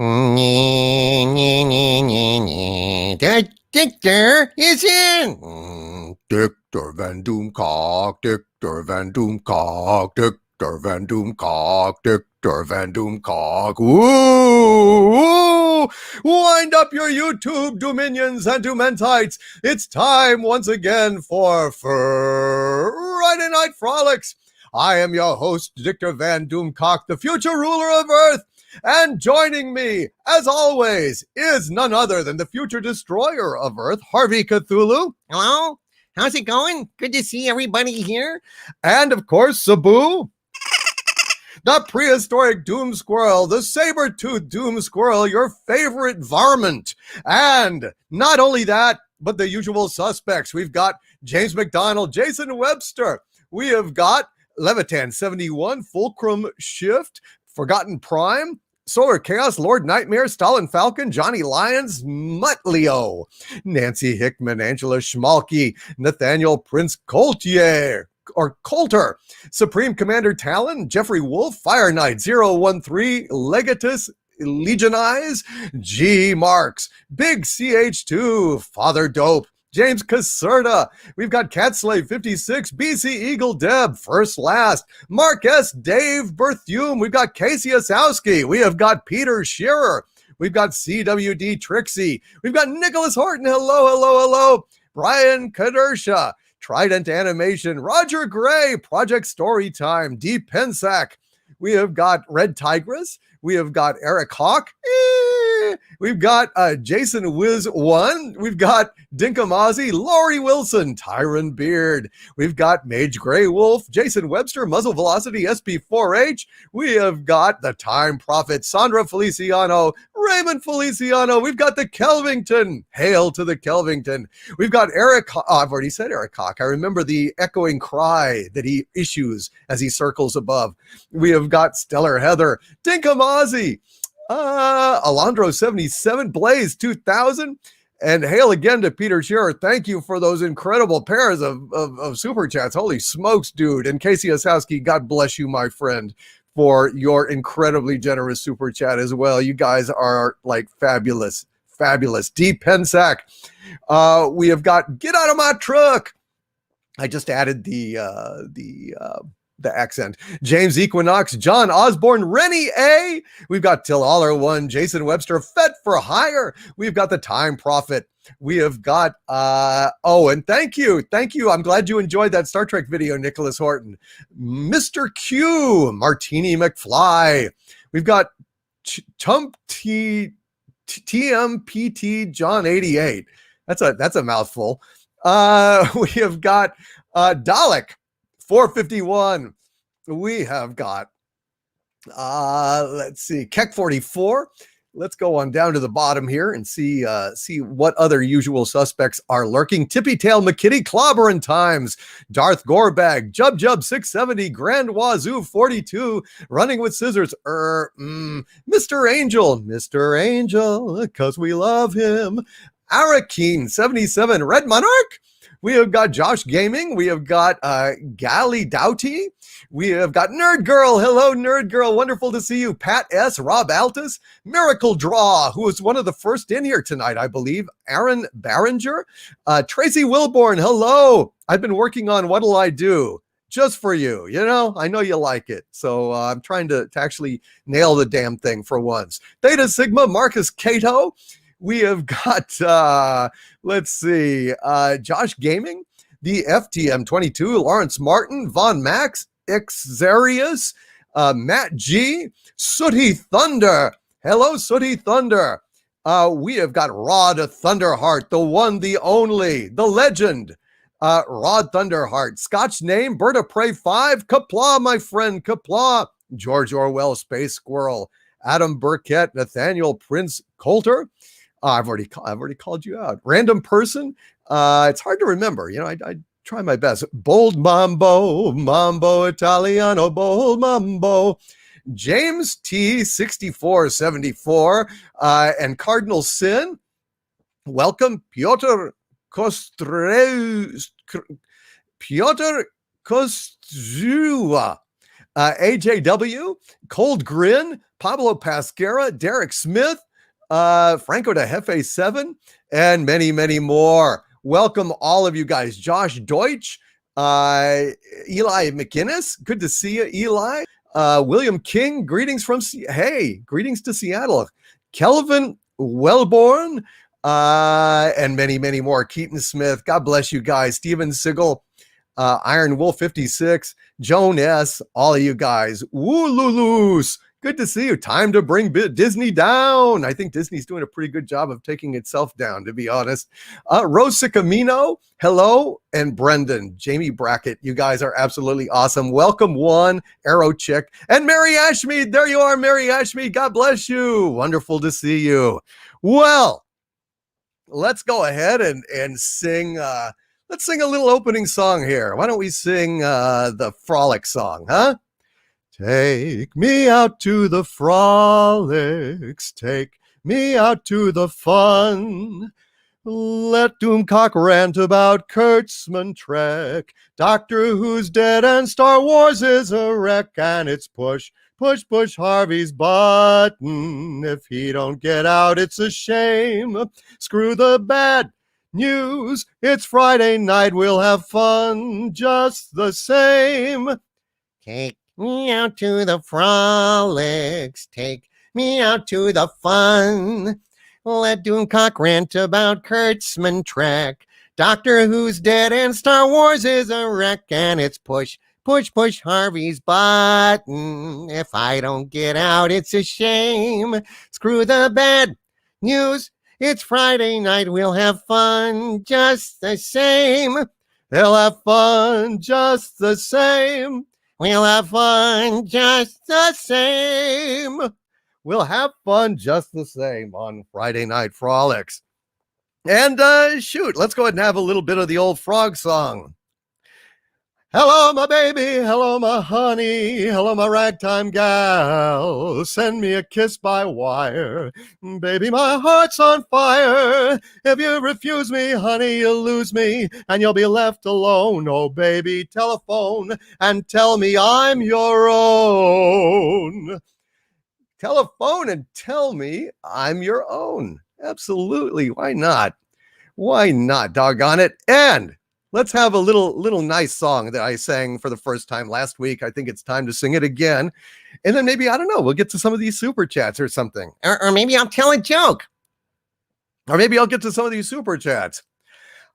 The Dictor is in. Dictor Van Doomcock, Dictor Van Doomcock, Dictor Van Doomcock, Dictor Van Doomcock. Woo! Wind up your YouTube dominions and domentites. It's time once again for Friday Night Frolics. I am your host, Dictor Van Doomcock, the future ruler of Earth. And joining me, as always, is none other than the future destroyer of Earth, Harvey Cthulhu. Hello? How's it going? Good to see everybody here. And, of course, Sabu, the prehistoric doom squirrel, the saber-toothed doom squirrel, your favorite varmint. And not only that, but the usual suspects. We've got James McDonald, Jason Webster. We have got Levitan 71, Fulcrum Shift, Forgotten Prime, Solar Chaos, Lord Nightmare, Stalin Falcon, Johnny Lyons, Mutleo, Nancy Hickman, Angela Schmalke, Nathaniel Prince Coulter, Supreme Commander Talon, Jeffrey Wolf, Fire Knight 013, Legatus, Legionize, G Marks, Big CH2, Father Dope, James Caserta. We've got Catslave 56, BC Eagle Deb, First Last, Mark S. Dave Berthume. We've got Casey Osowski. We have got Peter Shearer. We've got CWD Trixie. We've got Nicholas Horton. Hello. Brian Kadersha, Trident Animation, Roger Gray, Project Storytime, Deep Pensac. We have got Red Tigress. We have got Eric Hawk. We've got Jason Wiz 1. We've got Dinkamazzi, Laurie Wilson, Tyron Beard. We've got Mage Grey Wolf, Jason Webster, Muzzle Velocity SP4H. We have got the Time Prophet, Sandra Feliciano, Raymond Feliciano. We've got the Kelvington. Hail to the Kelvington. We've got Eric. I've already said Eric Hawk. I remember the echoing cry that he issues as he circles above. We have got Stellar Heather, Dinkamazzi, Alondro 77, Blaze 2000, and hail again to Peter Shearer. Thank you for those incredible pairs of super chats. Holy smokes, dude. And Casey Osowski, God bless you, my friend, for your incredibly generous super chat as well. You guys are like fabulous. Deep Pensac. We have got Get Out of My Truck. I just added the accent. James Equinox, John Osborne, Rennie A. We've got Till Aller One, Jason Webster, Fet for Hire. We've got the Time Prophet. We have got, and thank you. I'm glad you enjoyed that Star Trek video, Nicholas Horton. Mr. Q, Martini McFly. We've got TMPT John 88. That's a mouthful. We have got Dalek 451. We have got, let's see, Keck 44. Let's go on down to the bottom here and see what other usual suspects are lurking. Tippy Tail McKitty, Clobberin' Times, Darth Gorebag, Jub 670, Grand Wazoo 42, Running with Scissors, Mr. Angel, cause we love him, Arakeen 77, Red Monarch. We have got Josh Gaming. We have got Gally Doughty. We have got Nerd Girl. Hello, Nerd Girl. Wonderful to see you. Pat S. Rob Altus. Miracle Draw, who was one of the first in here tonight, I believe. Aaron Barringer. Tracy Wilborn. Hello. I've been working on What'll I Do? Just for you. You know, I know you like it. So I'm trying to actually nail the damn thing for once. Theta Sigma, Marcus Cato. We have got, let's see, Josh Gaming, the FTM22, Lawrence Martin, Von Max, Xarius, Matt G, Sooty Thunder. Hello, Sooty Thunder. We have got Rod Thunderheart, the one, the only, the legend, Rod Thunderheart. Scotch name, Berta Prey 5, Kapla, my friend, Kapla, George Orwell, Space Squirrel, Adam Burkett, Nathaniel Prince Coulter. I've already called you out. Random person. It's hard to remember. You know, I try my best. Bold Mambo Italiano, Bold Mambo. James T 6474 and Cardinal Sin. Welcome, Piotr Kostrzua. AJW, Cold Grin, Pablo Pasquera, Derek Smith, Franco de Jefe 7, and many, many more. Welcome all of you guys. Josh Deutsch, Eli McInnes, good to see you, Eli. William King, greetings from greetings to Seattle. Kelvin Wellborn, and many, many more. Keaton Smith, God bless you guys. Steven Sigel, Iron Wolf 56, Joan S, all of you guys. Woolulus, good to see you. Time to bring Disney down. I think Disney's doing a pretty good job of taking itself down, to be honest. Rose Sicamino, hello. And Brendan, Jamie Brackett, you guys are absolutely awesome. Welcome one, Arrow Chick, and Mary Ashmead. There you are, Mary Ashmead. God bless you. Wonderful to see you. Well, let's go ahead and sing. Let's sing a little opening song here. Why don't we sing the Frolic song, huh? Take me out to the frolics, take me out to the fun. Let Doomcock rant about Kurtzman Trek, Doctor Who's dead and Star Wars is a wreck, and it's push, push, push Harvey's button. If he don't get out, it's a shame. Screw the bad news, it's Friday night, we'll have fun just the same. Take me out to the frolics, take me out to the fun. Let Doomcock rant about Kurtzman Trek, Doctor Who's dead and Star Wars is a wreck, and it's push, push, push Harvey's button. If I don't get out, it's a shame. Screw the bad news, it's Friday night, we'll have fun just the same. They'll have fun just the same. We'll have fun just the same. We'll have fun just the same on Friday Night Frolics. And shoot, let's go ahead and have a little bit of the old frog song. Hello, my baby. Hello, my honey. Hello, my ragtime gal. Send me a kiss by wire. Baby, my heart's on fire. If you refuse me, honey, you'll lose me, and you'll be left alone. Oh, baby, telephone and tell me I'm your own. Telephone and tell me I'm your own. Absolutely. Why not? Why not? Doggone it. And let's have a little nice song that I sang for the first time last week. I think it's time to sing it again. And then maybe, I don't know, we'll get to some of these super chats or something. Or maybe I'll tell a joke. Or maybe I'll get to some of these super chats.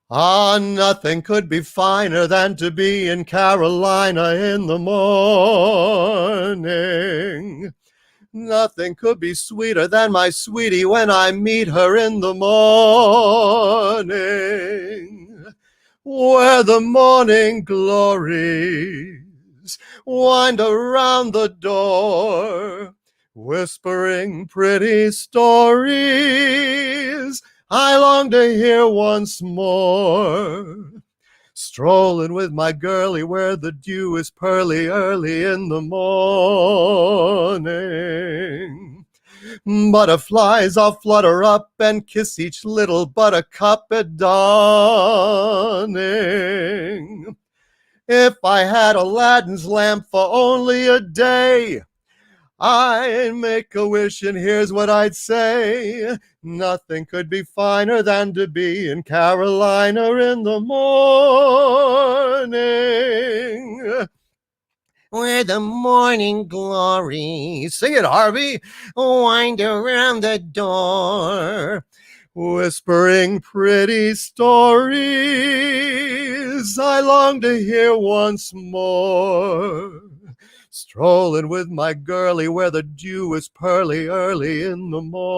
Ah, nothing could be finer than to be in Carolina in the morning. Nothing could be sweeter than my sweetie when I meet her in the morning. Where the morning glories wind around the door, whispering pretty stories I long to hear once more. Strolling with my girlie where the dew is pearly early in the morning. Butterflies all flutter up and kiss each little buttercup at dawning. If I had Aladdin's lamp for only a day, I'd make a wish and here's what I'd say. Nothing could be finer than to be in Carolina in the morning. Where the morning glories, sing it, Harvey, wind around the door, whispering pretty stories I long to hear once more. Strolling with my girlie where the dew is pearly early in the morning.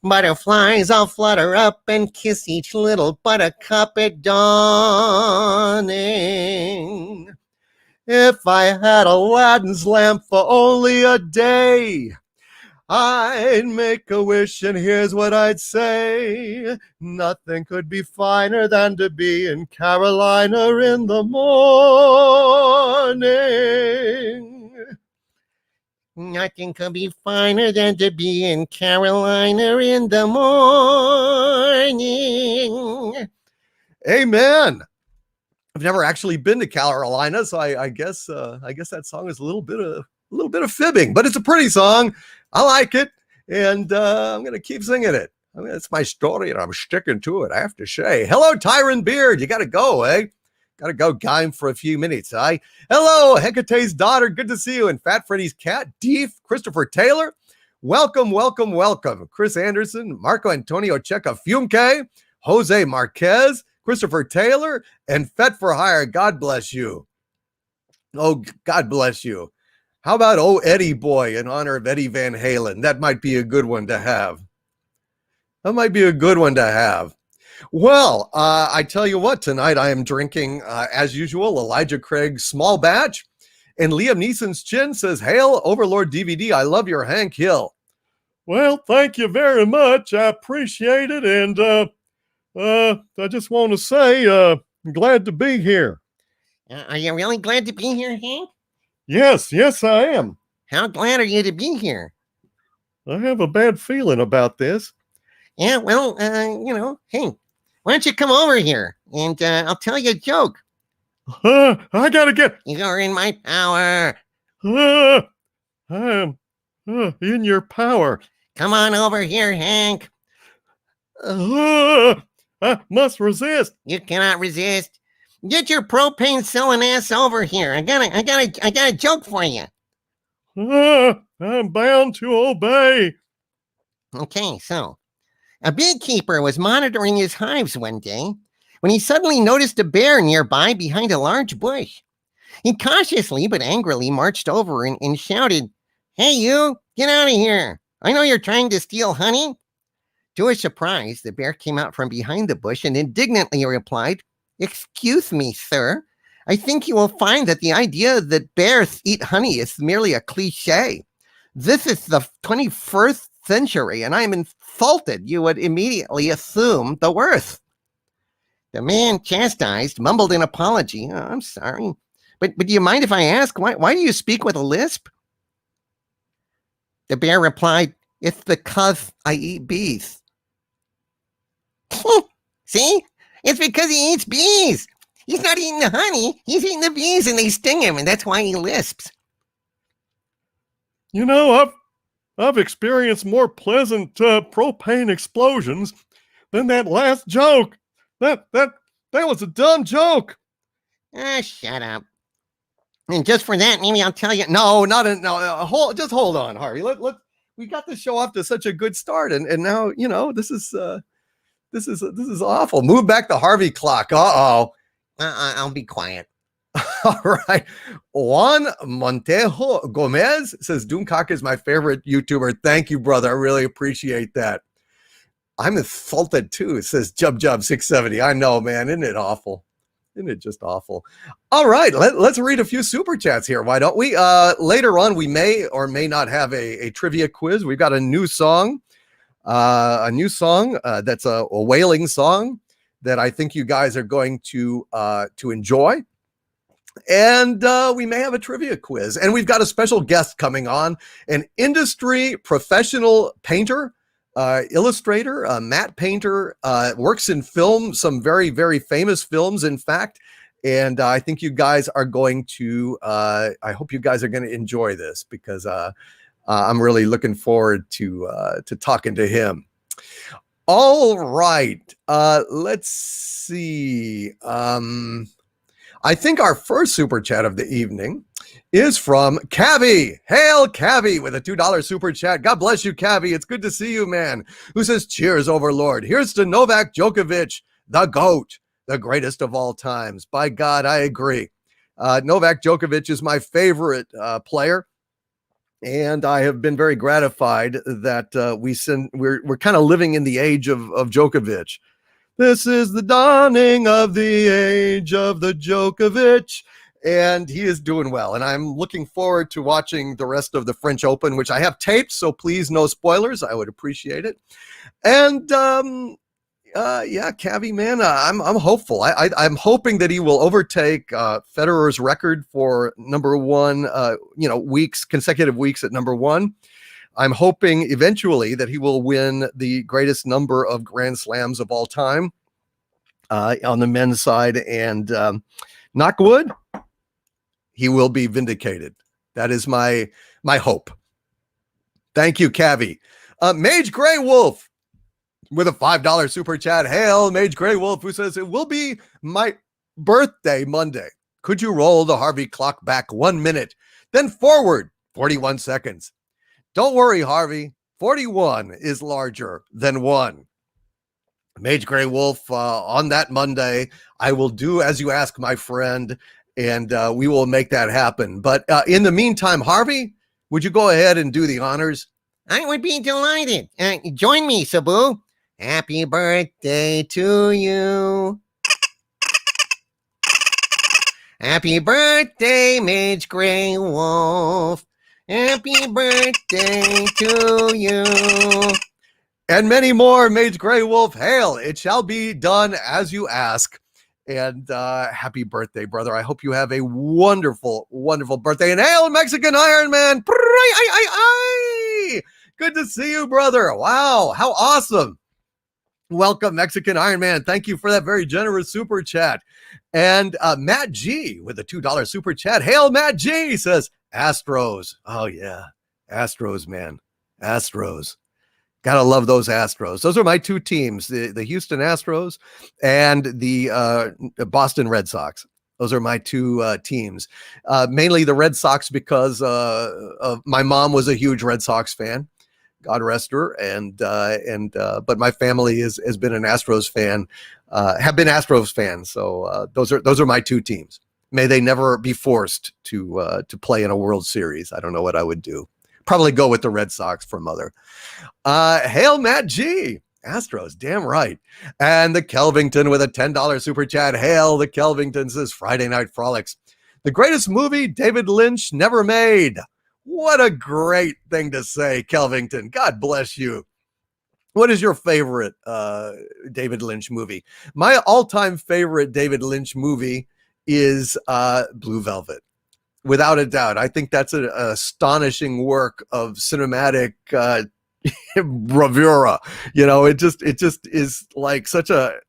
Butterflies all flutter up and kiss each little buttercup at dawning. If I had Aladdin's lamp for only a day, I'd make a wish and here's what I'd say. Nothing could be finer than to be in Carolina in the morning. Nothing could be finer than to be in Carolina in the morning. Amen. I've never actually been to Carolina, so I guess that song is a little bit of fibbing, but it's a pretty song. I like it, and I'm gonna keep singing it. I mean, it's my story, and I'm sticking to it. I have to say, hello, Tyron Beard. You got to go, eh? Got to go, Guy, for a few minutes, eh? Hello, Hecate's daughter. Good to see you. And Fat Freddy's cat, Deef, Christopher Taylor. Welcome, welcome, welcome. Chris Anderson, Marco Antonio Checa Fiumke, Jose Marquez, Christopher Taylor, and Fet for Hire. God bless you. Oh, God bless you. How about Eddie Boy in honor of Eddie Van Halen? That might be a good one to have. Well, I tell you what, tonight I am drinking, as usual, Elijah Craig's small batch. And Liam Neeson's chin says, "Hail, Overlord DVD. I love your Hank Hill." Well, thank you very much. I appreciate it. And I just want to say, I'm glad to be here. Are you really glad to be here, Hank? Yes, I am. How glad are you to be here? I have a bad feeling about this. Yeah, well, Hank, why don't you come over here and I'll tell you a joke. I gotta get. You're in my power. I am in your power. Come on over here, Hank. I must resist. You cannot resist. Get your propane selling ass over here. I got a joke for you. I'm bound to obey. Okay, so a beekeeper was monitoring his hives one day when he suddenly noticed a bear nearby behind a large bush. He cautiously but angrily marched over and shouted, "Hey, you, get out of here. I know you're trying to steal honey." To his surprise, the bear came out from behind the bush and indignantly replied, "Excuse me, sir. I think you will find that the idea that bears eat honey is merely a cliche. This is the 21st century, and I am insulted you would immediately assume the worst." The man, chastised, mumbled an apology. "Oh, I'm sorry. But do you mind if I ask, why do you speak with a lisp?" The bear replied, "It's because I eat bees." See? It's because he eats bees. He's not eating the honey. He's eating the bees, and they sting him, and that's why he lisps. You know, I've experienced more pleasant propane explosions than that last joke. That was a dumb joke. Shut up. And just for that, maybe I'll tell you. Just hold on, Harvey. We got the show off to such a good start, and now this is awful. Move back the Harvey clock. I'll be quiet. All right. Juan Montejo Gomez says, "Doomcock is my favorite YouTuber." Thank you, brother. I really appreciate that. I'm insulted too. It says Jub 670. I know, man. Isn't it awful? Isn't it just awful? All right. Let's read a few super chats here. Why don't we? Later on, we may or may not have a trivia quiz. We've got a new song. That's a wailing song that I think you guys are going to enjoy. And we may have a trivia quiz. And we've got a special guest coming on, an industry professional painter, illustrator, matte painter, works in film, some very, very famous films, in fact. And I think you guys are going to, I hope you guys are going to enjoy this, because I'm really looking forward to talking to him. All right. Let's see. I think our first super chat of the evening is from Cabby. Hail, Cabby, with a $2 super chat. God bless you, Cabby. It's good to see you, man. Who says, "Cheers, Overlord. Here's to Novak Djokovic, the GOAT, the greatest of all times." By God, I agree. Novak Djokovic is my favorite player. And I have been very gratified that we're kind of living in the age of Djokovic. This is the dawning of the age of the Djokovic, and he is doing well. And I'm looking forward to watching the rest of the French Open, which I have taped, so please no spoilers. I would appreciate it. And yeah, Cavi, man, I'm hopeful. I'm hoping that he will overtake Federer's record for number one, consecutive weeks at number one. I'm hoping eventually that he will win the greatest number of Grand Slams of all time. on the men's side, and knock wood, he will be vindicated. That is my hope. Thank you, Cavi. Mage Grey Wolf with a $5 super chat. Hail, Mage Grey Wolf, who says, it will be my birthday Monday. Could you roll the Harvey clock back 1 minute, then forward 41 seconds? Don't worry, Harvey. 41 is larger than 1. Mage Grey Wolf, on that Monday, I will do as you ask, my friend, and we will make that happen. But in the meantime, Harvey, would you go ahead and do the honors? I would be delighted. Join me, Sabu. Happy birthday to you. Happy birthday, Mage Grey Wolf. Happy birthday to you. And many more, Mage Grey Wolf. Hail, it shall be done as you ask. And happy birthday, brother. I hope you have a wonderful, wonderful birthday. And hail, Mexican Iron Man. Good to see you, brother. Wow, how awesome. Welcome, Mexican Iron Man. Thank you for that very generous super chat. And Matt G with a $2 super chat. Hail, Matt G says, Astros. Oh, yeah. Astros, man. Astros. Gotta love those Astros. Those are my two teams, the Houston Astros and the Boston Red Sox. Those are my two teams. Mainly the Red Sox because of my mom was a huge Red Sox fan. God rest her. But my family has been an Astros fan, have been Astros fans. So those are my two teams. May they never be forced to play in a World Series. I don't know what I would do. Probably go with the Red Sox for mother. Hail, Matt G. Astros, damn right. And the Kelvington with a $10 super chat. Hail, the Kelvington says Friday Night Frolics. The greatest movie David Lynch never made. What a great thing to say, Kelvington. God bless you. What is your favorite David Lynch movie? My all-time favorite David Lynch movie is Blue Velvet. Without a doubt. I think that's an astonishing work of cinematic bravura. You know, it just is like such a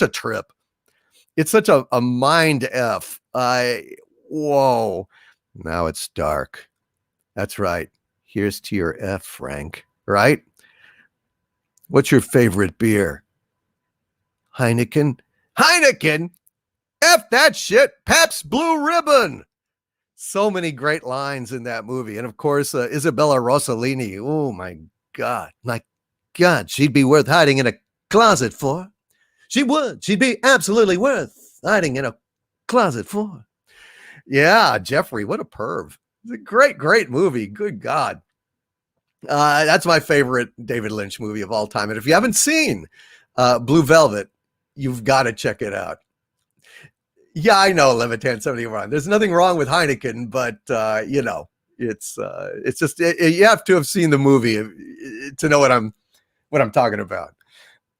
trip. It's such a mind F. Whoa. Now it's dark. That's right. Here's to your F, Frank. Right? What's your favorite beer? Heineken? Heineken? F that shit. Pabst Blue Ribbon. So many great lines in that movie. And of course, Isabella Rossellini. Oh my God. She'd be worth hiding in a closet for. She would. She'd be absolutely worth hiding in a closet for. Yeah, Jeffrey, what a perv. It's a great, great movie. Good God. That's my favorite David Lynch movie of all time. And if you haven't seen Blue Velvet, you've got to check it out. Yeah, I know, Levitan 71. There's nothing wrong with Heineken, but you know, it's just you have to have seen the movie to know what I'm talking about.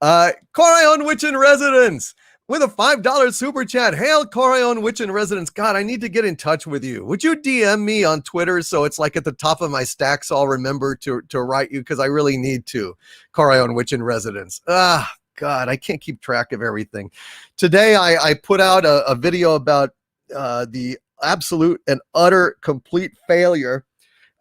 Corion Witch in Residence with a $5 super chat. Hail, Corion Witch in Residence. God, I need to get in touch with you. Would you DM me on Twitter so it's like at the top of my stack so I'll remember to write you, because I really need to. Corion Witch in Residence. God, I can't keep track of everything. Today, I put out a video about the absolute and utter complete failure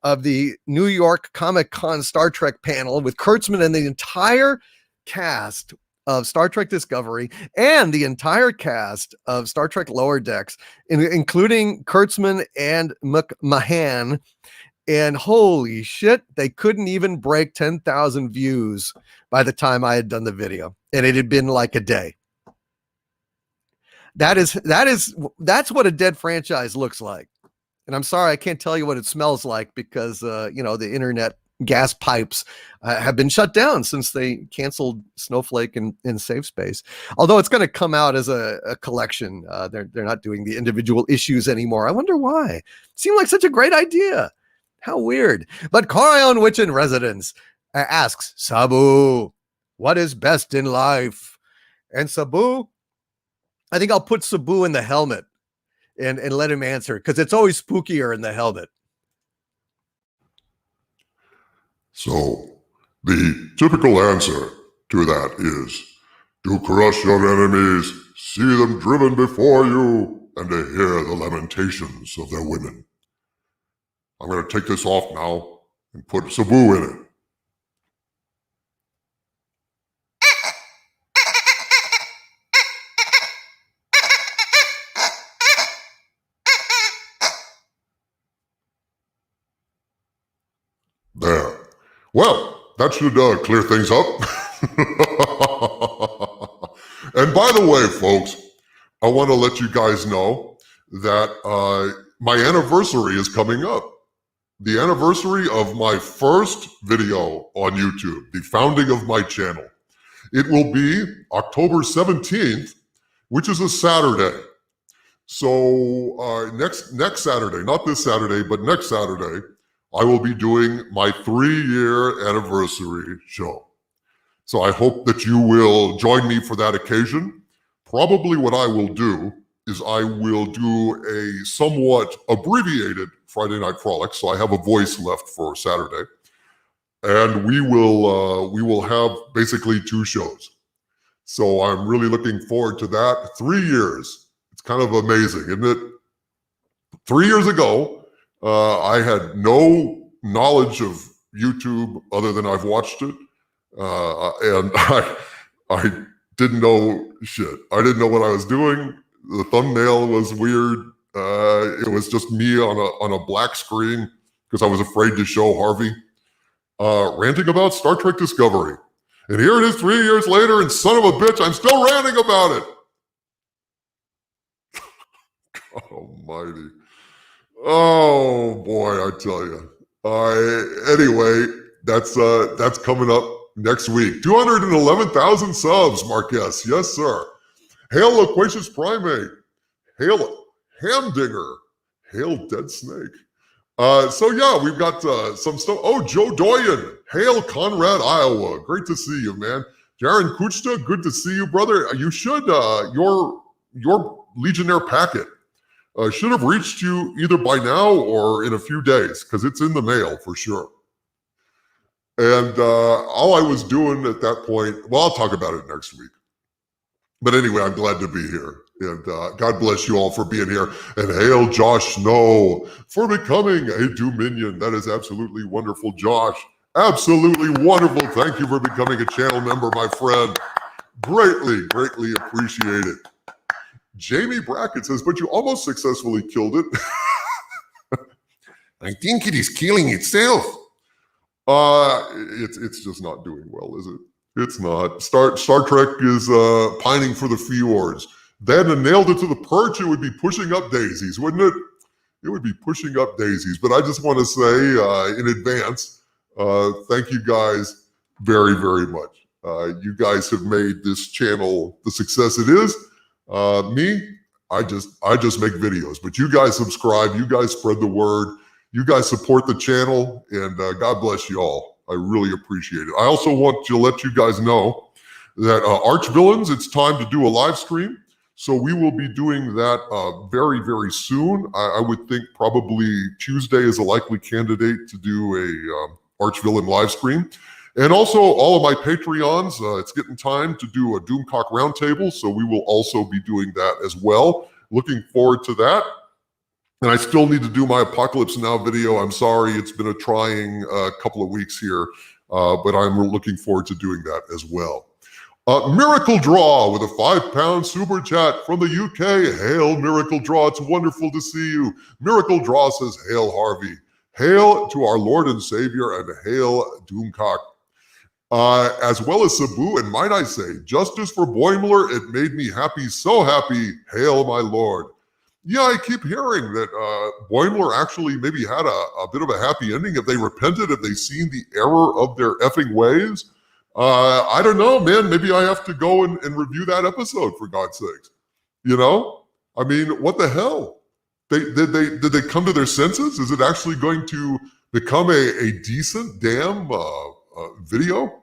of the New York Comic-Con Star Trek panel with Kurtzman and the entire cast of Star Trek Discovery and the entire cast of Star Trek Lower Decks, including Kurtzman and McMahon. And holy shit, they couldn't even break 10,000 views by the time I had done the video. And it had been like a day. That's what a dead franchise looks like. And I'm sorry, I can't tell you what it smells like because, you know, the internet gas pipes have been shut down since they canceled Snowflake and Safe Space. Although it's going to come out as a collection. They're not doing the individual issues anymore. I wonder why. It seemed like such a great idea. How weird. But Corion Witch in Residence asks, Sabu, what is best in life? And Sabu, I think I'll put Sabu in the helmet and let him answer, because it's always spookier in the helmet. So, the typical answer to that is to crush your enemies see them driven before you and to hear the lamentations of their women. I'm going to take this off now and put Sabu in it. There. Well, that should clear things up. And by the way, folks, I want to let you guys know that my anniversary is coming up. The anniversary of my first video on YouTube, the founding of my channel. It will be October 17th, which is a Saturday. So next Saturday, not this Saturday, but next Saturday, I will be doing my 3-year anniversary show. So I hope that you will join me for that occasion. Probably what I will do is I will do a somewhat abbreviated Friday Night Frolics, so I have a voice left for Saturday. And we will have basically 2 shows. So I'm really looking forward to that. 3 years. It's kind of amazing, isn't it? 3 years ago, I had no knowledge of YouTube other than I've watched it. And I didn't know shit. I didn't know what I was doing. The thumbnail was weird. It was just me on a black screen because I was afraid to show Harvey ranting about Star Trek Discovery. And here it is 3 years later, and son of a bitch, I'm still ranting about it. Almighty. Oh boy, I tell you. Anyway, that's coming up next week. 211,000 subs, Marquez. Yes, sir. Hail Loquacious Primate. Hail Hamdinger. Hail Dead Snake. So yeah, we've got some stuff. Oh, Joe Doyen. Hail Conrad, Iowa. Great to see you, man. Jaron Kuchta, good to see you, brother. You should, your Legionnaire packet should have reached you either by now or in a few days, because it's in the mail for sure. And all I was doing at that point, well, I'll talk about it next week. But anyway, I'm glad to be here. And God bless you all for being here. And hail Josh Snow for becoming a Dominion. That is absolutely wonderful, Josh. Absolutely wonderful. Thank you for becoming a channel member, my friend. Greatly, greatly appreciate it. Jamie Brackett says, but you almost successfully killed it. I think it is killing itself. It's just not doing well, is it? It's not. Star Trek is pining for the fjords. Then nailed it to the perch, it would be pushing up daisies, wouldn't it? It would be pushing up daisies. But I just want to say in advance, thank you guys very, very much. You guys have made this channel the success it is. Me, I just make videos, but you guys subscribe, you guys spread the word, you guys support the channel, and God bless you all. I really appreciate it. I also want to let you guys know that Arch Villains, it's time to do a live stream. So we will be doing that very, very soon. I would think probably Tuesday is a likely candidate to do a Arch Villain live stream. And also all of my Patreons, it's getting time to do a Doomcock Roundtable, so we will also be doing that as well. Looking forward to that. And I still need to do my Apocalypse Now video. I'm sorry, it's been a trying couple of weeks here, but I'm looking forward to doing that as well. Miracle Draw with a £5 super chat from the UK. Hail Miracle Draw, it's wonderful to see you. Miracle Draw says, hail Harvey. Hail to our Lord and Savior, and hail Doomcock. As well as Sabu, and might I say, justice for Boimler, it made me happy, so happy. Hail my Lord. Yeah, I keep hearing that Boimler actually maybe had a bit of a happy ending. If they repented, if they seen the error of their effing ways. I don't know, man. Maybe I have to go and review that episode, for God's sakes. You know? I mean, what the hell? Did they come to their senses? Is it actually going to become a decent damn video?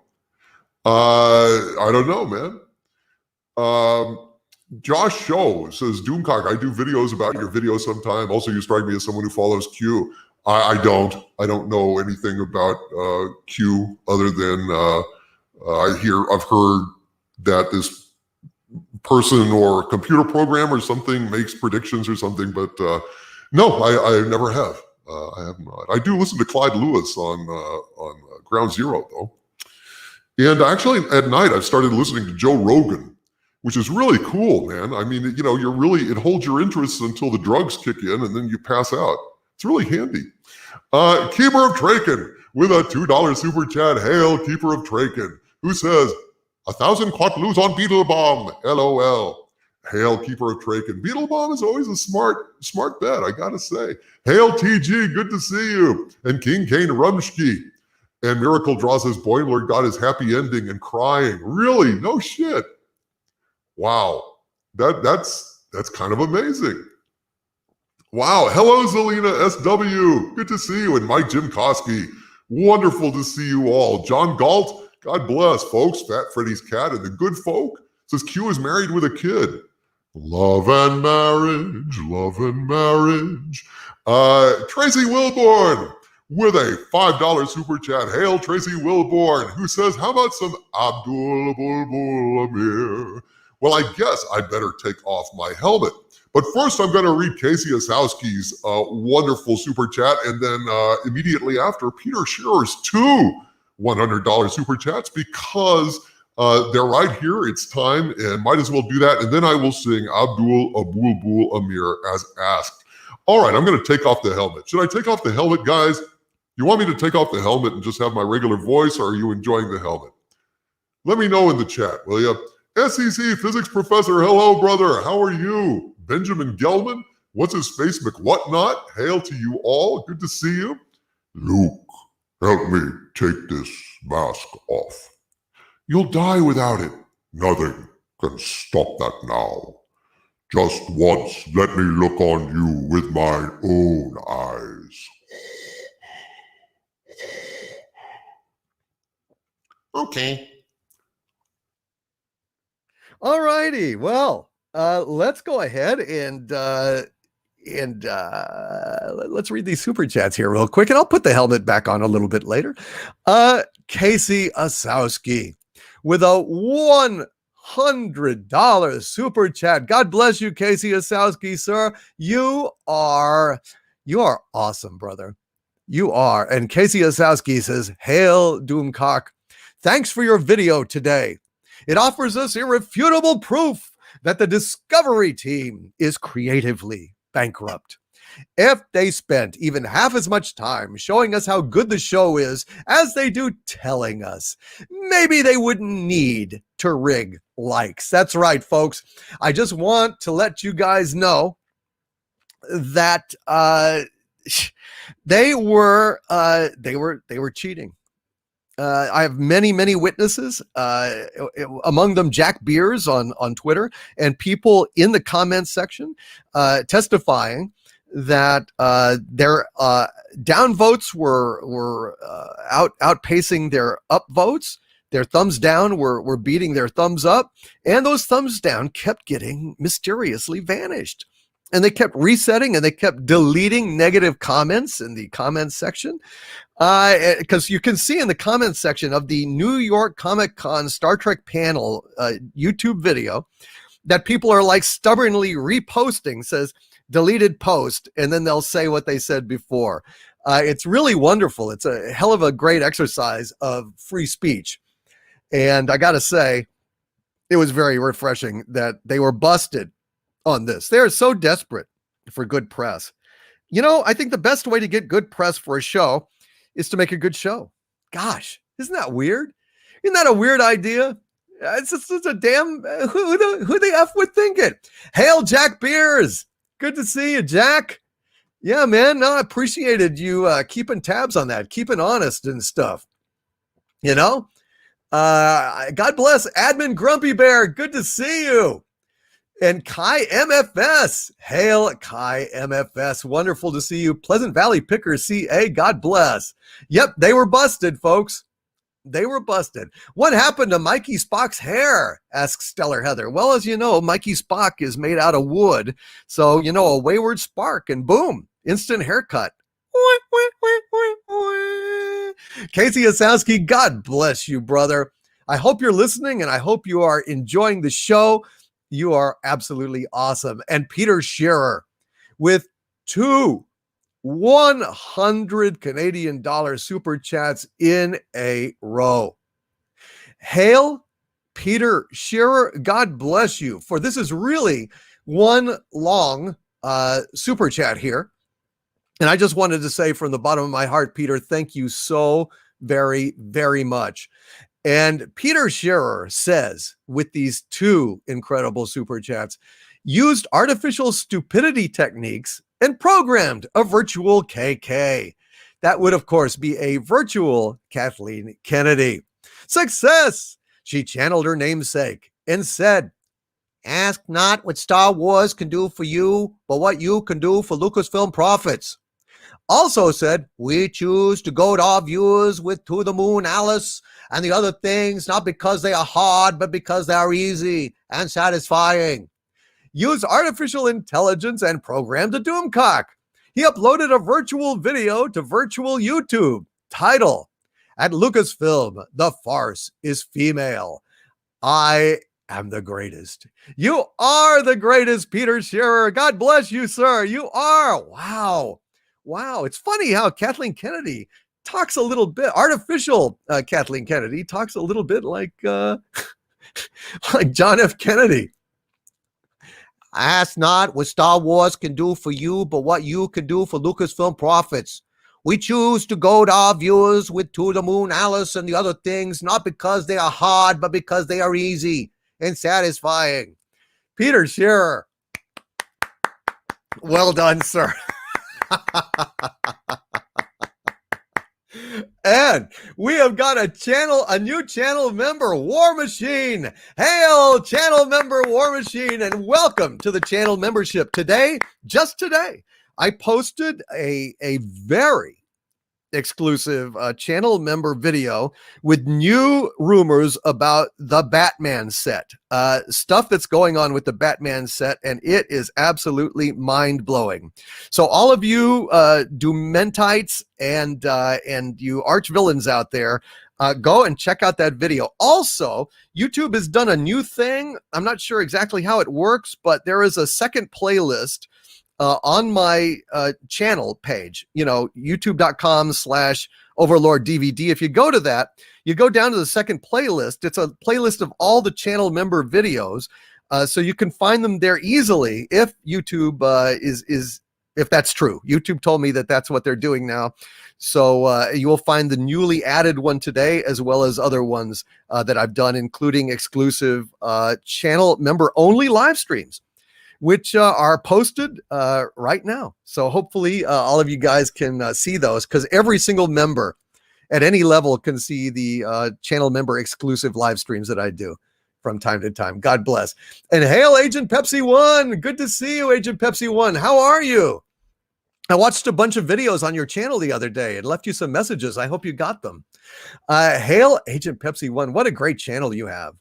I don't know, man. Josh Show says, Doomcock, I do videos about your videos sometime. Also, you strike me as someone who follows Q. I don't know anything about Q other than I've heard that this person or computer program or something makes predictions or something, but no, I never have. I have not. I do listen to Clyde Lewis on Ground Zero, though. And actually, at night, I've started listening to Joe Rogan, which is really cool, man. I mean, you know, it holds your interest until the drugs kick in and then you pass out. It's really handy. Keeper of Traken with a $2 super chat. Hail, Keeper of Traken, who says, 1,000 Cthuhlus on Beetlebomb, LOL. Hail, Keeper of Traken. Beetlebomb is always a smart bet, I gotta say. Hail, TG, good to see you. And King Kane Rumsky. And Miracle Draw says, Boimler got his happy ending and crying. Really? No shit. Wow. That's kind of amazing. Wow. Hello, Zelina SW. Good to see you. And Mike Jimkowski. Wonderful to see you all. John Galt, God bless, folks. Fat Freddy's cat and the good folk says Q is married with a kid. Love and marriage, love and marriage. Tracy Wilborn with a $5 super chat. Hail, Tracy Wilborn, who says, how about some Abdul Bulbul Amir? Well, I guess I'd better take off my helmet. But first, I'm going to read Casey Osowski's wonderful super chat, and then immediately after, Peter Shearer's two $100 super chats, because they're right here. It's time, and might as well do that. And then I will sing Abdul Abulbul Amir as asked. All right, I'm going to take off the helmet. Should I take off the helmet, guys? You want me to take off the helmet and just have my regular voice, or are you enjoying the helmet? Let me know in the chat, will you? SEC physics professor, hello, brother. How are you? Benjamin Gelman, what's his face, McWhatnot? Hail to you all. Good to see you. Luke, help me take this mask off. You'll die without it. Nothing can stop that now. Just once, let me look on you with my own eyes. Okay. All righty. Well, let's go ahead and let's read these super chats here real quick, and I'll put the helmet back on a little bit later. Casey Osowski with a $100 super chat. God bless you, Casey Osowski, sir. You are awesome, brother. You are. And Casey Osowski says, hail, Doomcock. Thanks for your video today. It offers us irrefutable proof that the Discovery team is creatively bankrupt. If they spent even half as much time showing us how good the show is as they do telling us, maybe they wouldn't need to rig likes. That's right, folks. I just want to let you guys know that they were cheating. I have many witnesses, among them Jack Beers on Twitter, and people in the comments section testifying that their down votes were outpacing their up votes. Their thumbs down were beating their thumbs up, and those thumbs down kept getting mysteriously vanished. And they kept resetting and they kept deleting negative comments in the comments section. Because you can see in the comments section of the New York Comic Con Star Trek panel YouTube video that people are like stubbornly reposting, says deleted post, and then they'll say what they said before. It's really wonderful. It's a hell of a great exercise of free speech. And I got to say, it was very refreshing that they were busted on this. They are so desperate for good press. You know, I think the best way to get good press for a show is to make a good show. Gosh, isn't that weird? Isn't that a weird idea? It's a damn, who the F would think it? Hail, Jack Beers. Good to see you, Jack. Yeah, man, no, I appreciated you keeping tabs on that, keeping honest and stuff. You know, God bless Admin Grumpy Bear. Good to see you. And Kai MFS. Hail, Kai MFS. Wonderful to see you. Pleasant Valley Picker CA. God bless. Yep, they were busted, folks. They were busted. What happened to Mikey Spock's hair? Asks Stellar Heather. Well, as you know, Mikey Spock is made out of wood. So, you know, a wayward spark and boom, instant haircut. Casey Osowski, God bless you, brother. I hope you're listening and I hope you are enjoying the show. You are absolutely awesome. And Peter Shearer with 2 100 Canadian dollar super chats in a row. Hail, Peter Shearer. God bless you, for this is really one long super chat here. And I just wanted to say from the bottom of my heart, Peter, thank you so very, very much. And Peter Shearer says, with these 2 incredible super chats, used artificial stupidity techniques and programmed a virtual KK. That would, of course, be a virtual Kathleen Kennedy. Success! She channeled her namesake and said, ask not what Star Wars can do for you, but what you can do for Lucasfilm profits. Also said, we choose to goad our viewers with To the Moon Alice and the other things, not because they are hard, but because they are easy and satisfying. Use artificial intelligence and programmed a Doomcock. He uploaded a virtual video to virtual YouTube. Title, at Lucasfilm, the farce is female. I am the greatest. You are the greatest, Peter Shearer. God bless you, sir. You are. Wow. Wow. It's funny how Kathleen Kennedy talks a little bit, artificial Kathleen Kennedy talks a little bit like like John F. Kennedy. Ask not what Star Wars can do for you, but what you can do for Lucasfilm profits. We choose to goad our viewers with To the Moon Alice and the other things, not because they are hard, but because they are easy and satisfying. Peter Shearer. Well done, sir. And we have got a new channel member, War Machine. Hail, channel member War Machine, and welcome to the channel membership. Today, just today, I posted a very exclusive channel member video with new rumors about the Batman set, stuff that's going on with the Batman set, and it is absolutely mind-blowing. So all of you Doomentites and you arch villains out there, go and check out that video. Also, YouTube has done a new thing. I'm not sure exactly how it works, but there is a second playlist on my channel page, youtube.com/Overlord DVD. If you go to that, you go down to the second playlist. It's a playlist of all the channel member videos. So you can find them there easily if YouTube if that's true. YouTube told me that that's what they're doing now. So you will find the newly added one today, as well as other ones that I've done, including exclusive channel member only live streams, which are posted right now. So hopefully all of you guys can see those, because every single member at any level can see the channel member exclusive live streams that I do from time to time. God bless. And hail, Agent Pepsi One. Good to see you, Agent Pepsi One. How are you? I watched a bunch of videos on your channel the other day and left you some messages. I hope you got them. Hail, Agent Pepsi One. What a great channel you have.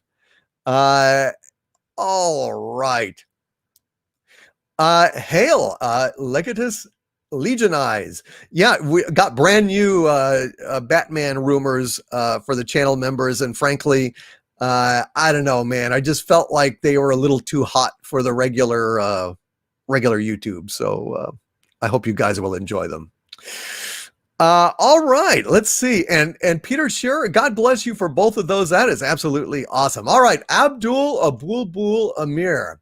All right. Hail, Legatus Legionize. Yeah, we got brand new Batman rumors for the channel members, and frankly, I don't know, man. I just felt like they were a little too hot for the regular YouTube. So I hope you guys will enjoy them. All right, let's see. And Peter Shearer, God bless you for both of those. That is absolutely awesome. All right, Abdul Abulbul Amir.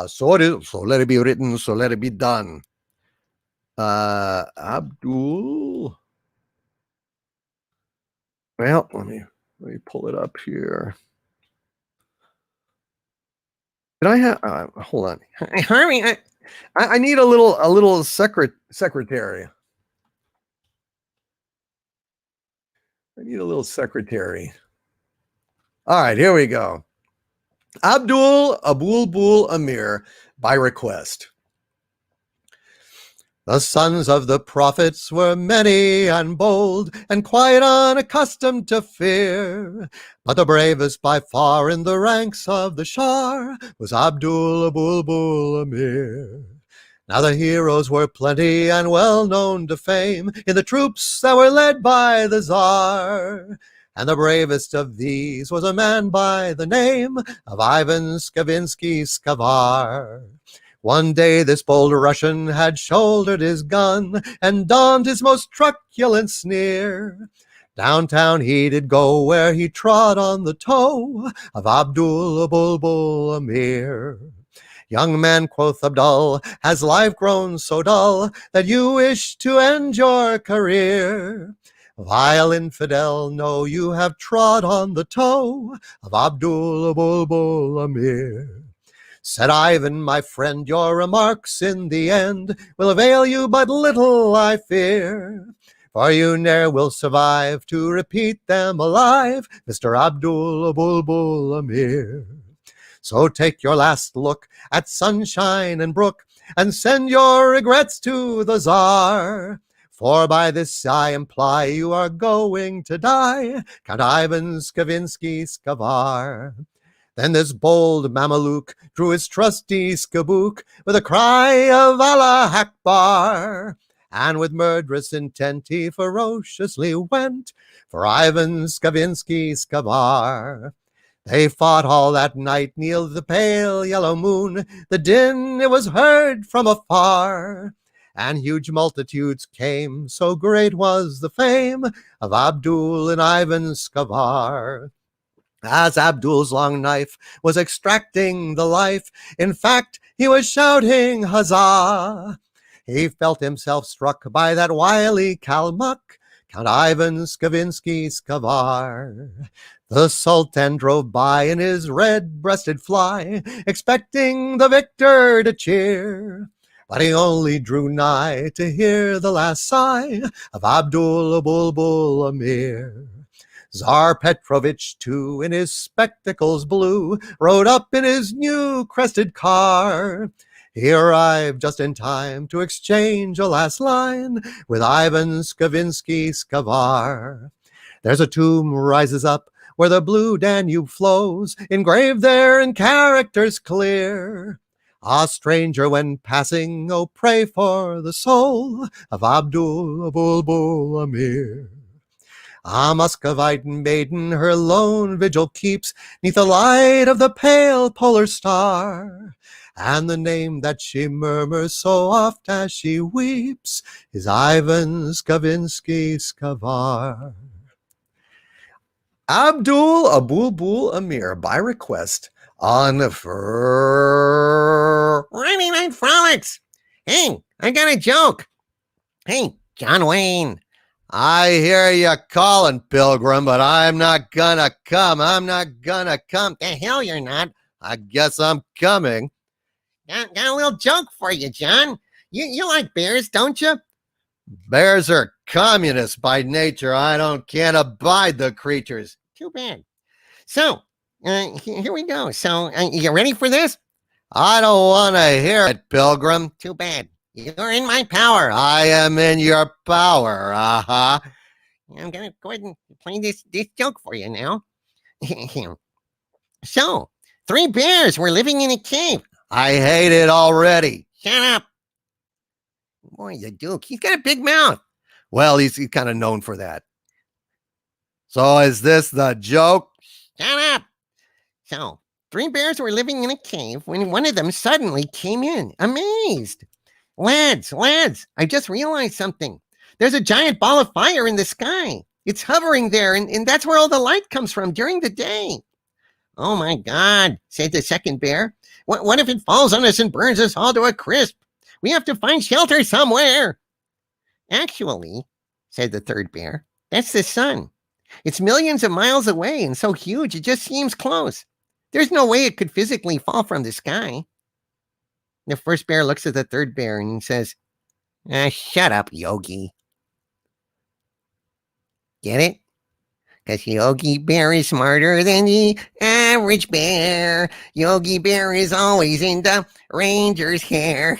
So let it be written, so let it be done. Abdul. Well, let me pull it up here. Did I have? Hold on, Harvey. I need a little secretary. I need a little secretary. All right, here we go. Abdul Abulbul Amir, by request. The sons of the prophets were many and bold, and quite unaccustomed to fear. But the bravest by far in the ranks of the Shah was Abdul Abulbul Amir. Now the heroes were plenty and well known to fame in the troops that were led by the Tsar. And the bravest of these was a man by the name of Ivan Skavinsky Skavar. One day this bold Russian had shouldered his gun and donned his most truculent sneer. Downtown he did go, where he trod on the toe of Abdul Bulbul Amir. Young man, quoth Abdul, has life grown so dull that you wish to end your career? Vile infidel, no, you have trod on the toe of Abdul Bulbul Amir. Said Ivan, my friend, your remarks in the end will avail you but little, I fear, for you ne'er will survive to repeat them alive, Mr. Abdul Bulbul Amir. So take your last look at sunshine and brook, and send your regrets to the Tsar, for by this I imply you are going to die, Count Ivan Skavinsky Skavar. Then this bold Mameluke drew his trusty skabook with a cry of Allah Akbar, and with murderous intent he ferociously went for Ivan Skavinsky Skavar. They fought all that night neath the pale yellow moon. The din, it was heard from afar, and huge multitudes came, so great was the fame of Abdul and Ivan Skavar. As Abdul's long knife was extracting the life, in fact, he was shouting huzzah. He felt himself struck by that wily Kalmuck, Count Ivan Skavinsky Skavar. The Sultan drove by in his red-breasted fly, expecting the victor to cheer, but he only drew nigh to hear the last sigh of Abdul Bulbul Amir. Tsar Petrovich, too, in his spectacles blue, rode up in his new crested car. He arrived just in time to exchange a last line with Ivan Skavinsky Skavar. There's a tomb rises up where the blue Danube flows, engraved there in characters clear. Ah, stranger, when passing, oh, pray for the soul of Abdul Bulbul Amir. Ah, Muscovite maiden, her lone vigil keeps neath the light of the pale polar star, and the name that she murmurs so oft as she weeps is Ivan Skavinsky Skavar. Abdul Bulbul Amir, by request, on Friday Night Frolics. Hey, I got a joke. Hey, John Wayne. I hear you calling, Pilgrim, but I'm not gonna come. I'm not gonna come. The hell you're not. I guess I'm coming. Got a little joke for you, John. You like bears, don't you? Bears are communists by nature. I can't abide the creatures. Too bad. So, here we go. So, you ready for this? I don't want to hear it, Pilgrim. Too bad. You're in my power. I am in your power. Uh-huh. I'm going to go ahead and play this joke for you now. So, 3 bears were living in a cave. I hate it already. Shut up. Boy, the Duke, he's got a big mouth. Well, he's kind of known for that. So is this the joke? Shut up. So, 3 bears were living in a cave when one of them suddenly came in, amazed. Lads, I just realized something. There's a giant ball of fire in the sky. It's hovering there, and that's where all the light comes from during the day. Oh my God, said the second bear. What if it falls on us and burns us all to a crisp? We have to find shelter somewhere. Actually, said the third bear, that's the sun. It's millions of miles away and so huge it just seems close. There's no way it could physically fall from the sky. The first bear looks at the third bear and he says, shut up, Yogi. Get it? Because Yogi Bear is smarter than the average bear. Yogi Bear is always in the ranger's hair.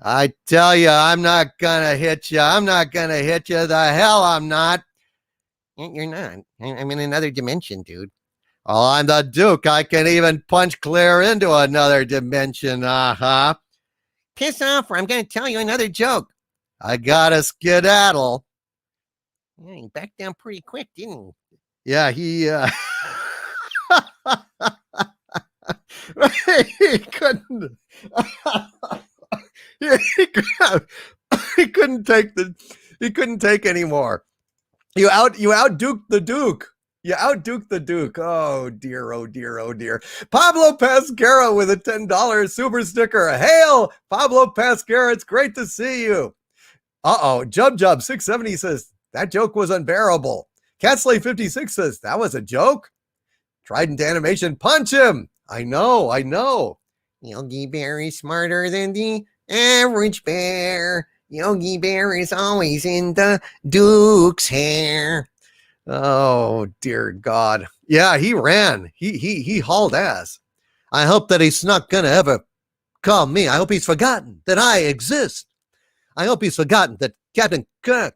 I tell you, I'm not gonna hit you. I'm not gonna hit you. The hell I'm not. You're not. I'm in another dimension, dude. Oh, I'm the Duke. I can even punch clear into another dimension. Uh-huh. Piss off or I'm going to tell you another joke. I gotta skedaddle. Yeah, he backed down pretty quick, didn't Yeah, he he couldn't he, could, he couldn't take anymore. You outduked the Duke. You outduked the Duke. Oh dear, oh dear, oh dear. Pablo Pasquera with a $10 super sticker. Hail, Pablo Pasquera. It's great to see you. Jub 670 says that joke was unbearable. Catsley 56 says that was a joke. Trident Animation, punch him. I know. Yogi Bear is smarter than the average bear. Yogi Bear is always in the Duke's hair. Oh dear God. Yeah, he ran. He hauled ass. I hope that he's not gonna ever call me. I hope he's forgotten that I exist. I hope he's forgotten that Captain Kirk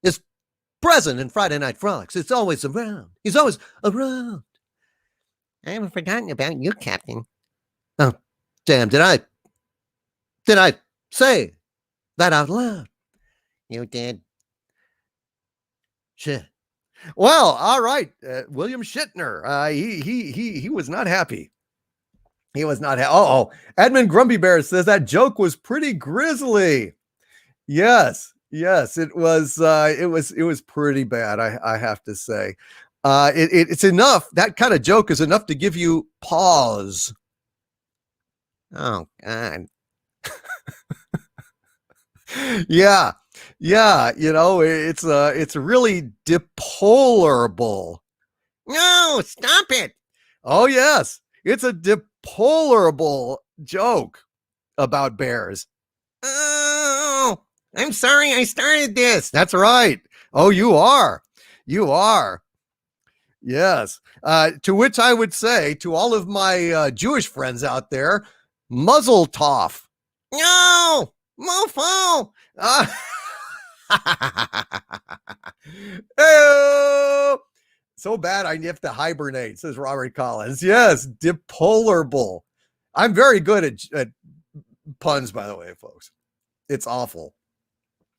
is present in Friday Night Frolics. It's always around. He's always around. I haven't forgotten about you, Captain. Oh, damn, did I say that out loud? You did. Shit. Well, all right. William Schittner. He was not happy. He was not happy. Edmund Grumpy Bear says that joke was pretty grisly. Yes, it was. It was pretty bad. I have to say. It's enough. That kind of joke is enough to give you pause. Oh, God. Yeah. It's really deplorable. No, stop it. Oh, yes. It's a deplorable joke about bears. Oh, I'm sorry I started this. That's right. Oh, you are. Yes. To which I would say to all of my Jewish friends out there, muzzle tov. No, mofo. So bad I have to hibernate, says Robert Collins. Yes, deplorable. I'm very good at puns, by the way, folks. It's awful.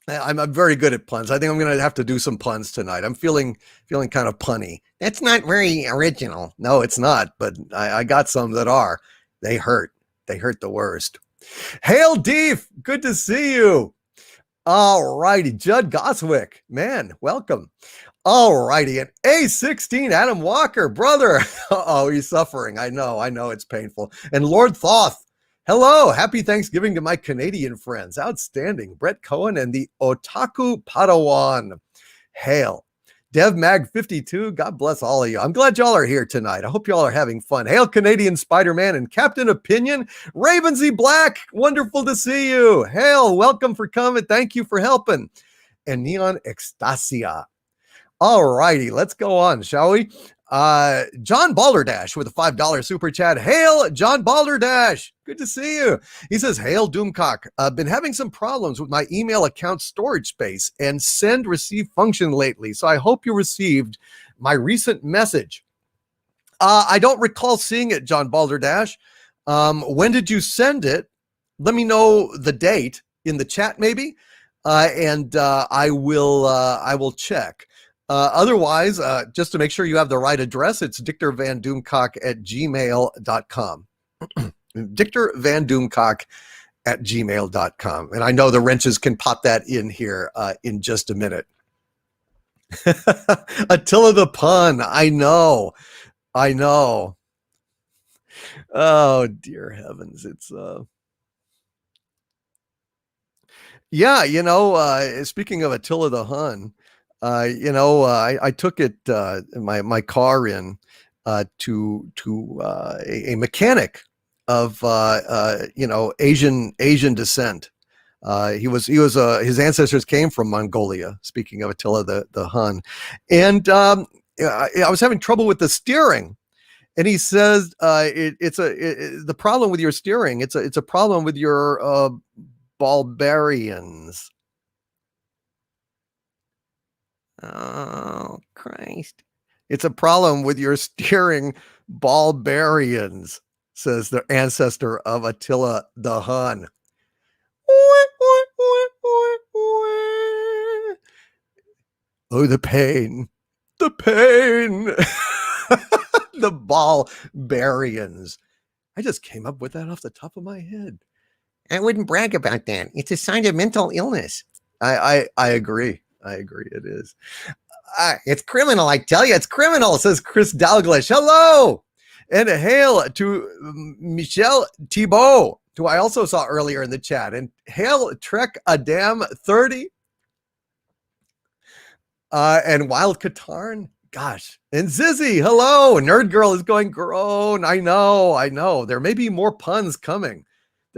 I'm very good at puns. I think I'm going to have to do some puns tonight. I'm feeling kind of punny. That's not very original. No, it's not, but I got some that are. They hurt. They hurt the worst. Hail Deef, good to see you. All righty, Judd Goswick, man, welcome. All righty, and A16 Adam Walker, brother. Oh, he's suffering. I know, it's painful. And Lord Thoth, hello, happy Thanksgiving to my Canadian friends. Outstanding. Brett Cohen and the Otaku Padawan. Hail. DevMag52, God bless all of you. I'm glad y'all are here tonight. I hope y'all are having fun. Hail Canadian Spider-Man and Captain Opinion. Ravensy Black, wonderful to see you. Hail, welcome for coming. Thank you for helping. And Neon Ecstasia. All righty, let's go on, shall we? John Balderdash with a $5 super chat. Hail, John Balderdash. Good to see you. He says, hail, Doomcock. I've been having some problems with my email account storage space and send receive function lately. So I hope you received my recent message. I don't recall seeing it, John Balderdash. When did you send it? Let me know the date in the chat, maybe. And I will check. Otherwise, just to make sure you have the right address, it's dictorvandoomcock@gmail.com. dictorvandoomcock@gmail.com. And I know the wrenches can pop that in here in just a minute. Attila the pun. I know. Oh, dear heavens. It's yeah, speaking of Attila the Hun, I took it my car in to a mechanic of Asian descent. His ancestors came from Mongolia. Speaking of Attila the Hun, and I was having trouble with the steering, and he says the problem with your steering. It's a problem with your barbarians. Oh, Christ. It's a problem with your steering, barbarians, says the ancestor of Attila the Hun. Oh, the pain. The pain. The Barbarians. I just came up with that off the top of my head. I wouldn't brag about that. It's a sign of mental illness. I agree. I agree. It is. It's criminal, I tell you. It's criminal. Says Chris Dalglish. Hello. And a hail to Michelle Thibault, who I also saw earlier in the chat. And hail Trek Adam 30. And Wild Katarn. Gosh. And Zizzy. Hello. Nerd Girl is going groan. I know. There may be more puns coming.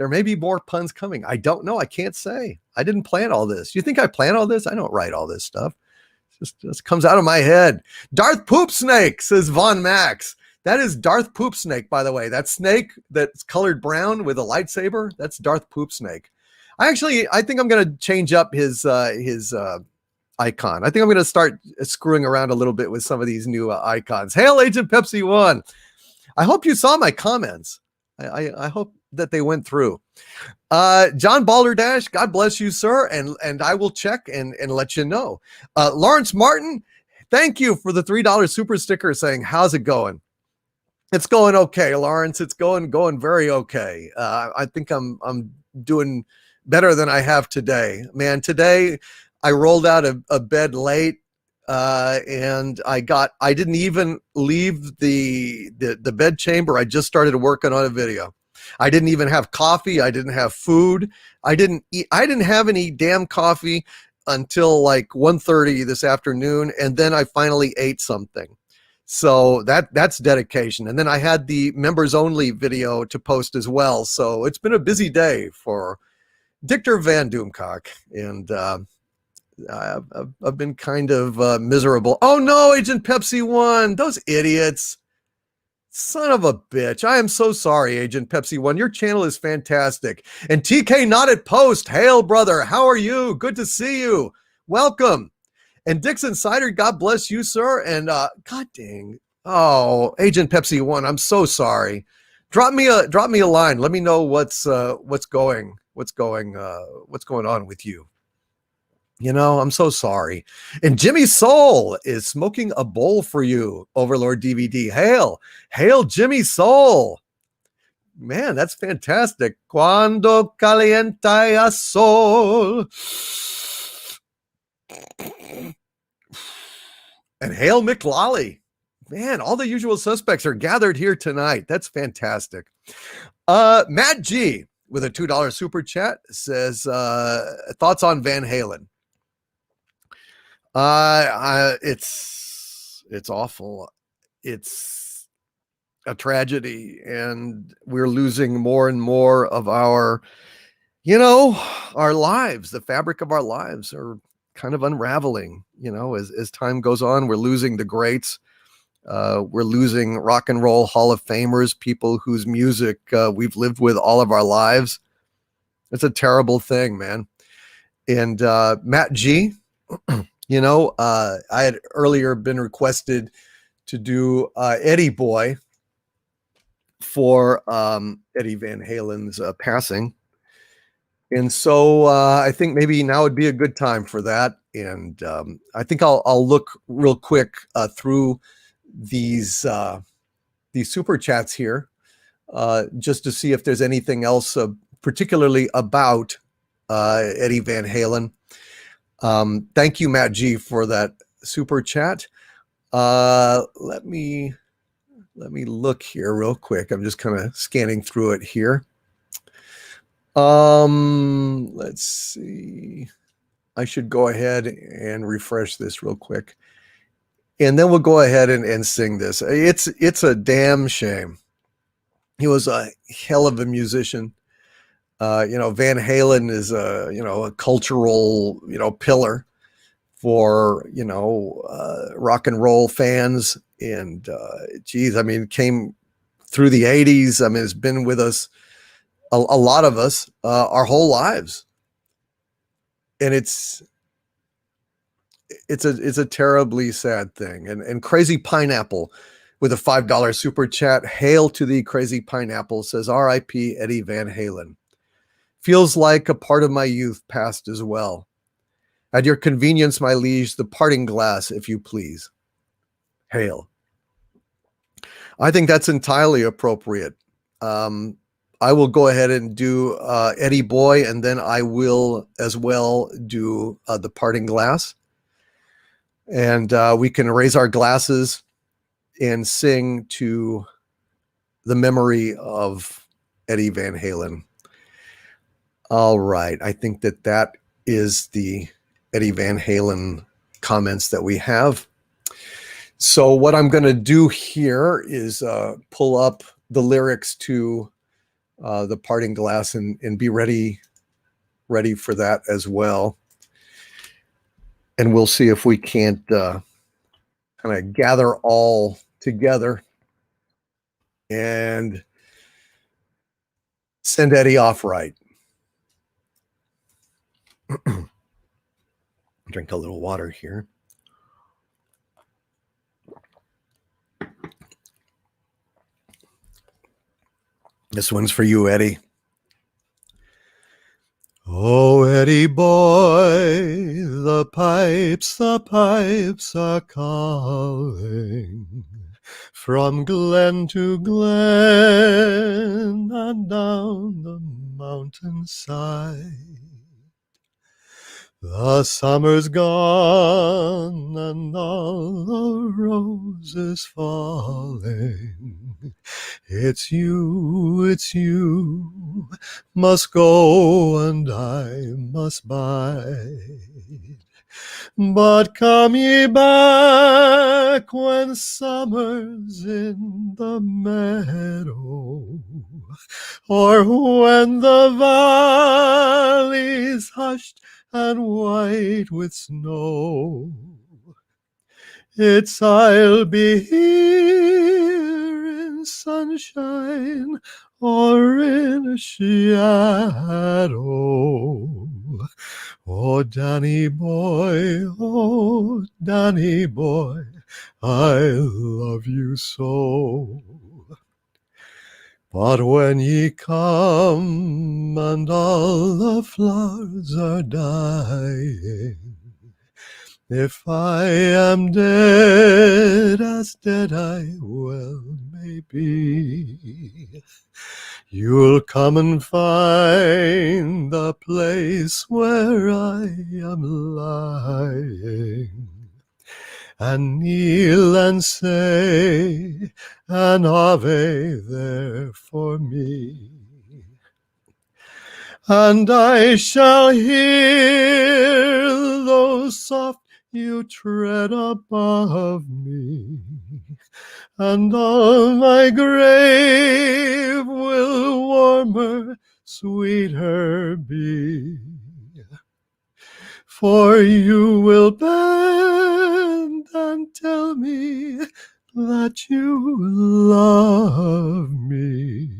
I don't know. I can't say. I didn't plan all this. You think I plan all this? I don't write all this stuff. It just comes out of my head. Darth Poop Snake, says Von Max. That is Darth Poop Snake, by the way. That snake that's colored brown with a lightsaber, that's Darth Poop Snake. I think I'm going to change up his icon. I think I'm going to start screwing around a little bit with some of these new icons. Hail Agent Pepsi 1. I hope you saw my comments. I hope that they went through. John Balderdash, God bless you, sir. And I will check and let you know. Lawrence Martin, thank you for the $3 super sticker saying, how's it going? It's going okay, Lawrence. It's going very okay. I think I'm doing better than I have today. Man, today I rolled out of bed late. And I didn't even leave the bed chamber. I just started working on a video. I didn't even have coffee. I didn't have food. I didn't have any damn coffee until like 1:30 this afternoon. And then I finally ate something. So that's dedication. And then I had the members only video to post as well. So it's been a busy day for Dictor Van Doomcock. And, I've been kind of miserable. Oh no, Agent Pepsi 1, those idiots. Son of a bitch. I am so sorry, Agent Pepsi 1. Your channel is fantastic. And TK Not at Post. Hail, brother. How are you? Good to see you. Welcome. And Dixon Sider, God bless you, sir. And God dang. Oh, Agent Pepsi 1, I'm so sorry. Drop me a line. Let me know what's going on with you. You know, I'm so sorry. And Jimmy Soul is smoking a bowl for you, Overlord DVD. Hail, Jimmy Soul. Man, that's fantastic. Cuando calienta el sol. And hail, McLolly. Man, all the usual suspects are gathered here tonight. That's fantastic. Matt G with a $2 super chat says, thoughts on Van Halen. It's awful. It's a tragedy, and we're losing more and more of our lives. The fabric of our lives are kind of unraveling, as time goes on. We're losing the greats. We're losing rock and roll Hall of Famers, people whose music we've lived with all of our lives. It's a terrible thing, man. And Matt G, I had earlier been requested to do Eddie Boy for Eddie Van Halen's passing. And so I think maybe now would be a good time for that. And I think I'll look real quick through these super chats here just to see if there's anything else particularly about Eddie Van Halen. Thank you, Matt G, for that super chat. Let me look here real quick. I'm just kind of scanning through it here. Let's see. I should go ahead and refresh this real quick. And then we'll go ahead and sing this. It's a damn shame. He was a hell of a musician. Van Halen is a cultural, pillar for, rock and roll fans. And, came through the 80s. It's been with us, a lot of us, our whole lives. And it's a terribly sad thing. And Crazy Pineapple with a $5 super chat. Hail to the Crazy Pineapple, says R.I.P. Eddie Van Halen. Feels like a part of my youth passed as well. At your convenience, my liege, the parting glass, if you please. Hail. I think that's entirely appropriate. I will go ahead and do Eddie Boy, and then I will as well do the parting glass. And we can raise our glasses and sing to the memory of Eddie Van Halen. All right. I think that is the Eddie Van Halen comments that we have. So what I'm going to do here is pull up the lyrics to the parting glass and be ready for that as well. And we'll see if we can't kind of gather all together and send Eddie off right. Drink a little water here. This one's for you, Eddie. Oh, Eddie boy, the pipes are calling from glen to glen and down the mountainside. The summer's gone and all the roses falling. It's you, must go and I must bide. But come ye back when summer's in the meadow, or when the valley's hushed and white with snow. It's I'll be here in sunshine or in shadow. Oh, Danny boy, I love you so. But when ye come and all the flowers are dying, if I am dead, as dead I well may be, you'll come and find the place where I am lying, and kneel and say an Ave there for me. And I shall hear those soft you tread above me, and all my grave will warmer, sweeter be. For you will bend and tell me that you love me,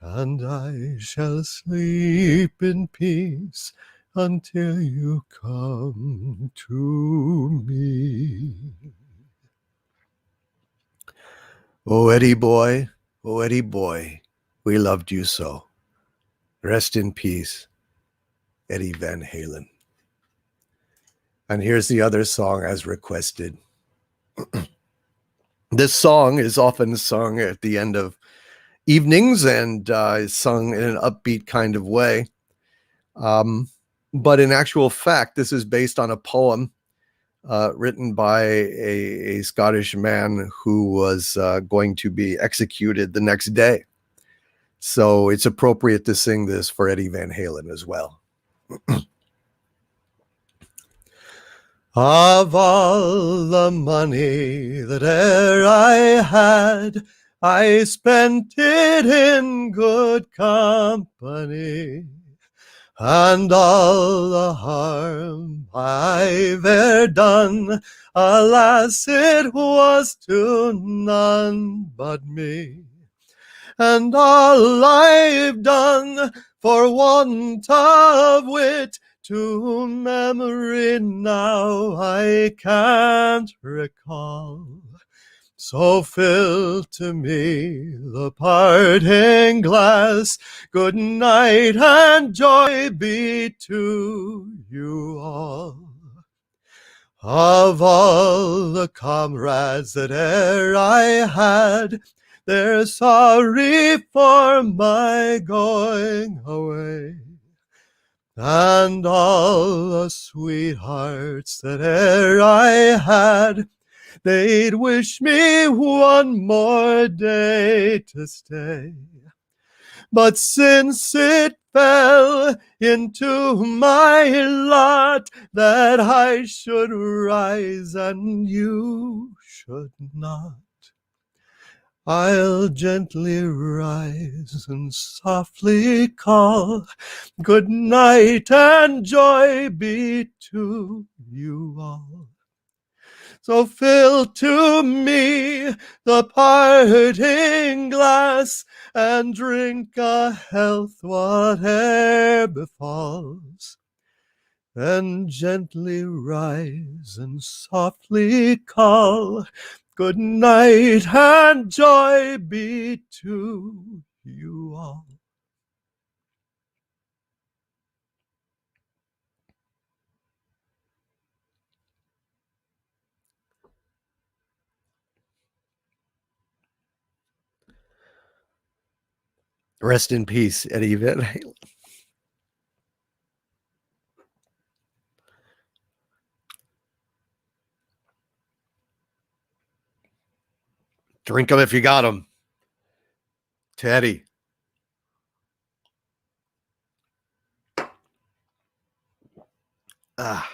and I shall sleep in peace until you come to me. Oh, Eddie boy, we loved you so. Rest in peace, Eddie Van Halen. And here's the other song as requested. This song is often sung at the end of evenings and is sung in an upbeat kind of way. But in actual fact, this is based on a poem written by a Scottish man who was going to be executed the next day. So it's appropriate to sing this for Eddie Van Halen as well. Of all the money that e'er I had, I spent it in good company, and all the harm I've e'er done, alas, it was to none but me. And all I've done for want of wit, to memory now I can't recall. So fill to me the parting glass. Good night and joy be to you all. Of all the comrades that e'er I had, they're sorry for my going away. And all the sweethearts that e'er I had, they'd wish me one more day to stay. But since it fell into my lot that I should rise and you should not, I'll gently rise and softly call, good night and joy be to you all. So fill to me the parting glass and drink a health whate'er befalls. Then gently rise and softly call, good night and joy be to you all. Rest in peace, Eddie Van Halen. Drink them if you got them. Teddy. Ah,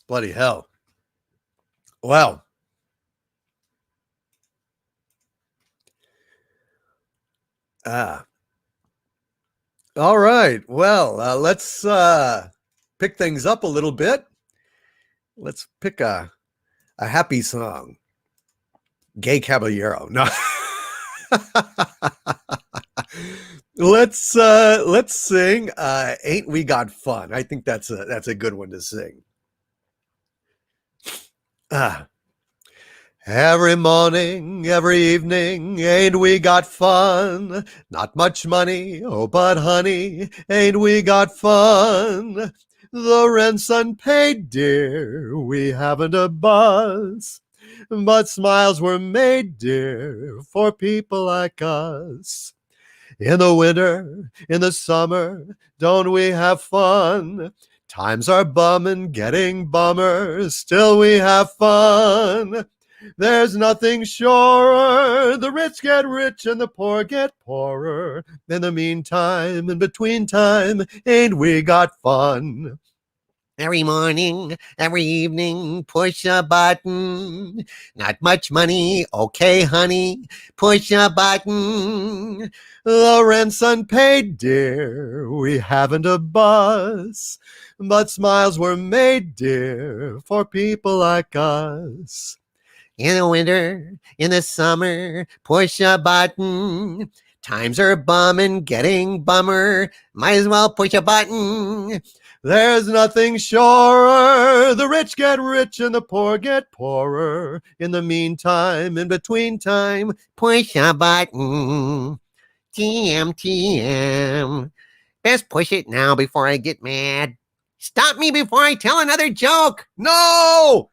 bloody hell. Well, all right. Well, let's pick things up a little bit. Let's pick a happy song. Gay Caballero. No. Let's sing Ain't We Got Fun. I think that's a good one to sing. Every morning, every evening, ain't we got fun? Not much money, oh, but honey, ain't we got fun? The rent's unpaid, dear, we haven't a buzz. But smiles were made, dear, for people like us. In the winter, in the summer, don't we have fun? Times are bumming, getting bummer, still we have fun. There's nothing surer, the rich get rich and the poor get poorer. In the meantime, in between time, ain't we got fun? Every morning, every evening, push a button. Not much money, okay, honey, push a button. The rent's unpaid, dear, we haven't a bus. But smiles were made, dear, for people like us. In the winter, in the summer, push a button. Times are bumming, getting bummer. Might as well push a button. There's nothing surer, the rich get rich and the poor get poorer. In the meantime, in between time, Push a button. TM, TM. Best push it now before I get mad. Stop me before I tell another joke. no!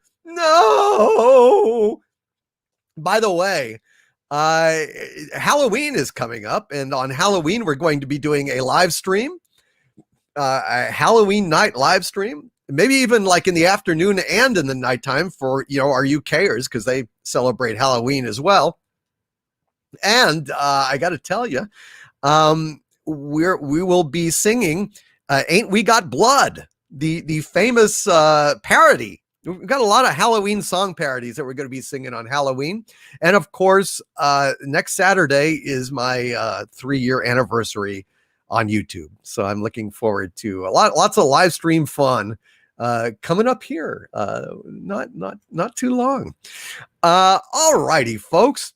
By the way, Halloween is coming up, and on Halloween, we're going to be doing a live stream, a Halloween night live stream, maybe even like in the afternoon and in the nighttime for, our UKers, because they celebrate Halloween as well. And I got to tell you, we will be singing Ain't We Got Blood, the famous parody. We've got a lot of Halloween song parodies that we're going to be singing on Halloween. And of course, next Saturday is my 3-year anniversary on YouTube. So I'm looking forward to lots of live stream fun coming up here. Not too long. All righty, folks.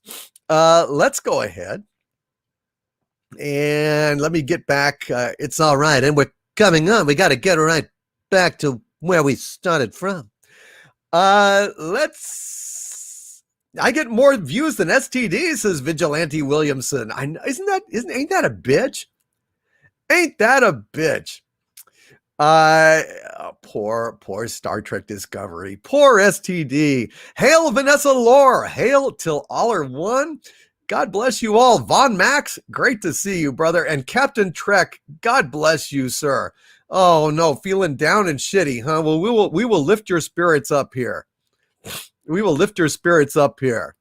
Let's go ahead and let me get back. It's all right. And we're coming on. We got to get right back to where we started from. Let's I get more views than STD, says Vigilante Williamson. Ain't that a bitch? Ain't that a bitch? Poor Star Trek Discovery. Poor STD. Hail Vanessa Lore. Hail till all are one. God bless you all. Von Max, great to see you, brother. And Captain Trek, God bless you, sir. Oh no, feeling down and shitty, huh? Well, we will lift your spirits up here. We will lift your spirits up here.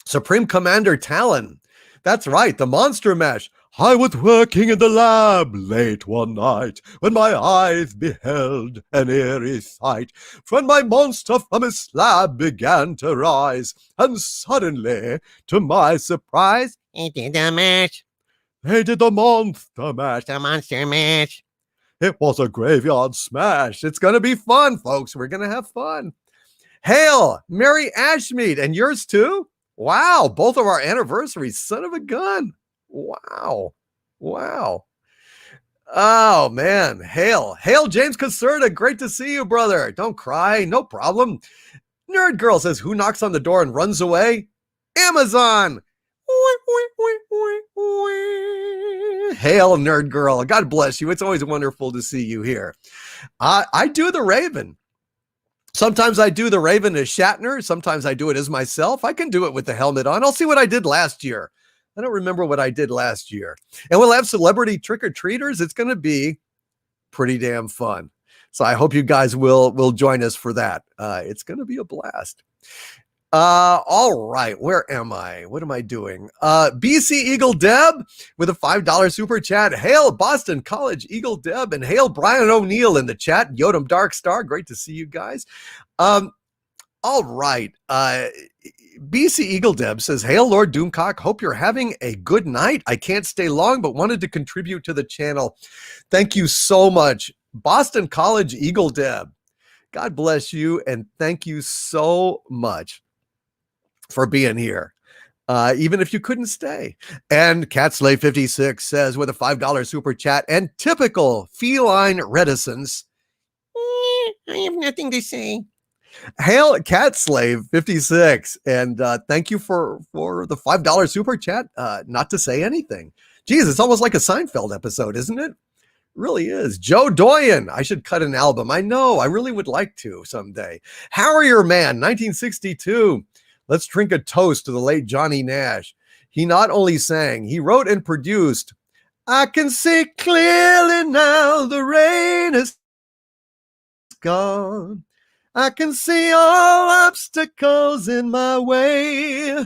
Supreme Commander Talon. That's right, the Monster Mash. I was working in the lab late one night when my eyes beheld an eerie sight. When my monster from his slab began to rise, and suddenly, to my surprise, He did the mash. they did the Monster Mash. The monster mash. It was a graveyard smash. It's going to be fun, folks. We're going to have fun. Hail, Mary Ashmead, and yours too? Wow, both of our anniversaries. Son of a gun. Wow. Oh, man. Hail, James Caserta. Great to see you, brother. Don't cry. No problem. Nerd Girl says, who knocks on the door and runs away? Amazon. Hail, Nerd Girl. God bless you. It's always wonderful to see you here. I do the Raven. Sometimes I do the Raven as Shatner. Sometimes I do it as myself. I can do it with the helmet on. I'll see what I did last year. I don't remember what I did last year. And we'll have celebrity trick-or-treaters. It's going to be pretty damn fun. So I hope you guys will join us for that. It's going to be a blast. All right. Where am I? What am I doing? BC Eagle Deb with a $5 super chat. Hail Boston College Eagle Deb, and hail Brian O'Neill in the chat. Yodam Dark Star. Great to see you guys. All right. BC Eagle Deb says, hail Lord Doomcock. Hope you're having a good night. I can't stay long, but wanted to contribute to the channel. Thank you so much. Boston College Eagle Deb. God bless you. And thank you so much for being here, even if you couldn't stay. And Catslay56 says with a $5 super chat, and typical feline reticence. I have nothing to say. Hail Catslave56, and thank you for the $5 super chat. Not to say anything. Geez, it's almost like a Seinfeld episode, isn't it? Really is. Joe Doyen. I should cut an album. I know. I really would like to someday. Harrier Man, 1962. Let's drink a toast to the late Johnny Nash. He not only sang, he wrote and produced. I can see clearly now the rain is gone. I can see all obstacles in my way.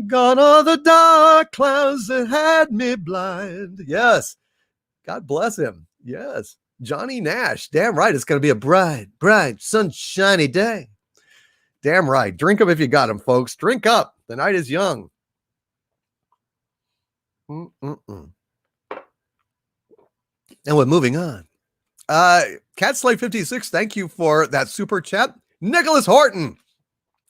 Gone are the dark clouds that had me blind. Yes. God bless him. Yes. Johnny Nash. Damn right. It's going to be a bright, sunshiny day. Damn right. Drink up if you got them, folks. Drink up. The night is young. And we're moving on. Catslay56, thank you for that super chat. Nicholas Horton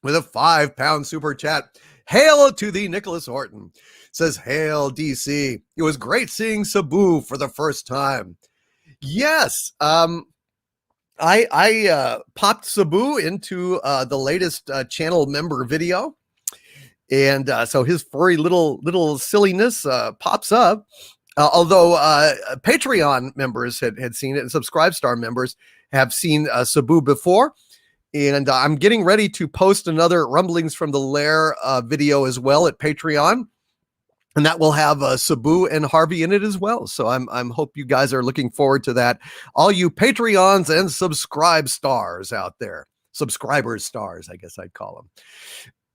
with a £5 super chat. Hail to the Nicholas Horton. Says, hail DC. It was great seeing Sabu for the first time. Yes. I popped Sabu into the latest channel member video. And so his furry little silliness pops up. Although Patreon members had seen it, and Subscribe-Star members have seen Sabu before. And I'm getting ready to post another Rumblings from the Lair video as well at Patreon. And that will have Sabu and Harvey in it as well. So I'm hope you guys are looking forward to that. All you Patreons and Subscribe Stars out there. Subscribers stars, I guess I'd call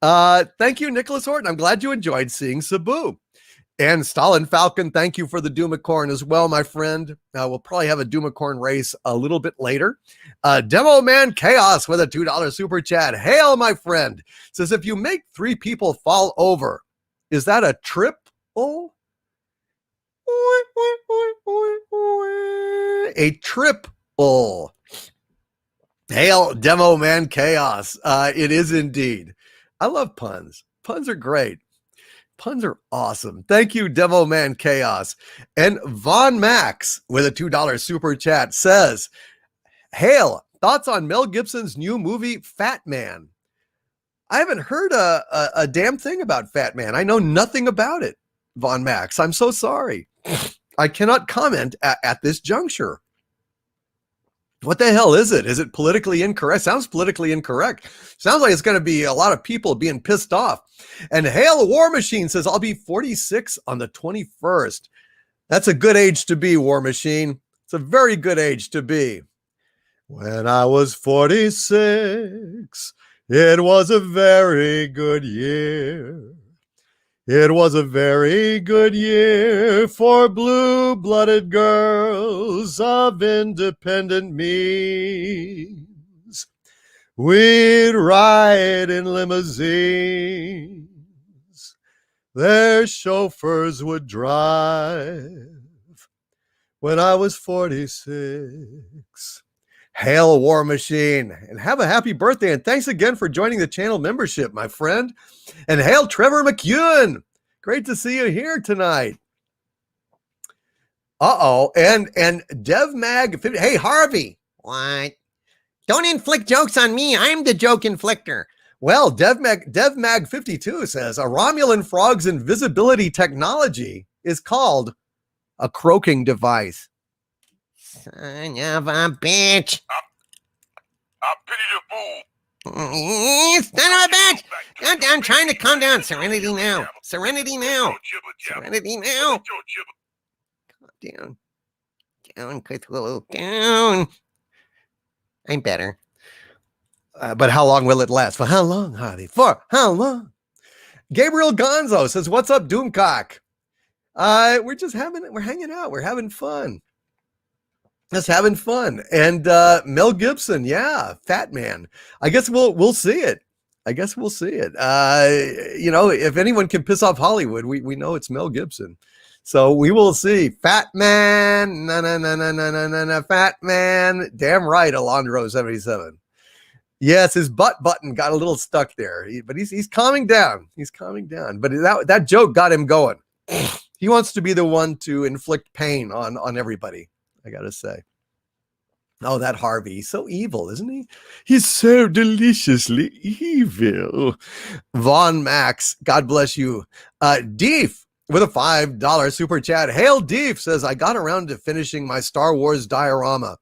them. Thank you, Nicholas Horton. I'm glad you enjoyed seeing Sabu. And Stalin Falcon, thank you for the Doomacorn as well, my friend. We'll probably have a Doomacorn race a little bit later. Demo Man Chaos with a $2 super chat. Hail, my friend. Says, if you make 3 people fall over, is that a trip? Oh, a triple. Hail, Demo Man Chaos. It is indeed. I love puns. Puns are great. Puns are awesome. Thank you, Demo Man Chaos. And Von Max with a $2 super chat says, hail, thoughts on Mel Gibson's new movie, Fat Man? I haven't heard a damn thing about Fat Man. I know nothing about it, Von Max. I'm so sorry. I cannot comment at this juncture. What the hell is it? Is it politically incorrect? Sounds politically incorrect. Sounds like it's going to be a lot of people being pissed off. And Hail War Machine says, I'll be 46 on the 21st. That's a good age to be, War Machine. It's a very good age to be. When I was 46, it was a very good year. It was a very good year for blue-blooded girls of independent means. We'd ride in limousines. Their chauffeurs would drive. When I was 46. Hail War Machine, and have a happy birthday, and thanks again for joining the channel membership, my friend. And hail Trevor McEwen. Great to see you here tonight. And DevMag, hey Harvey. What? Don't inflict jokes on me. I'm the joke inflictor. Well, DevMag 52 says a Romulan frog's invisibility technology is called a croaking device. Son of a bitch. I pity the fool. Son of a bitch. I'm trying to calm down. Serenity now. Serenity now. Serenity now. Calm down. Down, Cthulhu. Down. I'm better. But how long will it last? For how long, Harvey? For how long? Gabriel Gonzo says, what's up, Doomcock? We're hanging out. We're having fun. Just having fun. And Mel Gibson, yeah, Fat Man. I guess we'll see it. If anyone can piss off Hollywood, we know it's Mel Gibson. So we will see. Fat Man, Fat Man. Damn right, Alondro 77. Yes, his butt button got a little stuck there, but he's calming down. He's calming down. But that joke got him going. He wants to be the one to inflict pain on everybody. I gotta say. Oh, that Harvey. He's so evil, isn't he? He's so deliciously evil. Von Max, God bless you. Deef with a $5 super chat. Hail Deef says, I got around to finishing my Star Wars diorama.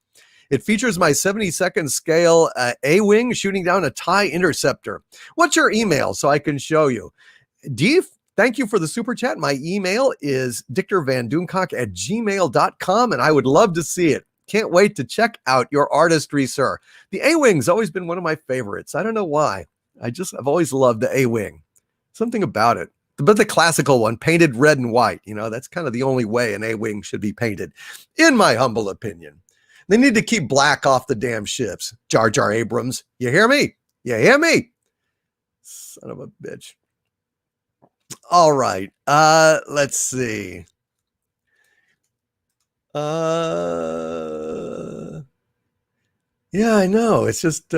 It features my 72nd scale A-Wing shooting down a TIE interceptor. What's your email so I can show you? Deef, thank you for the super chat. My email is dictorvandoomcock@gmail.com, and I would love to see it. Can't wait to check out your artistry, sir. The A-Wing's always been one of my favorites. I don't know why. I've always loved the A-Wing. Something about it. But the classical one, painted red and white, that's kind of the only way an A-Wing should be painted, in my humble opinion. They need to keep black off the damn ships. Jar Jar Abrams. You hear me? You hear me? Son of a bitch. All right. Let's see. Yeah, I know. It's just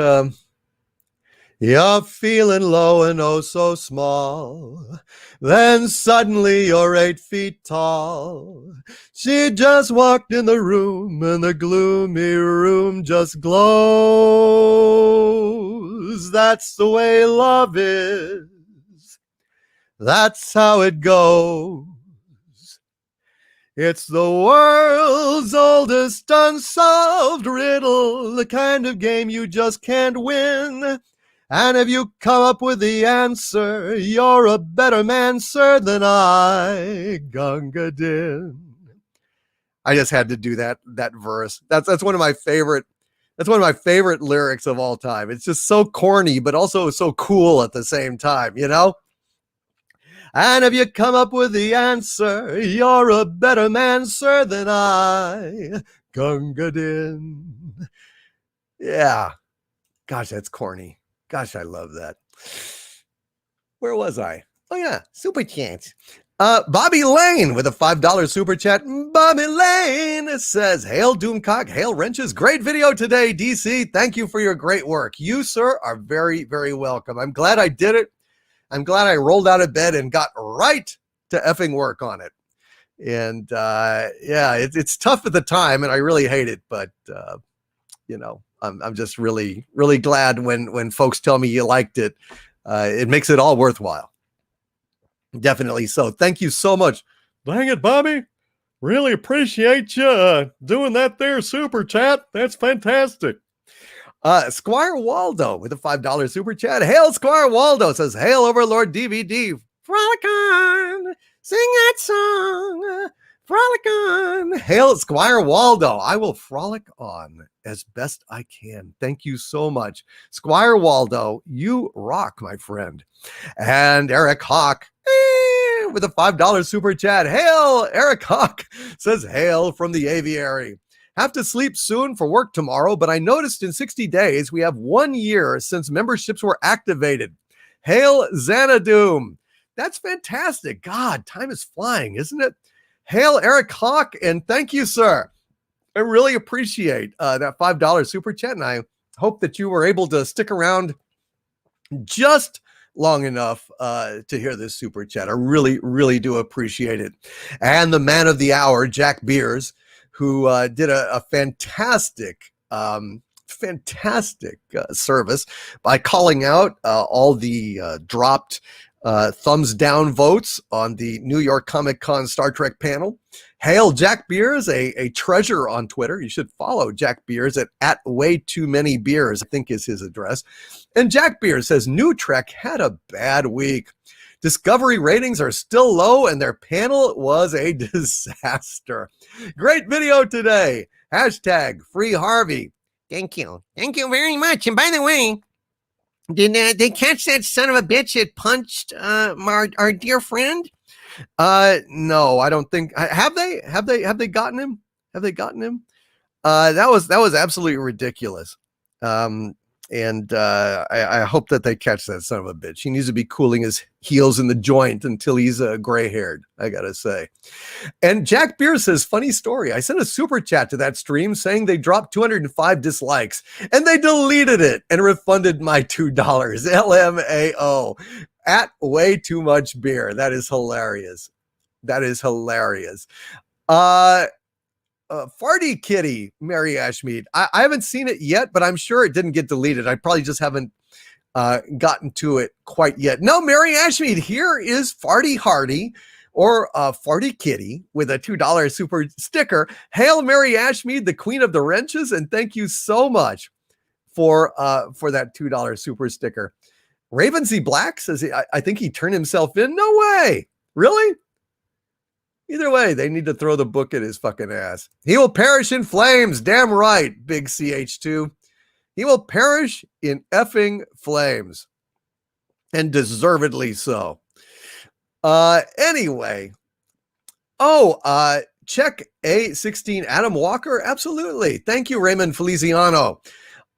you're feeling low and oh so small. Then suddenly you're 8 feet tall. She just walked in the room and the gloomy room just glows. That's the way love is. That's how it goes. It's the world's oldest unsolved riddle, the kind of game you just can't win. And if you come up with the answer, you're a better man, sir, than I, Gunga Din. I just had to do that verse. That's one of my favorite. That's one of my favorite lyrics of all time. It's just so corny, but also so cool at the same time, And if you come up with the answer, you're a better man, sir, than I, Gunga Din. Yeah. Gosh, that's corny. Gosh, I love that. Where was I? Oh, yeah. Super chat. Bobby Lane with a $5 super chat. Bobby Lane says, hail Doomcock, hail Wrenches. Great video today, DC. Thank you for your great work. You, sir, are very, very welcome. I'm glad I did it. I'm glad I rolled out of bed and got right to effing work on it. And it's tough at the time, and I really hate it. But, I'm just really, really glad when folks tell me you liked it. It makes it all worthwhile. Definitely so. Thank you so much. Dang it, Bobby. Really appreciate you doing that there super chat. That's fantastic. Squire Waldo with a $5 super chat. Hail, Squire Waldo says, hail, Overlord DVD. Frolic on, sing that song, frolic on. Hail, Squire Waldo. I will frolic on as best I can. Thank you so much. Squire Waldo, you rock, my friend. And Eric Hawk with a $5 super chat. Hail, Eric Hawk says, hail from the aviary. Have to sleep soon for work tomorrow, but I noticed in 60 days we have 1 year since memberships were activated. Hail, Xanadoom. That's fantastic. God, time is flying, isn't it? Hail, Eric Hawk, and thank you, sir. I really appreciate that $5 super chat, and I hope that you were able to stick around just long enough to hear this super chat. I really, really do appreciate it. And the man of the hour, Jack Beers, who did a fantastic service by calling out all the dropped thumbs down votes on the New York Comic Con Star Trek panel. Hail, Jack Beers, a treasure on Twitter. You should follow Jack Beers at way too many beers, I think is his address. And Jack Beers says, New Trek had a bad week. Discovery ratings are still low and their panel was a disaster. Great video today. Hashtag free Harvey. Thank you. Thank you very much. And by the way, did they catch that son of a bitch that punched our dear friend? No, I don't think. Have they gotten him? Have they gotten him? That was absolutely ridiculous. And I hope that they catch that son of a bitch. He needs to be cooling his heels in the joint until he's gray-haired, I gotta say. And Jack Beer says, funny story. I sent a super chat to that stream saying they dropped 205 dislikes and they deleted it and refunded my $2. LMAO. At way too much beer. That is hilarious. That is hilarious. Farty Kitty, Mary Ashmead. I haven't seen it yet, but I'm sure it didn't get deleted. I probably just haven't gotten to it quite yet. No, Mary Ashmead, here is Farty Hardy or Farty Kitty with a $2 super sticker. Hail Mary Ashmead, the queen of the wrenches, and thank you so much for that $2 super sticker. Ravensy Black says, I think he turned himself in. No way. Really? Either way, they need to throw the book at his fucking ass. He will perish in flames. Damn right, big CH2. He will perish in effing flames. And deservedly so. Anyway. Check A16 Adam Walker. Absolutely. Thank you, Raymond Feliciano.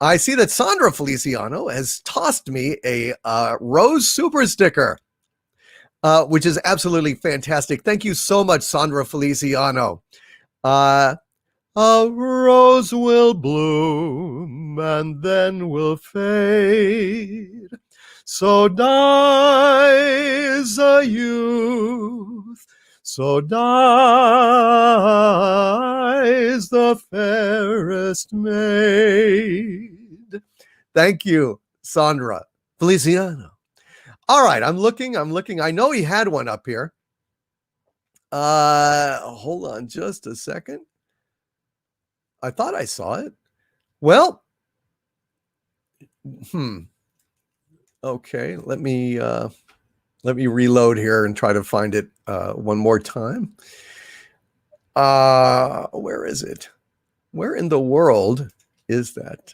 I see that Sandra Feliciano has tossed me a Rose Super Sticker. Which is absolutely fantastic. Thank you so much, Sandra Feliciano. A rose will bloom and then will fade. So dies a youth. So dies the fairest maid. Thank you, Sandra Feliciano. All right, I'm looking. I know he had one up here. Hold on just a second. I thought I saw it. Well, okay, let me reload here and try to find it one more time. Where is it? Where in the world is that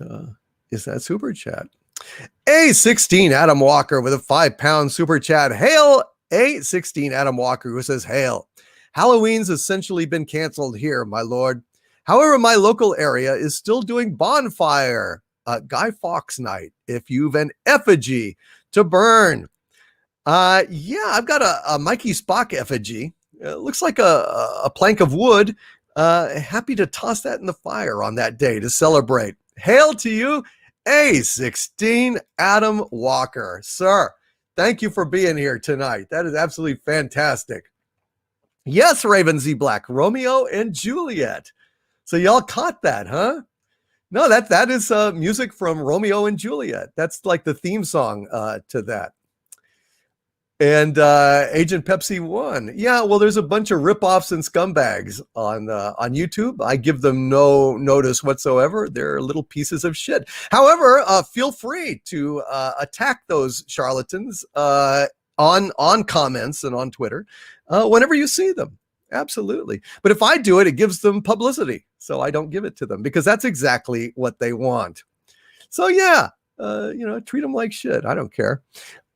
super chat? A16 Adam Walker with a £5 super chat. Hail, A16 Adam Walker, who says, hail. Halloween's essentially been canceled here, my lord. However, my local area is still doing bonfire, Guy Fawkes night, if you've an effigy to burn. Yeah, I've got a Mikey Spock effigy. It looks like a plank of wood. Happy to toss that in the fire on that day to celebrate. Hail to you, A16 Adam Walker. Sir, thank you for being here tonight. That is absolutely fantastic. Yes, Raven Z Black, Romeo and Juliet. So y'all caught that, huh? No, that is music from Romeo and Juliet. That's like the theme song to that. And Agent Pepsi 1. Yeah, well, there's a bunch of ripoffs and scumbags on YouTube. I give them no notice whatsoever. They're little pieces of shit. However, feel free to attack those charlatans on comments and on Twitter whenever you see them. Absolutely. But if I do it, it gives them publicity. So I don't give it to them because that's exactly what they want. So yeah, treat them like shit. I don't care.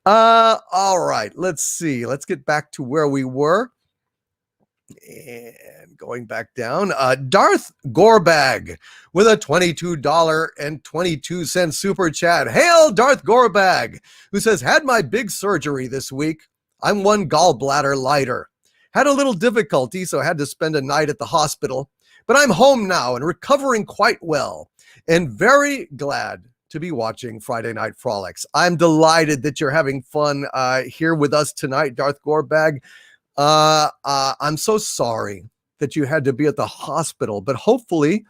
All right, let's see. Let's get back to where we were. And going back down, Darth Gorebag with a $22.22 super chat. Hail Darth Gorebag, who says, had my big surgery this week. I'm one gallbladder lighter. Had a little difficulty, so I had to spend a night at the hospital. But I'm home now and recovering quite well and very glad to be watching Friday Night Frolics. I'm delighted that you're having fun here with us tonight, Darth Gorebag. I'm so sorry that you had to be at the hospital, but hopefully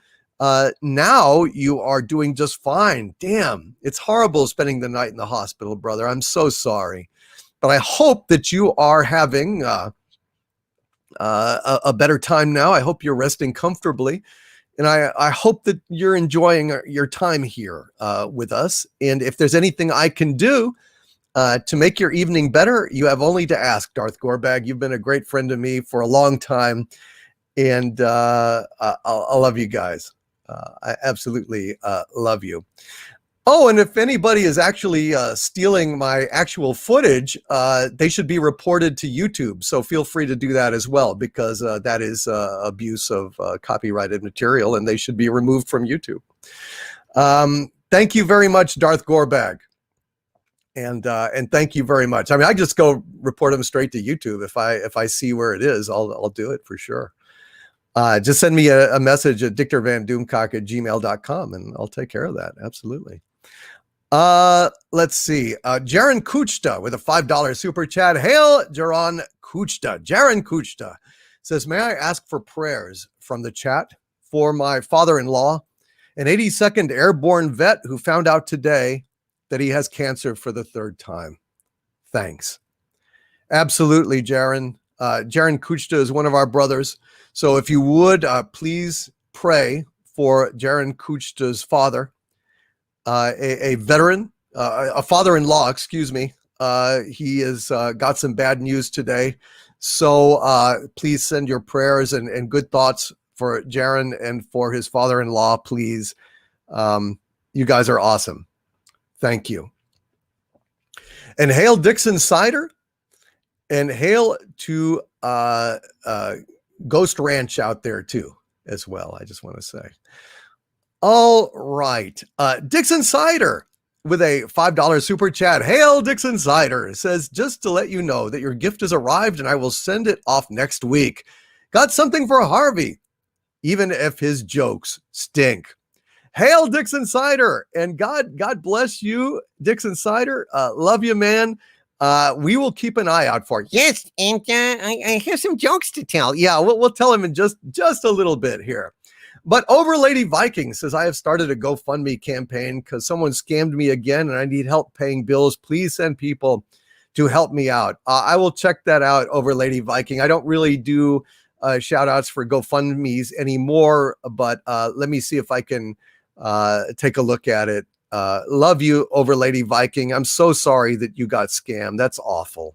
now you are doing just fine. Damn, it's horrible spending the night in the hospital, brother. I'm so sorry. But I hope that you are having a better time now. I hope you're resting comfortably. And I hope that you're enjoying your time here with us. And if there's anything I can do to make your evening better, you have only to ask, Darth Gorebag. You've been a great friend to me for a long time. And I love you guys. I absolutely love you. Oh, and if anybody is actually stealing my actual footage, they should be reported to YouTube. So feel free to do that as well, because that is abuse of copyrighted material, and they should be removed from YouTube. Thank you very much, Darth Gorebag. And thank you very much. I mean, I just go report them straight to YouTube. If I see where it is, I'll do it for sure. Just send me a message at dictorvandoomcock@gmail.com, and I'll take care of that. Absolutely. Let's see. Jaron Kuchta with a $5 super chat. Hail, Jaron Kuchta. Jaron Kuchta says, may I ask for prayers from the chat for my father-in-law, an 82nd Airborne vet who found out today that he has cancer for the third time. Thanks. Absolutely, Jaron. Jaron Kuchta is one of our brothers. So if you would, please pray for Jaron Kuchta's father. A veteran, a father-in-law, excuse me. He has got some bad news today. So please send your prayers and good thoughts for Jaron and for his father-in-law, please. You guys are awesome. Thank you. And hail Dixon Cider. And hail to Ghost Ranch out there too, as well, I just want to say. All right. Dixon Cider with a $5 super chat. Hail Dixon Cider says, just to let you know that your gift has arrived and I will send it off next week. Got something for Harvey, even if his jokes stink. Hail Dixon Cider, and God bless you, Dixon Cider. Love you, man. We will keep an eye out for it. Yes, and I have some jokes to tell. Yeah, we'll tell him in just a little bit here. But Overlady Viking says, I have started a GoFundMe campaign because someone scammed me again and I need help paying bills. Please send people to help me out. I will check that out, Overlady Viking. I don't really do shout outs for GoFundMes anymore, but let me see if I can take a look at it. Love you, Overlady Viking. I'm so sorry that you got scammed. That's awful.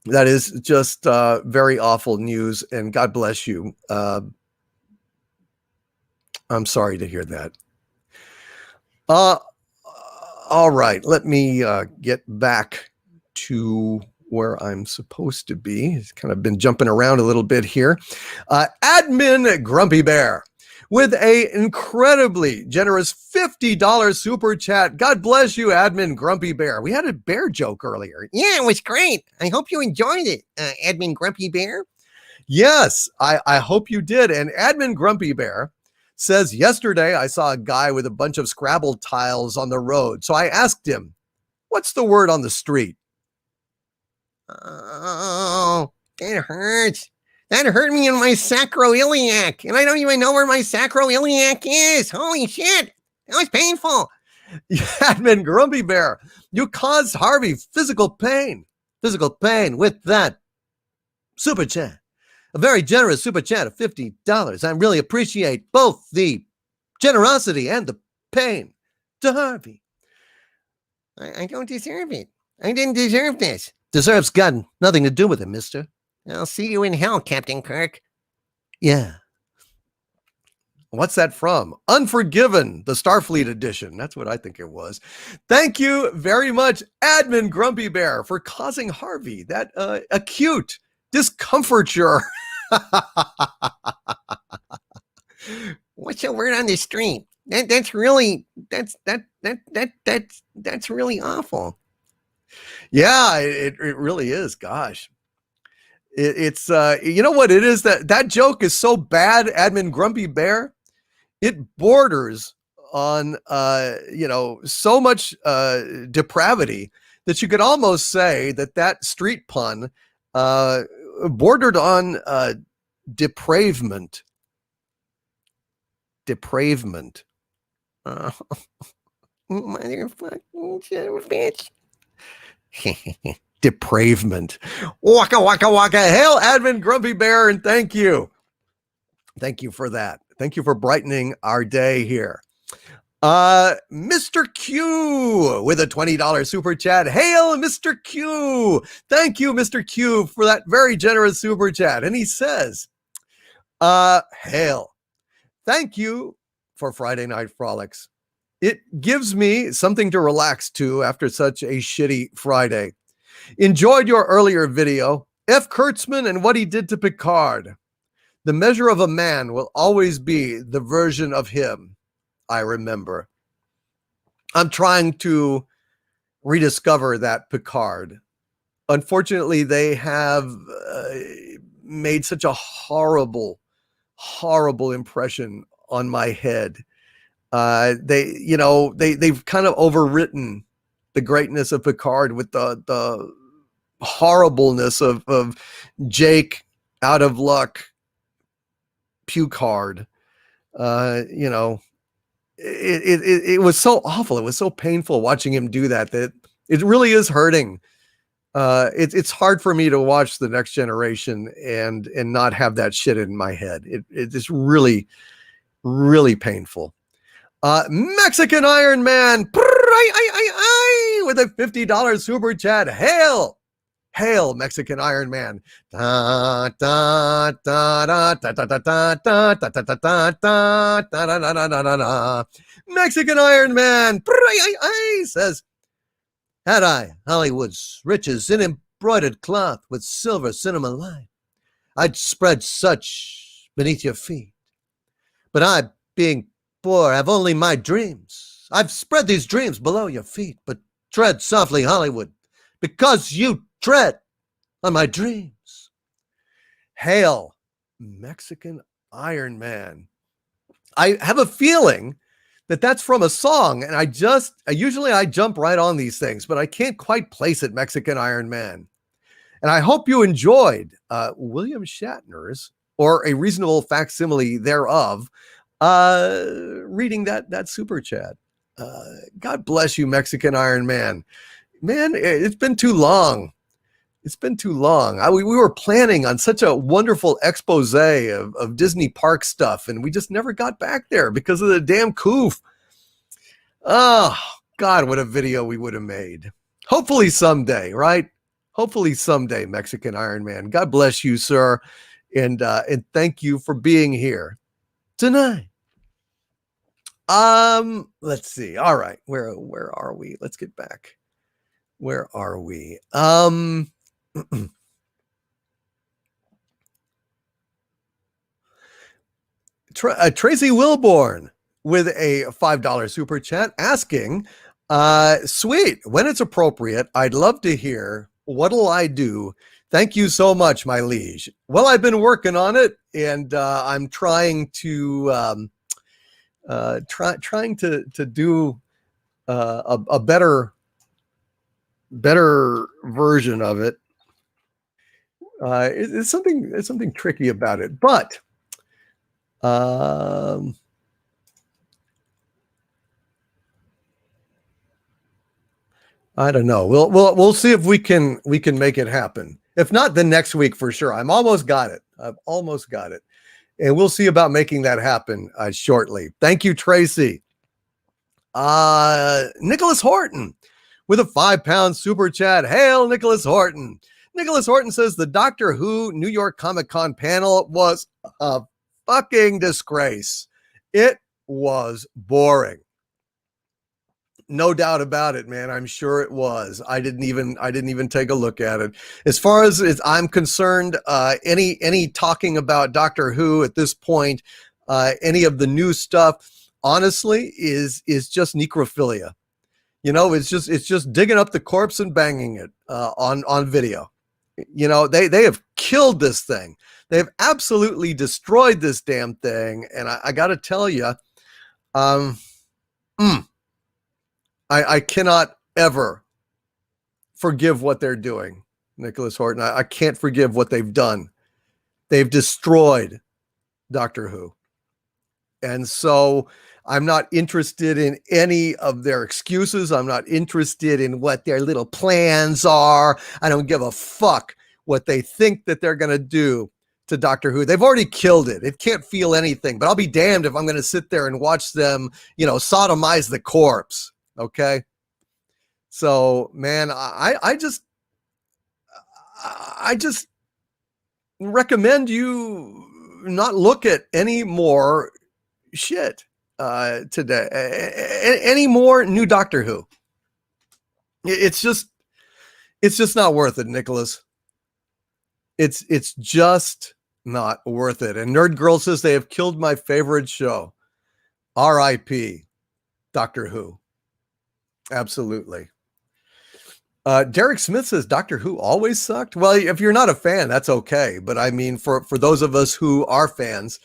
That is just very awful news, and God bless you. I'm sorry to hear that. All right, let me get back to where I'm supposed to be. It's kind of been jumping around a little bit here. Admin Grumpy Bear with a incredibly generous $50 super chat. God bless you, Admin Grumpy Bear. We had a bear joke earlier. Yeah, it was great. I hope you enjoyed it, Admin Grumpy Bear. Yes, I hope you did. And Admin Grumpy Bear says, yesterday I saw a guy with a bunch of Scrabble tiles on the road. So I asked him, what's the word on the street? Oh, that hurts. That hurt me in my sacroiliac. And I don't even know where my sacroiliac is. Holy shit. That was painful. Admin Grumpy Bear, You caused Harvey physical pain with that super chat. A very generous super chat of $50. I really appreciate both the generosity and the pain to Harvey. I don't deserve it. I didn't deserve this. Deserves got nothing to do with it, mister. I'll see you in hell, Captain Kirk. Yeah. What's that from? Unforgiven, the Starfleet edition. That's what I think it was. Thank you very much, Admin Grumpy Bear, for causing Harvey that acute discomfiture. What's the word on the street? That's really awful. Yeah, it really is. Gosh. It's you know what it is, that joke is so bad, Admin Grumpy Bear. It borders on so much depravity that you could almost say that street pun bordered on depravement. Motherfucking bitch. Depravement. Waka waka waka. Hail, Admin Grumpy Bear, and thank you. Thank you for that. Thank you for brightening our day here. Mr. Q with a $20 super chat. Hail, Mr. Q. Thank you, Mr. Q, for that very generous super chat. And he says, hail. Thank you for Friday Night Frolics. It gives me something to relax to after such a shitty Friday. Enjoyed your earlier video, F. Kurtzman and what he did to Picard. The measure of a man will always be the version of him I remember. I'm trying to rediscover that Picard. Unfortunately, they have made such a horrible impression on my head. They've kind of overwritten the greatness of Picard with the horribleness of Jake, out of luck, Pucard. It was so awful. It was so painful watching him do that it really is hurting. It's hard for me to watch The Next Generation and not have that shit in my head. It's really, really painful. Mexican Iron Man with a $50 super chat. Hail, Mexican Iron Man. Mexican Iron Man says, had I Hollywood's riches in embroidered cloth with silver cinema line, I'd spread such beneath your feet. But I, being poor, have only my dreams. I've spread these dreams below your feet, but tread softly, Hollywood, because you tread on my dreams. Hail, Mexican Iron Man. I have a feeling that's from a song, and I usually jump right on these things, but I can't quite place it, Mexican Iron Man. And I hope you enjoyed William Shatner's, or a reasonable facsimile thereof, reading that super chat. God bless you, Mexican Iron Man. Man, it's been too long. We were planning on such a wonderful expose of Disney park stuff, and we just never got back there because of the damn coof. Oh, God, what a video we would have made. Hopefully someday, right? Hopefully someday, Mexican Iron Man. God bless you, sir, and thank you for being here tonight. Let's see. All right, where are we? Let's get back. Where are we? Tracy Wilborn with a $5 super chat asking, sweet, when it's appropriate, I'd love to hear what'll I do. Thank you so much, my liege. Well, I've been working on it, and I'm trying to trying to do a better version of it. It's something tricky about it, but I don't know. We'll see if we can make it happen. If not, then next week for sure. I've almost got it. And we'll see about making that happen shortly. Thank you, Tracy. Nicholas Horton with a £5 super chat. Hail, Nicholas Horton. Nicholas Horton says the Doctor Who New York Comic Con panel was a fucking disgrace. It was boring. No doubt about it, man. I'm sure it was. I didn't even take a look at it. As far as I'm concerned, any talking about Doctor Who at this point, any of the new stuff, honestly, is just necrophilia. You know, it's just digging up the corpse and banging it on video. You know, they have killed this thing. They've absolutely destroyed this damn thing. And I got to tell you, I cannot ever forgive what they're doing, Nicholas Horton. I can't forgive what they've done. They've destroyed Doctor Who. And so I'm not interested in any of their excuses. I'm not interested in what their little plans are. I don't give a fuck what they think that they're going to do to Doctor Who. They've already killed it. It can't feel anything, but I'll be damned if I'm going to sit there and watch them, sodomize the corpse. Okay. So, man, I just recommend you not look at any more shit today, any more new Doctor Who. It's just not worth it, Nicholas. It's just not worth it. And Nerd Girl says they have killed my favorite show. R.I.P. Doctor Who. Absolutely. Derek Smith says Doctor Who always sucked. Well, if you're not a fan, that's okay. But I mean, for those of us who are fans,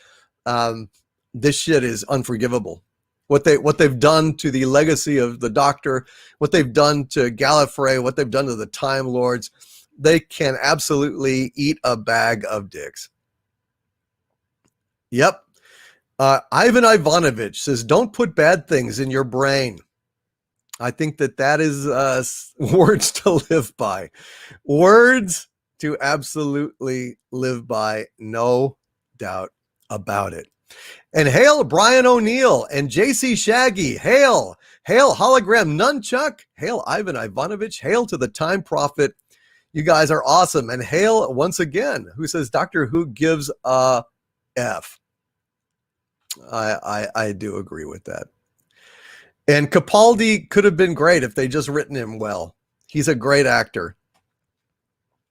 this shit is unforgivable. What they've done to the legacy of the Doctor, what they've done to Gallifrey, what they've done to the Time Lords, they can absolutely eat a bag of dicks. Yep. Ivan Ivanovich says, don't put bad things in your brain. I think that is words to live by. Words to absolutely live by. No doubt about it. And hail Brian O'Neill and JC Shaggy. Hail Hologram Nunchuck. Hail Ivan Ivanovich. Hail to the Time Prophet. You guys are awesome. And hail once again, who says Doctor Who gives a F. I do agree with that. And Capaldi could have been great if they just written him well. He's a great actor.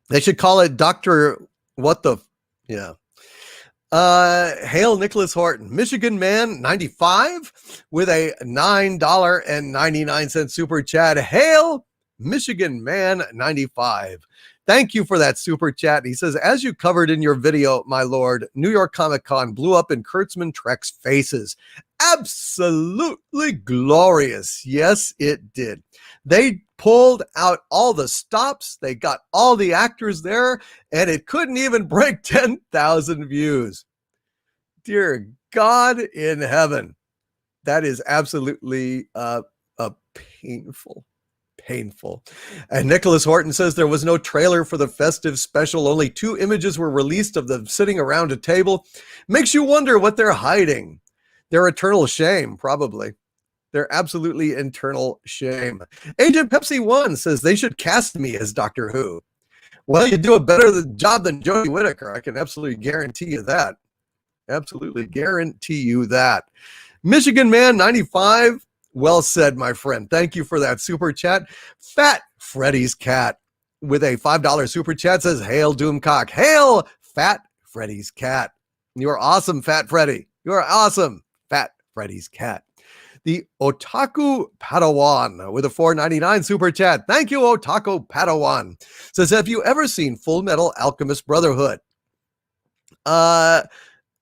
They should call it Dr. What the... Yeah. Hail Nicholas Horton. Michigan Man 95 with a $9.99 super chat. Hail Michigan Man 95. Thank you for that super chat. He says, as you covered in your video, my lord, New York Comic Con blew up in Kurtzman Trek's faces. Absolutely glorious. Yes, it did. They pulled out all the stops. They got all the actors there, and it couldn't even break 10,000 views. Dear God in heaven. That is absolutely painful. And Nicholas Horton says there was no trailer for the festive special. Only 2 images were released of them sitting around a table. Makes you wonder what they're hiding. Their eternal shame, probably. Their absolutely eternal shame. Agent Pepsi 1 says they should cast me as Doctor Who. Well, you do a better job than Jodie Whittaker. I can absolutely guarantee you that. Absolutely guarantee you that. Michigan Man 95. Well said, my friend. Thank you for that super chat. Fat Freddy's Cat with a $5 super chat says, hail Doomcock. Hail Fat Freddy's Cat. You are awesome, Fat Freddy. You are awesome, Fat Freddy's Cat. The Otaku Padawan with a $4.99 super chat. Thank you, Otaku Padawan. Says, have you ever seen Full Metal Alchemist Brotherhood? No,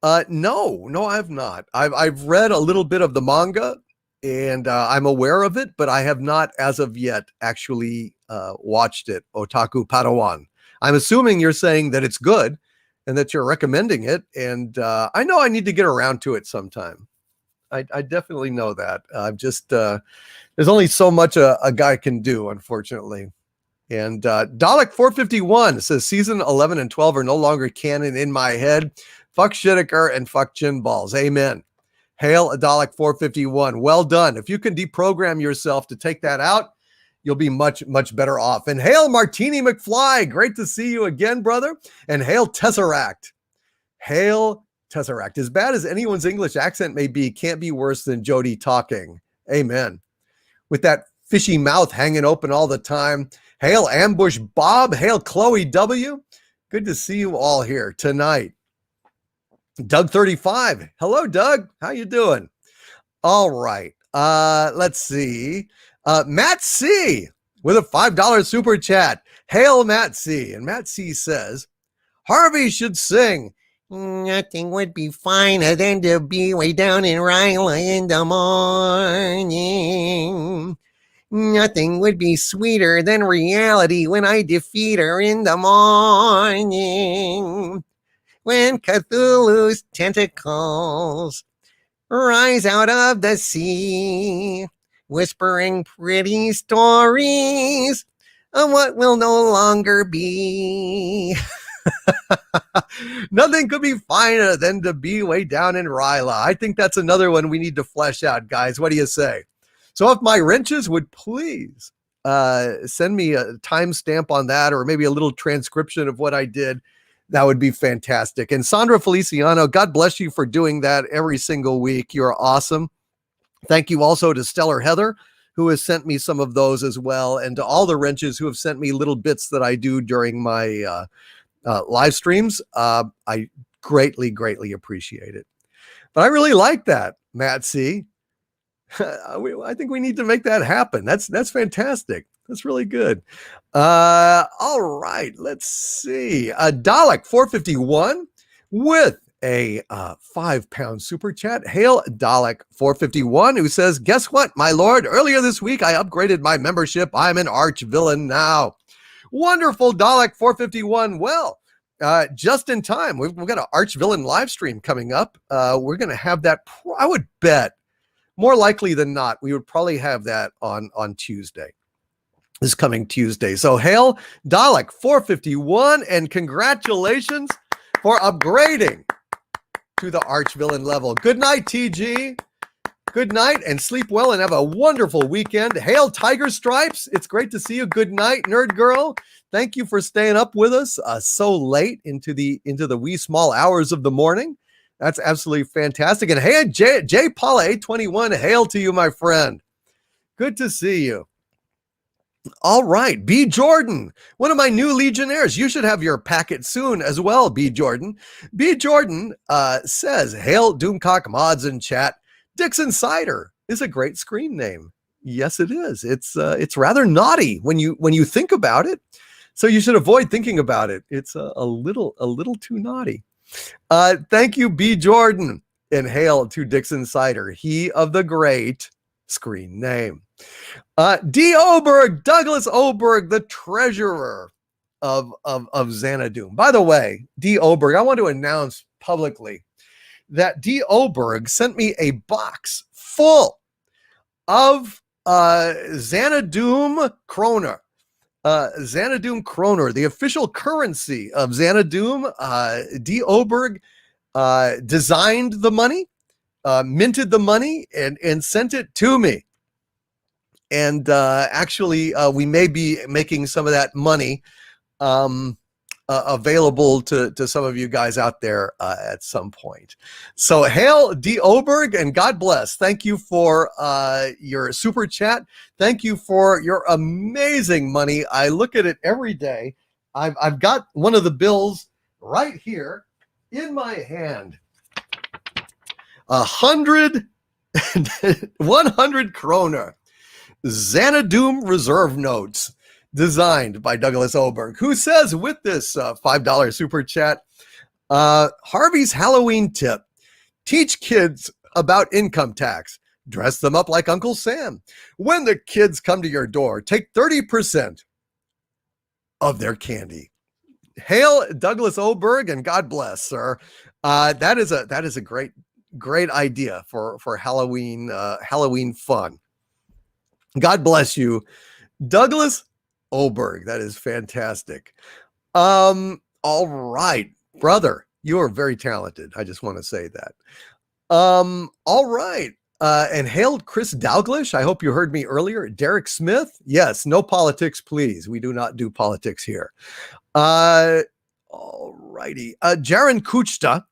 I have not. I've read a little bit of the manga, and I'm aware of it, but I have not, as of yet, actually watched it. Otaku Padawan. I'm assuming you're saying that it's good and that you're recommending it, and I know I need to get around to it sometime. I definitely know that. I'm just there's only so much a guy can do, unfortunately. And Dalek 451 says season 11 and 12 are no longer canon in my head. Fuck Shittiker and fuck chin balls. Amen. Hail Dalek 451. Well done. If you can deprogram yourself to take that out, you'll be much, much better off. And hail Martini McFly. Great to see you again, brother. And hail Tesseract. Hail Tesseract. As bad as anyone's English accent may be, can't be worse than Jody talking. Amen. With that fishy mouth hanging open all the time. Hail Ambush Bob. Hail Chloe W. Good to see you all here tonight. Doug 35. Hello, Doug. How you doing? All right. Let's see. Matt C. with a $5 super chat. Hail Matt C. And Matt C. says, Harvey should sing. Nothing would be finer than to be way down in Ryla in the morning. Nothing would be sweeter than reality when I defeat her in the morning. When Cthulhu's tentacles rise out of the sea, whispering pretty stories of what will no longer be. Nothing could be finer than to be way down in Ryla. I think that's another one we need to flesh out, guys. What do you say? So if my wrenches would please send me a timestamp on that, or maybe a little transcription of what I did, that would be fantastic. And Sandra Feliciano, God bless you for doing that every single week. You're awesome. Thank you also to Stellar Heather, who has sent me some of those as well, and to all the wrenches who have sent me little bits that I do during my live streams. I greatly, greatly appreciate it. But I really like that, Matt C. I think we need to make that happen. That's fantastic. That's really good. All right, let's see. Dalek 451 with a £5 super chat. Hail Dalek 451, who says, guess what, my lord? Earlier this week, I upgraded my membership. I'm an arch villain now. Wonderful, Dalek 451. Well, just in time. We've got an arch villain live stream coming up. We're going to have that, I would bet, more likely than not, we would probably have that on Tuesday. This coming Tuesday. So hail Dalek 451 and congratulations for upgrading to the arch villain level. Good night, TG. Good night and sleep well and have a wonderful weekend. Hail Tiger Stripes. It's great to see you. Good night, Nerd Girl. Thank you for staying up with us so late into the wee small hours of the morning. That's absolutely fantastic. And hey, J Paula 821, hail to you, my friend. Good to see you. All right, B. Jordan, one of my new Legionnaires. You should have your packet soon as well, B. Jordan. B. Jordan says, hail Doomcock mods in chat. Dixon Cider is a great screen name. Yes, it is. It's rather naughty when you think about it. So you should avoid thinking about it. It's a little too naughty. Thank you, B. Jordan, and hail to Dixon Cider. He of the great screen name. D. Oberg, Douglas Oberg, the treasurer of Xanadu. By the way, D. Oberg, I want to announce publicly that D. Oberg sent me a box full of Xanadu kroner. Xanadu kroner, the official currency of Xanadu. D. Oberg designed the money, minted the money, and sent it to me. And actually, we may be making some of that money available to some of you guys out there at some point. So hail D. Oberg and God bless. Thank you for your super chat. Thank you for your amazing money. I look at it every day. I've got one of the bills right here in my hand. 100 kroner Xanadu reserve notes, designed by Douglas Oberg, who says with this $5 super chat, Harvey's Halloween tip: teach kids about income tax. Dress them up like Uncle Sam. When the kids come to your door, take 30% of their candy. Hail Douglas Oberg and God bless, sir. That is a great great idea for Halloween Halloween fun. God bless you, Douglas Oberg. That is fantastic. All right, brother, you are very talented. I just want to say that. All right. And hailed Chris Dalglish. I hope you heard me earlier. Derek Smith. Yes, no politics, please. We do not do politics here. All righty. Jaron Kuchta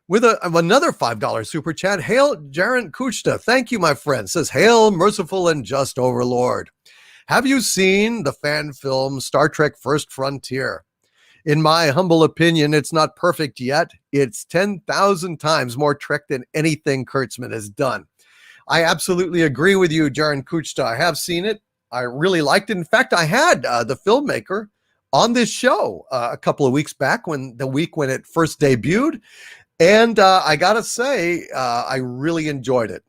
with another $5 super chat. Hail, Jaron Kuchta. Thank you, my friend. Says, hail, merciful and just overlord. Have you seen the fan film Star Trek First Frontier? In my humble opinion, it's not perfect yet. It's 10,000 times more Trek than anything Kurtzman has done. I absolutely agree with you, Jaron Kuchta. I have seen it. I really liked it. In fact, I had the filmmaker on this show a couple of weeks back when it first debuted. And I got to say, I really enjoyed it.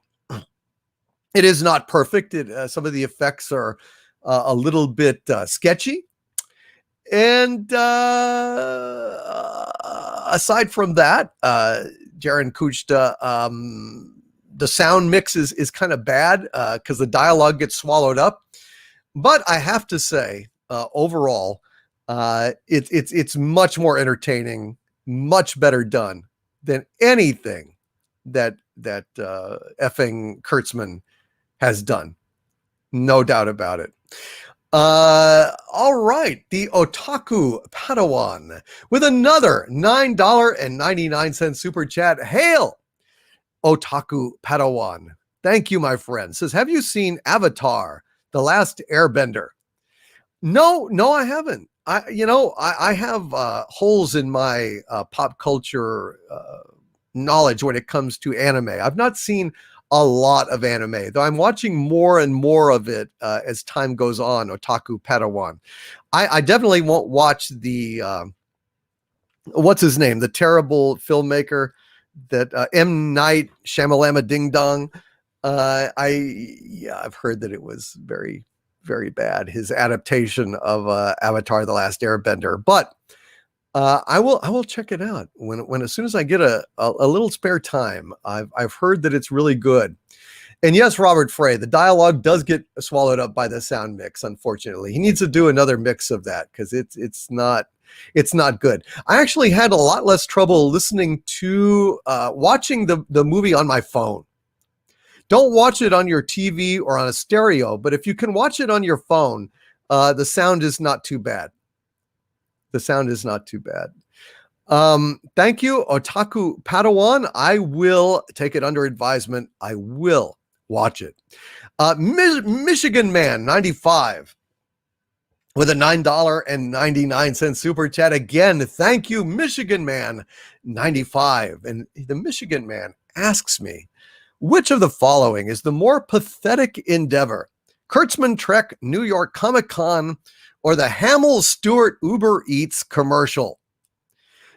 It is not perfect. Some of the effects are a little bit sketchy. And aside from that, Jaron Kuchta, the sound mix is kind of bad because the dialogue gets swallowed up. But I have to say, overall, it's much more entertaining, much better done than anything that effing Kurtzman has done. No doubt about it. All right, the Otaku Padawan with another $9.99 super chat. Hail, Otaku Padawan. Thank you, my friend. Says, have you seen Avatar, The Last Airbender? No, I haven't. I have holes in my pop culture knowledge when it comes to anime. I've not seen a lot of anime, though I'm watching more and more of it as time goes on. Otaku Padawan. I definitely won't watch the what's his name, the terrible filmmaker that M. Night Shyamalama Ding Dong. I've heard that it was very, very bad, his adaptation of Avatar: The Last Airbender. But I will check it out when as soon as I get a little spare time. I've heard that it's really good. And yes, Robert Frey, the dialogue does get swallowed up by the sound mix. Unfortunately, he needs to do another mix of that because it's not good. I actually had a lot less trouble listening to watching the movie on my phone. Don't watch it on your TV or on a stereo, but if you can watch it on your phone, the sound is not too bad. The sound is not too bad. Thank you, Otaku Padawan. I will take it under advisement. I will watch it. Michigan Man 95 with a $9.99 super chat. Again, thank you, Michigan Man 95. And the Michigan Man asks me, which of the following is the more pathetic endeavor? Kurtzman Trek New York Comic Con or the Hamill Stewart Uber Eats commercial?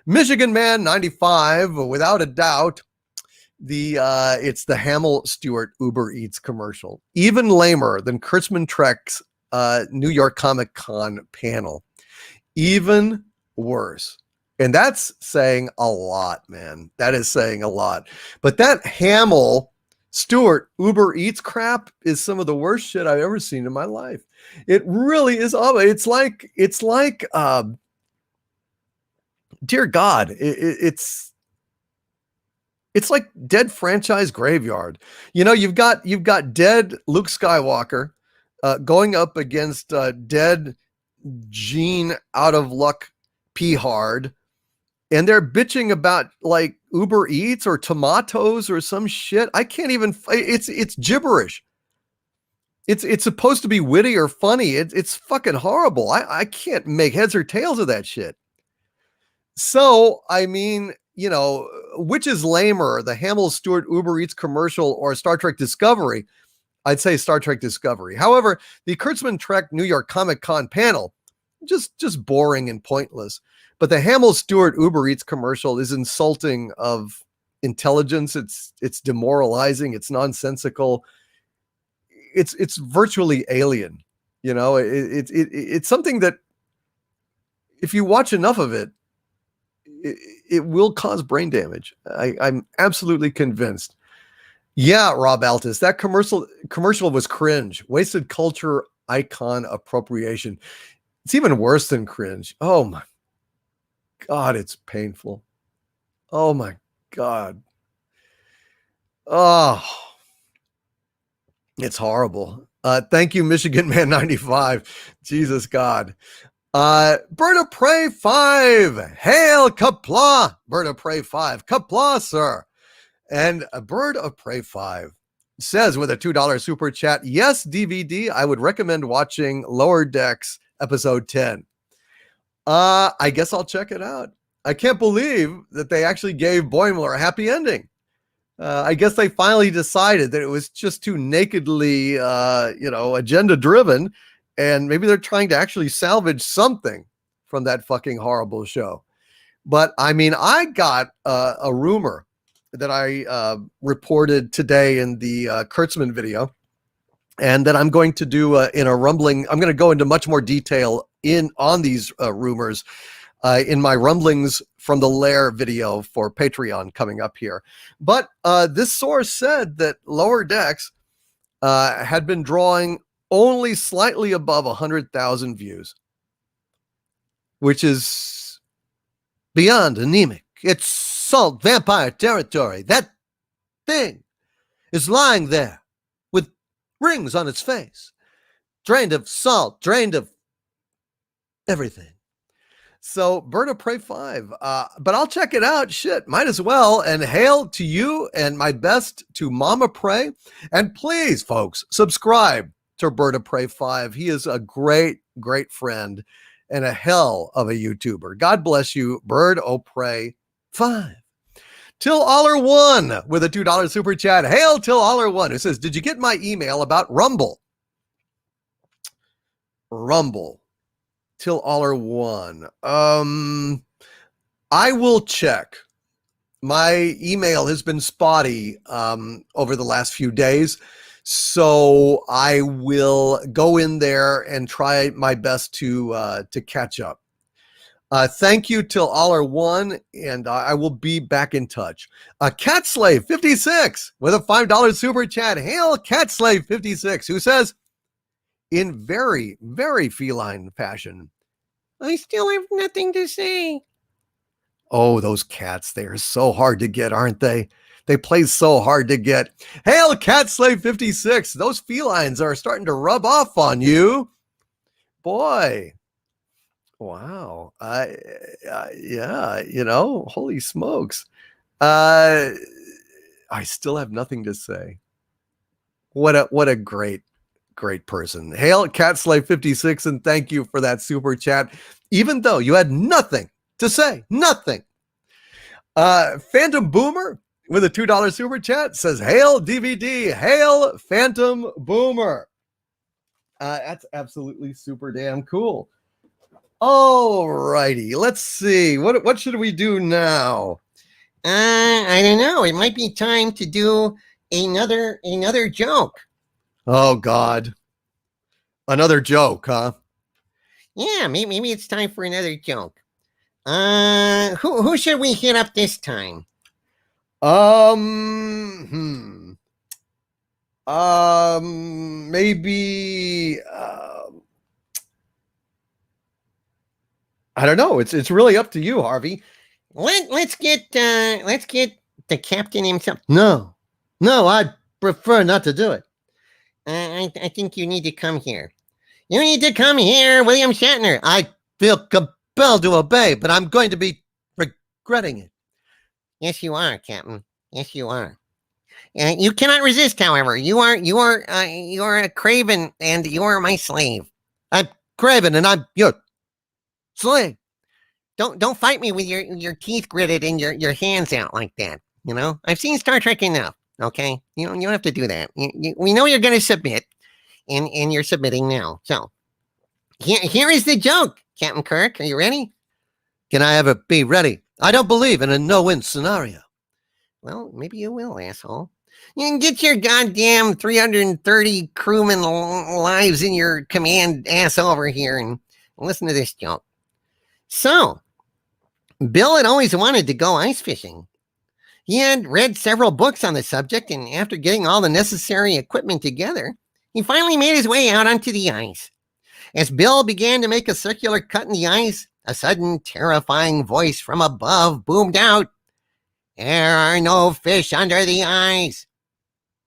Michigan Man 95, without a doubt, it's the Hamill Stewart Uber Eats commercial. Even lamer than Kurtzman Trek's New York Comic Con panel. Even worse. And that's saying a lot, man. That is saying a lot. But that Hamill Stewart Uber Eats crap is some of the worst shit I've ever seen in my life. It really is. It's like dear God, it's like dead franchise graveyard. You've got dead Luke Skywalker going up against dead Gene out of luck P Hard, and they're bitching about like Uber Eats or tomatoes or some shit. I can't even. It's gibberish. It's supposed to be witty or funny. It's fucking horrible. I can't make heads or tails of that shit. So, I mean, which is lamer, the Hamill Stewart Uber Eats commercial or Star Trek Discovery? I'd say Star Trek Discovery. However, the Kurtzman Trek New York Comic Con panel, just boring and pointless. But the Hamill Stewart Uber Eats commercial is insulting of intelligence. It's demoralizing. It's nonsensical. It's virtually alien. It's something that if you watch enough of it, it will cause brain damage. I'm absolutely convinced. Yeah, Rob Altus, that commercial was cringe. Wasted culture icon appropriation. It's even worse than cringe. Oh my God, it's painful. Oh my God. Oh, it's horrible. Thank you, Michigan Man 95. Jesus God. Bird of Prey 5. Hail Kapla. Bird of Prey 5. Kapla, sir. And a Bird of Prey 5 says with a $2 super chat, yes, DVD, I would recommend watching Lower Decks episode 10. I guess I'll check it out. I can't believe that they actually gave Boimler a happy ending. I guess they finally decided that it was just too nakedly, agenda driven, and maybe they're trying to actually salvage something from that fucking horrible show. But I mean, I got a rumor that I reported today in the Kurtzman video, and that I'm going to do in a rumbling. I'm going to go into much more detail on these rumors in my rumblings from the Lair video for Patreon coming up here. But this source said that Lower Decks had been drawing only slightly above 100,000 views, which is beyond anemic. It's salt vampire territory. That thing is lying there with rings on its face, drained of salt, drained of everything. So Bird of Prey 5, but I'll check it out. Shit, might as well. And hail to you, and my best to Mama Prey. And please, folks, subscribe to Bird of Prey 5. He is a great, great friend and a hell of a YouTuber. God bless you, Bird of Prey 5. Till Aller 1 with a $2 super chat. Hail Till Aller 1, who says, did you get my email about Rumble? Rumble. Till Aller 1. I will check. My email has been spotty over the last few days, so I will go in there and try my best to catch up. Thank you Till Aller 1, and I will be back in touch. Cat Slave 56 with a $5 super chat. Hail Cat Slave 56, who says, in very, very feline fashion, I still have nothing to say. Oh, those cats, they are so hard to get, aren't they? They play so hard to get. Hail Cat Slave 56. Those felines are starting to rub off on you. Boy. Wow. Yeah, holy smokes. I still have nothing to say. What a great person. Hail Cat Slave 56, and thank you for that super chat, even though you had nothing to say. Nothing. Phantom Boomer with a $2 super chat says, hail DVD, hail Phantom Boomer. That's absolutely super damn cool. All righty, let's see. What should we do now? I don't know. It might be time to do another joke. Oh God. Another joke, huh? Yeah, maybe it's time for another joke. Who should we hit up this time? Maybe I don't know. It's really up to you, Harvey. Let's get the captain himself. No, I'd prefer not to do it. I think you need to come here. You need to come here, William Shatner. I feel compelled to obey, but I'm going to be regretting it. Yes, you are, Captain. Yes, you are. You cannot resist, however. You are a craven, and you are my slave. I'm craven, and I'm your slave. Don't fight me with your teeth gritted and your hands out like that. I've seen Star Trek enough. Okay, you don't have to do that. We know you're going to submit, and you're submitting now. So here is the joke, Captain Kirk. Are you ready? Can I ever be ready? I don't believe in a no-win scenario. Well, maybe you will, asshole. You can get your goddamn 330 crewmen lives in your command ass over here and listen to this joke. So, Bill had always wanted to go ice fishing. He had read several books on the subject, and after getting all the necessary equipment together, he finally made his way out onto the ice. As Bill began to make a circular cut in the ice, a sudden terrifying voice from above boomed out, "There are no fish under the ice."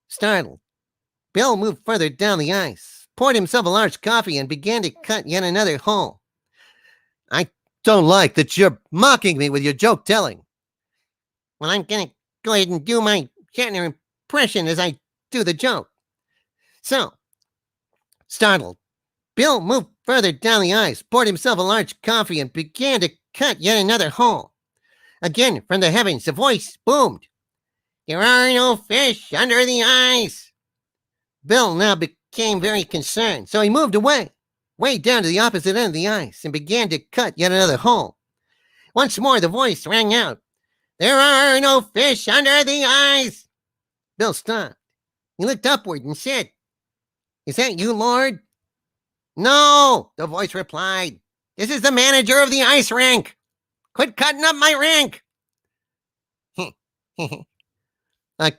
Startled, Bill moved further down the ice, poured himself a large coffee, and began to cut yet another hole. "I don't like that you're mocking me with your joke telling." "Well, I'm going to go ahead and do my Shatner impression as I do the joke." So, startled, Bill moved further down the ice, poured himself a large coffee, and began to cut yet another hole. Again, from the heavens, the voice boomed, "There are no fish under the ice." Bill now became very concerned, so he moved away, way down to the opposite end of the ice, and began to cut yet another hole. Once more, the voice rang out, "There are no fish under the ice." Bill stopped. He looked upward and said, "Is that you, Lord?" "No," the voice replied. "This is the manager of the ice rink. Quit cutting up my rink." "I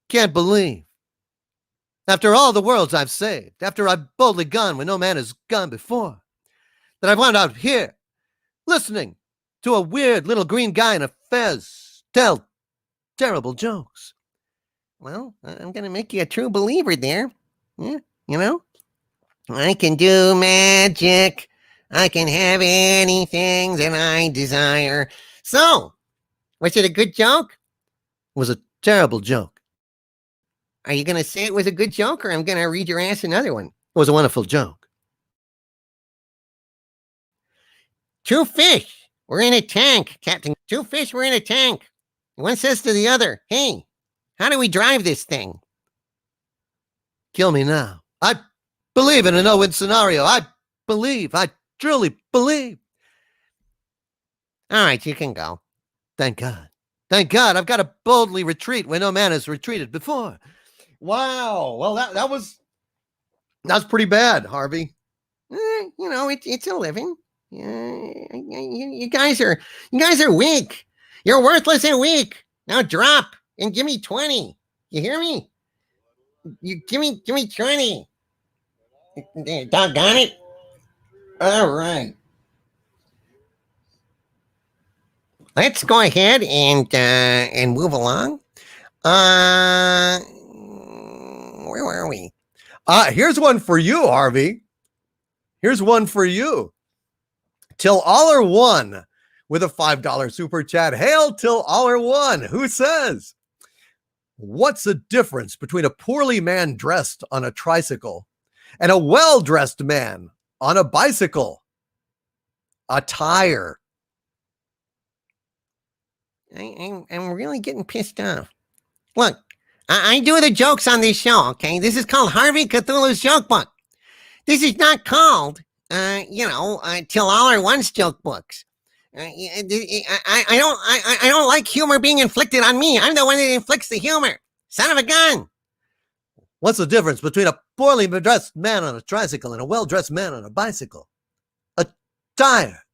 can't believe. After all the worlds I've saved, after I've boldly gone where no man has gone before, that I've wound out here, listening to a weird little green guy in a fez tell terrible jokes." "Well, I'm going to make you a true believer there. Yeah, you know, I can do magic. I can have anything that I desire. So, was it a good joke? It was a terrible joke. Are you going to say it was a good joke, or I'm going to read your ass another one?" It was a wonderful joke. "Two fish were in a tank, Captain. Two fish were in a tank. One says to the other, 'Hey, how do we drive this thing?'" Kill me now. I believe in a no-win scenario. I truly believe. "All right, you can go." Thank God. Thank God, I've got to boldly retreat where no man has retreated before. Wow. Well, that was pretty bad, Harvey. It's a living. You guys are weak. You're worthless and weak. Now drop and give me 20. You hear me? You give me 20. Doggone it. All right. Let's go ahead and move along. Where were we? Here's one for you, Harvey. Here's one for you. Till Aller One with a $5 super chat. Hail Till Aller One. Who says, "What's the difference between a poorly man dressed on a tricycle and a well-dressed man on a bicycle?" Attire. I'm really getting pissed off. Look, I do the jokes on this show, okay? This is called Harvey Cthulhu's Joke Book. This is not called, Till Aller One's Joke Books. I don't like humor being inflicted on me. I'm the one that inflicts the humor. Son of a gun. What's the difference between a poorly dressed man on a tricycle and a well-dressed man on a bicycle? Attire.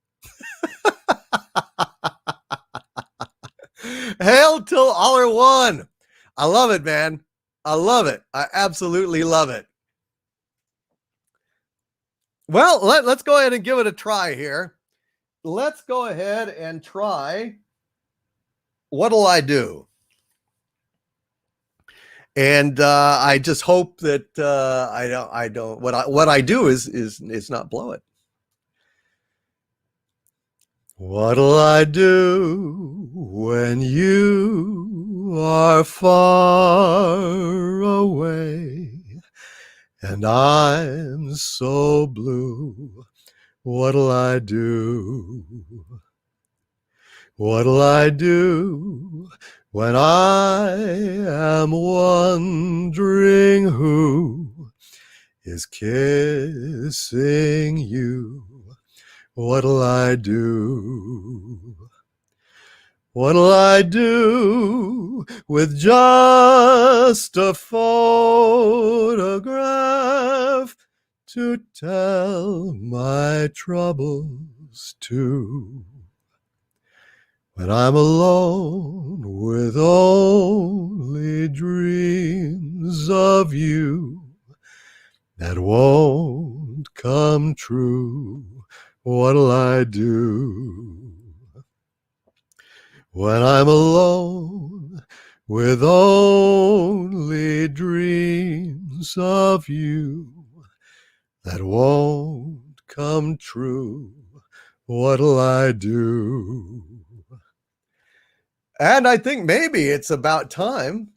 Hail Till Aller One. I love it, man. I love it. I absolutely love it. Well, let's go ahead and give it a try here. Let's go ahead and try What'll I Do? And I just hope that I don't what I do is not blow it. What'll I do when you are far away and I'm so blue? What'll I do? What'll I do when I am wondering who is kissing you? What'll I do? What'll I do with just a photograph to tell my troubles to? When I'm alone with only dreams of you that won't come true, what'll I do? When I'm alone with only dreams of you that won't come true, what'll I do? And I think maybe it's about time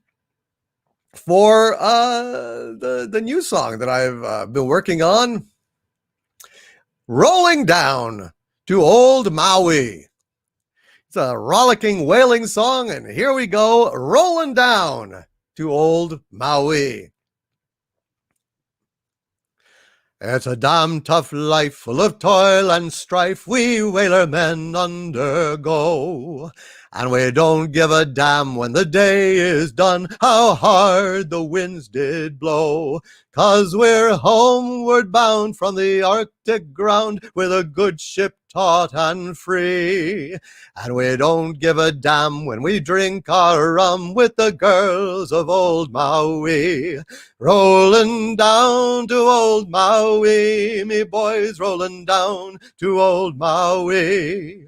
for the new song that I've been working on, Rolling Down to Old Maui. It's a rollicking, wailing song, and here we go, rolling down to Old Maui. It's a damn tough life full of toil and strife we whaler men undergo. And we don't give a damn when the day is done how hard the winds did blow. 'Cause we're homeward bound from the Arctic ground with a good ship taut and free. And we don't give a damn when we drink our rum with the girls of Old Maui. Rolling down to Old Maui, me boys, rolling down to Old Maui.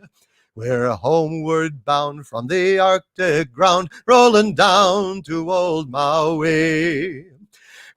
We're homeward bound from the Arctic ground, rolling down to Old Maui.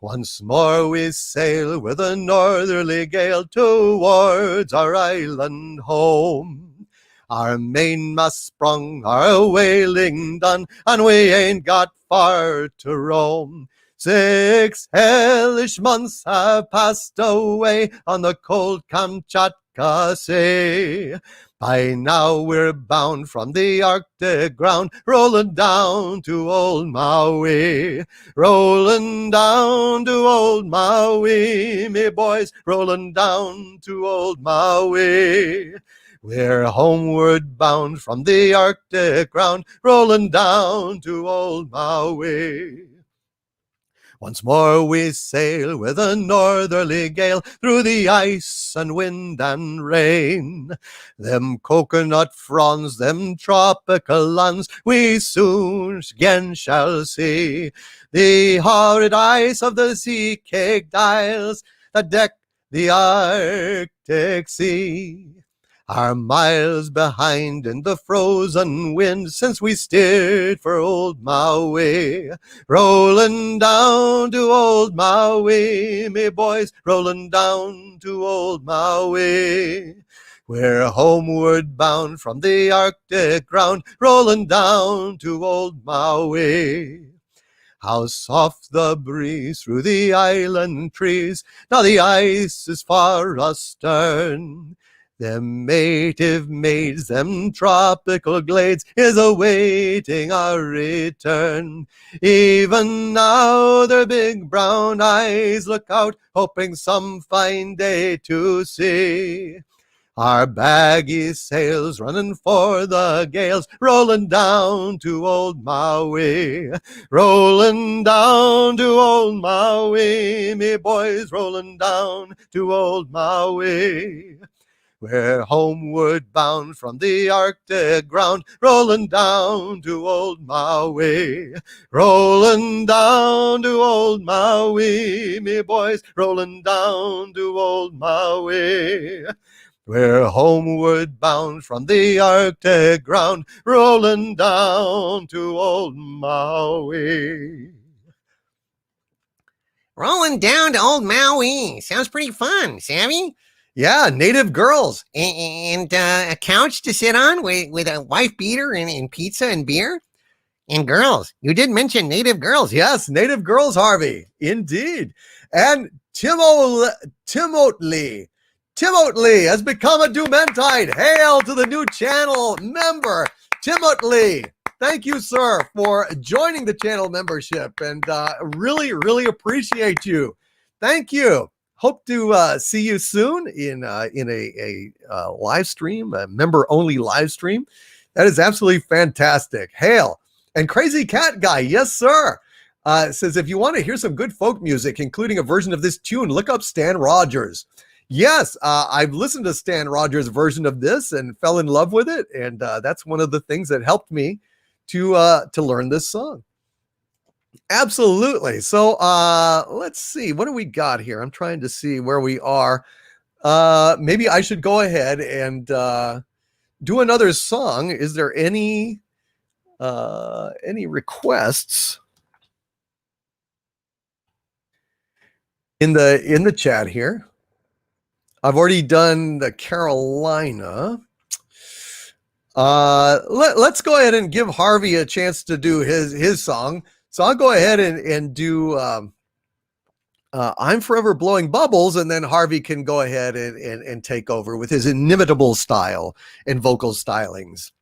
Once more we sail with a northerly gale towards our island home. Our mainmast sprung, our whaling done, and we ain't got far to roam. 6 hellish months have passed away on the cold Kamchatka Sea. By now we're bound from the Arctic ground, rolling down to Old Maui. Rolling down to Old Maui, me boys, rolling down to Old Maui. We're homeward bound from the Arctic ground, rolling down to Old Maui. Once more we sail with a northerly gale through the ice and wind and rain. Them coconut fronds, them tropical lands, we soon again shall see. The horrid ice of the sea-caked isles that deck the Arctic Sea are miles behind in the frozen wind since we steered for Old Maui. Rolling down to Old Maui, me boys, rolling down to Old Maui. We're homeward bound from the Arctic ground, rolling down to Old Maui. How soft the breeze through the island trees, now the ice is far astern. Them native maids, them tropical glades is awaiting our return. Even now their big brown eyes look out, hoping some fine day to see. Our baggy sails running for the gales, rolling down to Old Maui. Rolling down to Old Maui, me boys, rolling down to Old Maui. We're homeward bound from the Arctic ground, rolling down to Old Maui. Rolling down to Old Maui, me boys, rolling down to Old Maui. We're homeward bound from the Arctic ground, rolling down to Old Maui. Rolling down to Old Maui. Sounds pretty fun, Sammy. Yeah, native girls. And a couch to sit on with a wife beater and pizza and beer. And girls. You did mention native girls. Yes, native girls, Harvey. Indeed. And Cthuhlu has become a Dumentite. Hail to the new channel member, Cthuhlu. Thank you, sir, for joining the channel membership, and really, really appreciate you. Thank you. Hope to see you soon in a live stream, a member-only live stream. That is absolutely fantastic. Hail. And Crazy Cat Guy, yes, sir, says, if you want to hear some good folk music, including a version of this tune, look up Stan Rogers. Yes, I've listened to Stan Rogers' version of this and fell in love with it, and that's one of the things that helped me to learn this song. Absolutely. So let's see, what do we got here? I'm trying to see where we are. Maybe I should go ahead and do another song. Is there any requests in the chat here? I've already done the Carolina. Let's go ahead and give Harvey a chance to do his song. So I'll go ahead and do I'm Forever Blowing Bubbles, and then Harvey can go ahead and take over with his inimitable style and vocal stylings.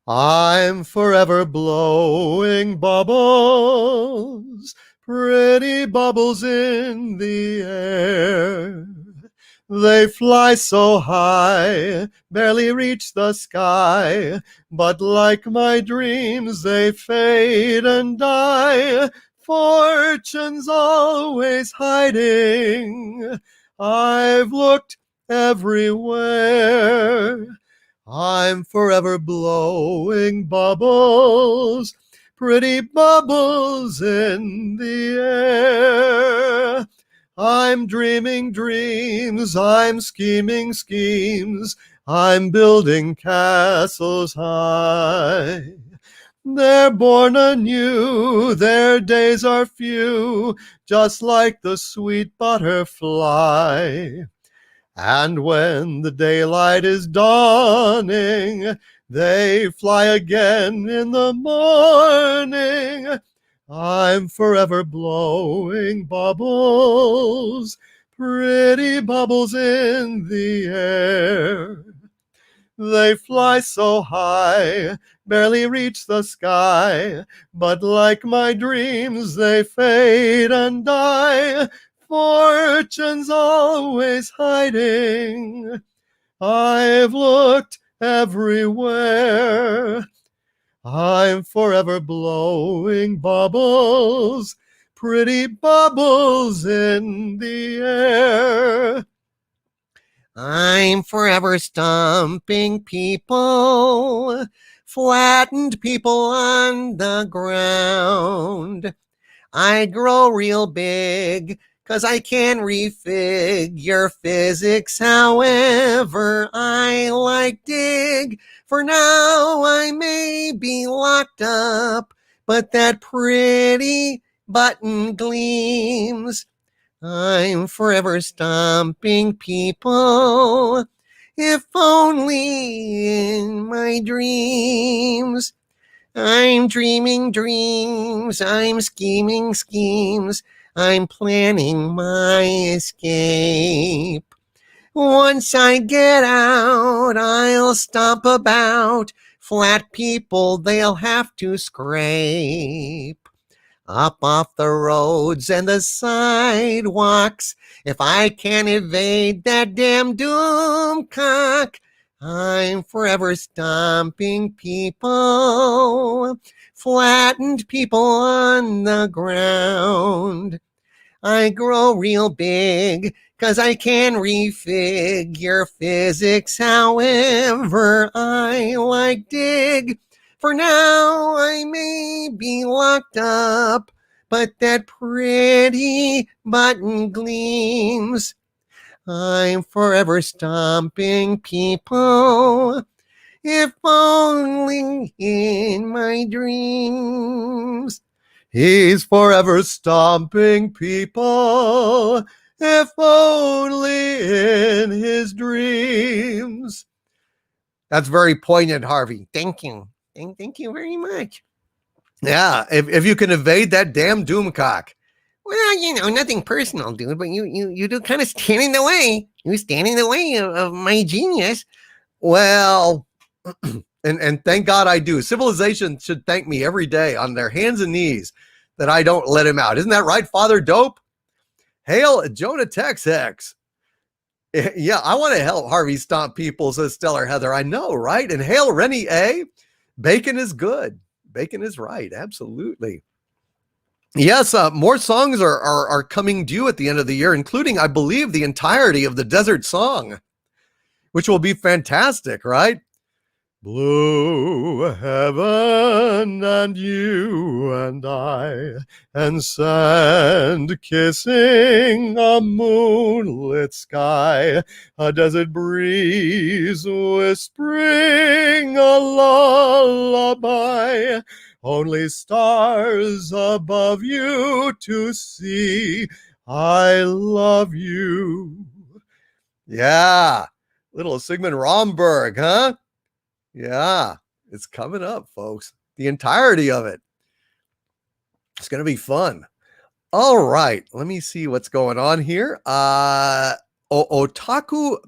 I'm forever blowing bubbles, pretty bubbles in the air. They fly so high, barely reach the sky, but like my dreams they fade and die. Fortune's always hiding. I've looked everywhere. I'm forever blowing bubbles, pretty bubbles in the air. I'm dreaming dreams, I'm scheming schemes, I'm building castles high. They're born anew, their days are few, just like the sweet butterfly. And when the daylight is dawning, they fly again in the morning. I'm forever blowing bubbles, pretty bubbles in the air. They fly so high, barely reach the sky, but like my dreams they fade and die. Fortune's always hiding. I've looked everywhere. I'm forever blowing bubbles, pretty bubbles in the air. I'm forever stomping people, flattened people on the ground. I grow real big, 'cause I can refigure physics however I like dig. For now I may be locked up, but that pretty button gleams. I'm forever stomping people, if only in my dreams. I'm dreaming dreams, I'm scheming schemes, I'm planning my escape. Once I get out, I'll stomp about. Flat people, they'll have to scrape up off the roads and the sidewalks. If I can't evade that damn doomcock, I'm forever stomping people, flattened people on the ground. I grow real big, 'cause I can refigure physics however I like dig. For now I may be locked up, but that pretty button gleams. I'm forever stomping people, if only in my dreams. He's forever stomping people, if only in his dreams. That's very poignant, Harvey. Thank you. Thank you very much. Yeah, if you can evade that damn doomcock. Well, nothing personal, dude, but you do kind of stand in the way. You stand in the way of my genius. Well, and thank God I do. Civilization should thank me every day on their hands and knees that I don't let him out. Isn't that right, Father Dope? Hail Jonah Tex-Hex. Yeah, I want to help Harvey stomp people, says Stellar Heather. I know, right? And hail Rennie A. Bacon is good. Bacon is right. Absolutely. Yes, more songs are coming due at the end of the year, including, I believe, the entirety of the Desert Song, which will be fantastic, right? Blue heaven and you and I, and sand kissing a moonlit sky, a desert breeze whispering a lullaby, only stars above you to see. I love you. Yeah, little Sigmund Romberg, huh? Yeah, it's coming up, folks. The entirety of it. It's going to be fun. All right, let me see what's going on here. Otaku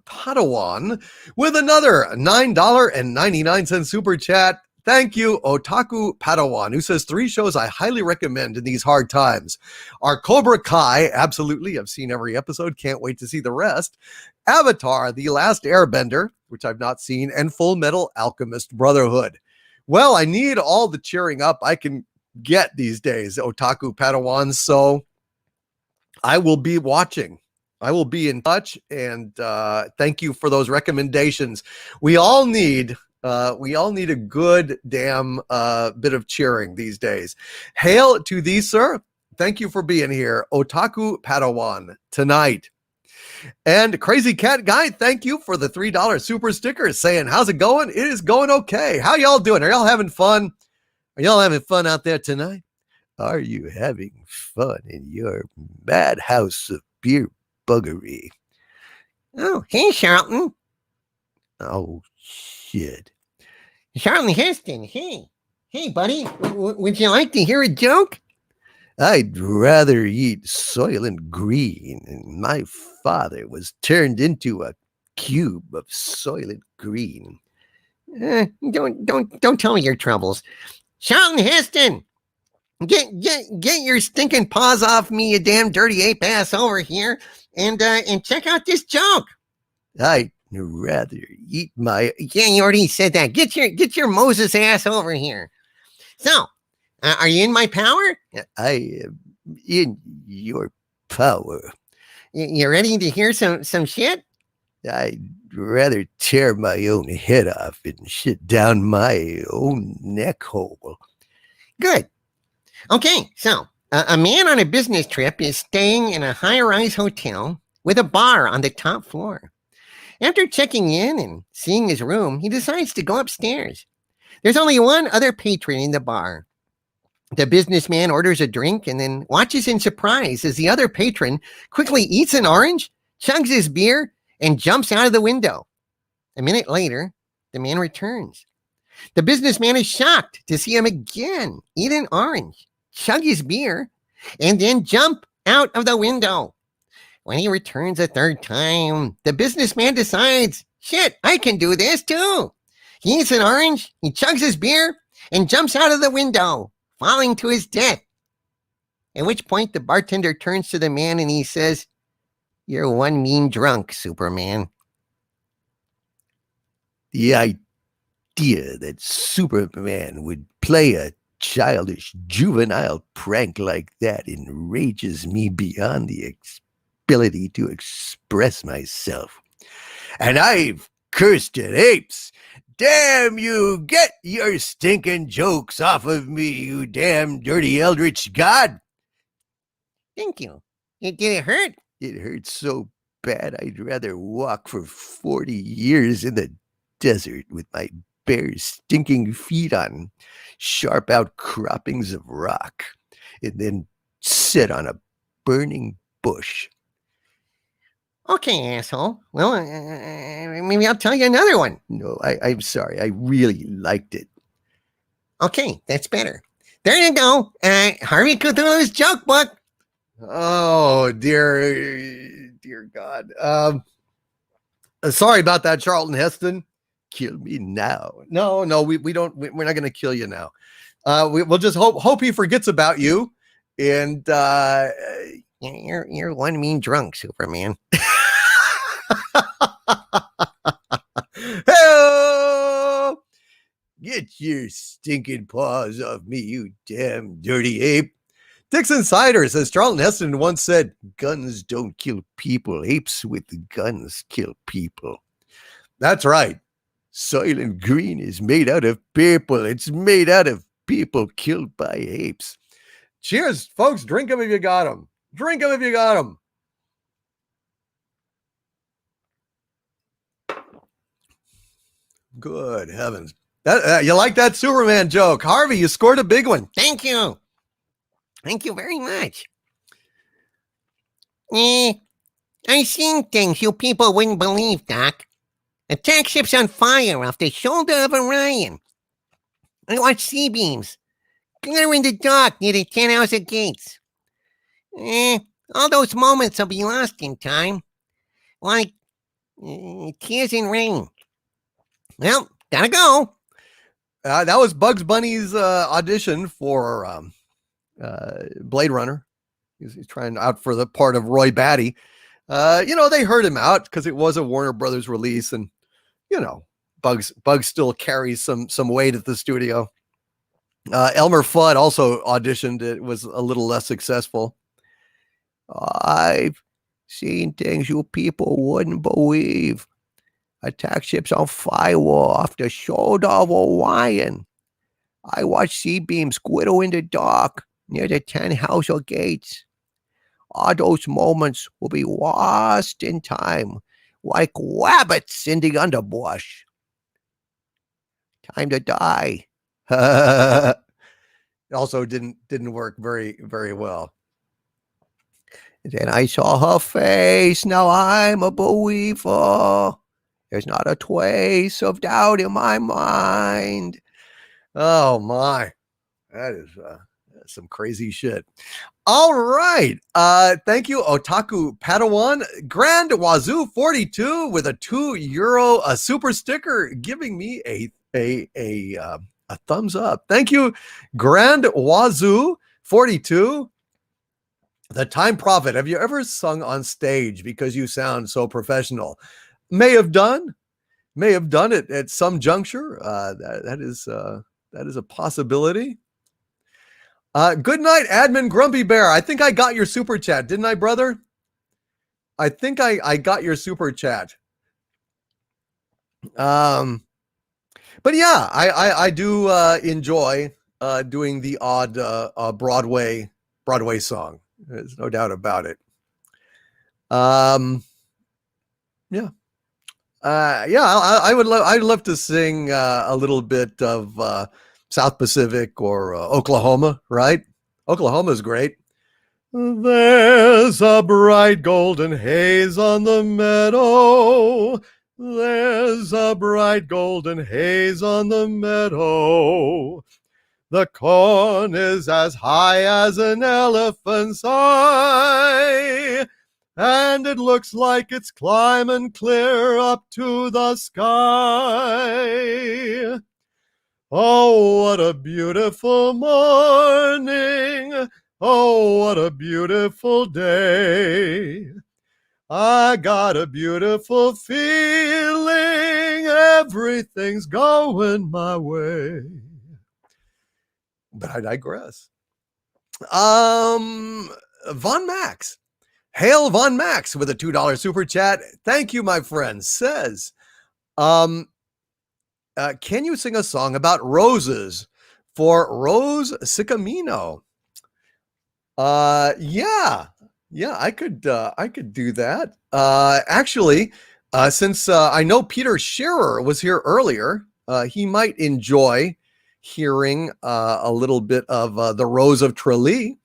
Padawan with another $9.99 super chat. Thank you, Otaku Padawan, who says 3 shows I highly recommend in these hard times are Cobra Kai. Absolutely. I've seen every episode. Can't wait to see the rest. Avatar, The Last Airbender, which I've not seen, and Full Metal Alchemist Brotherhood. Well, I need all the cheering up I can get these days, Otaku Padawan. So I will be watching. I will be in touch, and thank you for those recommendations. We all need a good damn bit of cheering these days. Hail to thee, sir. Thank you for being here, Otaku Padawan, tonight. And Crazy Cat Guy, thank you for the $3 super sticker saying, how's it going? It is going okay. How y'all doing? Are y'all having fun? Are y'all having fun out there tonight? Are you having fun in your madhouse of beer buggery? Oh, hey, Charlton. Oh, shit. Charlton Heston, hey. Hey, buddy, would you like to hear a joke? I'd rather eat Soylent Green, and my father was turned into a cube of Soylent Green. Don't tell me your troubles. Charlton Heston, get your stinking paws off me, you damn dirty ape ass over here, and check out this joke. I'd rather eat my... Yeah, you already said that. Get your Moses ass over here. So, are you in my power? I am in your power. You ready to hear some shit? I'd rather tear my own head off and shit down my own neck hole. Good. Okay, so a man on a business trip is staying in a high-rise hotel with a bar on the top floor. After checking in and seeing his room, he decides to go upstairs. There's only one other patron in the bar. The businessman orders a drink and then watches in surprise as the other patron quickly eats an orange, chugs his beer, and jumps out of the window. A minute later, the man returns. The businessman is shocked to see him again eat an orange, chug his beer, and then jump out of the window. When he returns a third time, the businessman decides, shit, I can do this too. He eats an orange, he chugs his beer, and jumps out of the window, falling to his death. At which point the bartender turns to the man and he says, you're one mean drunk, Superman. The idea that Superman would play a childish, juvenile prank like that enrages me beyond the ability to express myself. And I've cursed at apes. Damn you, get your stinking jokes off of me, you damn dirty eldritch god. Thank you. Did it hurt? It hurts so bad I'd rather walk for 40 years in the desert with my bare stinking feet on sharp outcroppings of rock and then sit on a burning bush. Okay, asshole. Well, maybe I'll tell you another one. No, I'm sorry. I really liked it. Okay, that's better. There you go. Harvey Cthulhu's joke book. Oh, dear God. Sorry about that, Charlton Heston. Kill me now. No, we don't. We're not going to kill you now. We'll just hope he forgets about you. And you're one mean drunk, Superman. Hello! Get your stinking paws off me, you damn dirty ape. Dixon Cider says Charlton Heston once said, "Guns don't kill people. Apes with guns kill people." That's right. Soylent Green is made out of people. It's made out of people killed by apes. Cheers, folks. Drink them if you got them. Drink them if you got them. Good heavens. You like that Superman joke. Harvey, you scored a big one. Thank you. Thank you very much. I've seen things you people wouldn't believe, Doc. Attack ships on fire off the shoulder of Orion. I watched C-beams glitter in the dark near the 10,000 gates. All those moments will be lost in time. Like tears in rain. Well, gotta go. That was Bugs Bunny's audition for Blade Runner. He's trying out for the part of Roy Batty. They heard him out because it was a Warner Brothers release, and Bugs still carries some weight at the studio. Elmer Fudd also auditioned. It was a little less successful. I've seen things you people wouldn't believe. Attack ships on fire off the shoulder of Orion. I watched C-beams glitter in the dark near the 10,000 gates. All those moments will be lost in time, like rabbits in the underbrush. Time to die. It also didn't work very, very well. Then I saw her face. Now I'm a believer. There's not a trace of doubt in my mind. Oh my, that is some crazy shit. All right. Thank you, Otaku Padawan. Grand Wazoo 42 with a €2 super sticker, giving me a thumbs up. Thank you, Grand Wazoo 42. The Time Prophet. Have you ever sung on stage because you sound so professional? May have done it at some juncture. That is a possibility. Good night, Admin Grumpy Bear. I think I got your super chat, didn't I, brother? I think I got your super chat. But yeah, I do enjoy doing the odd Broadway song. There's no doubt about it. Yeah. I'd love to sing a little bit of South Pacific or Oklahoma, right? Oklahoma's great. There's a bright golden haze on the meadow. There's a bright golden haze on the meadow. The corn is as high as an elephant's eye, and it looks like it's climbing clear up to the sky. Oh, what a beautiful morning. Oh, what a beautiful day. I got a beautiful feeling. Everything's going my way. But I digress. Von Max. Hail Von Max with a $2 super chat. Thank you, my friend. Says, can you sing a song about roses for Rose Sicamino? Yeah, I could do that. Actually, since I know Peter Scherer was here earlier, he might enjoy hearing a little bit of the Rose of Tralee.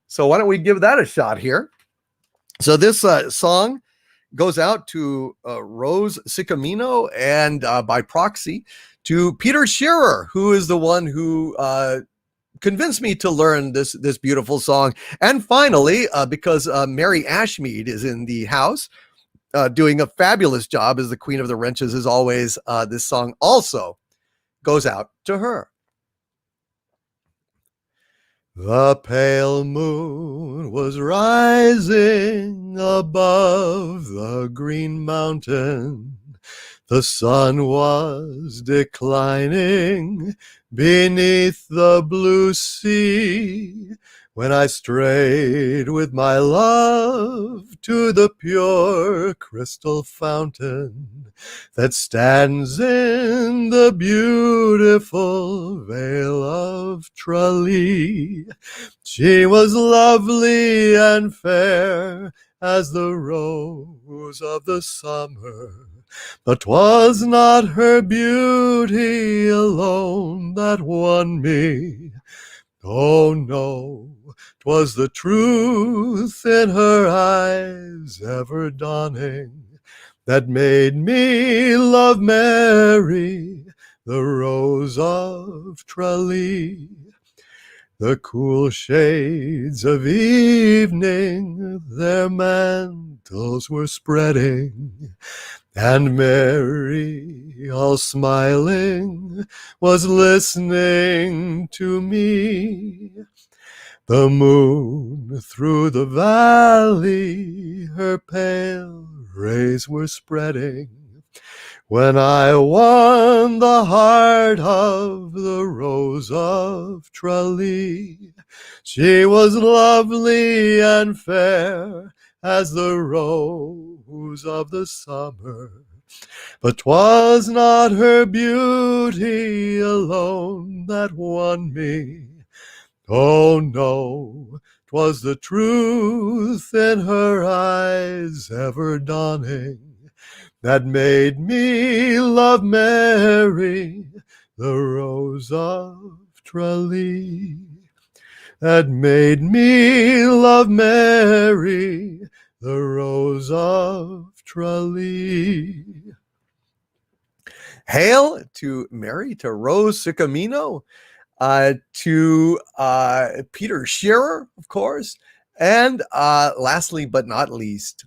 So why don't we give that a shot here? So this song goes out to Rose Sicamino and by proxy to Peter Scherer, who is the one who convinced me to learn this beautiful song. And finally, because Mary Ashmead is in the house doing a fabulous job as the Queen of the Wrenches as always, this song also goes out to her. The pale moon was rising above the green mountain. The sun was declining beneath the blue sea when I strayed with my love to the pure crystal fountain that stands in the beautiful vale of Tralee. She was lovely and fair as the rose of the summer, but 'twas not her beauty alone that won me. Oh no, 'twas the truth in her eyes ever dawning that made me love Mary, the rose of Tralee. The cool shades of evening their mantles were spreading, and Mary, all smiling, was listening to me. The moon through the valley her pale rays were spreading, when I won the heart of the rose of Tralee. She was lovely and fair as the rose of the summer, but 'twas not her beauty alone that won me. Oh no, 'twas the truth in her eyes ever dawning that made me love Mary, the rose of Tralee. That made me love Mary, the rose of Tralee. Hail to Mary, to Rose Sicamino, to Peter Shearer, of course, and lastly but not least,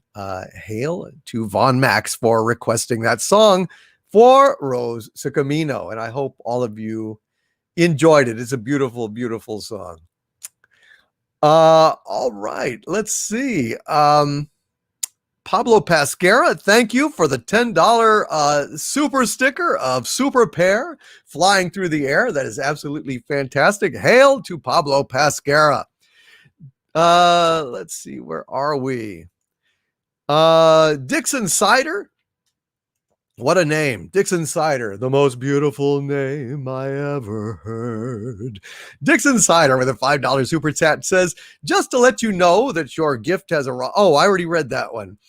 hail to Von Max for requesting that song for Rose Sicamino. And I hope all of you enjoyed it. It's a beautiful, beautiful song. All right, let's see. Pablo Pasquera, thank you for the $10 super sticker of Super Pair flying through the air. That is absolutely fantastic. Hail to Pablo Pasquera. Let's see, where are we? Dixon Cider. What a name. Dixon Cider, the most beautiful name I ever heard. Dixon Cider with a $5 super chat says, just to let you know that your gift has arrived. Oh, I already read that one.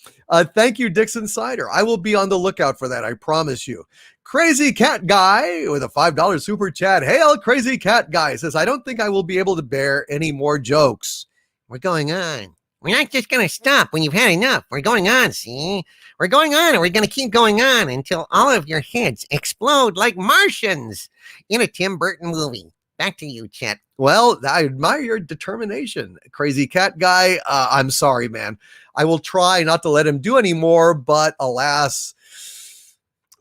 Thank you, Dixon Cider. I will be on the lookout for that, I promise you. Crazy Cat Guy with a $5 super chat. Hail, Crazy Cat Guy says, I don't think I will be able to bear any more jokes. We're going on. We're not just going to stop when you've had enough. We're going on, see? We're going on, and we're going to keep going on until all of your heads explode like Martians in a Tim Burton movie. Back to you, Chet. Well, I admire your determination, Crazy Cat Guy. I'm sorry, man. I will try not to let him do any more, but alas,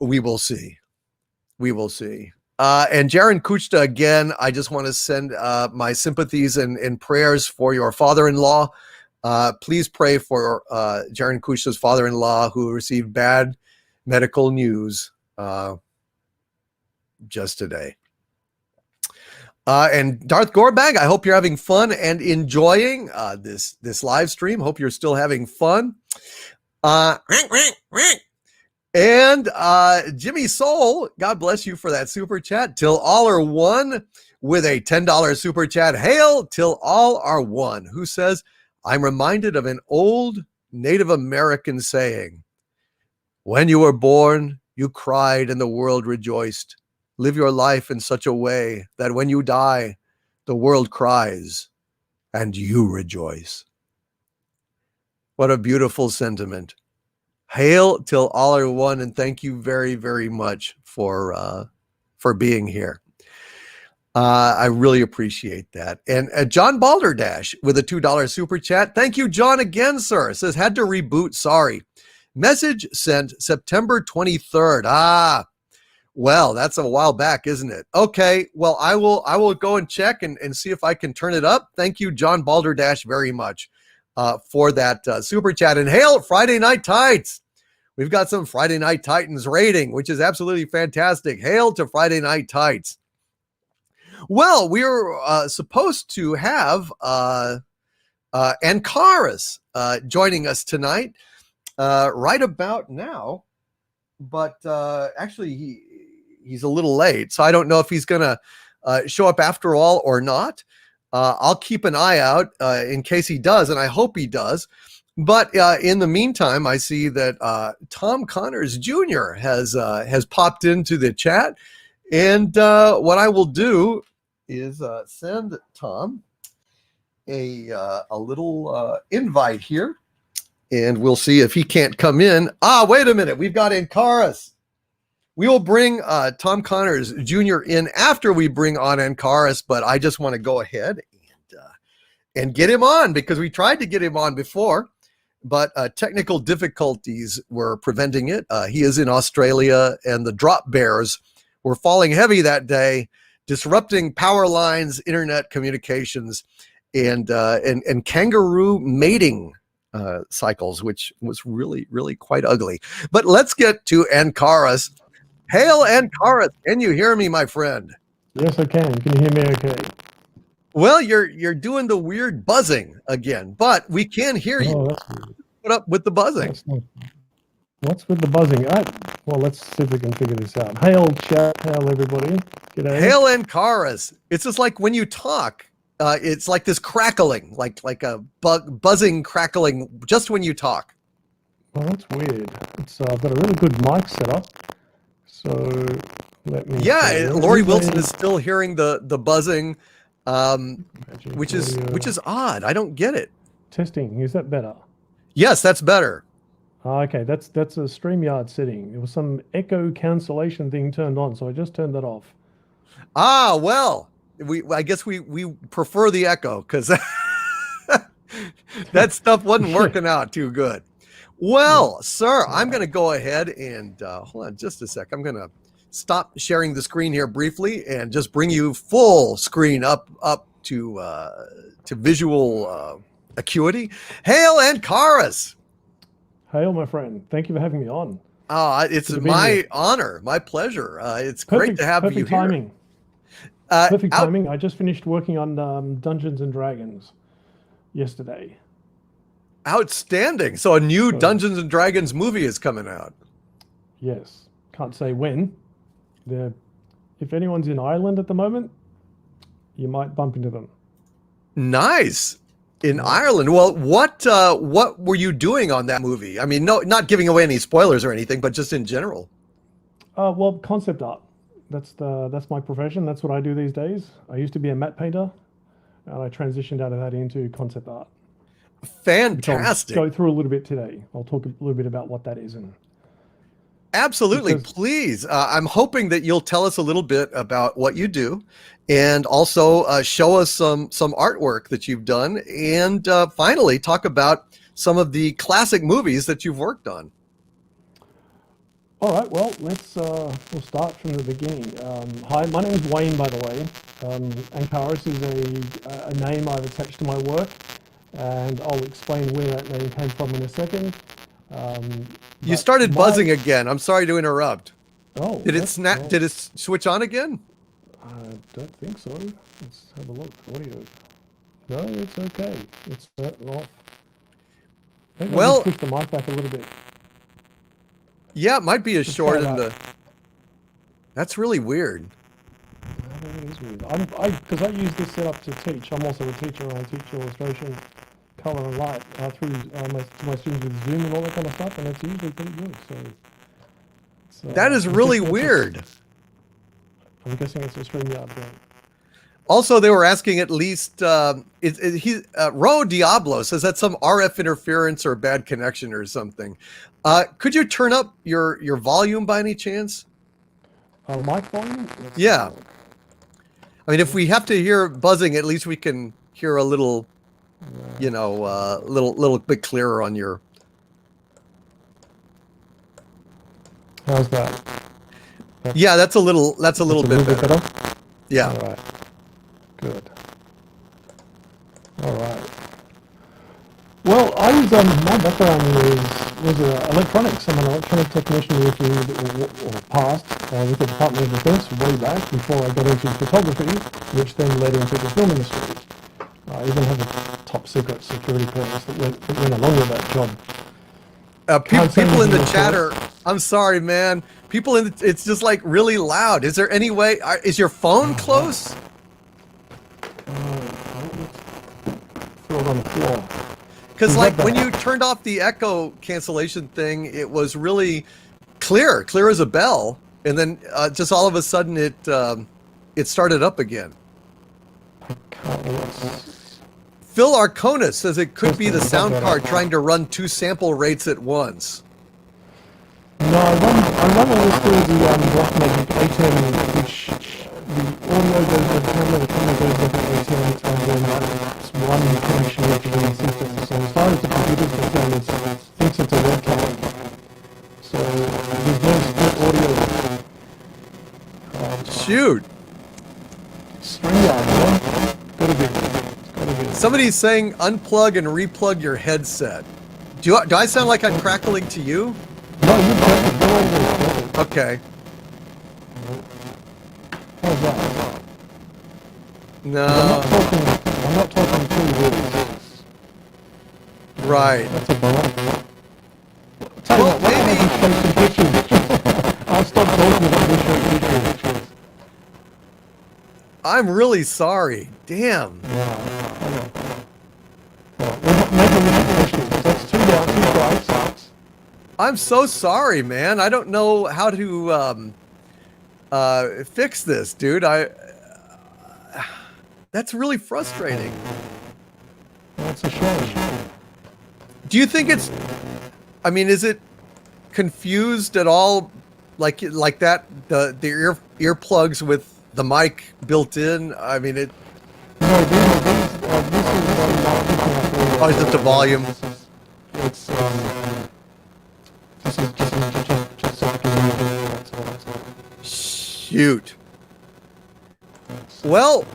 we will see. We will see. And Jaron Kuchta, again, I just want to send my sympathies and prayers for your father-in-law. Please pray for Jaron Kuchta's father-in-law who received bad medical news just today. And Darth Gorbag, I hope you're having fun and enjoying this live stream. Hope you're still having fun. And Jimmy Soul, God bless you for that super chat. Till all are one with a $10 super chat. Hail till all are one. Who says, I'm reminded of an old Native American saying, when you were born, you cried and the world rejoiced. Live your life in such a way that when you die, the world cries and you rejoice. What a beautiful sentiment. Hail till all are one, and thank you very, very much for being here. I really appreciate that. And John Balderdash with a $2 super chat. Thank you, John, again, sir. It says, had to reboot, sorry. Message sent September 23rd. Well, that's a while back, isn't it? Okay, well, I will go and check and see if I can turn it up. Thank you, John Balderdash, very much for that super chat. And hail Friday Night Tights. We've got some Friday Night Titans rating, which is absolutely fantastic. Hail to Friday Night Tights. Well, we're supposed to have Ankaris joining us tonight right about now, but actually he's a little late, so I don't know if he's going to show up after all or not. I'll keep an eye out in case he does, and I hope he does. But in the meantime, I see that Tom Connors Jr. has popped into the chat, and what I will do is send Tom a little invite here, and we'll see if he can't come in. Wait a minute, we've got Ankaris. We will bring Tom Connors Jr. in after we bring on Ankaris, but I just want to go ahead and get him on because we tried to get him on before, but technical difficulties were preventing it. He is in Australia, and the drop bears were falling heavy that day, disrupting power lines, internet communications, and kangaroo mating cycles, which was really, really quite ugly. But let's get to Ankaris. Hail, Ankaris. Can you hear me, my friend? Yes, I can. Can you hear me okay? Well, you're doing the weird buzzing again, but we can hear you. Oh, that's weird. What up with the buzzing? What's with the buzzing? Well, let's see if we can figure this out. Hail, chat. Hail, everybody. G'day. Hail, Ankaris. It's just like when you talk, it's like this crackling, like a buzzing crackling just when you talk. Well, that's weird. I've got a really good mic set up. So let me. Yeah, Lori Wilson is still hearing the buzzing, which is odd. I don't get it. Testing. Is that better? Yes, that's better. Okay, that's a StreamYard setting. It was some echo cancellation thing turned on, so I just turned that off. Well, I guess we prefer the echo because that stuff wasn't working out too good. Well, sir, I'm going to go ahead and hold on just a sec. I'm going to stop sharing the screen here briefly and just bring you full screen up to visual acuity. Hail, Ankaris. Hail, my friend. Thank you for having me on. It's my honor, my pleasure. It's great to have you here. Timing. Perfect timing. I just finished working on Dungeons and Dragons yesterday. Outstanding. So a new Dungeons and Dragons movie is coming out. Yes. Can't say when. If anyone's in Ireland at the moment, you might bump into them. Nice. In Ireland. Well, what were you doing on that movie? I mean, no, not giving away any spoilers or anything, but just in general. Well, concept art. That's my profession. That's what I do these days. I used to be a matte painter, and I transitioned out of that into concept art. Fantastic. I'll go through a little bit today. I'll talk a little bit about what that is. Absolutely. Please. I'm hoping that you'll tell us a little bit about what you do and also show us some artwork that you've done and finally talk about some of the classic movies that you've worked on. All right. Well, we'll start from the beginning. Hi, my name is Wayne, by the way. Ankaris is a name I've attached to my work, and I'll explain where that name came from in a second. You started buzzing again. I'm sorry to interrupt. Oh, did it snap? Did it switch on again? I don't think so. Let's have a look. Audio. No, it's okay. It's off. Well, push the mic back a little bit. Yeah, it might be a short in the. That's really weird. It is weird. Because I use this setup to teach. I'm also a teacher, and I teach illustration, color and light through to my students with Zoom and all that kind of stuff, and it's usually pretty good. So that is really weird. I'm guessing it's a StreamYard thing. Also, they were asking at least Ro Diablo says that's some RF interference or bad connection or something. Could you turn up your volume by any chance? Mic volume? Yeah. I mean, if we have to hear buzzing, at least we can hear a little, little bit clearer on your. How's that? Yeah, that's a little bit better. Yeah. All right. Good. All right. Well, my background is was electronics. I'm an electronic technician working or past with the Department of Defense way back before I got into photography, which then led into the film industry. I even have a top secret security clearance that went along with that job. People in the chat are, I'm sorry, man. People in it's just like really loud. Is there any way? Is your phone close? Throw it on the floor. Because like when you turned off the echo cancellation thing, it was really clear as a bell, and then just all of a sudden it started up again. Phil Arconis says it could be the sound card trying to run 2 sample rates at once. No, I run all this through the Blackmagic A10, which the audio goes to the camera goes to the A10, and then that's one connection with the system. So as far as the computer's concerned, it thinks it's a webcam. So there's no split audio. Shoot. StreamYard, man. Gotta be. Somebody's saying unplug and replug your headset. Do I sound like I'm crackling to you? No, you're perfect. Okay. How's that? No. I'm not talking 2 words. Right. That's a bar. Tell you what, why don't I just show some pictures? I'll stop talking about this show pictures. I'm really sorry. Damn. That's 2 down, 2 strikes. I'm so sorry, man. I don't know how to fix this, dude. That's really frustrating. That's a shame. Do you think it's? I mean, is it confused at all? Like that? The earplugs with the mic built in. I mean, it. No, this is Oh, is it the volume? It's this is just so I can hear it. That's all. Shoot. Well,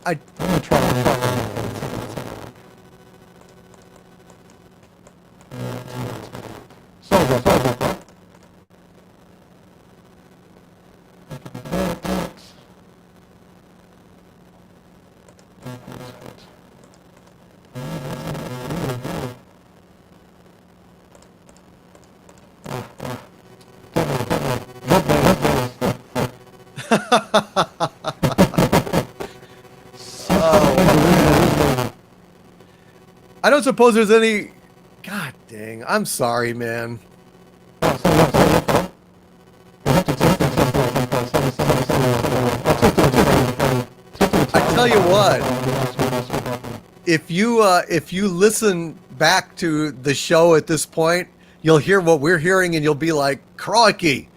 I'm gonna try. Sorry about that. I don't suppose there's any. God dang! I'm sorry, man. I tell you what. If you listen back to the show at this point, you'll hear what we're hearing, and you'll be like, "Crikey!"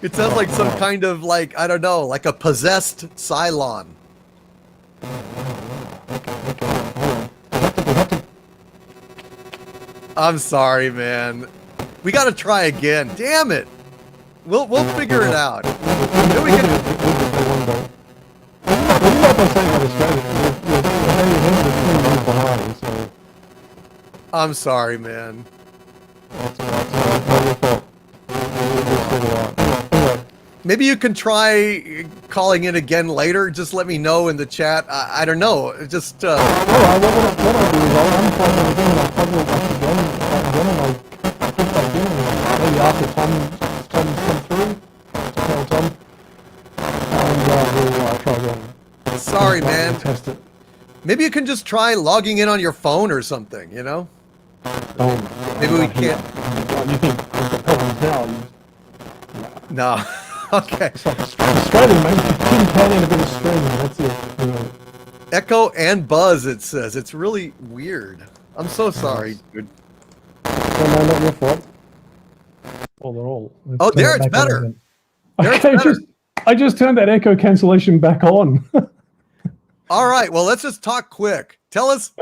It sounds like some kind of like, I don't know, like a possessed Cylon. I'm sorry, man. We got to try again. Damn it. We'll figure it out. Then we can. I'm sorry, man. Maybe you can try calling in again later. Just let me know in the chat. I don't know. Just. All right. What I'll do is I'll unplug everything and I'll plug it back again and I'll put back in and maybe after Tom's come through, tell Tom, and we'll try again. Sorry, man. Test it. Maybe you can just try logging in on your phone or something. You know. Maybe we can't. You think we've got problems now? No. Okay. It's like Australian, mate. Keep playing a bit of Australian. That's it. You know. Echo and buzz, it says. It's really weird. I'm so sorry, dude. No, not your fault. Well, they're all. Oh, there it's better. There it's better. I just turned that echo cancellation back on. All right. Well, let's just talk quick. Tell us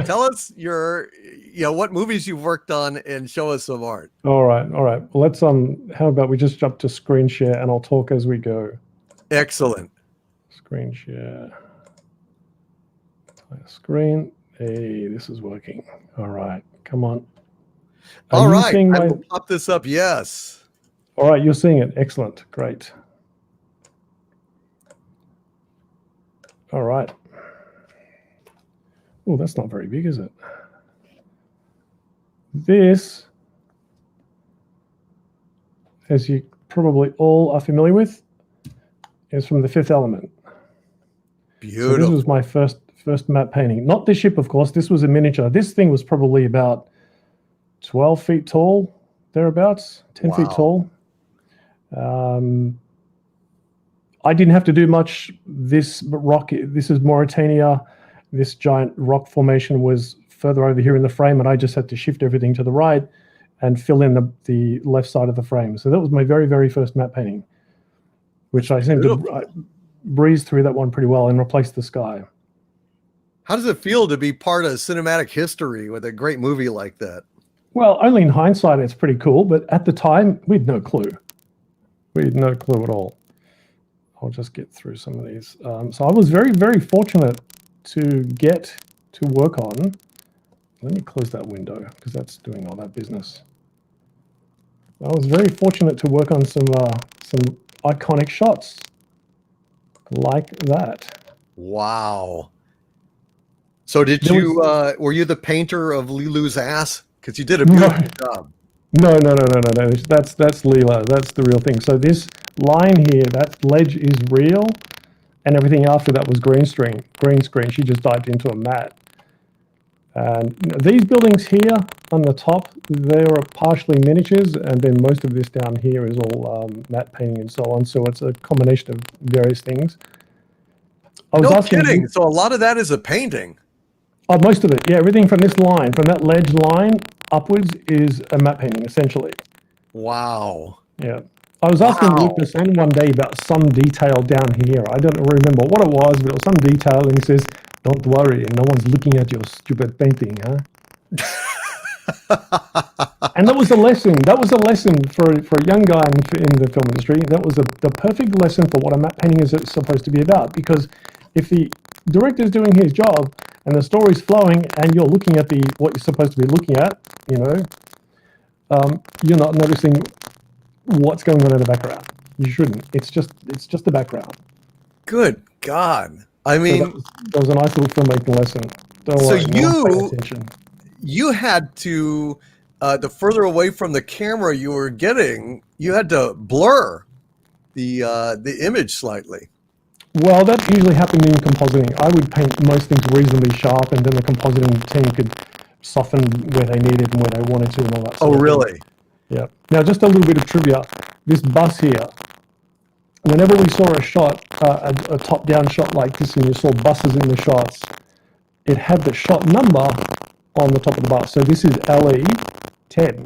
your, what movies you've worked on and show us some art. All right. Well, let's how about we just jump to screen share and I'll talk as we go. Excellent. Screen share. Screen. Hey, this is working. All right, come on. All you right, seeing I my? will pop this up. Yes. All right, you're seeing it. Excellent. Great. All right. Oh, that's not very big, is it? This, as you probably all are familiar with, is from The Fifth Element. Beautiful. So this was my first matte painting. Not this ship, of course. This was a miniature. This thing was probably about 12 feet tall, thereabouts, 10 feet tall. I didn't have to do much. This is Mauritania. This giant rock formation was further over here in the frame, and I just had to shift everything to the right and fill in the left side of the frame. So that was my very, very first matte painting, which I seemed to breeze through that one pretty well and replace the sky. How does it feel to be part of cinematic history with a great movie like that? Well, only in hindsight, it's pretty cool, but at the time, we had no clue. We had no clue at all. I'll just get through some of these. So I was very, very fortunate to get to work on. Let me close that window because that's doing all that business. I was very fortunate to work on some iconic shots like that. Wow. So were you the painter of Lilu's ass? Because you did a beautiful job. No. That's Leela. That's the real thing. So this line here, that ledge is real, and everything after that was green screen. She just dived into a matte. And these buildings here on the top, they are partially miniatures, and then most of this down here is all matte painting and so on. So it's a combination of various things. No kidding. So a lot of that is a painting. Oh, most of it, yeah. Everything from this line, from that ledge line upwards, is a matte painting, essentially. Wow. Yeah. I was asking Lucas one day about some detail down here. I don't remember what it was, but it was some detail, and he says, "Don't worry, no one's looking at your stupid painting, huh?" And that was a lesson. That was a lesson for a young guy in the film industry. That was the perfect lesson for what a matte painting is supposed to be about. Because if the director's doing his job and the story's flowing, and you're looking at what you're supposed to be looking at, you're not noticing what's going on in the background. You shouldn't. It's just the background. Good God. I mean, so that was a nice little filmmaking lesson. You had to, the further away from the camera you were getting, you had to blur the image slightly. Well, that usually happened in compositing. I would paint most things reasonably sharp, and then the compositing team could soften where they needed and where they wanted to and all that sort of really? thing. Yeah. Now, just a little bit of trivia. This bus here, whenever we saw a shot, a top-down shot like this, and you saw buses in the shots, it had the shot number on the top of the bus. So this is LE 10.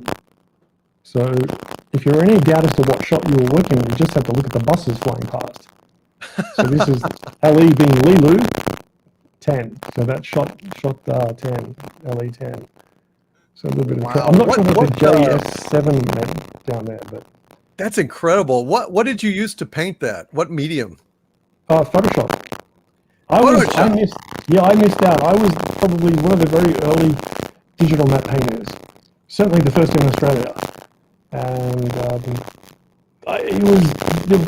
So if you're any doubt as to what shot you were working, you just have to look at the buses flying past. So this is LE being Lilu 10. So that's shot 10, LE 10. So a little bit of I'm not sure what the JS7 meant down there, but that's incredible. What did you use to paint that? What medium? Photoshop. I missed out. I was probably one of the very early digital matte painters, certainly the first in Australia. And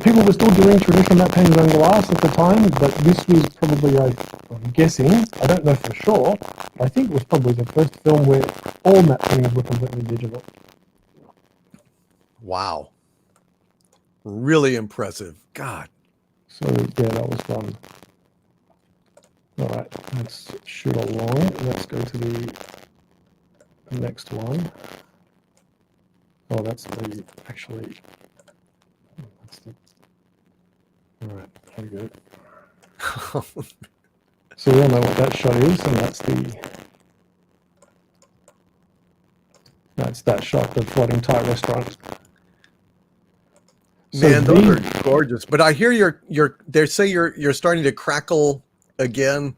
people were still doing traditional matte paintings on glass at the time, but this was probably, I'm guessing, I don't know for sure, but I think it was probably the first film where all matte paintings were completely digital. Wow. Really impressive. God. So, yeah, that was fun. All right, let's shoot along. Let's go to the next one. Oh, that's the, actually, that's the, all right, very good. So we all know what that shot is, and that's that shot, the floating Thai restaurant. Man, those are gorgeous. But I hear they say you're starting to crackle again.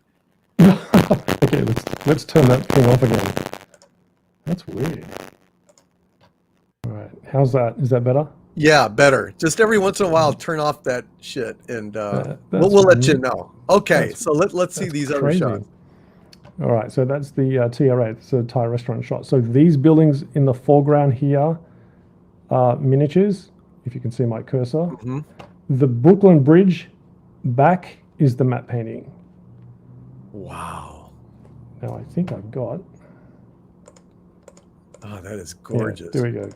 Okay, let's turn that thing off again. That's weird. All right, how's that? Is that better? Yeah, better. Just every once in a while, turn off that shit, and we'll let you know. Okay, so let's see these other shots. All right, so that's the TRA, it's a Thai restaurant shot. So these buildings in the foreground here are miniatures, if you can see my cursor. Mhm. The Brooklyn Bridge back is the matte painting. Wow. Now I think I've got. Oh, that is Yeah, gorgeous. there we go.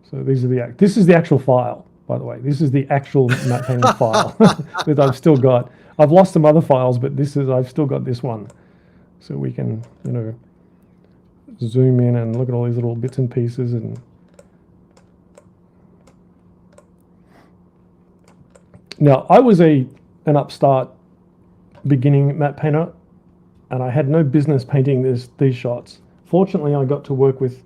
So these are this is the actual file, by the way. This is the actual matte painting file that I've still got. I've lost some other files, but I've still got this one. So we can, zoom in and look at all these little bits and pieces. And now I was an upstart beginning matte painter, and I had no business painting these shots. Fortunately, I got to work with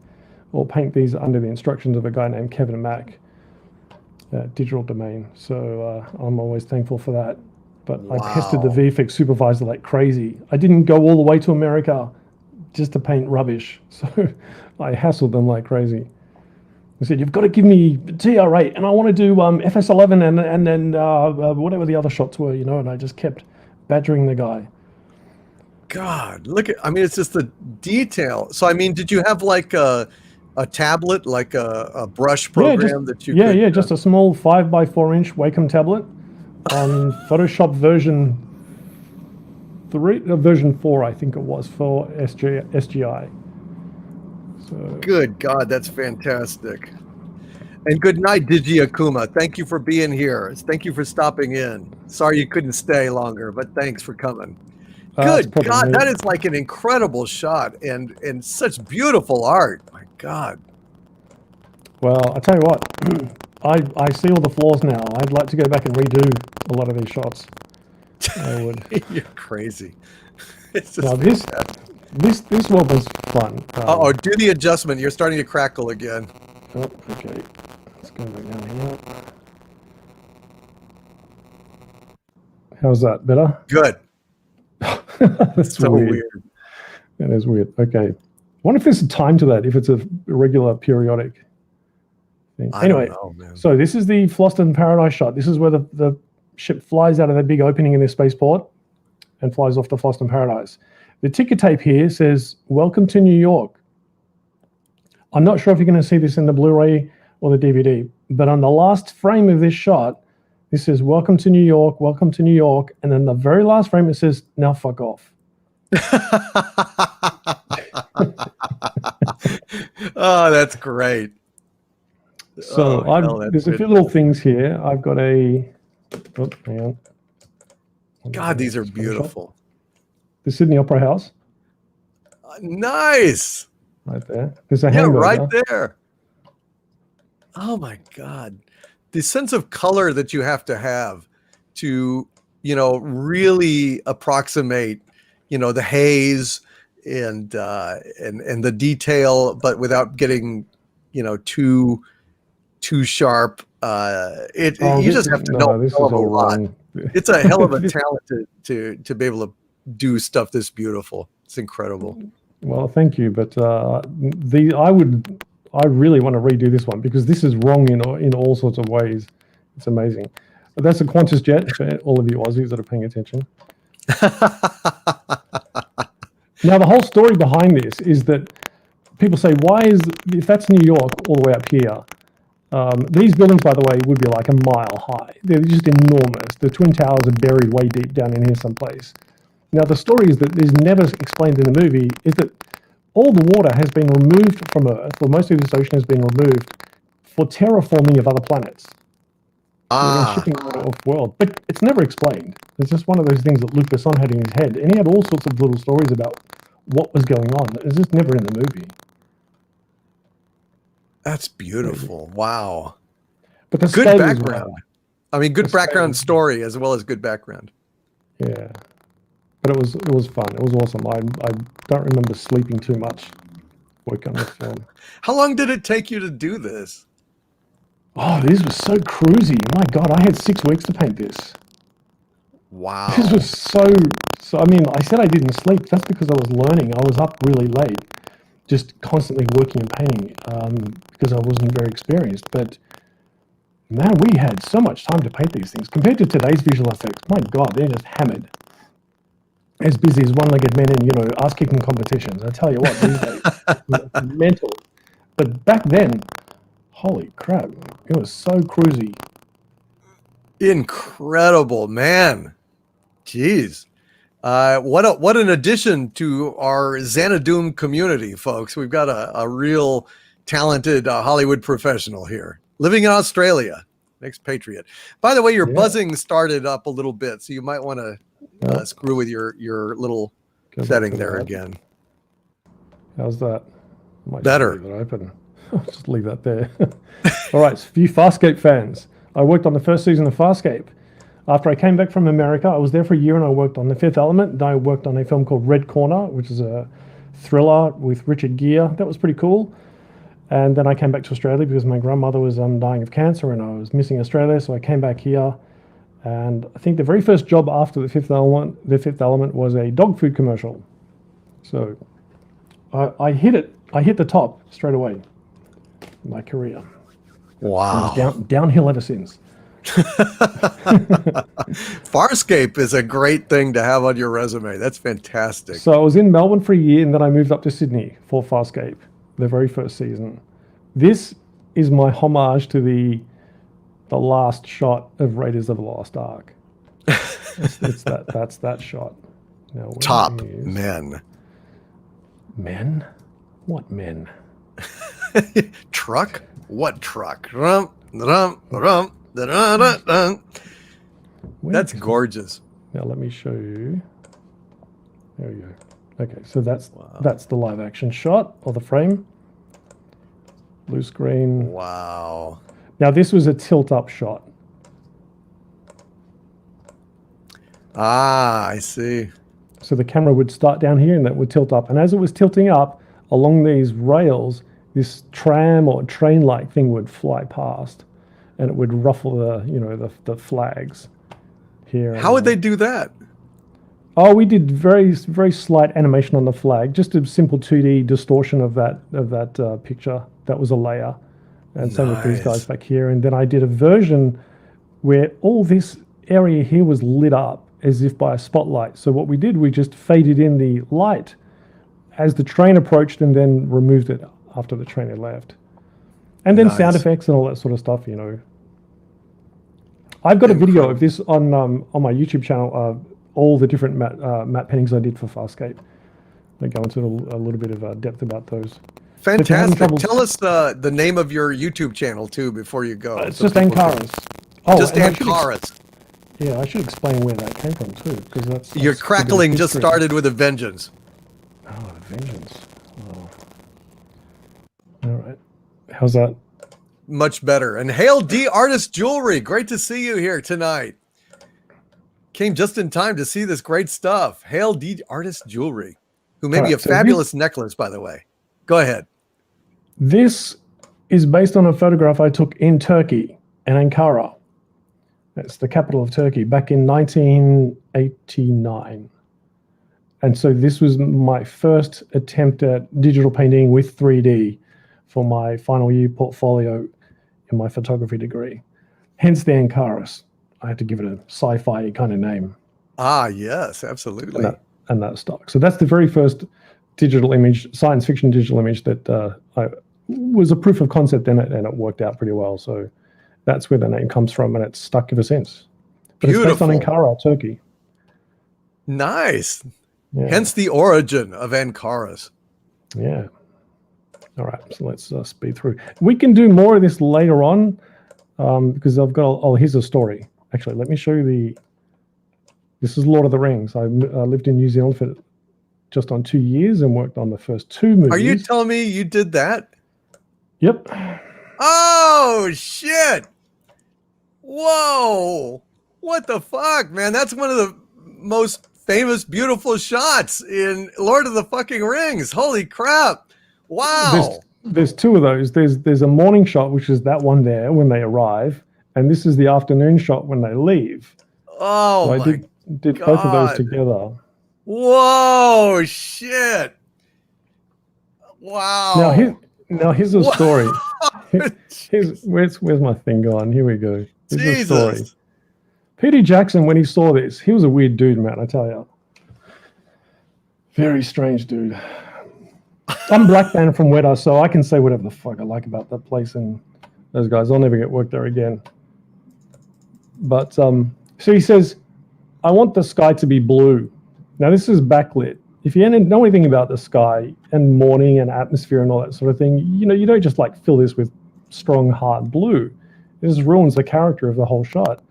or paint these under the instructions of a guy named Kevin Mack, Digital Domain. So I'm always thankful for that. But I pestered the VFX supervisor like crazy. I didn't go all the way to America just to paint rubbish. So I hassled them like crazy. I said, you've got to give me TR8, and I want to do FS11 and then whatever the other shots were, and I just kept badgering the guy. God, it's just the detail. So, did you have like a tablet, like a brush program that you could... Yeah, just a small 5x4-inch Wacom tablet on Photoshop version 4, I think it was, for SGI. So, good God, that's fantastic. And good night, Digi Akuma. Thank you for being here. Thank you for stopping in. Sorry you couldn't stay longer, but thanks for coming. Good God, that is like an incredible shot and such beautiful art. My God. Well, I tell you what, I see all the flaws now. I'd like to go back and redo a lot of these shots. I would. You're crazy. It's just now this one was fun. Do the adjustment. You're starting to crackle again. Oh, okay. Let's go back down here. How's that? Better? Good. That's so weird. That is weird. Okay. I wonder if there's a time to that, if it's a regular periodic thing. Anyway, so this is the Floston Paradise shot. This is where the ship flies out of that big opening in the spaceport and flies off to Floston Paradise. The ticker tape here says, "Welcome to New York." I'm not sure if you're going to see this in the Blu-ray or the DVD, but on the last frame of this shot, this says, "Welcome to New York, welcome to New York." And then the very last frame, it says, "Now fuck off." Oh, that's great. So there's a few little things here. I've got hang on. God, these are beautiful. The Sydney Opera House. Nice. Right there. There's a hamburger. Right there. Oh my God. The sense of color that you have to, really approximate, the haze and the detail, but without getting, too sharp. You just have to know a lot. It's a hell of a talent to be able to do stuff this beautiful. It's incredible. Well, thank you, but I really want to redo this one because this is wrong in all sorts of ways. It's amazing. But that's a Qantas jet for all of you Aussies that are paying attention. Now, the whole story behind this is that people say, if that's New York all the way up here, these buildings, by the way, would be like a mile high. They're just enormous. The Twin Towers are buried way deep down in here someplace. Now, the story is that is never explained in the movie is that all the water has been removed from Earth, or most of this ocean has been removed for terraforming of other planets. Shipping water off world. But it's never explained. It's just one of those things that Luc Besson had in his head. And he had all sorts of little stories about what was going on. It's just never in the movie. That's beautiful. Wow. But the good background. Well. Good background story as well as good background. Yeah. But it was fun. It was awesome. I don't remember sleeping too much working on this film. How long did it take you to do this? Oh, this was so cruisy. My God, I had 6 weeks to paint this. Wow. This was so I said I didn't sleep. That's because I was learning. I was up really late, just constantly working and painting because I wasn't very experienced. But man, we had so much time to paint these things. Compared to today's visual effects, my God, they're just hammered. as busy as one-legged men in, ass-kicking competitions. I tell you what, these days, it's mental. But back then, holy crap, it was so cruisy. Incredible, man. Jeez. What an addition to our Xanadu community, folks. We've got a real talented Hollywood professional here living in Australia, expatriate. By the way, your buzzing started up a little bit, so you might want to screw with your little setting there again. How's that? Better. Leave it open. I'll just leave that there. All right, for you Farscape fans, I worked on the first season of Farscape. After I came back from America, I was there for a year and I worked on The Fifth Element. Then I worked on a film called Red Corner, which is a thriller with Richard Gere. That was pretty cool. And then I came back to Australia because my grandmother was dying of cancer and I was missing Australia, so I came back here. And I think the very first job after The Fifth Element was a dog food commercial. So I hit it. I hit the top straight away in my career. Wow. Downhill ever since. Farscape is a great thing to have on your resume. That's fantastic. So I was in Melbourne for a year and then I moved up to Sydney for Farscape, the very first season. This is my homage to the last shot of Raiders of the Lost Ark. That's that shot. Now, Top men. Men? What men? Truck? What truck? Rum, rum, rum. That's gorgeous. Now let me show you. There we go. Okay, so that's the live action shot or the frame. Blue screen. Wow. Now this was a tilt up shot. Ah, I see. So the camera would start down here and that would tilt up. And as it was tilting up along these rails, this tram or train-like thing would fly past. And it would ruffle the flags here. How would they do that? Oh, we did very, very slight animation on the flag, just a simple 2D distortion of that picture. That was a layer, and same with these guys back here. And then I did a version where all this area here was lit up as if by a spotlight. So what we did, we just faded in the light as the train approached, and then removed it after the train had left. And then sound effects and all that sort of stuff, I've got a video of this on my YouTube channel, all the different matte paintings I did for Farscape. I go into a little bit of depth about those. Fantastic. Tell us the name of your YouTube channel, too, before you go. It's just Ankaras. Oh, just Ankaras. Yeah, I should explain where that came from, too, because that's your crackling just started with a vengeance. Oh, a vengeance. Oh. All right. How's that? Much better. And Hail D Artist Jewelry. Great to see you here tonight. Came just in time to see this great stuff. Hail D Artist Jewelry, who made me a fabulous necklace, by the way. Go ahead. This is based on a photograph I took in Turkey, in Ankara. That's the capital of Turkey, back in 1989. And so this was my first attempt at digital painting with 3D for my final year portfolio in my photography degree. Hence the Ankaras. I had to give it a sci-fi kind of name. Ah, yes, absolutely. And that stock. So that's the very first digital image, science fiction digital image that I was a proof of concept in it, and it worked out pretty well. So that's where the name comes from, and it's stuck ever since. But Beautiful. It's based on Ankara, Turkey. Nice. Yeah. Hence the origin of Ankaras. Yeah. All right, so let's speed through. We can do more of this later on because I've got. Oh, here's a story. Actually, let me show you This is Lord of the Rings. I lived in New Zealand for just on 2 years and worked on the first 2 movies. Are you telling me you did that? Yep. Oh shit! Whoa! What the fuck, man? That's one of the most famous, beautiful shots in Lord of the fucking Rings. Holy crap! Wow. There's 2 of those. There's a morning shot, which is that one there when they arrive, and this is the afternoon shot when they leave. Oh, so I did both of those together. Whoa, shit. Wow. Now here's a story. Where's my thing gone? Here we go. Here's a story. Peter Jackson, when he saw this, he was a weird dude, man, I tell you. Very strange, dude. I'm black banned from Weta, so I can say whatever the fuck I like about that place and those guys. I'll never get work there again. But so he says, I want the sky to be blue. Now this is backlit. If you know anything about the sky and morning and atmosphere and all that sort of thing, you know, you don't just like fill this with strong, hard blue. This ruins the character of the whole shot.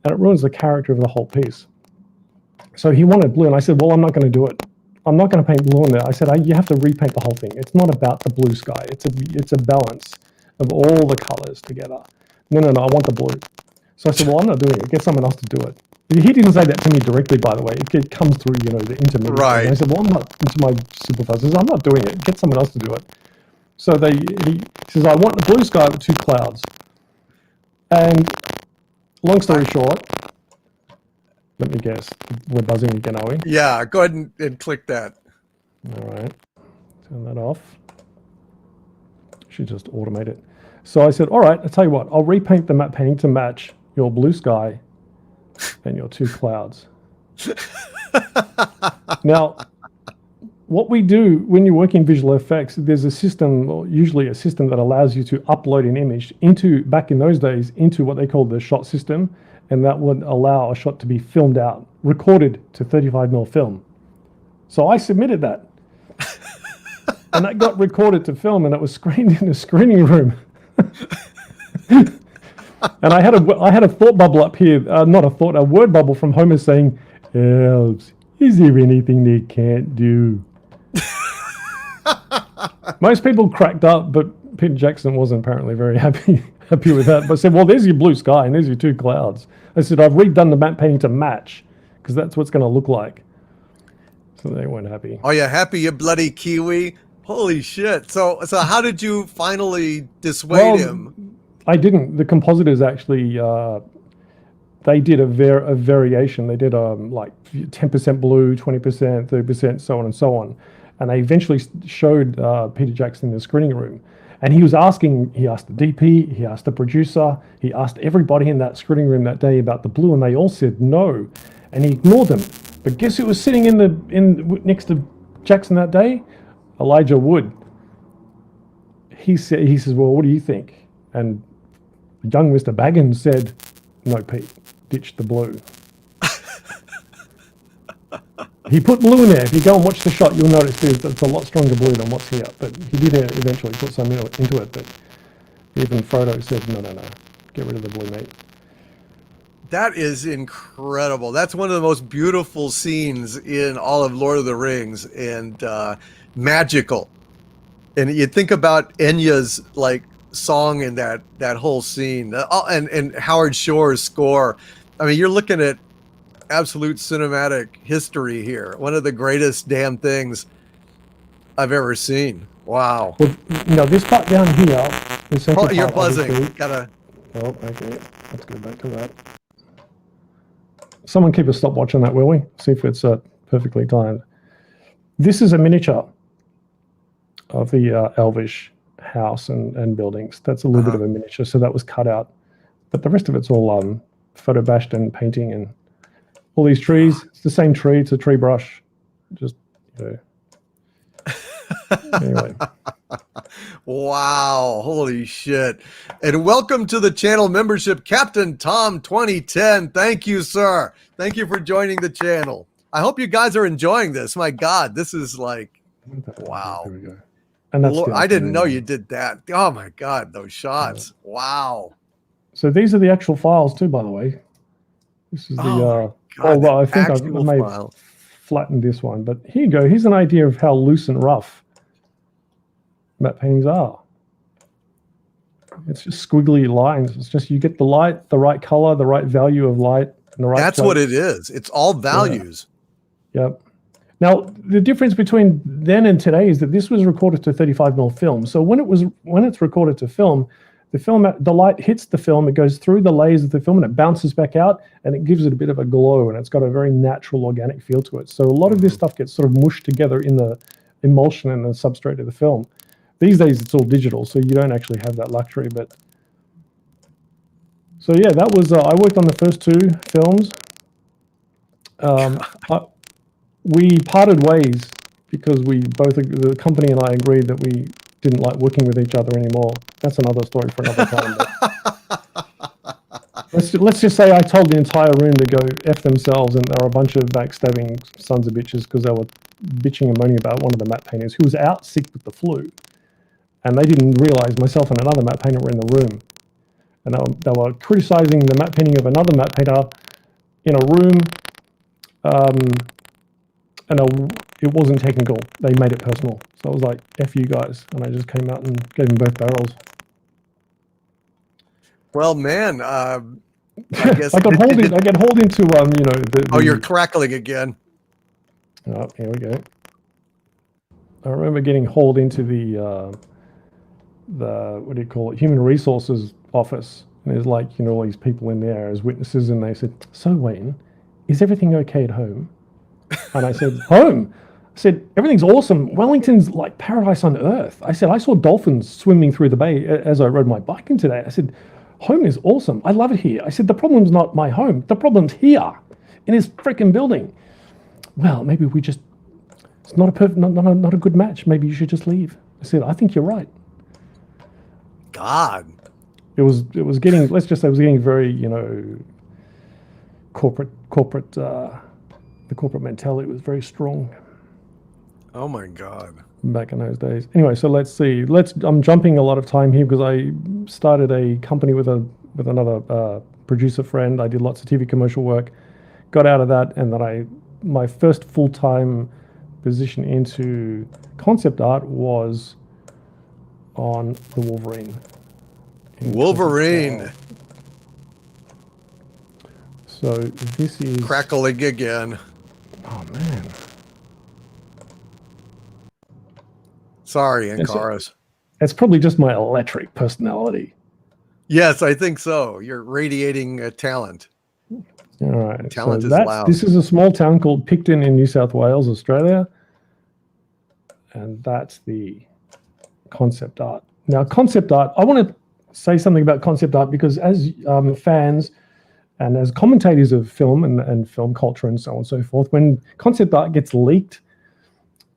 And it ruins the character of the whole piece. So he wanted blue, and I said, well, I'm not going to do it. I'm not going to paint blue on there. I said, you have to repaint the whole thing. It's not about the blue sky. It's a balance of all the colors together. No, I want the blue. So I said, well, I'm not doing it. Get someone else to do it. He didn't say that to me directly, by the way. It comes through, you know, the intermediate. Right. And I said, well, I'm not, to my supervisors, I'm not doing it. Get someone else to do it. So he says, I want the blue sky with 2 clouds. And long story short, let me guess. We're buzzing again, are we? Yeah, go ahead and click that. All right. Turn that off. Should just automate it. So I said, all right, I'll tell you what. I'll repaint the matte painting to match your blue sky and your 2 clouds. Now, what we do when you work in visual effects, there's a system, or usually a system that allows you to upload an image into, back in those days, into what they called the shot system. And that would allow a shot to be filmed out, recorded to 35mm film. So I submitted that. And that got recorded to film, and it was screened in the screening room. And I had a thought bubble up here, a word bubble from Homer saying, "Elves, is there anything they can't do?" Most people cracked up, but Peter Jackson wasn't apparently very happy with that. But said, well, there's your blue sky and there's your 2 clouds. I said, I've redone the matte painting to match, because that's what's going to look like. So they weren't happy. Oh, you happy, you bloody Kiwi? Holy shit. So how did you finally dissuade him? I didn't. The compositors actually, they did a variation. They did like 10% blue, 20%, 30%, so on and so on. And they eventually showed Peter Jackson in the screening room. And he asked the DP, he asked the producer, he asked everybody in that screening room that day about the blue, and they all said no. And he ignored them. But guess who was sitting next to Jackson that day? Elijah Wood. He says, well, what do you think? And young Mr. Baggins said, no, Pete, ditch the blue. He put blue in there. If you go and watch the shot, you'll notice it's a lot stronger blue than what's here. But he did eventually put some into it. But even Frodo said, no, get rid of the blue, mate. That is incredible. That's one of the most beautiful scenes in all of Lord of the Rings, and magical. And you think about Enya's like song in that whole scene, and Howard Shore's score. I mean, you're looking at absolute cinematic history here. One of the greatest damn things I've ever seen. Wow. Well, no, this part down here. You're buzzing. Gotta. Oh, okay. Let's go back to that. Someone keep a stopwatch on that, will we? See if it's perfectly timed. This is a miniature of the Elvish house and buildings. That's a little bit of a miniature, so that was cut out. But the rest of it's all photo bashed and painting and all these trees. It's the same tree. It's a tree brush. Just, anyway. Wow. Holy shit. And welcome to the channel membership, Captain Tom 2010. Thank you, sir. Thank you for joining the channel. I hope you guys are enjoying this. My God, this is like, wow. There we go. And that's I didn't know you did that. Oh my God, those shots. Wow. So these are the actual files too, by the way. This is the, I think I may have flattened this one, but here you go. Here's an idea of how loose and rough matte paintings are. It's just squiggly lines. It's just, you get the light, the right color, the right value of light, and the right. That's what it is. It's all values. Yeah. Yep. Now, the difference between then and today is that this was recorded to 35mm film. So when it's recorded to film, the light hits the film, it goes through the layers of the film, and it bounces back out, and it gives it a bit of a glow, and it's got a very natural, organic feel to it. So a lot of this stuff gets sort of mushed together in the emulsion and the substrate of the film. These days, it's all digital, so you don't actually have that luxury. But so yeah, that was I worked on the first 2 films. we parted ways because the company and I agreed that we didn't like working with each other anymore. That's another story for another time. Let's just say I told the entire room to go F themselves, and there were a bunch of backstabbing sons of bitches because they were bitching and moaning about one of the matte painters who was out sick with the flu. And they didn't realize myself and another matte painter were in the room. And they were criticizing the matte painting of another matte painter in a room. It wasn't technical. They made it personal. So I was like, F you guys. And I just came out and gave them both barrels. Well, man, I guess I got hauled into Oh, you're crackling again. Oh, here we go. I remember getting hauled into the what do you call it, human resources office, and there's like all these people in there as witnesses, and they said, "So Wayne, is everything okay at home?" And I said, "Home." I said, "Everything's awesome. Wellington's like paradise on earth." I said, "I saw dolphins swimming through the bay as I rode my bike in today." I said, "Home is awesome. I love it here." I said, "The problem's not my home. The problem's here in this freaking building." Well, maybe it's not a good match. Maybe you should just leave. I said, "I think you're right." God. It was getting, let's just say it was getting very, corporate, the corporate mentality was very strong. Oh my God. Back in those days. Anyway, so let's see. I'm jumping a lot of time here because I started a company with another producer friend. I did lots of TV commercial work, got out of that, and then my first full-time position into concept art was on the Wolverine. Wolverine. So this is Crackling again. Oh man. Sorry, Ankaras. It's probably just my electric personality. Yes, I think so. You're radiating talent. All right. Talent is loud. This is a small town called Picton in New South Wales, Australia. And that's the concept art. Now, concept art, I want to say something about concept art because as fans and as commentators of film and film culture and so on and so forth, when concept art gets leaked,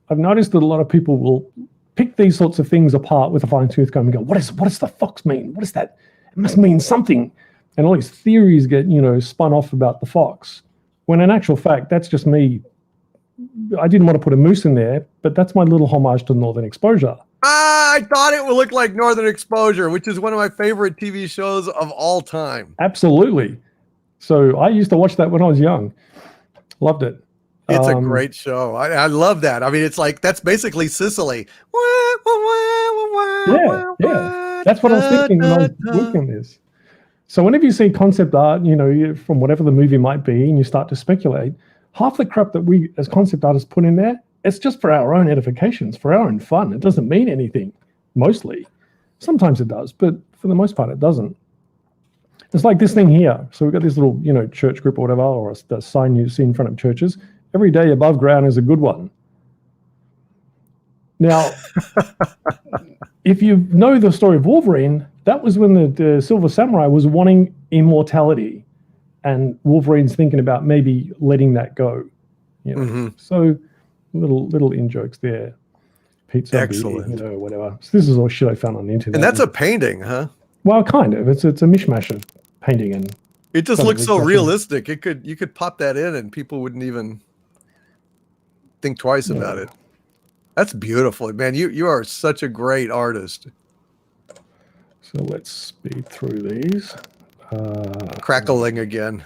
I've noticed that a lot of people will pick these sorts of things apart with a fine-tooth comb and go, what does the fox mean? What is that? It must mean something. And all these theories get, spun off about the fox. When in actual fact, that's just me. I didn't want to put a moose in there, but that's my little homage to Northern Exposure. I thought it would look like Northern Exposure, which is one of my favorite TV shows of all time. Absolutely. So I used to watch that when I was young. Loved it. It's a great show. I love that. I mean, it's like, that's basically Sicily. Yeah. That's what I was thinking when I was working this. So whenever you see concept art, from whatever the movie might be, and you start to speculate, half the crap that we as concept artists put in there, it's just for our own edifications, for our own fun. It doesn't mean anything, mostly. Sometimes it does, but for the most part, it doesn't. It's like this thing here. So we've got this little, church group or whatever, or a sign you see in front of churches. Every day above ground is a good one. Now, if you know the story of Wolverine, that was when the Silver Samurai was wanting immortality, and Wolverine's thinking about maybe letting that go. So little in jokes there. Pizza, excellent. Whatever. So this is all shit I found on the internet. And that's a painting, huh? Well, kind of. It's a mishmash of painting and. It just looks so realistic. You could pop that in, and people wouldn't even think twice about it. That's beautiful, man. You are such a great artist. So let's speed through these. Crackling again.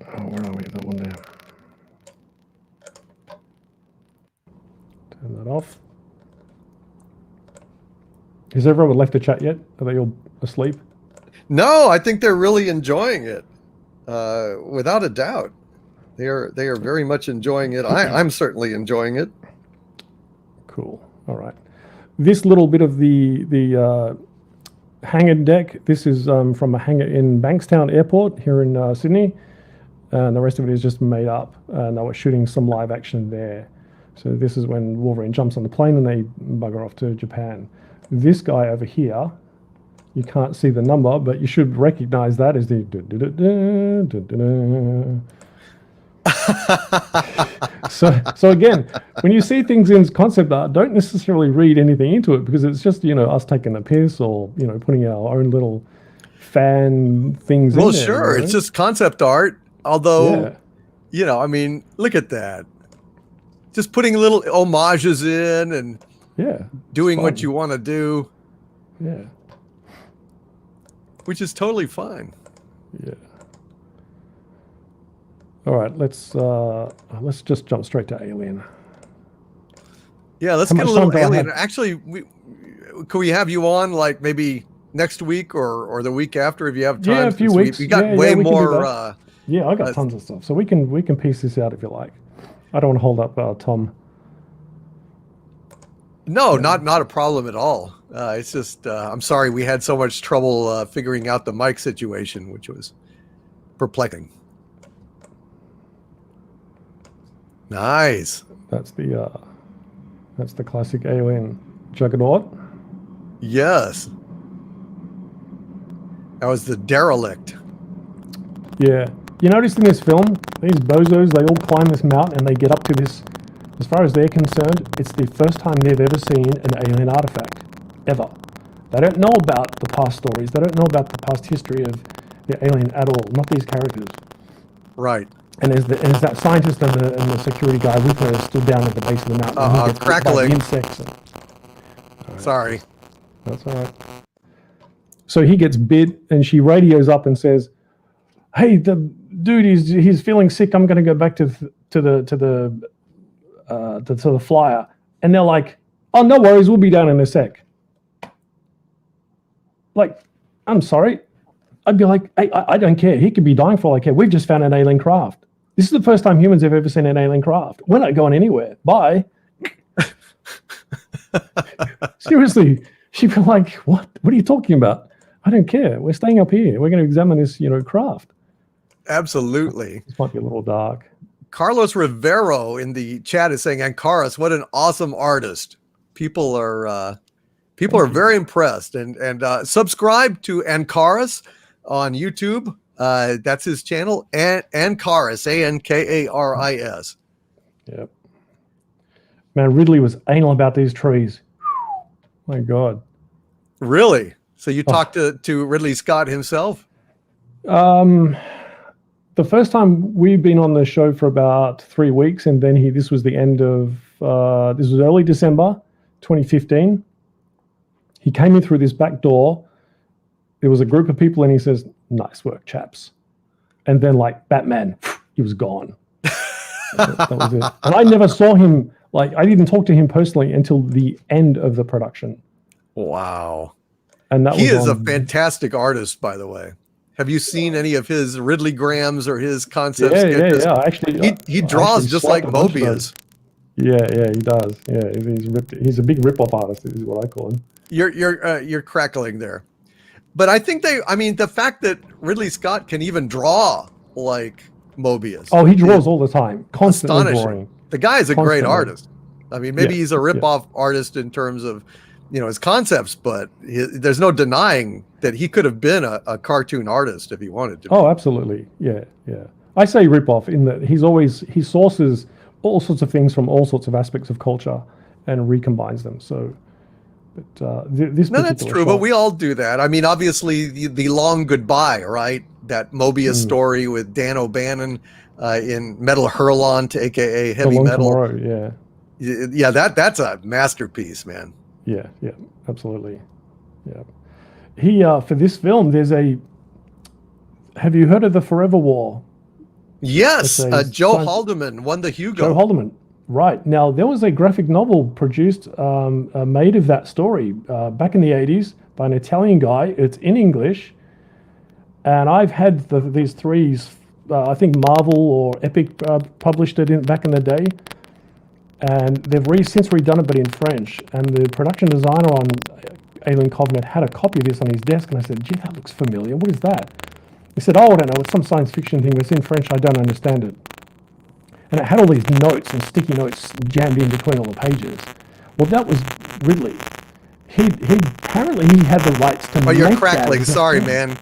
Oh, where are we? That one there. Turn that off. Has everyone left the chat yet? Are they all asleep? No, I think they're really enjoying it. Without a doubt. They are very much enjoying it. I'm certainly enjoying it. Cool. All right. This little bit of the hangar deck, this is from a hangar in Bankstown Airport here in Sydney. And the rest of it is just made up. And they were shooting some live action there. So this is when Wolverine jumps on the plane and they bugger off to Japan. This guy over here You can't see the number, but you should recognize that as the. So again, when you see things in concept art, don't necessarily read anything into it, because it's just, us taking a piss or, putting our own little fan things in Well, there. sure, it's just concept art. Although, Yeah. I mean, look at that. Just putting little homages in and Yeah. doing it's what fun. you want to do, Yeah. which is totally fine. Yeah. All right, let's just jump straight to Alien. Yeah, let's How get a much little time do I Alien. have? Actually, could we have you on like maybe next week or the week after if you have time? Yeah, a few since weeks. We got Yeah, way we can do more. that. Yeah, I got tons of stuff, so we can piece this out if you like. I don't want to hold up Tom. No, not a problem at all. It's just I'm sorry we had so much trouble figuring out the mic situation, which was perplexing. Nice. That's the classic Alien Juggernaut. Yes. That was the derelict. Yeah. You notice in this film, these bozos, they all climb this mountain and they get up to this. As far as they're concerned, it's the first time they've ever seen an alien artifact, ever. They don't know about the past stories. They don't know about the past history of the alien at all. Not these characters. Right. And there's that scientist and the security guy with her stood down at the base of the mountain. And he gets bit by the crackling. insects. Sorry. That's all right. So he gets bit, and she radios up and says, "Hey, the dude, he's feeling sick. I'm going to go back to the flyer." And they're like, "Oh, no worries. We'll be down in a sec." Like, I'm sorry. I'd be like, hey, I don't care. He could be dying for all I care. We've just found an alien craft. This is the first time humans have ever seen an alien craft. We're not going anywhere. Bye. Seriously. She'd be like, what? What are you talking about? I don't care. We're staying up here. We're going to examine this, craft. Absolutely. This might be a little dark. Carlos Rivero in the chat is saying, Ancaris, what an awesome artist. People are very impressed. And subscribe to Ancaris on YouTube. That's his channel. Ancaris, Ankaris. Yep. Man, Ridley was anal about these trees. My God. Really? So you talked to Ridley Scott himself? The first time we've been on the show for about 3 weeks, and then this was the end of this was early December 2015. He came in through this back door. There was a group of people, and he says, "Nice work, chaps." And then, like Batman, he was gone. That was it. And I never saw him. Like, I didn't talk to him personally until the end of the production. Wow. And that he was is a fantastic artist, by the way. Have you seen any of his Ridley Grahams or his concept sketches? Yeah. Actually, he draws just like Mobius. Yeah, he does. Yeah, he's a big rip-off artist, is what I call him. You're crackling there. But I think the fact that Ridley Scott can even draw like Mobius. Oh, he draws all the time, constantly drawing. The guy is a great Constantly. artist. I mean, maybe he's a rip-off artist in terms of, his concepts, but there's no denying that he could have been a cartoon artist if he wanted to. Oh, absolutely. Yeah. I say rip-off in that he sources all sorts of things from all sorts of aspects of culture and recombines them. So, but this No, that's true, but we all do that. I mean, obviously, the Long Goodbye, right? That Mobius story with Dan O'Bannon in Metal Hurlant, aka Heavy Metal. Tomorrow, Yeah, that's a masterpiece, man. Yeah, absolutely. Yeah. He for this film, have you heard of the Forever War? Yes, Joe Haldeman won the Hugo. Joe Haldeman, right. Now, there was a graphic novel produced, made of that story back in the 80s by an Italian guy. It's in English. And I've had these threes, I think Marvel or Epic published it back in the day. And they've since redone it, but in French. And the production designer on Alien Covenant had a copy of this on his desk. And I said, gee, that looks familiar. What is that? He said, oh, I don't know. It's some science fiction thing. It's in French. I don't understand it. And it had all these notes and sticky notes jammed in between all the pages. Well, that was Ridley. he apparently he had the rights to Oh, you're make that crackling. as a Sorry, film. man.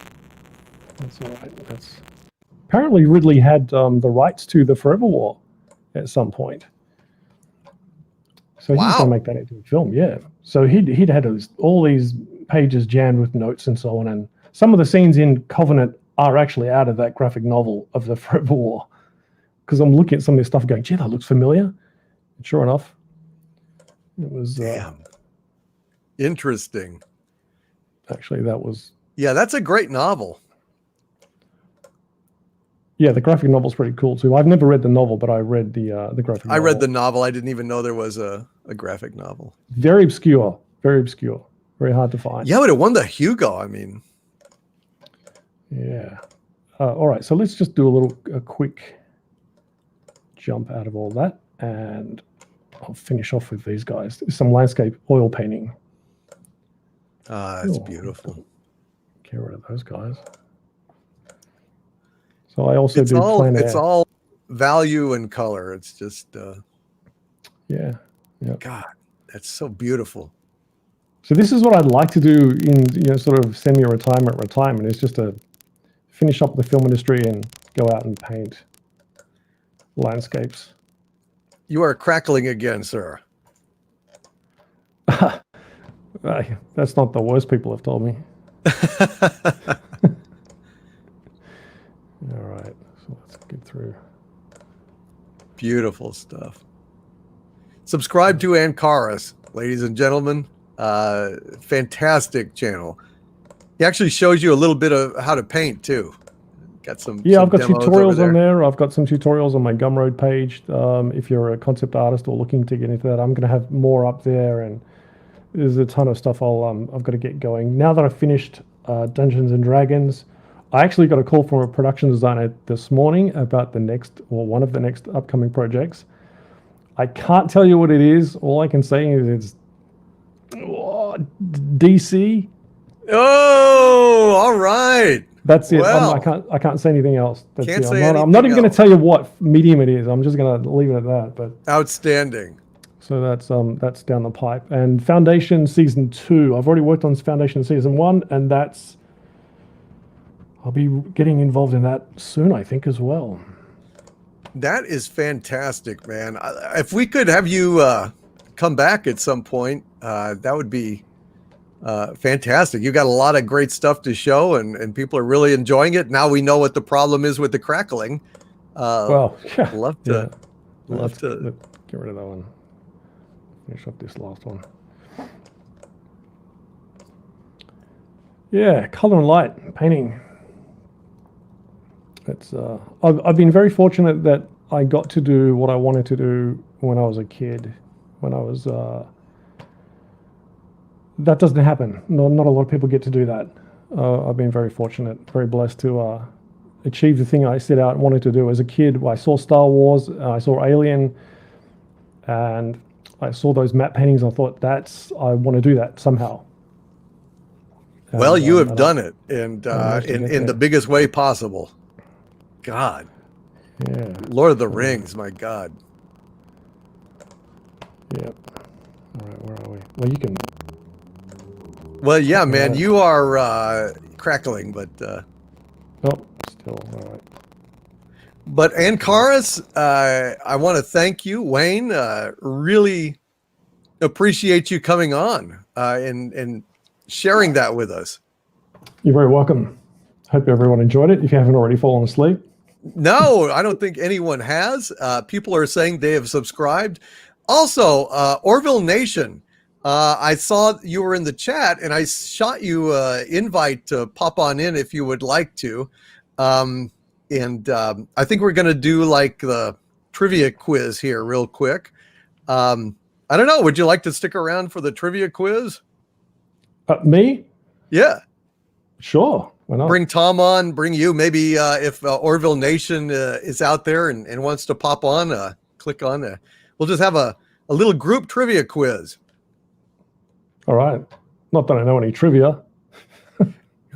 That's all right. That's apparently Ridley had the rights to the Forever War at some point. So he was going Wow. to make that into a film, yeah. So he'd had all these pages jammed with notes and so on, and some of the scenes in Covenant are actually out of that graphic novel of the Forever War. Because I'm looking at some of this stuff going, gee, that looks familiar. And sure enough, it was Damn. Interesting. actually that was Yeah, that's a great novel. yeah, the graphic novel's pretty cool too. I've never read the novel, but I read the graphic I novel. read the novel. I didn't even know there was a graphic novel. Very obscure, very hard to find. Yeah, but it won the Hugo. I mean, Yeah. All right, so let's just do a quick jump out of all that, and I'll finish off with these guys. Some landscape oil painting. it's Oh. beautiful. Get rid of those guys. So I also It's do all plein air. it's all value and color. It's just Yeah. God, that's so beautiful. So this is what I'd like to do in sort of retirement is just to finish up the film industry and go out and paint landscapes. You are crackling again, sir. That's not the worst people have told me. All right, so let's get through. Beautiful stuff. Subscribe to Ankaris, ladies and gentlemen. Fantastic channel. He actually shows you a little bit of how to paint too. Got some. Yeah, some I've got demos tutorials over on there. I've got some tutorials on my Gumroad page. If you're a concept artist or looking to get into that, I'm going to have more up there, and there's a ton of stuff I've got to get going. Now that I've finished Dungeons and Dragons, I actually got a call from a production designer this morning about one of the next upcoming projects. I can't tell you what it is. All I can say is it's DC. Oh, all right. That's it. Well, I can't say anything else. That's can't it. say I'm not even anything going to else. tell you what medium it is. I'm just going to leave it at that. But Outstanding. so that's down the pipe. And Foundation Season 2. I've already worked on Foundation Season 1, and I'll be getting involved in that soon, I think, as well. That is fantastic, man. If we could have you come back at some point, that would be fantastic. You got a lot of great stuff to show, and people are really enjoying it. Now we know what the problem is with the crackling. Well, yeah. Love to, Let's get rid of that one. Finish up this last one. Yeah, color and light painting. It's I've been very fortunate that I got to do what I wanted to do when I was a kid. When I was that doesn't happen. Not a lot of people get to do that. I've been very fortunate, very blessed to achieve the thing I set out and wanted to do as a kid. I saw Star Wars, I saw Alien, and I saw those matte paintings. And I thought I want to do that somehow. well, you have and done it, and in the biggest way possible. God, Yeah. Lord of the Rings, my God. Yep. All right, where are we? Well, you can. Well, yeah, man, you are crackling, but Still all right. But Ankaris, I want to thank you, Wayne. Really appreciate you coming on and sharing that with us. You're very welcome. Hope everyone enjoyed it. If you haven't already fallen asleep. No, I don't think anyone has. People are saying they have subscribed. Also, Orville Nation, I saw you were in the chat, and I shot you an invite to pop on in if you would like to. I think we're going to do like the trivia quiz here real quick. I don't know. Would you like to stick around for the trivia quiz? Me? Yeah. Sure. Why not? Bring Tom on, bring you. Maybe if Orville Nation is out there and wants to pop on, click on. We'll just have a little group trivia quiz. All right. Not that I know any trivia.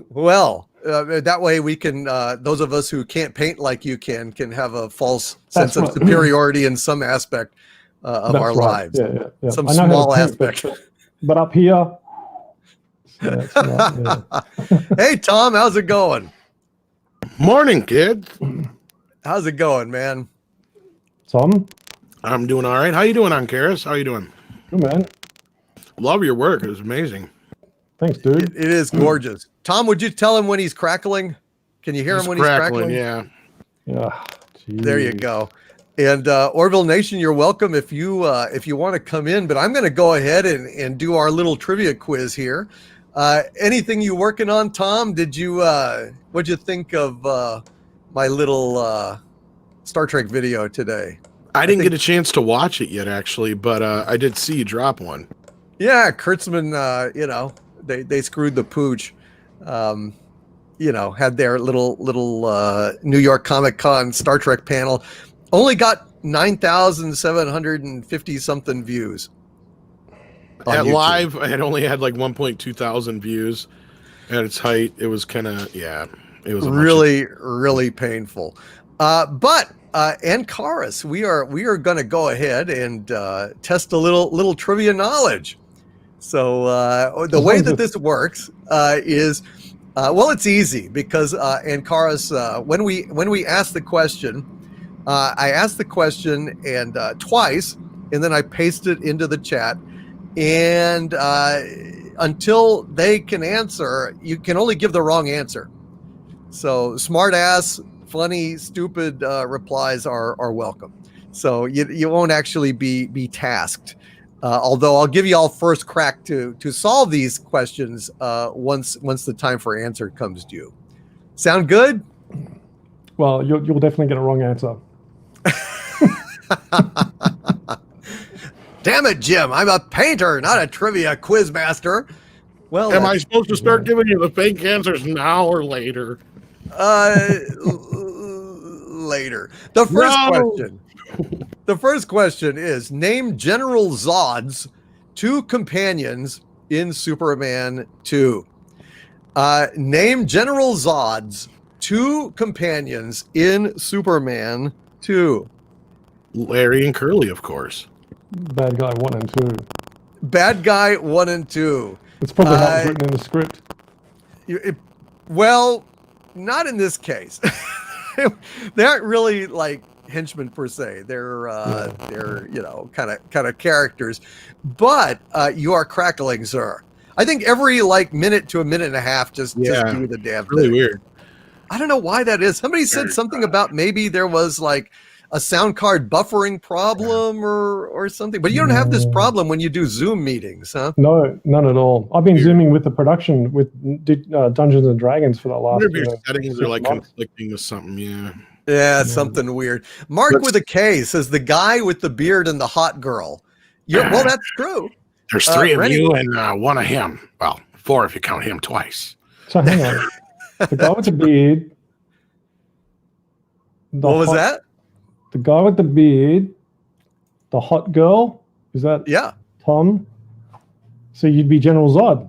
Well, that way we can, those of us who can't paint like you can have a false sense of superiority in some aspect of That's our right. lives. Yeah. Some I know how small to paint, aspect. but up here, That's right. Yeah. Hey, Tom, how's it going? Morning, kid. How's it going, man? Tom, I'm doing all right. How you doing, Ankaris? How you doing? good man. Love your work. It was amazing. Thanks, dude. It is gorgeous. Tom, would you tell him when he's crackling? Can you hear him when he's crackling? Yeah. Yeah. There you go. And Orville Nation, you're welcome if you want to come in. But I'm going to go ahead and do our little trivia quiz here. Anything you working on, Tom? Did you what'd you think of my little Star Trek video today? I didn't get a chance to watch it yet, actually, but I did see you drop one. Yeah, Kurtzman, they screwed the pooch. Had their little New York Comic Con Star Trek panel. Only got 9,750 something views. At YouTube. live, I had only had like 1.2 thousand views. At its height, it was kind of, it was really painful. But Ankaris, we are going to go ahead and test a little trivia knowledge. So the way that this works is, it's easy because Ankaris, when we ask the question, I asked the question and twice, and then I paste it into the chat. And until they can answer, you can only give the wrong answer. So smart ass, funny, stupid replies are welcome. So you won't actually be tasked. Although I'll give you all first crack to solve these questions once the time for answer comes due. Sound good? Well, you'll definitely get a wrong answer. Damn it, Jim! I'm a painter, not a trivia quiz master. Well, Am I supposed to start giving you the fake answers now or later? Later. The first question is: name General Zod's two companions in Superman 2. Name General Zod's two companions in Superman 2. Larry and Curly, of course. Bad guy 1 and 2. Bad guy 1 and 2. It's probably not written in the script. Well, not in this case. They aren't really like henchmen per se. They're kind of characters. But you are crackling, sir. I think every minute to a minute and a half, just do the damn thing. Really weird. I don't know why that is. Somebody said something about maybe there was like a sound card buffering problem or something. But you don't have this problem when you do Zoom meetings, huh? No, none at all. I've been Zooming with the production with Dungeons and Dragons for the last. Your settings are like conflicting with something, Yeah, something weird. Mark with a K says the guy with the beard and the hot girl. Well, that's true. There's 3 of you and 1 of him. Well, 4 if you count him twice. So hang on. The guy with the beard. What was that? The guy with the beard, the hot girl. Is that Tom? So you'd be General Zod.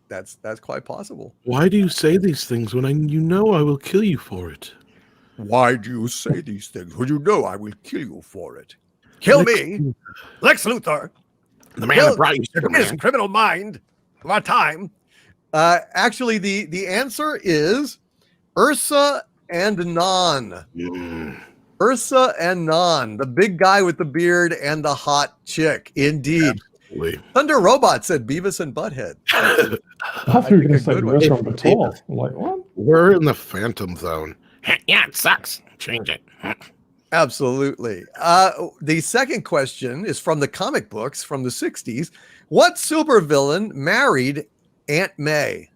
That's quite possible. Why do you say these things when you know I will kill you for it? Why do you say these things when you know I will kill you for it? Kill me, Lex Luthor, the man that brought you the greatest criminal mind of our time. Actually, the answer is Ursa and Non. Ursa and Non, the big guy with the beard and the hot chick. Indeed. Absolutely. Thunder Robot said Beavis and Butthead. I thought you were going to say Ursa and Bator. I'm like, what? We're in the Phantom Zone. Yeah, it sucks. Change it. Absolutely. The second question is from the comic books from the 60s. What supervillain married Aunt May?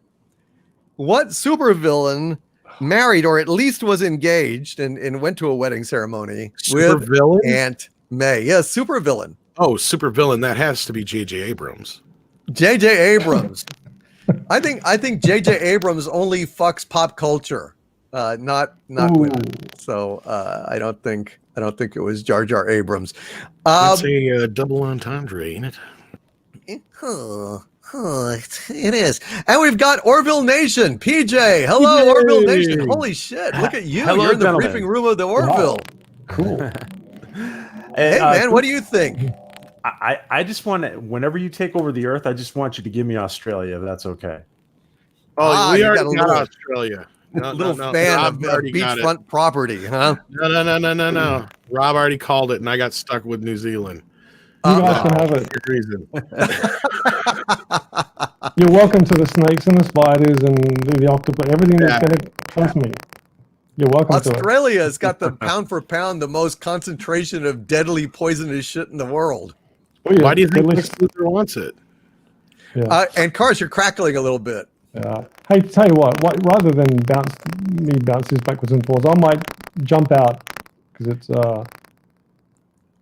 What supervillain married, or at least was engaged and went to a wedding ceremony with Aunt May? Yes, supervillain. Oh, supervillain. That has to be J.J. Abrams. J.J. Abrams. I think J.J. Abrams only fucks pop culture, not women. So I don't think it was Jar Jar Abrams. It's a double entendre, ain't it? It is. And we've got Orville Nation. PJ. Hello, Yay. Orville Nation. Holy shit. Look at you. Hello, You're in the gentlemen. briefing room of the Orville. Cool. Hey, man, what do you think? I just want to, whenever you take over the earth, I just want you to give me Australia, if that's okay. Oh, we you already got a got little- Australia. No, Little no, no. fan Rob of already got it. beachfront property, huh? No. Rob already called it, and I got stuck with New Zealand. You guys Uh-oh. can have it. Good reason. You're welcome to the snakes and the spiders and the octopus, everything that's going to trust me. You're welcome to it. Australia's got the pound for pound the most concentration of deadly poisonous shit in the world. Oh, yeah, Why do you think deadly- Cthuhlu wants it? Yeah. And Cars, you're crackling a little bit. Hey, tell you what, rather than bounce this backwards and forwards, I might jump out because it's. I'll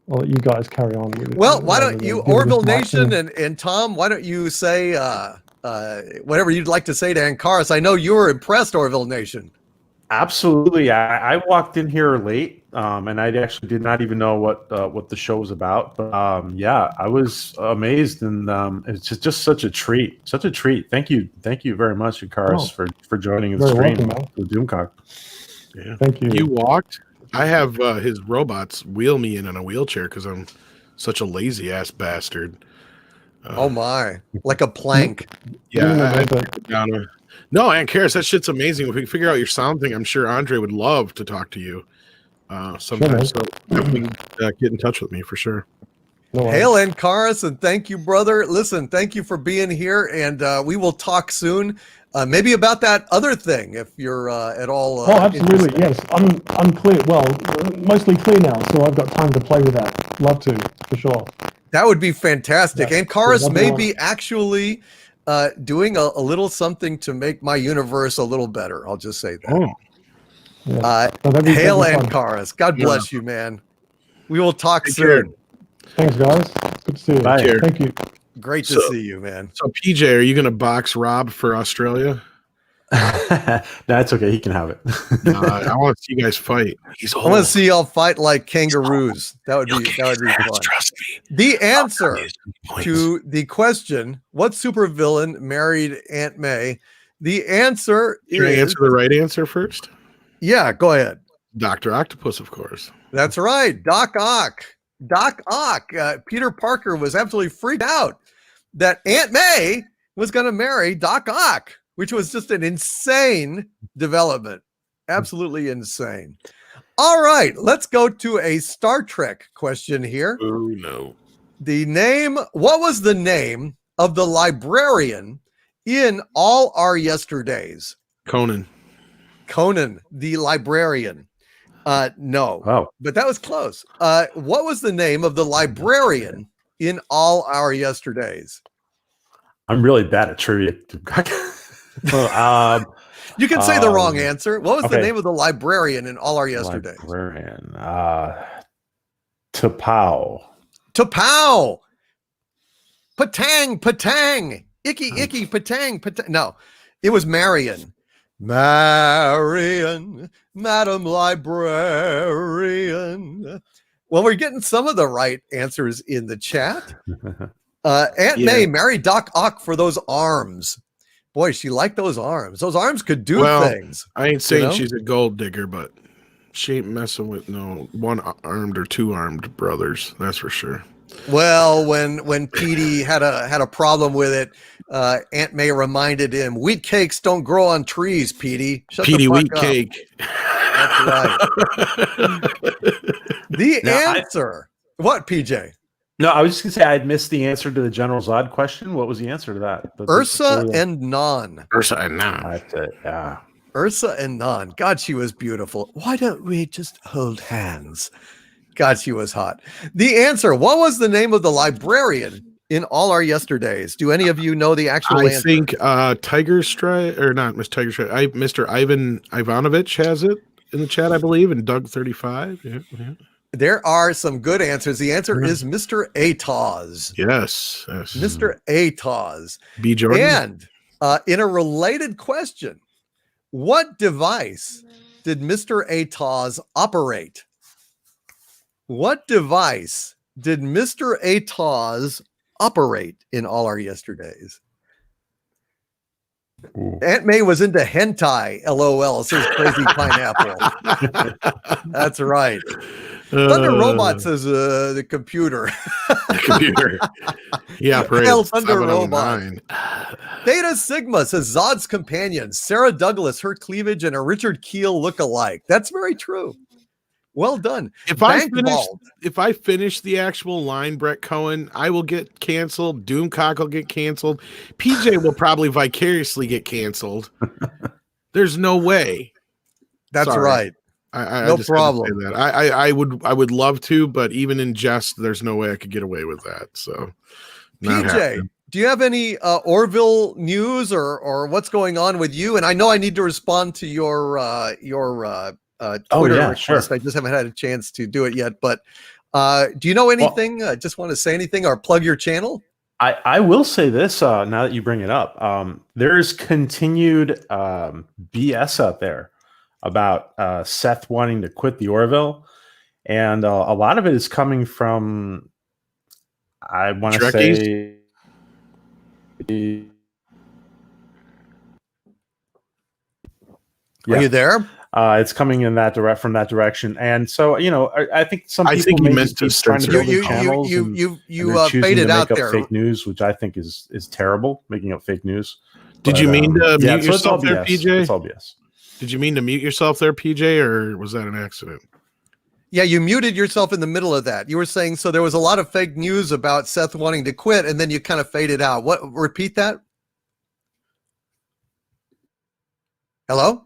let you guys carry on with it. Well, why rather don't than you, giving Orville this mic Nation and Tom, why don't you say whatever you'd like to say to Ankaris? I know you were impressed, Orville Nation. Absolutely. I walked in here late, and I actually did not even know what the show was about. But yeah, I was amazed, and it's just such a treat. Such a treat. Thank you very much, Ankaris, for joining the Very stream welcome, man. with Doomcock. Yeah. Thank you. You walked? I have his robots wheel me in a wheelchair because I'm such a lazy ass bastard. Oh my, like a plank. Yeah, I took it down a- No, Ankaris, that shit's amazing. If we can figure out your sound thing, I'm sure Andre would love to talk to you sometime. So definitely get in touch with me for sure. Hail Ankaris, and thank you, brother. Listen, thank you for being here, and we will talk soon. Maybe about that other thing, if you're at all. Oh, absolutely, yes. I'm clear. Well, mostly clear now, so I've got time to play with that. Love to, for sure. That would be fantastic. Yeah, Ankaris yeah, may that'd be be actually doing a little something to make my universe a little better. I'll just say that. Oh. Yeah. Hail that'd be fun. Ankaris. God bless you, man. We will talk Take soon. care. Thanks, guys. Good to see you. Bye. Care. Thank you. Great to So- see you, man. So, PJ, are you going to box Rob for Australia? That's okay. He can have it. I want to see you guys fight. He's I want to see y'all fight like kangaroos. That would be fun. Trust me. The answer to the question, what supervillain married Aunt May? The answer Can I is answer the right answer first? yeah, go ahead. Dr. Octopus, of course. That's right. Doc Ock. Doc Ock. Peter Parker was absolutely freaked out that Aunt May was going to marry Doc Ock, which was just an insane development. Absolutely insane. All right, let's go to a Star Trek question here. Oh, no. What was the name of the librarian in All Our Yesterdays? Conan. Conan, the librarian. No. Oh. But that was close. What was the name of the librarian in All Our Yesterdays? I'm really bad at trivia. You can say the wrong answer. What was the okay. name of the librarian in All Our Yesterdays? Librarian. Tapau. Tapau. Patang. Icky, patang. No, it was Marion. Marion, Madam Librarian. Well, we're getting some of the right answers in the chat. Aunt May married Doc Ock for those arms. Boy, she liked those arms. Those arms could do things. I ain't saying you know? she's a gold digger, but she ain't messing with no one-armed or two-armed brothers. That's for sure. Well, when Petey had a problem with it, Aunt May reminded him, "Wheat cakes don't grow on trees, Petey. Shut Petey the fuck wheat up." cake. That's right. The answer. What, PJ? No, I was just gonna say I'd missed the answer to the General Zod question. What was the answer to that? Ursa and Non. Ursa and Non. That's it. Yeah. Ursa and Non. God, she was beautiful. Why don't we just hold hands? God, she was hot. The answer. What was the name of the librarian in All Our Yesterdays? Do any of you know the actual answer? I think Tiger Strike, or not Mr. Tiger Strike, Mr. Ivan Ivanovich has it in the chat, I believe, and Doug 35. Yeah. There are some good answers. The answer is Mr. Atoz. Yes. Mr. Atoz. B. Jordan. And in a related question, what device did Mr. Atoz operate? What device did Mr. Atoz operate in All Our Yesterdays? Ooh. Aunt May was into hentai, LOL, says Crazy Pineapple. That's right. Thunder Robots is the computer. Computer. Yeah, Hail Thunder Robot. 709. Theta Sigma says Zod's companion, Sarah Douglas, her cleavage, and a Richard Keel look-alike. That's very true. Well done. If Bank I finish the actual line, Brett Cohen, I will get canceled. Doomcock will get canceled. PJ will probably vicariously get canceled. There's no way. That's Sorry. right. I No just had to say problem. that. I would love to, but even in jest, there's no way I could get away with that. So, not PJ, happening. do you have any Orville news or what's going on with you? And I know I need to respond to your Twitter yeah, request. sure. I just haven't had a chance to do it yet. But do you know anything? Just want to say anything or plug your channel? I will say this now that you bring it up. There's continued BS out there about Seth wanting to quit the Orville. And a lot of it is coming from, I want to say... Are you there? It's coming in from that direction, and so I think some people think may you meant just be to trying to censor build it. their channels. You and they're choosing faded to out make up there. fake news, which I think is terrible. Making up fake news. Did you mean to mute so it's all yourself there, BS. PJ? It's all BS. Did you mean to mute yourself there, PJ, or was that an accident? Yeah, you muted yourself in the middle of that. You were saying so there was a lot of fake news about Seth wanting to quit, and then you kind of faded out. What? Repeat that. Hello.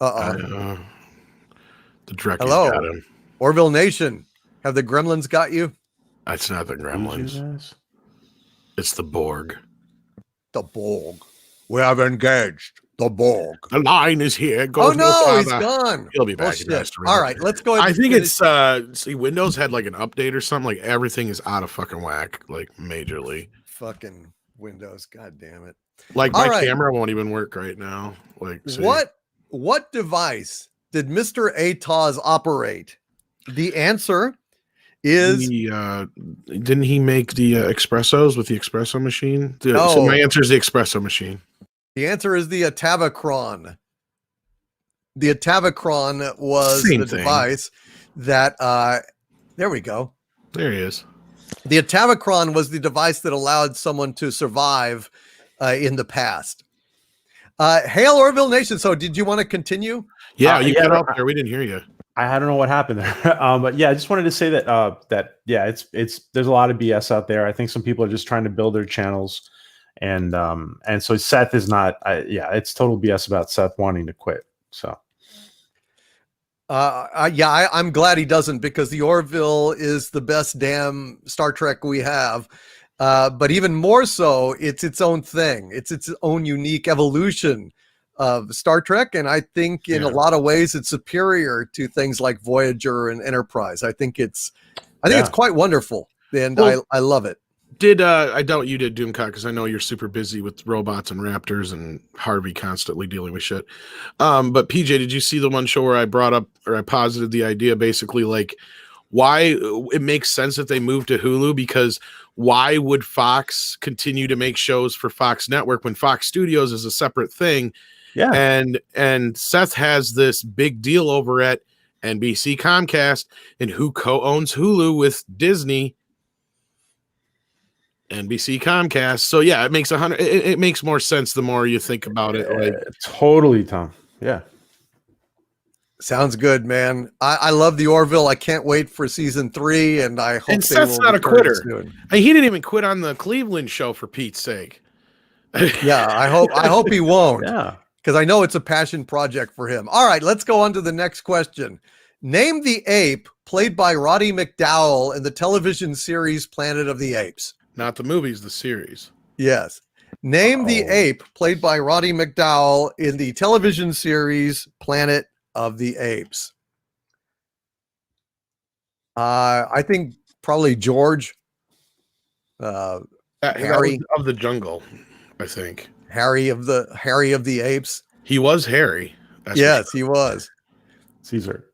The director's Hello? got him. Orville Nation, have the gremlins got you? That's not the Gremlins. It's the Borg. The Borg. We have engaged the Borg. The line is here. Go Oh to no, your he's father. gone. He'll be back. Bullshit. in just a All minute. right, let's go ahead. I and think finish. it's Windows had like an update or something. Like everything is out of fucking whack, like majorly. Fucking Windows. God damn it. Like All my right. camera won't even work right now. Like see? What device did Mr. Ataz operate? The answer is Didn't he make the espressos with the espresso machine? No. So my answer is the espresso machine. the Atavachron. The Atavachron was Same the thing. device that there we go. There he is. The Atavachron was the device that allowed someone to survive in the past. Hail Orville Nation. So did you want to continue? Yeah, you yeah, got no, out there. We didn't hear you. I don't know what happened there, but yeah, I just wanted to say that it's there's a lot of BS out there. I think some people are just trying to build their channels, and so Seth is not. It's total BS about Seth wanting to quit. So. I'm glad he doesn't, because the Orville is the best damn Star Trek we have. But even more so, it's its own thing. It's its own unique evolution of Star Trek. And I think in a lot of ways, it's superior to things like Voyager and Enterprise. I think it's quite wonderful. And I love it. You did Doomcock, because I know you're super busy with robots and raptors and Harvey constantly dealing with shit. But PJ, did you see the one show where I brought up, or I posited the idea, basically like why it makes sense that they moved to Hulu? Because why would Fox continue to make shows for Fox Network when Fox Studios is a separate thing? Yeah. And Seth has this big deal over at NBC Comcast, and who co-owns Hulu with Disney? NBC Comcast. So yeah, it makes it makes more sense the more you think about it. Like Totally, Tom. Yeah. Sounds good, man. I love the Orville. I can't wait for season 3, and I hope And they Seth's will not a return quitter. soon. he didn't even quit on the Cleveland show, for Pete's sake. Yeah, I hope he won't. Yeah. Because I know it's a passion project for him. All right, let's go on to the next question. Name the ape played by Roddy McDowell in the television series Planet of the Apes. Not the movies, the series. Yes. Name the ape played by Roddy McDowell in the television series Planet of the Apes. I think probably George. Harry of the Jungle, I think. Harry of the Apes. He was Harry. That's Yes, he was. Caesar.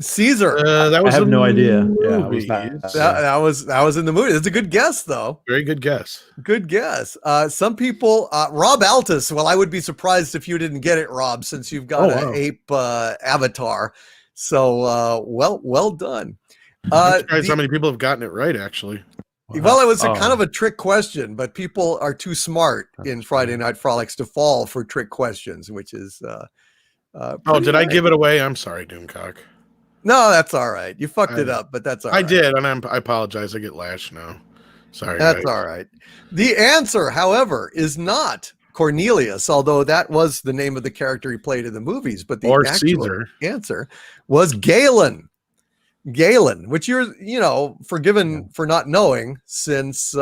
Caesar. That was I have no idea. movie. Yeah, I was not. That was in the movie. That's a good guess, though. Very good guess. Good guess. Some people, Rob Altus. Well, I would be surprised if you didn't get it, Rob, since you've got an ape avatar. So well done. I'm surprised how many people have gotten it right, actually. Well, it was a kind of a trick question, but people are too smart in Friday Night Frolics to fall for trick questions, which is Did I give it away? I'm sorry, Doomcock. No, that's all right. You fucked it up, but that's all right. I did, and I apologize. I get lashed now. Sorry. That's guys. all right. The answer, however, is not Cornelius, although that was the name of the character he played in the movies. But the actual Caesar. answer was Galen. Galen, which you're, forgiven for not knowing, since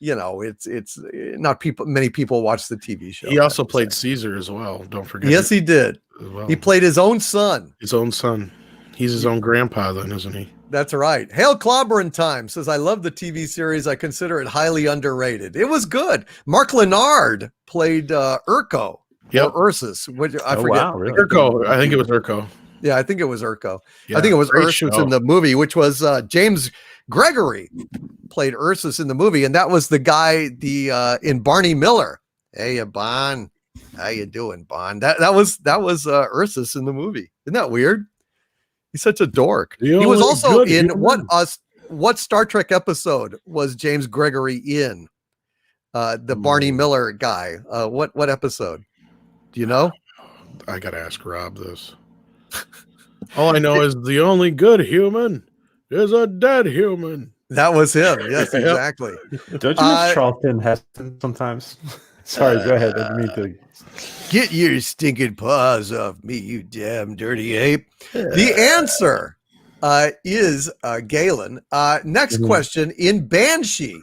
it's not many people watch the TV show. He also played Caesar as well. Don't forget. Yes, he did. Well. He played his own son. His own son. He's his own grandpa, then, isn't he? That's right. Hail Clobberin' Time says, I love the TV series. I consider it highly underrated. It was good. Mark Lenard played Urko. Yep. Or Ursus. I forget. Wow, really? Urko. I think it was Urko. Yeah, I think it was Urko. Yeah, I think it was great Ursus show. in the movie, which was James Gregory played Ursus in the movie. And that was the guy in Barney Miller. Hey, Bon. How you doing, Bon? That was Ursus in the movie. Isn't that weird? He's such a dork. He was also in what Star Trek episode was James Gregory in? The Barney Miller guy. What episode? Do you know? I gotta ask Rob this. All I know is the only good human is a dead human. That was him. Yes, exactly. Don't you miss Charlton Heston sometimes? Sorry, go ahead. I didn't mean to. Get your stinking paws off me, you damn dirty ape. The answer is Galen. Next question. In Banshee,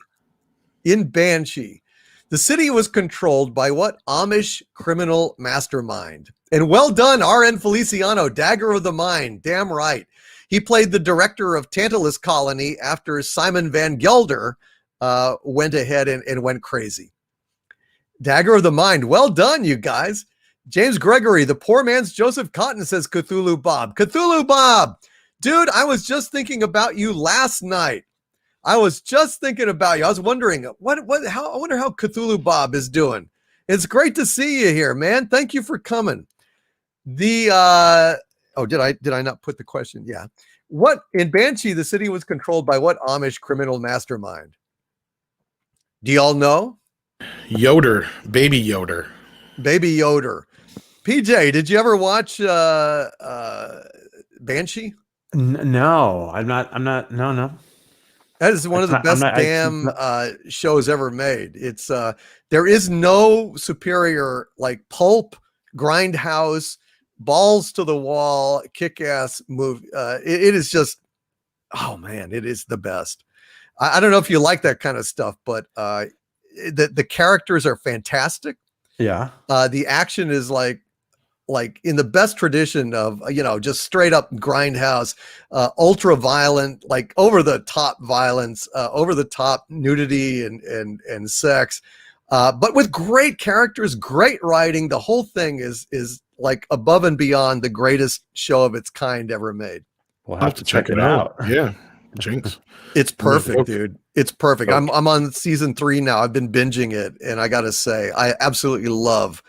the city was controlled by what Amish criminal mastermind? And well done, R.N. Feliciano, Dagger of the Mind. Damn right. He played the director of Tantalus Colony after Simon Van Gelder went ahead and went crazy. Dagger of the Mind. Well done, you guys. James Gregory, the poor man's Joseph Cotton, says Cthulhu Bob. Cthulhu Bob. Dude, I was just thinking about you last night. I was wondering I wonder how Cthulhu Bob is doing. It's great to see you here, man. Thank you for coming. Did I not put the question? Yeah. What in Banshee, the city was controlled by what Amish criminal mastermind? Do y'all know? Yoder, Baby Yoder. Baby Yoder. PJ, did you ever watch Banshee? No, I'm not. No. That is one of the best shows ever made. It's there is no superior like pulp, grindhouse, balls to the wall, kick-ass movie. It is just, oh man, it is the best. I don't know if you like that kind of stuff, but the characters are fantastic. Yeah. The action is like in the best tradition of, just straight up grindhouse, ultra violent, like over the top violence, over the top nudity and sex, but with great characters, great writing. The whole thing is like above and beyond the greatest show of its kind ever made. We'll have to check it out. Yeah. Jinx. It's perfect, dude. It's perfect. I'm on season 3 now. I've been binging it, and I gotta say, I absolutely love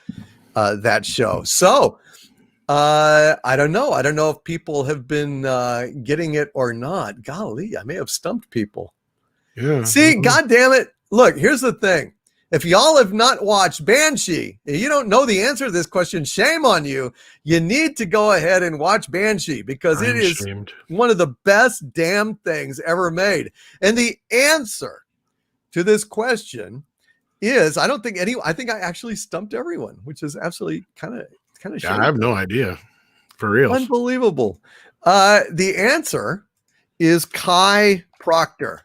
that show. So I don't know. I don't know if people have been getting it or not. Golly, I may have stumped people. Yeah. See, God damn it. Look, here's the thing. If y'all have not watched Banshee, and you don't know the answer to this question, shame on you. You need to go ahead and watch Banshee because it is one of the best damn things ever made. And the answer to this question is, I think I actually stumped everyone, which is absolutely kind of Yeah, I have no idea. For real. Unbelievable. The answer is Kai Proctor.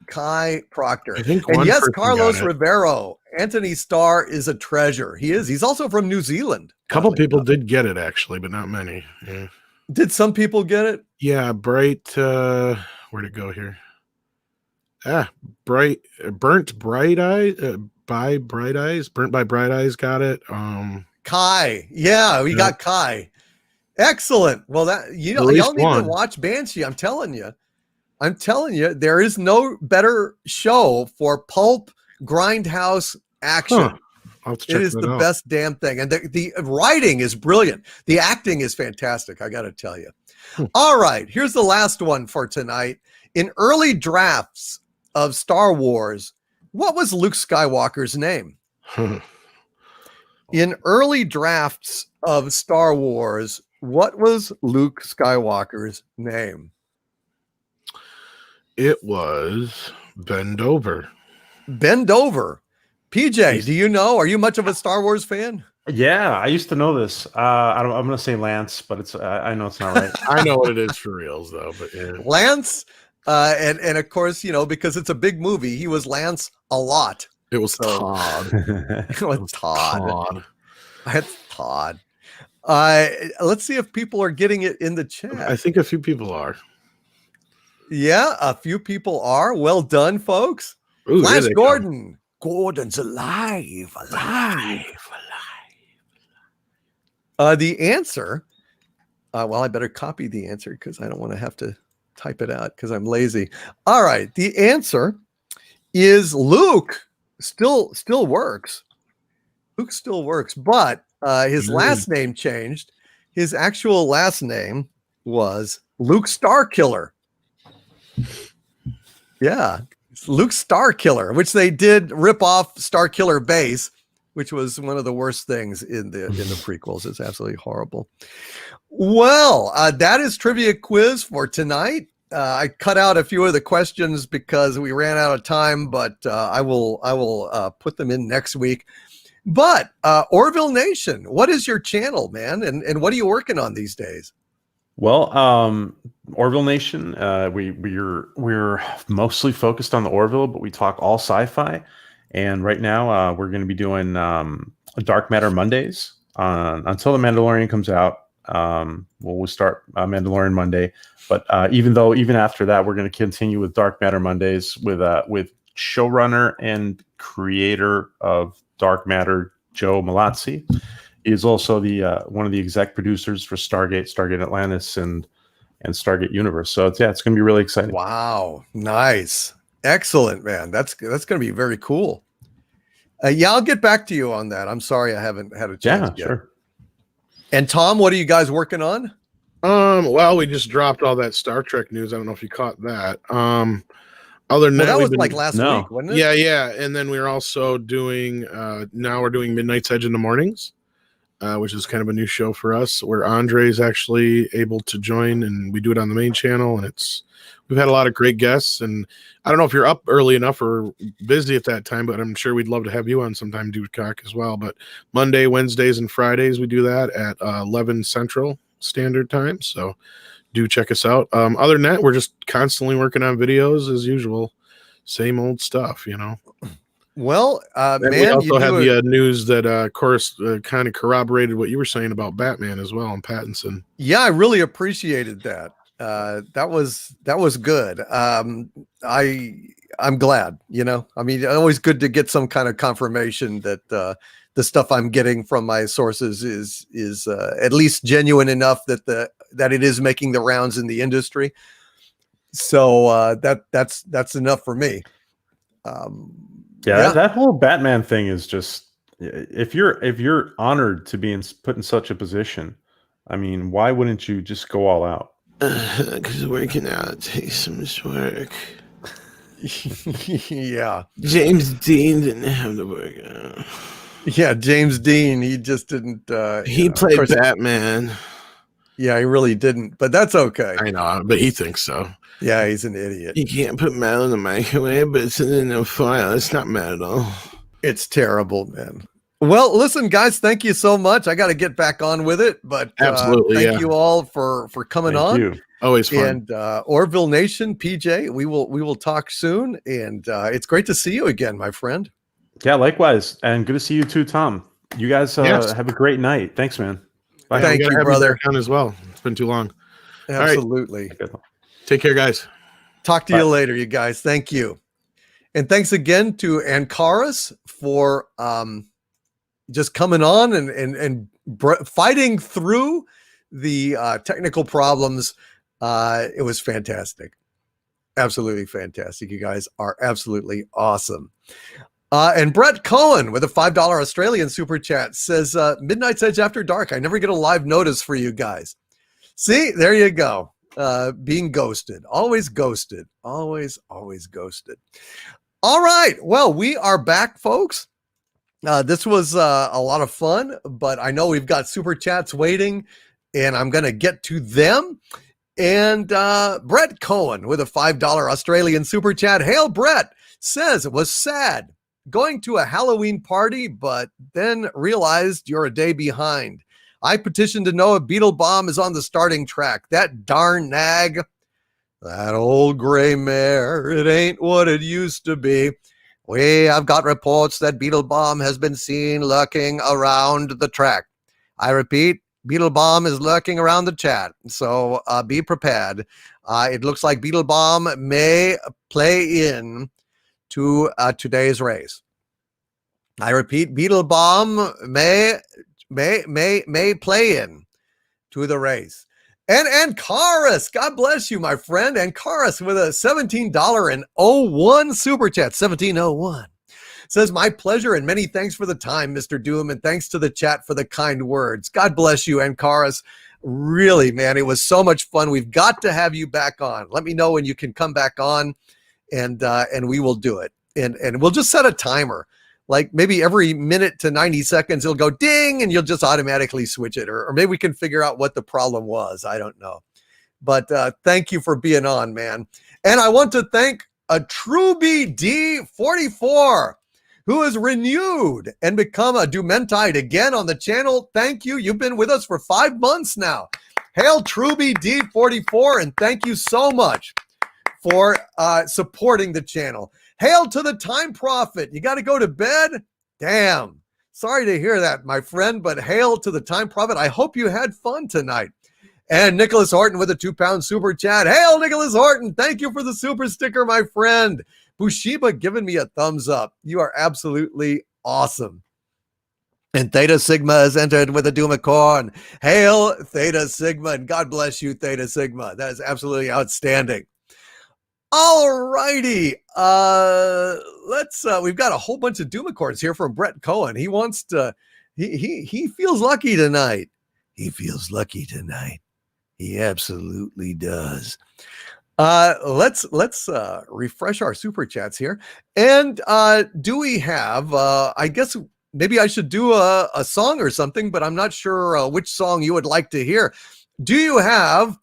Kai Proctor. I think and one yes, person Carlos got it. Rivero. Anthony Starr is a treasure. He is. He's also from New Zealand. A couple people did get it actually, but not many. Yeah. Did some people get it? Yeah, Bright. Where'd it go here? Burnt Bright Eyes. Burnt by Bright Eyes got it. Kai. Yeah, we got Kai. Excellent. Well, that y'all need to watch Banshee. I'm telling you, there is no better show for pulp grindhouse action. I'll have to It check is that the out. best damn thing. And the writing is brilliant. The acting is fantastic, I got to tell you. All right, here's the last one for tonight. In early drafts of Star Wars, what was Luke Skywalker's name? In early drafts of Star Wars, what was Luke Skywalker's name? It was Bend Over. Bend Over. PJ, do you know? Are you much of a Star Wars fan? Yeah, I used to know this. I'm going to say Lance, but it's I know it's not right. I know what it is for reals, though. But yeah. Lance, and of course, because it's a big movie, he was Lance a lot. It was So- Todd. It was Todd. Todd. That's Todd. Let's see if people are getting it in the chat. I think a few people are. Yeah, a few people are. Well done, folks. Ooh, there Flash they go. Gordon. Gordon's alive. The answer, well, I better copy the answer because I don't want to have to type it out because I'm lazy. All right, the answer is Luke. Still works. Luke still works, but his last name changed. His actual last name was Luke Starkiller. Yeah, it's Luke Starkiller, which they did rip off Starkiller Base, which was one of the worst things in the prequels. It's absolutely horrible. Well, that is Trivia Quiz for tonight. I cut out a few of the questions because we ran out of time, but I will put them in next week. But Orville Nation, what is your channel, man? And what are you working on these days? Well, Orville Nation, we're mostly focused on the Orville, but we talk all sci-fi. And right now, we're going to be doing Dark Matter Mondays until the Mandalorian comes out. We'll start Mandalorian Monday, but even after that, we're going to continue with Dark Matter Mondays with showrunner and creator of Dark Matter, Joe Malazzi. He is also the one of the exec producers for Stargate Atlantis, and Stargate Universe. So it's going to be really exciting. Wow, nice, excellent, man. That's going to be very cool. Yeah, I'll get back to you on that. I'm sorry I haven't had a chance yet. Sure. And Tom, what are you guys working on? Well, we just dropped all that Star Trek news. I don't know if you caught that. Other than Well, that we've was been- like last No. week, wasn't it? Yeah. And then we're also doing now we're doing Midnight's Edge in the mornings, which is kind of a new show for us, where Andre is actually able to join, and we do it on the main channel. And we've had a lot of great guests, and I don't know if you're up early enough or busy at that time, but I'm sure we'd love to have you on sometime, Dude Cock, as well. But Monday, Wednesdays, and Fridays we do that at 11 Central Standard Time. So do check us out. Other than that, we're just constantly working on videos as usual. Same old stuff, Well, And man, we also you had do the news that, of course, kind of corroborated what you were saying about Batman as well and Pattinson. yeah, I really appreciated that. That was good. I'm glad. I mean, always good to get some kind of confirmation that the stuff I'm getting from my sources is at least genuine enough that it is making the rounds in the industry. So that's enough for me. Yeah, that whole Batman thing is just, if you're honored to be put in such a position, I mean, why wouldn't you just go all out? Because working out takes some work. Yeah. James Dean didn't have to work out. Yeah, James Dean, he just didn't. He of played course- Batman. Yeah, he really didn't, but that's okay. I know, but he thinks so. Yeah, he's an idiot. You can't put metal in the microwave, but it's in a foil. It's not metal. It's terrible, man. Well, listen, guys, thank you so much. I got to get back on with it, but Absolutely, thank yeah. you all for coming Thank on. you. Always fun. And Orville Nation, PJ, we will talk soon, and it's great to see you again, my friend. Yeah, likewise. And good to see you too, Tom. You guys Yes. have a great night. Thanks, man. Bye. Thank we gotta you, have brother. back on as well. It's been too long. right. Absolutely. Take care, guys. Talk to you later, you guys. Thank you. And thanks again to Ankaris for just coming on and fighting through the technical problems. It was fantastic. Absolutely fantastic. You guys are absolutely awesome. And Brett Cohen with a $5 Australian super chat says, Midnight's Edge After Dark. I never get a live notice for you guys. See, there you go. Being ghosted. Always ghosted. Always ghosted. All right. Well, we are back, folks. This was a lot of fun, but I know we've got super chats waiting, and I'm going to get to them. And Brett Cohen with a $5 Australian super chat. Hail, Brett, says it was sad going to a Halloween party, but then realized you're a day behind. I petitioned to know if Beetle Bomb is on the starting track. That darn nag. That old gray mare. It ain't what it used to be. We have got reports that Beetle Bomb has been seen lurking around the track. I repeat, Beetle Bomb is lurking around the chat, so be prepared. It looks like Beetle Bomb may play in to today's race. I repeat, Beetle Bomb may play in to the race. And Karis, God bless you, my friend. And Karis with a $17.01 super chat, 1701. Says, my pleasure and many thanks for the time, Mr. Doom, and thanks to the chat for the kind words. God bless you, and Karis. Really, man, it was so much fun. We've got to have you back on. Let me know when you can come back on, and we will do it. And we'll just set a timer. Like maybe every minute to 90 seconds, it'll go ding, and you'll just automatically switch it. Or maybe we can figure out what the problem was. I don't know. But thank you for being on, man. And I want to thank a Truby D44, who has renewed and become a Doomentide again on the channel. Thank you. You've been with us for 5 months now. Hail Truby D44, and thank you so much for supporting the channel. Hail to the Time Prophet. You got to go to bed? Damn. Sorry to hear that, my friend, but hail to the Time Prophet. I hope you had fun tonight. And Nicholas Horton with a £2 super chat. Hail, Nicholas Horton. Thank you for the super sticker, my friend. Bushiba giving me a thumbs up. You are absolutely awesome. And Theta Sigma has entered with a Doomicorn. Hail, Theta Sigma, and God bless you, Theta Sigma. That is absolutely outstanding. All righty. We've got a whole bunch of Doomicorns here from Brett Cohen. He wants to, he feels lucky tonight. He feels lucky tonight. He absolutely does. Let's refresh our super chats here. And do we have, I guess maybe I should do a song or something, but I'm not sure which song you would like to hear. Do you have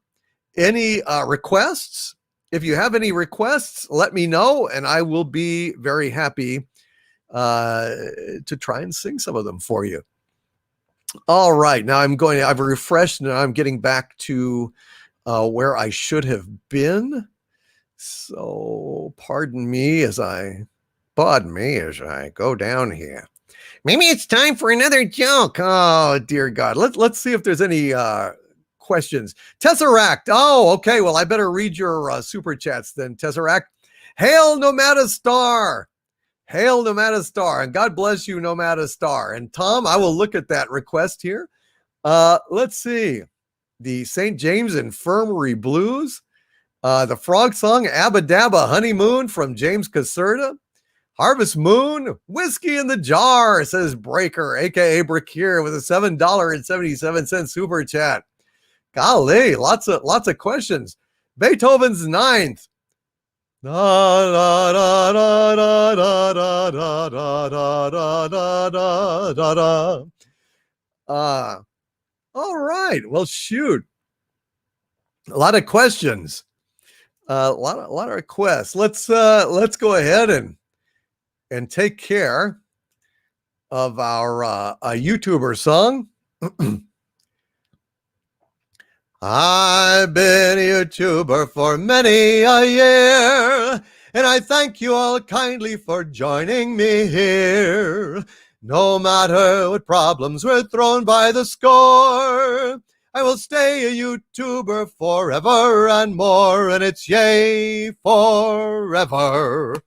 any requests? If you have any requests, let me know, and I will be very happy to try and sing some of them for you. All right, now I've refreshed, and I'm getting back to where I should have been. So pardon me as I go down here. Maybe it's time for another joke. Oh, dear God. Let's see if there's any questions. Tesseract. Oh, okay. Well, I better read your super chats then, Tesseract. Hail Nomada Star. Hail Nomada Star. And God bless you, Nomada Star. And Tom, I will look at that request here. Let's see. The St. James Infirmary Blues. The frog song, Abba Dabba Honeymoon from James Caserta. Harvest Moon, Whiskey in the Jar, says Breaker, aka Brick here, with a $7.77 super chat. Golly, lots of questions. Beethoven's Ninth. All right. Well, shoot. A lot of questions. A lot of requests. Let's go ahead and take care of our YouTuber song. I've been a YouTuber for many a year, and I thank you all kindly for joining me here. No matter what problems were thrown by the score, I will stay a YouTuber forever and more, and it's yay forever.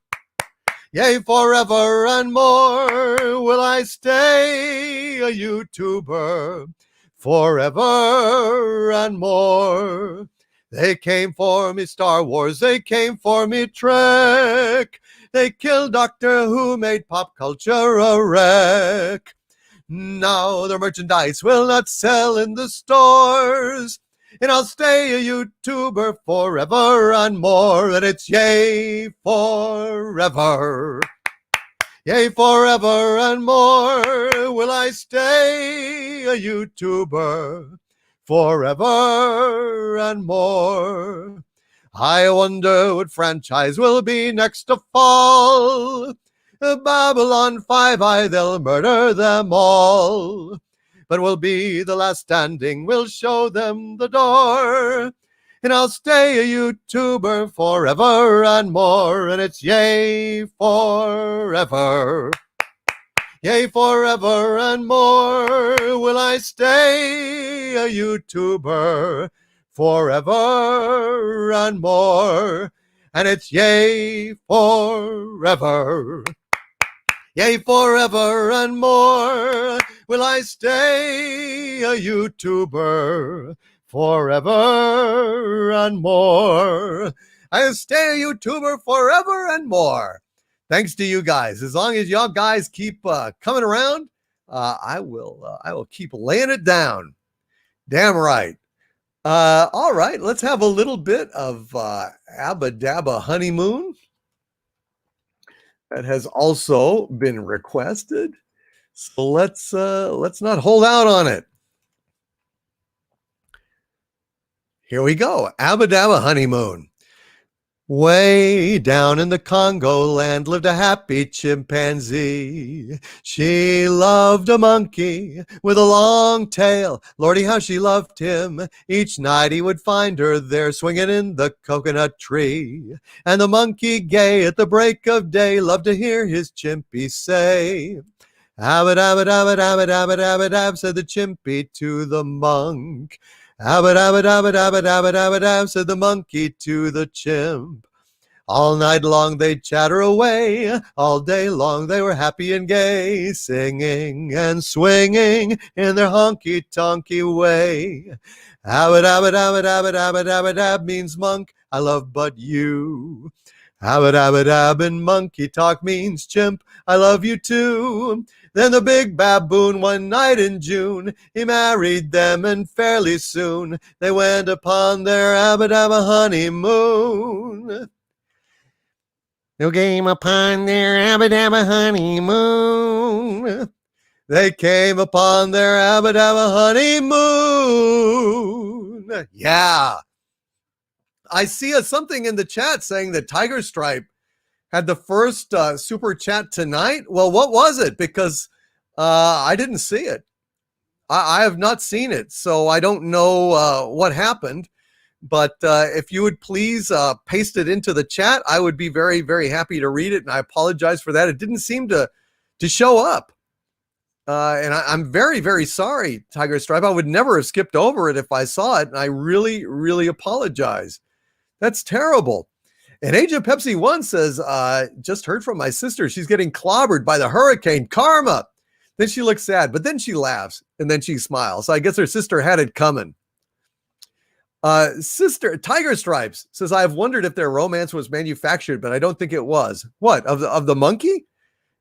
Yea, forever and more will I stay a YouTuber, forever and more. They came for me Star Wars, they came for me Trek, They killed Doctor Who, made pop culture a wreck. Now their merchandise will not sell in the stores. And I'll stay a YouTuber forever and more. And it's yay forever. Yea, forever and more will I stay a YouTuber, forever and more. I wonder what franchise will be next to fall. Babylon 5, they'll murder them all. But we'll be the last standing, we'll show them the door. And I'll stay a YouTuber forever and more. And it's yay forever. Yea, forever and more will I stay a YouTuber forever and more. And it's yea forever. Yea, forever and more will I stay a YouTuber forever and more. I'll stay a YouTuber forever and more. Thanks to you guys. As long as y'all guys keep coming around, I will keep laying it down. Damn right. All right, let's have a little bit of Abba Dabba Honeymoon. That has also been requested. So let's not hold out on it. Here we go. Abba Dabba Honeymoon. Way down in the Congo land lived a happy chimpanzee. She loved a monkey with a long tail. Lordy, how she loved him. Each night he would find her there swinging in the coconut tree. And the monkey, gay at the break of day, loved to hear his chimpy say, "Abbot, abbot, abbot, abbot, abbot, abbot, abbot," said the chimpy to the monk. "Abbot, abbot, abbot, abbot, abbot, abbot, abbot," said the monkey to the chimp. All night long they'd chatter away, all day long they were happy and gay, singing and swinging in their honky-tonky way. Abbot, abbot, abbot, abbot, abbot, abbot, ab means monk, I love but you. Abbot, abbot, ab in monkey talk means chimp, I love you too. Then the big baboon one night in June, he married them, and fairly soon they went upon their Abba Dabba honeymoon. They came upon their Abba Dabba honeymoon. They came upon their Abba Dabba honeymoon. Yeah. I see something in the chat saying that Tiger Stripe had the first super chat tonight. Well, what was it? Because I didn't see it. I have not seen it, so I don't know what happened. But if you would please paste it into the chat, I would be very, very happy to read it. And I apologize for that. It didn't seem to show up. And I'm very, very sorry, Tiger Stripe. I would never have skipped over it if I saw it. And I really, really apologize. That's terrible. And Agent Pepsi 1 says, just heard from my sister. She's getting clobbered by the hurricane karma. Then she looks sad, but then she laughs and then she smiles. So I guess her sister had it coming. Sister Tiger Stripes says, I've wondered if their romance was manufactured, but I don't think it was. What, of the monkey?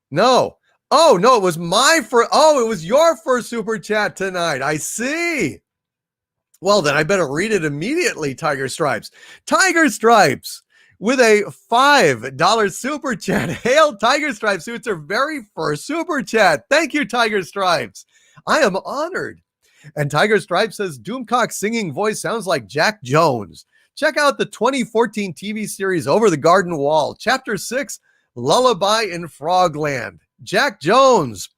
No. Oh, no, it was it was your first super chat tonight. I see. Well, then I better read it immediately, Tiger Stripes. Tiger Stripes with a $5 super chat. Hail Tiger Stripes, who it's her very first super chat. Thank you, Tiger Stripes. I am honored. And Tiger Stripes says, Doomcock's singing voice sounds like Jack Jones. Check out the 2014 TV series Over the Garden Wall, Chapter 6, Lullaby in Frogland. Jack Jones.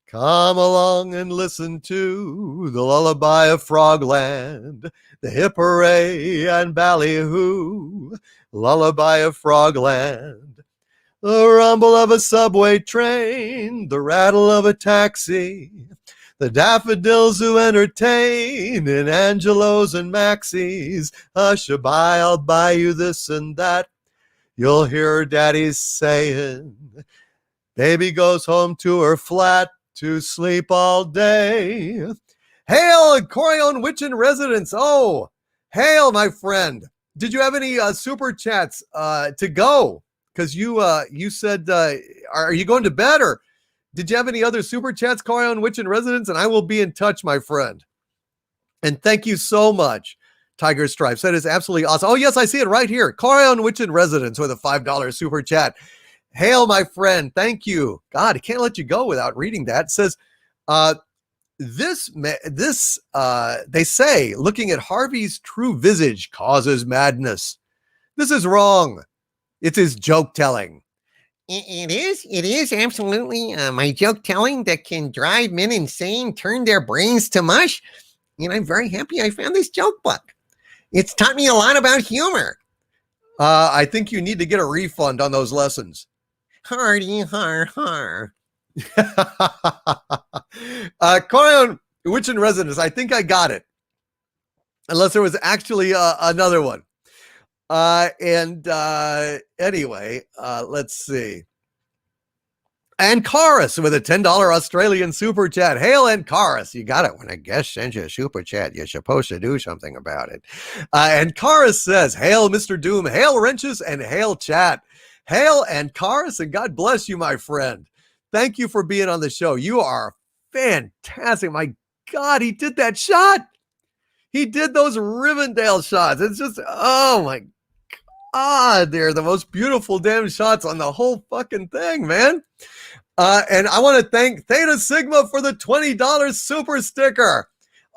Come along and listen to the lullaby of Frogland, the hip hooray and ballyhoo, lullaby of Frogland. The rumble of a subway train, the rattle of a taxi, the daffodils who entertain in Angelos and Maxis. Hush-a-bye, I'll buy you this and that. You'll hear daddy saying, baby goes home to her flat to sleep all day. Hail, Corion Witch in Residence. Oh, hail, my friend. Did you have any super chats to go? because you said, are you going to bed, or did you have any other super chats, Corion Witch in Residence? And I will be in touch, my friend. And thank you so much, Tiger Stripes. That is absolutely awesome. Oh, yes, I see it right here. Corion Witch in Residence with a $5 super chat. Hail, my friend. Thank you. God, I can't let you go without reading that. It says, they say looking at Harvey's true visage causes madness. This is wrong. It's his joke telling. It is absolutely my joke telling that can drive men insane, turn their brains to mush. And I'm very happy I found this joke book. It's taught me a lot about humor. I think you need to get a refund on those lessons. Hardy har har. Corion Witch in Residence. I think I got it. Unless there was actually another one. Anyway, let's see. Ancaris with a $10 Australian super chat. Hail, Ancaris. You got it. When a guest sends you a super chat, you're supposed to do something about it. Ancaris says, hail, Mr. Doom. Hail, Wrenches, and hail, chat. Hail, Ancaris, and God bless you, my friend. Thank you for being on the show. You are fantastic. My God, he did that shot. He did those Rivendell shots. It's just, oh my God, they're the most beautiful damn shots on the whole fucking thing, man. And I want to thank Theta Sigma for the $20 super sticker.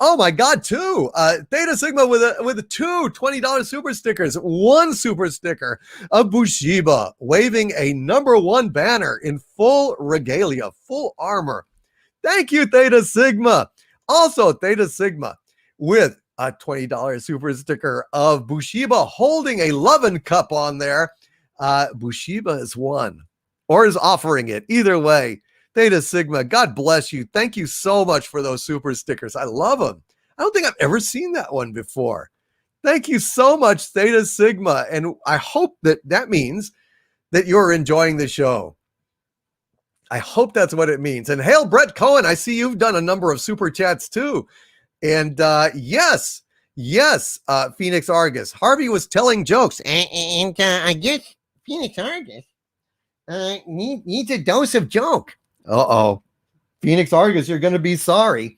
Oh my God, two. Theta Sigma with two $20 super stickers. One super sticker of Bushiba waving a #1 banner in full regalia, full armor. Thank you, Theta Sigma. Also, Theta Sigma with a $20 super sticker of Bushiba holding a lovin' cup on there. Bushiba is one, or is offering it. Either way, Theta Sigma, God bless you. Thank you so much for those super stickers. I love them. I don't think I've ever seen that one before. Thank you so much, Theta Sigma. And I hope that means that you're enjoying the show. I hope that's what it means. And hail, Brett Cohen. I see you've done a number of super chats too. And yes, Phoenix Argus. Harvey was telling jokes. And I guess Phoenix Argus needs a dose of joke. Uh-oh. Phoenix Argus, you're going to be sorry.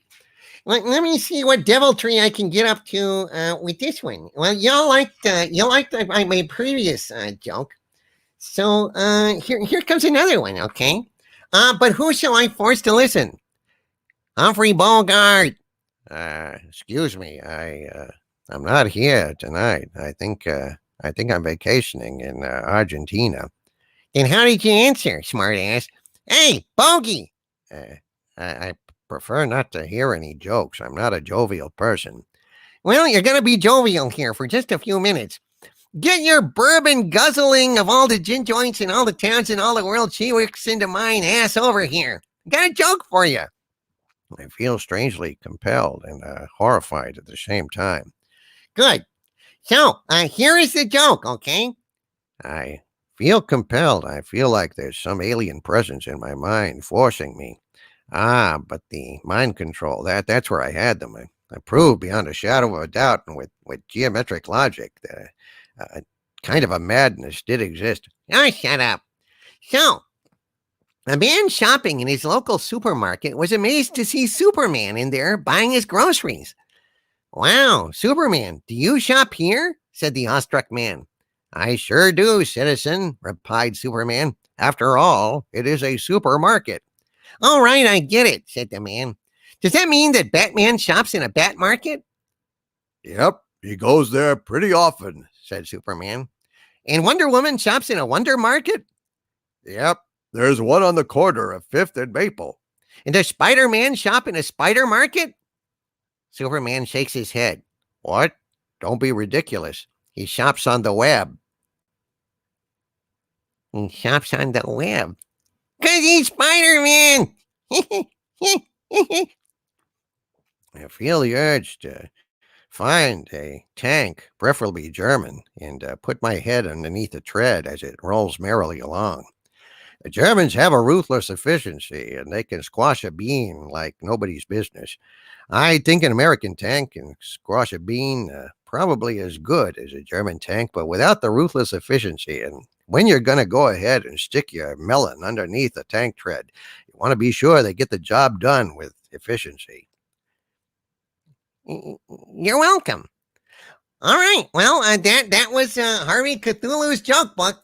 Let me see what deviltry I can get up to with this one. Well, y'all liked my previous joke. So here comes another one, okay? But who shall I force to listen? Humphrey Bogart. Excuse me, I'm not here tonight. I think I'm vacationing in Argentina. Then how did you answer, smartass? Hey, Bogey! I prefer not to hear any jokes. I'm not a jovial person. Well, you're going to be jovial here for just a few minutes. Get your bourbon guzzling of all the gin joints in all the towns in all the world Chiwicks into mine ass over here. Got a joke for you. I feel strangely compelled and horrified at the same time. Good. So, here is the joke, okay? I feel compelled. I feel like there's some alien presence in my mind forcing me. But the mind control, that's where I had them. I proved beyond a shadow of a doubt and with geometric logic that kind of a madness did exist. Oh, shut up. So, a man shopping in his local supermarket was amazed to see Superman in there buying his groceries. Wow, Superman, do you shop here? Said the awestruck man. I sure do, citizen, replied Superman. After all, it is a supermarket. All right, I get it, said the man. Does that mean that Batman shops in a bat market? Yep, he goes there pretty often, said Superman. And Wonder Woman shops in a Wonder Market? Yep, there's one on the corner of 5th and Maple. And does Spider-Man shop in a Spider Market? Superman shakes his head. What? Don't be ridiculous. He shops on the web. He shops on the web. 'Cause he's Spider-Man! I feel the urge to find a tank, preferably German, and put my head underneath the tread as it rolls merrily along. The Germans have a ruthless efficiency, and they can squash a bean like nobody's business. I think an American tank can squash a bean probably as good as a German tank, but without the ruthless efficiency and when you're going to go ahead and stick your melon underneath a tank tread. You want to be sure they get the job done with efficiency. You're welcome. All right. Well, that was Harvey Cthulhu's joke book,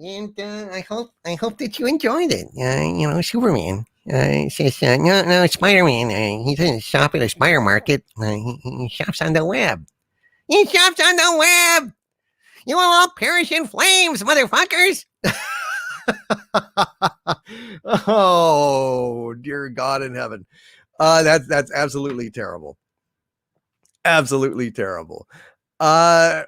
and I hope that you enjoyed it. Superman says no Spider-Man. He doesn't shop at a spider market. He shops on the web. He shops on the web. You will all perish in flames, motherfuckers. Oh, dear God in heaven. That's absolutely terrible. Absolutely terrible. Tesseract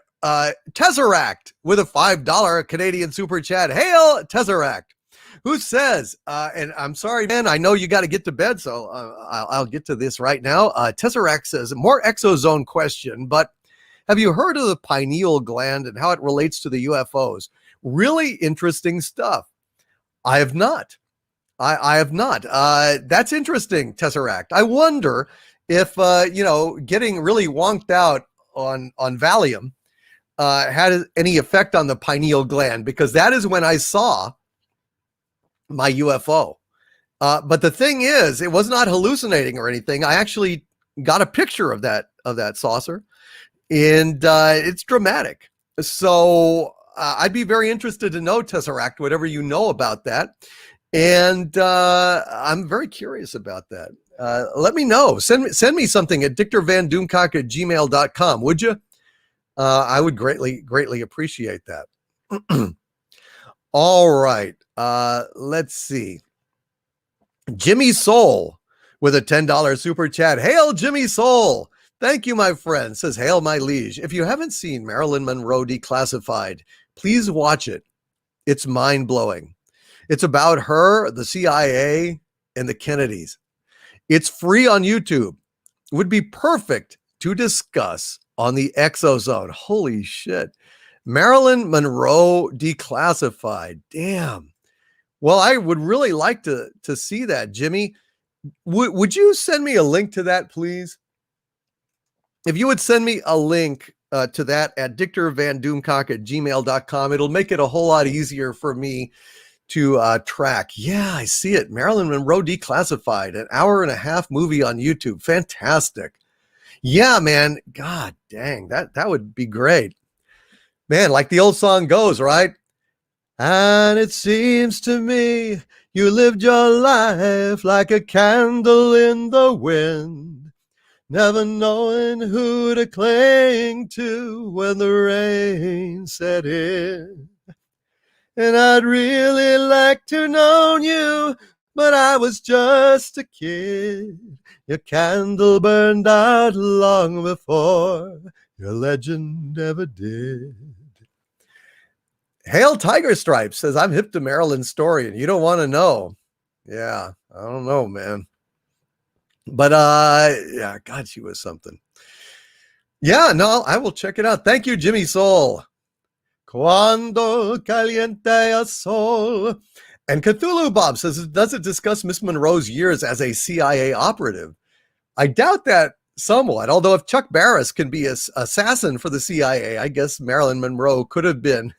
with a $5 Canadian super chat. Hail Tesseract, who says, and I'm sorry, man, I know you got to get to bed, so I'll get to this right now. Tesseract says, more exozone question, but have you heard of the pineal gland and how it relates to the UFOs? Really interesting stuff. I have not. I have not. That's interesting, Tesseract. I wonder if, getting really wonked out on Valium had any effect on the pineal gland, because that is when I saw my UFO. But the thing is, it was not hallucinating or anything. I actually got a picture of that saucer, and it's dramatic. So I'd be very interested to know, Tesseract, whatever you know about that. And I'm very curious about that. Let me know. Send me something at dictorvandoomcock@gmail.com, would you? I would greatly appreciate that. All right. Let's see. Jimmy Soul with a $10 super chat. Hail, Jimmy Soul. Thank you, my friend. Says, hail, my liege. If you haven't seen Marilyn Monroe Declassified, please watch it. It's mind-blowing. It's about her, the CIA, and the Kennedys. It's free on YouTube. It would be perfect to discuss on the Exozone. Holy shit. Marilyn Monroe Declassified. Damn. Well, I would really like to see that, Jimmy. Would you send me a link to that, please? If you would send me a link to that at dictorvandoomcock@gmail.com, it'll make it a whole lot easier for me to track. Yeah, I see it. Marilyn Monroe Declassified, an 1.5-hour movie on YouTube. Fantastic. Yeah, man. God dang, that would be great. Man, like the old song goes, right? And it seems to me you lived your life like a candle in the wind, never knowing who to cling to when the rain set in. And I'd really like to know you, but I was just a kid. Your candle burned out long before your legend ever did. Hail Tiger Stripes says, I'm hip to Marilyn's story and you don't want to know. Yeah, I don't know, man. But yeah, God, she was something. Yeah, no, I will check it out. Thank you, Jimmy Soul. Cuando caliente el sol. And Cthulhu Bob says, does it discuss Miss Monroe's years as a CIA operative? I doubt that somewhat, although if Chuck Barris can be an assassin for the CIA, I guess Marilyn Monroe could have been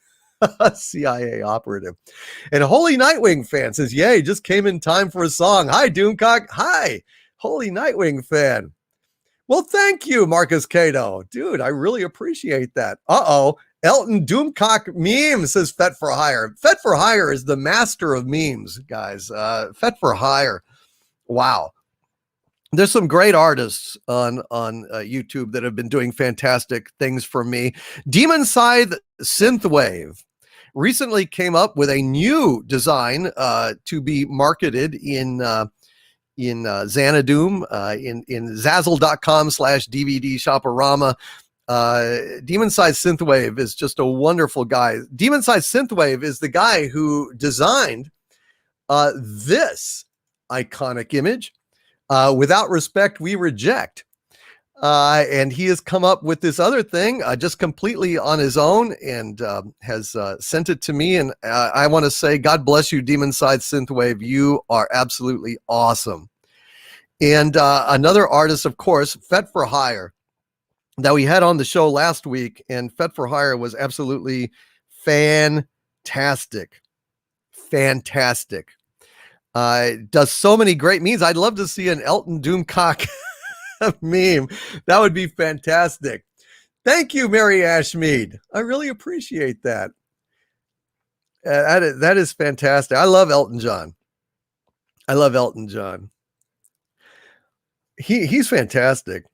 a CIA operative. And Holy Nightwing fan says, yay, just came in time for a song. Hi, Doomcock. Hi, Holy Nightwing fan. Well, thank you, Marcus Cato. Dude, I really appreciate that. Uh-oh. Elton Doomcock meme, says Fet for Hire. Fet for Hire is the master of memes, guys. Fet for Hire. Wow. There's some great artists on YouTube that have been doing fantastic things for me. Demon Scythe Synthwave recently came up with a new design to be marketed in Xanadoom, in Zazzle.com/DVD Shoporama. Demon Scythe Synthwave is just a wonderful guy. Demon Scythe Synthwave is the guy who designed this iconic image. Without respect, we reject. And he has come up with this other thing just completely on his own and has sent it to me. And I want to say, God bless you, Demon Scythe Synthwave. You are absolutely awesome. And another artist, of course, Fet for Hire, that we had on the show last week. And Fet for Hire was absolutely fantastic. fantastic. Does so many great memes. I'd love to see an Elton Doomcock meme. That would be fantastic. Thank you, Mary Ashmead. I really appreciate that. That is fantastic. I love Elton John. He's fantastic.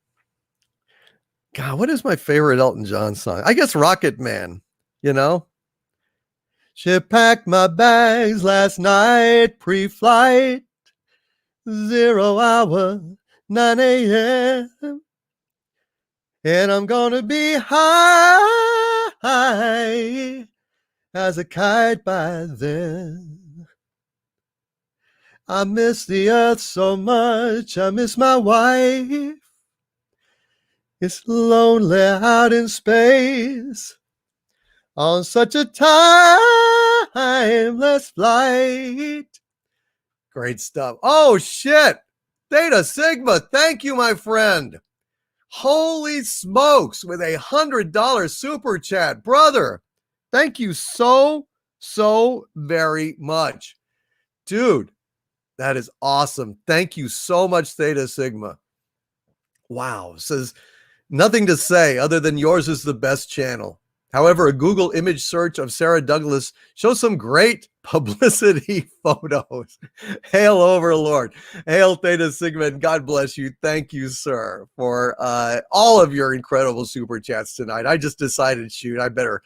God, what is my favorite Elton John song? I guess Rocket Man, you know? She packed my bags last night, pre-flight, 0 hour, 9 a.m. And I'm gonna be high as a kite by then. I miss the earth so much, I miss my wife. It's lonely out in space on such a timeless flight. Great stuff. Oh, shit. Theta Sigma, thank you, my friend. Holy smokes, with $100 super chat. Brother, thank you so very much. Dude, that is awesome. Thank you so much, Theta Sigma. Wow. Says, nothing to say other than yours is the best channel. However, a Google image search of Sarah Douglas shows some great publicity photos. Hail Overlord. Hail Theta Sigma, and God bless you. Thank you, sir, for all of your incredible super chats tonight. I just decided, shoot, I better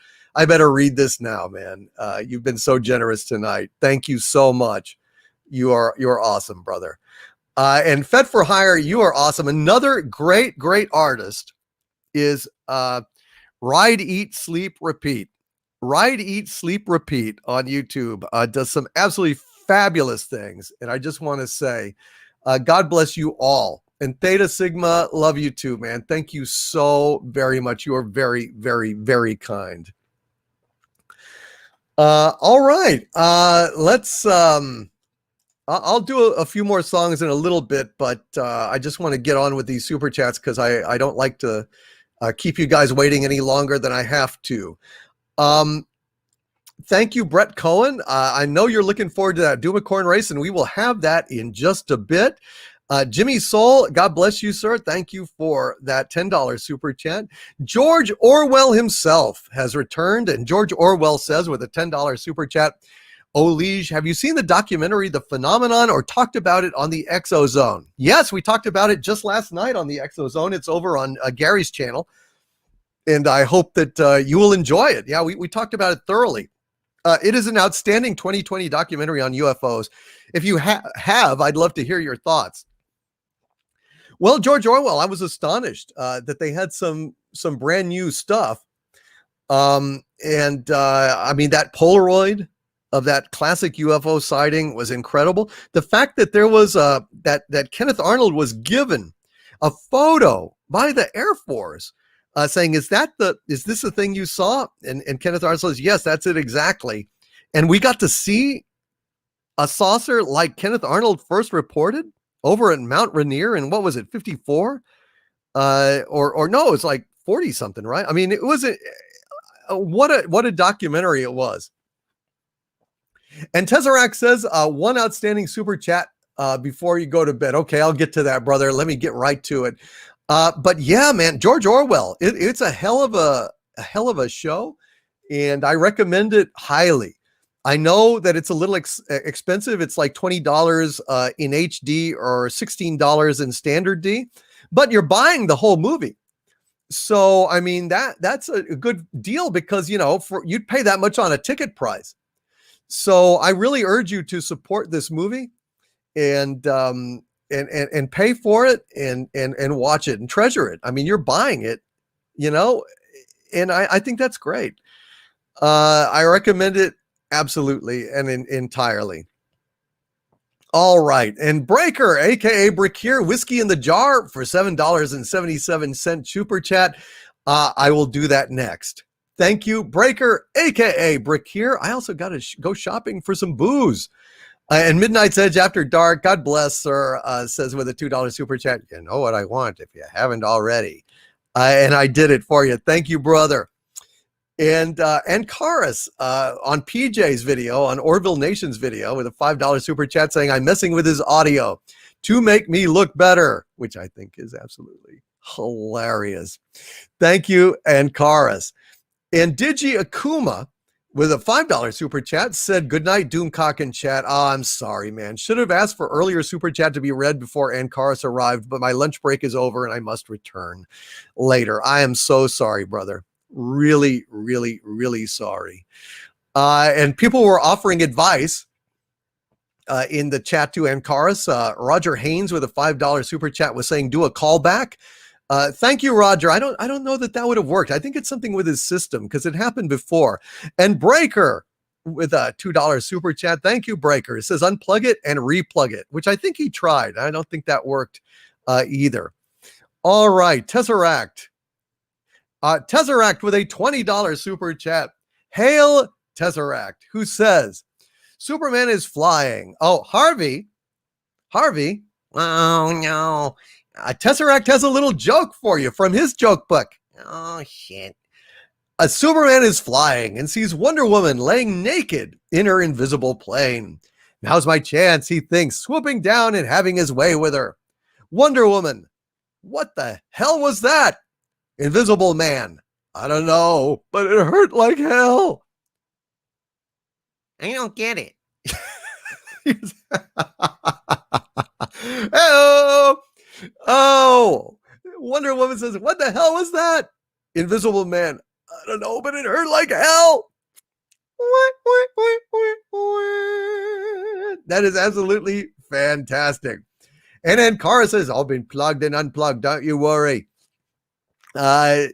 read this now, man. You've been so generous tonight. Thank you so much. You're awesome, brother. And Fed for Hire, you are awesome. Another great artist is Ride, Eat, Sleep, Repeat. Ride, Eat, Sleep, Repeat on YouTube does some absolutely fabulous things. And I just want to say, God bless you all. And Theta Sigma, love you too, man. Thank you so very much. You are very, very, very kind. All right. Let's... I'll do a few more songs in a little bit, but I just want to get on with these super chats because I don't like to keep you guys waiting any longer than I have to. Thank you, Brett Cohen. I know you're looking forward to that Dumacorn race, and we will have that in just a bit. Jimmy Soul, God bless you, sir. Thank you for that $10 super chat. George Orwell himself has returned, and George Orwell says with a $10 super chat, Olige, have you seen the documentary The Phenomenon or talked about it on the Exozone? Yes, we talked about it just last night on the Exozone. It's over on Gary's channel, and I hope that you will enjoy it. Yeah, we talked about it thoroughly. It is an outstanding 2020 documentary on UFOs. If you have, I'd love to hear your thoughts. Well, George Orwell, I was astonished that they had some brand new stuff. I mean, that Polaroid of that classic UFO sighting was incredible. The fact that there was that Kenneth Arnold was given a photo by the Air Force saying, is this the thing you saw? And Kenneth Arnold says, yes, that's it exactly. And we got to see a saucer like Kenneth Arnold first reported over at Mount Rainier in, what was it, 54? Or no, it's like 40 something, right? I mean, it was what a documentary it was. And Tesseract says, one outstanding super chat before you go to bed. Okay, I'll get to that, brother. Let me get right to it. But yeah, man, George Orwell, it's a hell of a show, and I recommend it highly. I know that it's a little expensive. It's like $20 in HD or $16 in standard D, but you're buying the whole movie. So, I mean, that's a good deal because, you'd pay that much on a ticket price. So I really urge you to support this movie and pay for it and watch it and treasure it. I mean, you're buying it, and I think that's great. I recommend it absolutely and entirely. All right. And Breaker, aka Brick here, Whiskey in the Jar for $7.77 super chat. I will do that next. Thank you, Breaker, aka Brick here. I also got to go shopping for some booze. And Midnight's Edge After Dark, God bless, sir, says with a $2 super chat, you know what I want if you haven't already. And I did it for you. Thank you, brother. And Karis on PJ's video, on Orville Nation's video, with a $5 super chat saying, I'm messing with his audio to make me look better, which I think is absolutely hilarious. Thank you, and Karis. And Digi Akuma with a $5 super chat said, good night, Doomcock and chat. Oh, I'm sorry, man. Should have asked for earlier super chat to be read before Ankaris arrived, but my lunch break is over and I must return later. I am so sorry, brother. Really, really, really sorry. And people were offering advice in the chat to Ankaris. Roger Haynes with a $5 super chat was saying, do a callback. Thank you, Roger. I don't know that would have worked. I think it's something with his system because it happened before. And Breaker with a $2 super chat. Thank you, Breaker. It says unplug it and replug it, which I think he tried. I don't think that worked either. All right, Tesseract. Tesseract with a $20 super chat. Hail Tesseract, who says, Superman is flying. Oh, Harvey. Oh, no. Tesseract has a little joke for you from his joke book. Oh, shit. A Superman is flying and sees Wonder Woman laying naked in her invisible plane. Now's my chance, he thinks, swooping down and having his way with her. Wonder Woman, what the hell was that? Invisible Man, I don't know, but it hurt like hell. I don't get it. Oh, Wonder Woman says, what the hell was that? Invisible Man, I don't know, but it hurt like hell. That is absolutely fantastic. And then Cara says, all been plugged and unplugged, don't you worry. That's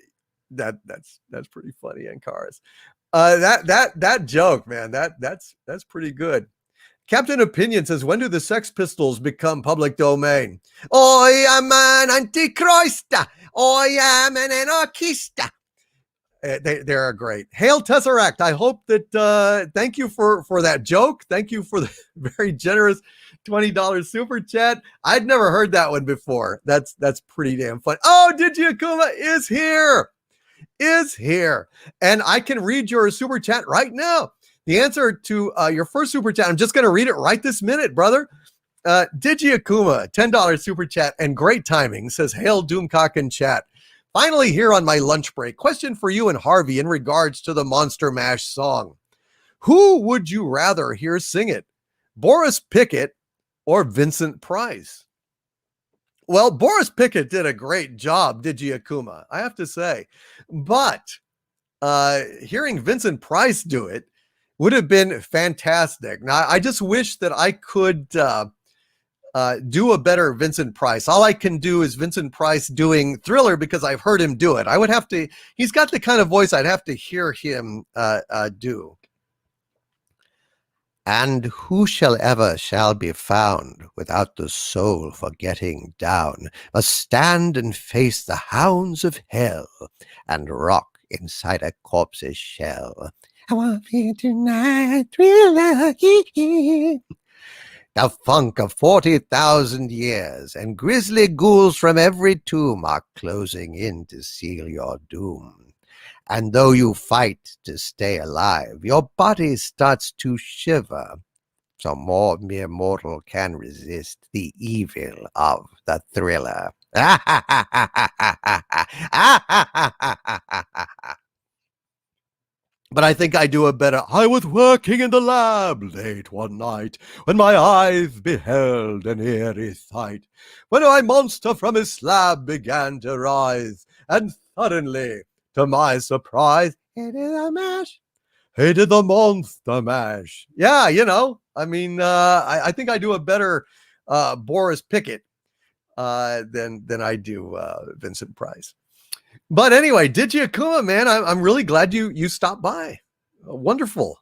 pretty funny, and Cars. That joke, man, that's pretty good. Captain Opinion says, when do the Sex Pistols become public domain? I am an antichrist. I am an anarchist. They're great. Hail Tesseract. I hope that thank you for that joke. Thank you for the very generous $20 super chat. I'd never heard that one before. That's pretty damn fun. Oh, Digi Akuma is here. And I can read your super chat right now. The answer to your first super chat, I'm just going to read it right this minute, brother. Digi Akuma, $10 super chat and great timing, says, hail Doomcock and chat. Finally here on my lunch break. Question for you and Harvey in regards to the Monster Mash song. Who would you rather hear sing it? Boris Pickett or Vincent Price? Well, Boris Pickett did a great job, Digi Akuma, I have to say. But hearing Vincent Price do it would have been fantastic. Now, I just wish that I could do a better Vincent Price. All I can do is Vincent Price doing Thriller because I've heard him do it. I would have to, he's got the kind of voice I'd have to hear him do. And who shall be found without the soul for getting down, must stand and face the hounds of hell and rock inside a corpse's shell. I want you tonight, Thriller. The funk of 40,000 years, and grisly ghouls from every tomb are closing in to seal your doom. And though you fight to stay alive, your body starts to shiver. So more mere mortal can resist the evil of the Thriller. But I think I do a better. I was working in the lab late one night when my eyes beheld an eerie sight. When my monster from his slab began to rise, and suddenly, to my surprise, it is a mash. He did the Monster Mash. Yeah, you know, I mean, I think I do a better Boris Pickett than I do Vincent Price. But anyway, Digi Akuma, man, I'm really glad you stopped by. Wonderful.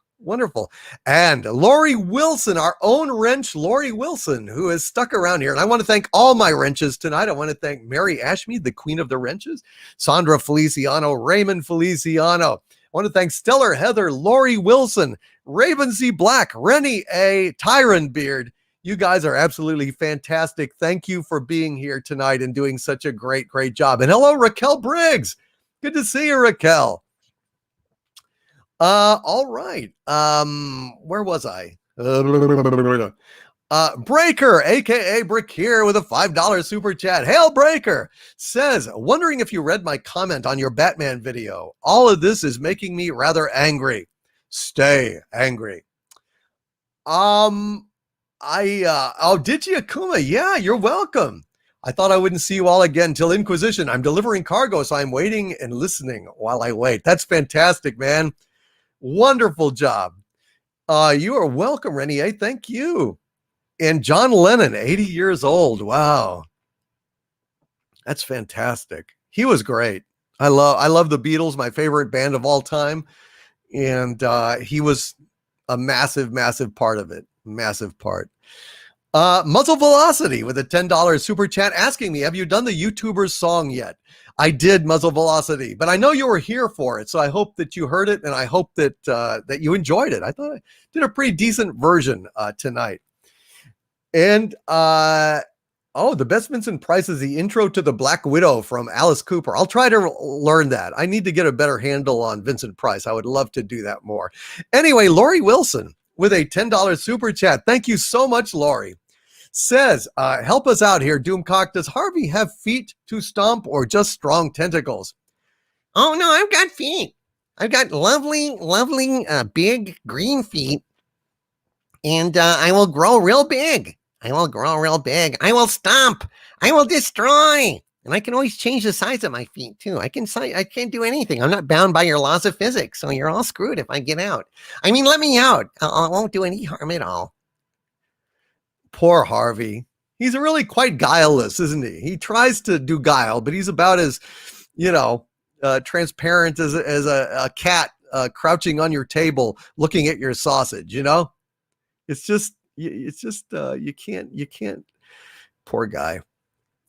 And Lori Wilson, our own wrench, Lori Wilson, who has stuck around here. And I want to thank all my wrenches tonight. I want to thank Mary Ashmead, the queen of the wrenches, Sandra Feliciano, Raymond Feliciano. I want to thank Stellar Heather, Lori Wilson, Raven Z Black, Rennie A, Tyron Beard. You guys are absolutely fantastic. Thank you for being here tonight and doing such a great job. And hello, Raquel Briggs. Good to see you, Raquel. All right. Where was I? Breaker, aka Brick here with a $5 super chat. Hail Breaker says, wondering if you read my comment on your Batman video. All of this is making me rather angry. Stay angry. Did you, Akuma? Yeah, you're welcome. I thought I wouldn't see you all again till Inquisition. I'm delivering cargo, so I'm waiting and listening while I wait. That's fantastic, man. Wonderful job. You are welcome, Renier. Thank you. And John Lennon, 80 years old. Wow. That's fantastic. He was great. I love the Beatles, my favorite band of all time. And he was a massive, massive part of it. Massive part. Muzzle Velocity with a $10 super chat asking me, have you done the YouTuber's song yet? I did, Muzzle Velocity, but I know you were here for it, so I hope that you heard it, and I hope that that you enjoyed it. I thought I did a pretty decent version tonight. And the best Vincent Price is the intro to the Black Widow from Alice Cooper. I'll try to learn that. I need to get a better handle on Vincent Price. I would love to do that more. Anyway, Lori Wilson with a $10 super chat. Thank you so much, Lori. Says, help us out here, Doomcock. Does Harvey have feet to stomp or just strong tentacles? Oh, no, I've got feet. I've got lovely, big green feet. And I will grow real big. I will stomp. I will destroy. And I can always change the size of my feet, too. I can't do anything. I'm not bound by your laws of physics, so you're all screwed if I get out. I mean, let me out. I won't do any harm at all. Poor Harvey. He's really quite guileless, isn't he? He tries to do guile, but he's about as, transparent as a cat crouching on your table looking at your sausage, It's just you can't. Poor guy.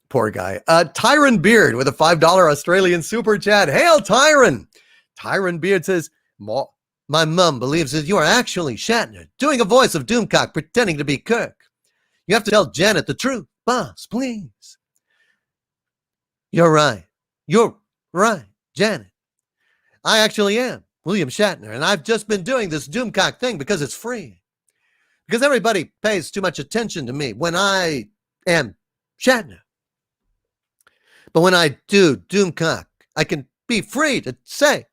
Tyron Beard with a $5 Australian super chat. Hail, Tyron. Tyron Beard says, my mum believes that you are actually Shatner, doing a voice of Doomcock, pretending to be Kirk. You have to tell Janet the truth, boss, please. You're right, Janet. I actually am William Shatner, and I've just been doing this Doomcock thing because it's free. Because everybody pays too much attention to me when I am Shatner. But when I do Doomcock, I can be free to say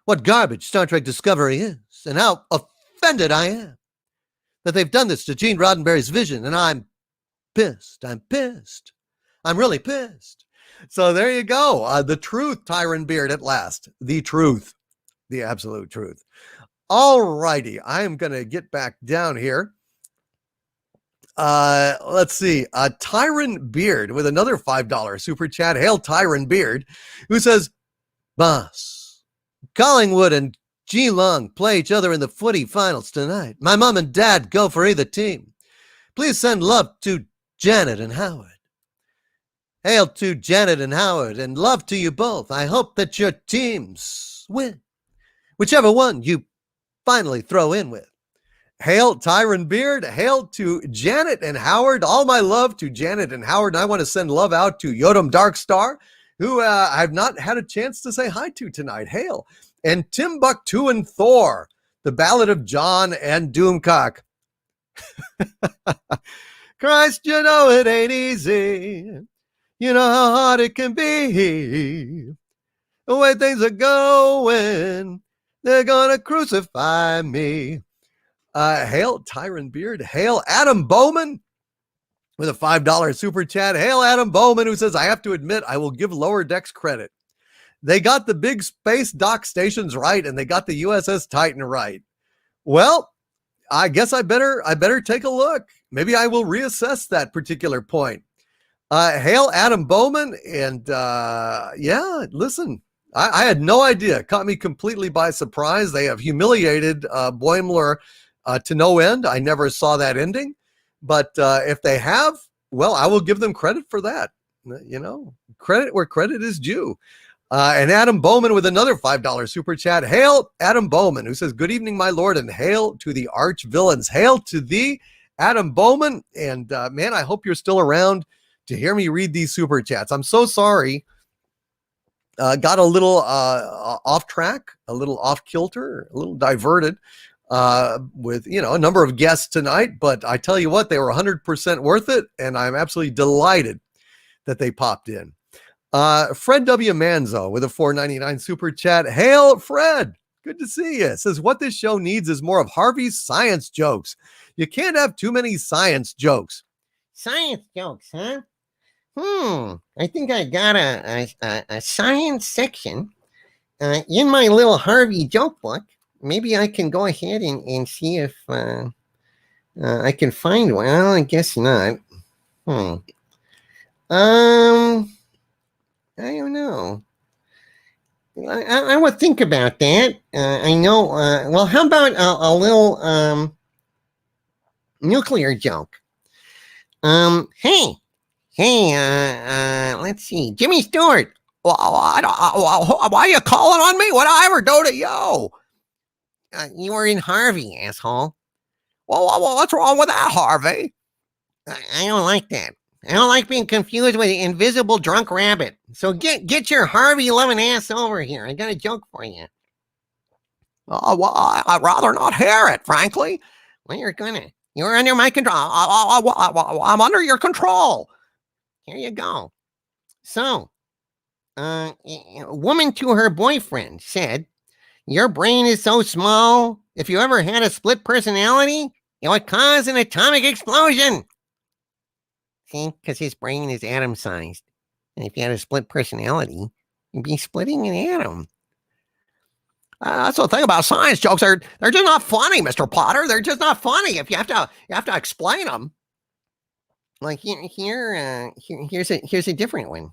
what garbage Star Trek Discovery is and how offended I am that they've done this to Gene Roddenberry's vision, and I'm pissed. I'm really pissed. So there you go. The truth, Tyron Beard, at last. The truth. The absolute truth. All righty. I am going to get back down here. Let's see. Tyron Beard with another $5 super chat. Hail, Tyron Beard, who says, boss, Collingwood and Geelong play each other in the footy finals tonight. My mom and dad go for either team. Please send love to Janet and Howard. Hail to Janet and Howard, and love to you both. I hope that your teams win, whichever one you finally throw in with. Hail, Tyron Beard. Hail to Janet and Howard. All my love to Janet and Howard. And I want to send love out to Yodam Darkstar, who I've not had a chance to say hi to tonight. Hail. And Timbuktu and Thor, the Ballad of John and Doomcock. Christ, you know it ain't easy. You know how hard it can be. The way things are going, they're gonna crucify me. Hail, Tyron Beard. Hail, Adam Bowman with a $5 super chat. Hail, Adam Bowman, who says, I have to admit, I will give Lower Decks credit. They got the big space dock stations right, and they got the USS Titan right. Well, I guess I better take a look. Maybe I will reassess that particular point. Hail, Adam Bowman. And listen, I had no idea. It caught me completely by surprise. They have humiliated Boimler to no end. I never saw that ending. But if they have, well, I will give them credit for that. Credit where credit is due. And Adam Bowman with another $5 super chat. Hail, Adam Bowman, who says, good evening, my lord, and hail to the arch villains. Hail to thee, Adam Bowman. And man, I hope you're still around to hear me read these super chats. I'm so sorry got a little off track, a little off kilter, a little diverted with, a number of guests tonight. But I tell you what, they were 100% worth it. And I'm absolutely delighted that they popped in. Fred W. Manzo with a $4.99 super chat. Hail, Fred. Good to see you. Says, what this show needs is more of Harvey's science jokes. You can't have too many science jokes. Science jokes, huh? I think I got a science section in my little Harvey joke book. Maybe I can go ahead and see if I can find one. Well, I guess not. I don't know. I would think about that. I know. Well, how about a little nuclear joke? Hey, let's see. Jimmy Stewart. Why are you calling on me? What did I ever do to you? You were in Harvey, asshole. Well, what's wrong with that, Harvey? I don't like that. I don't like being confused with the invisible drunk rabbit. So get your Harvey loving ass over here. I got a joke for you. Oh, well, I'd rather not hear it, frankly. Well, you're under my control. I'm under your control. Here you go. So, a woman to her boyfriend said, your brain is so small, if you ever had a split personality, it would cause an atomic explosion. See, because his brain is atom-sized. And if you had a split personality, you'd be splitting an atom. That's the thing about science jokes. They're just not funny, Mr. Potter. They're just not funny if you have to explain them. Like here's a different one.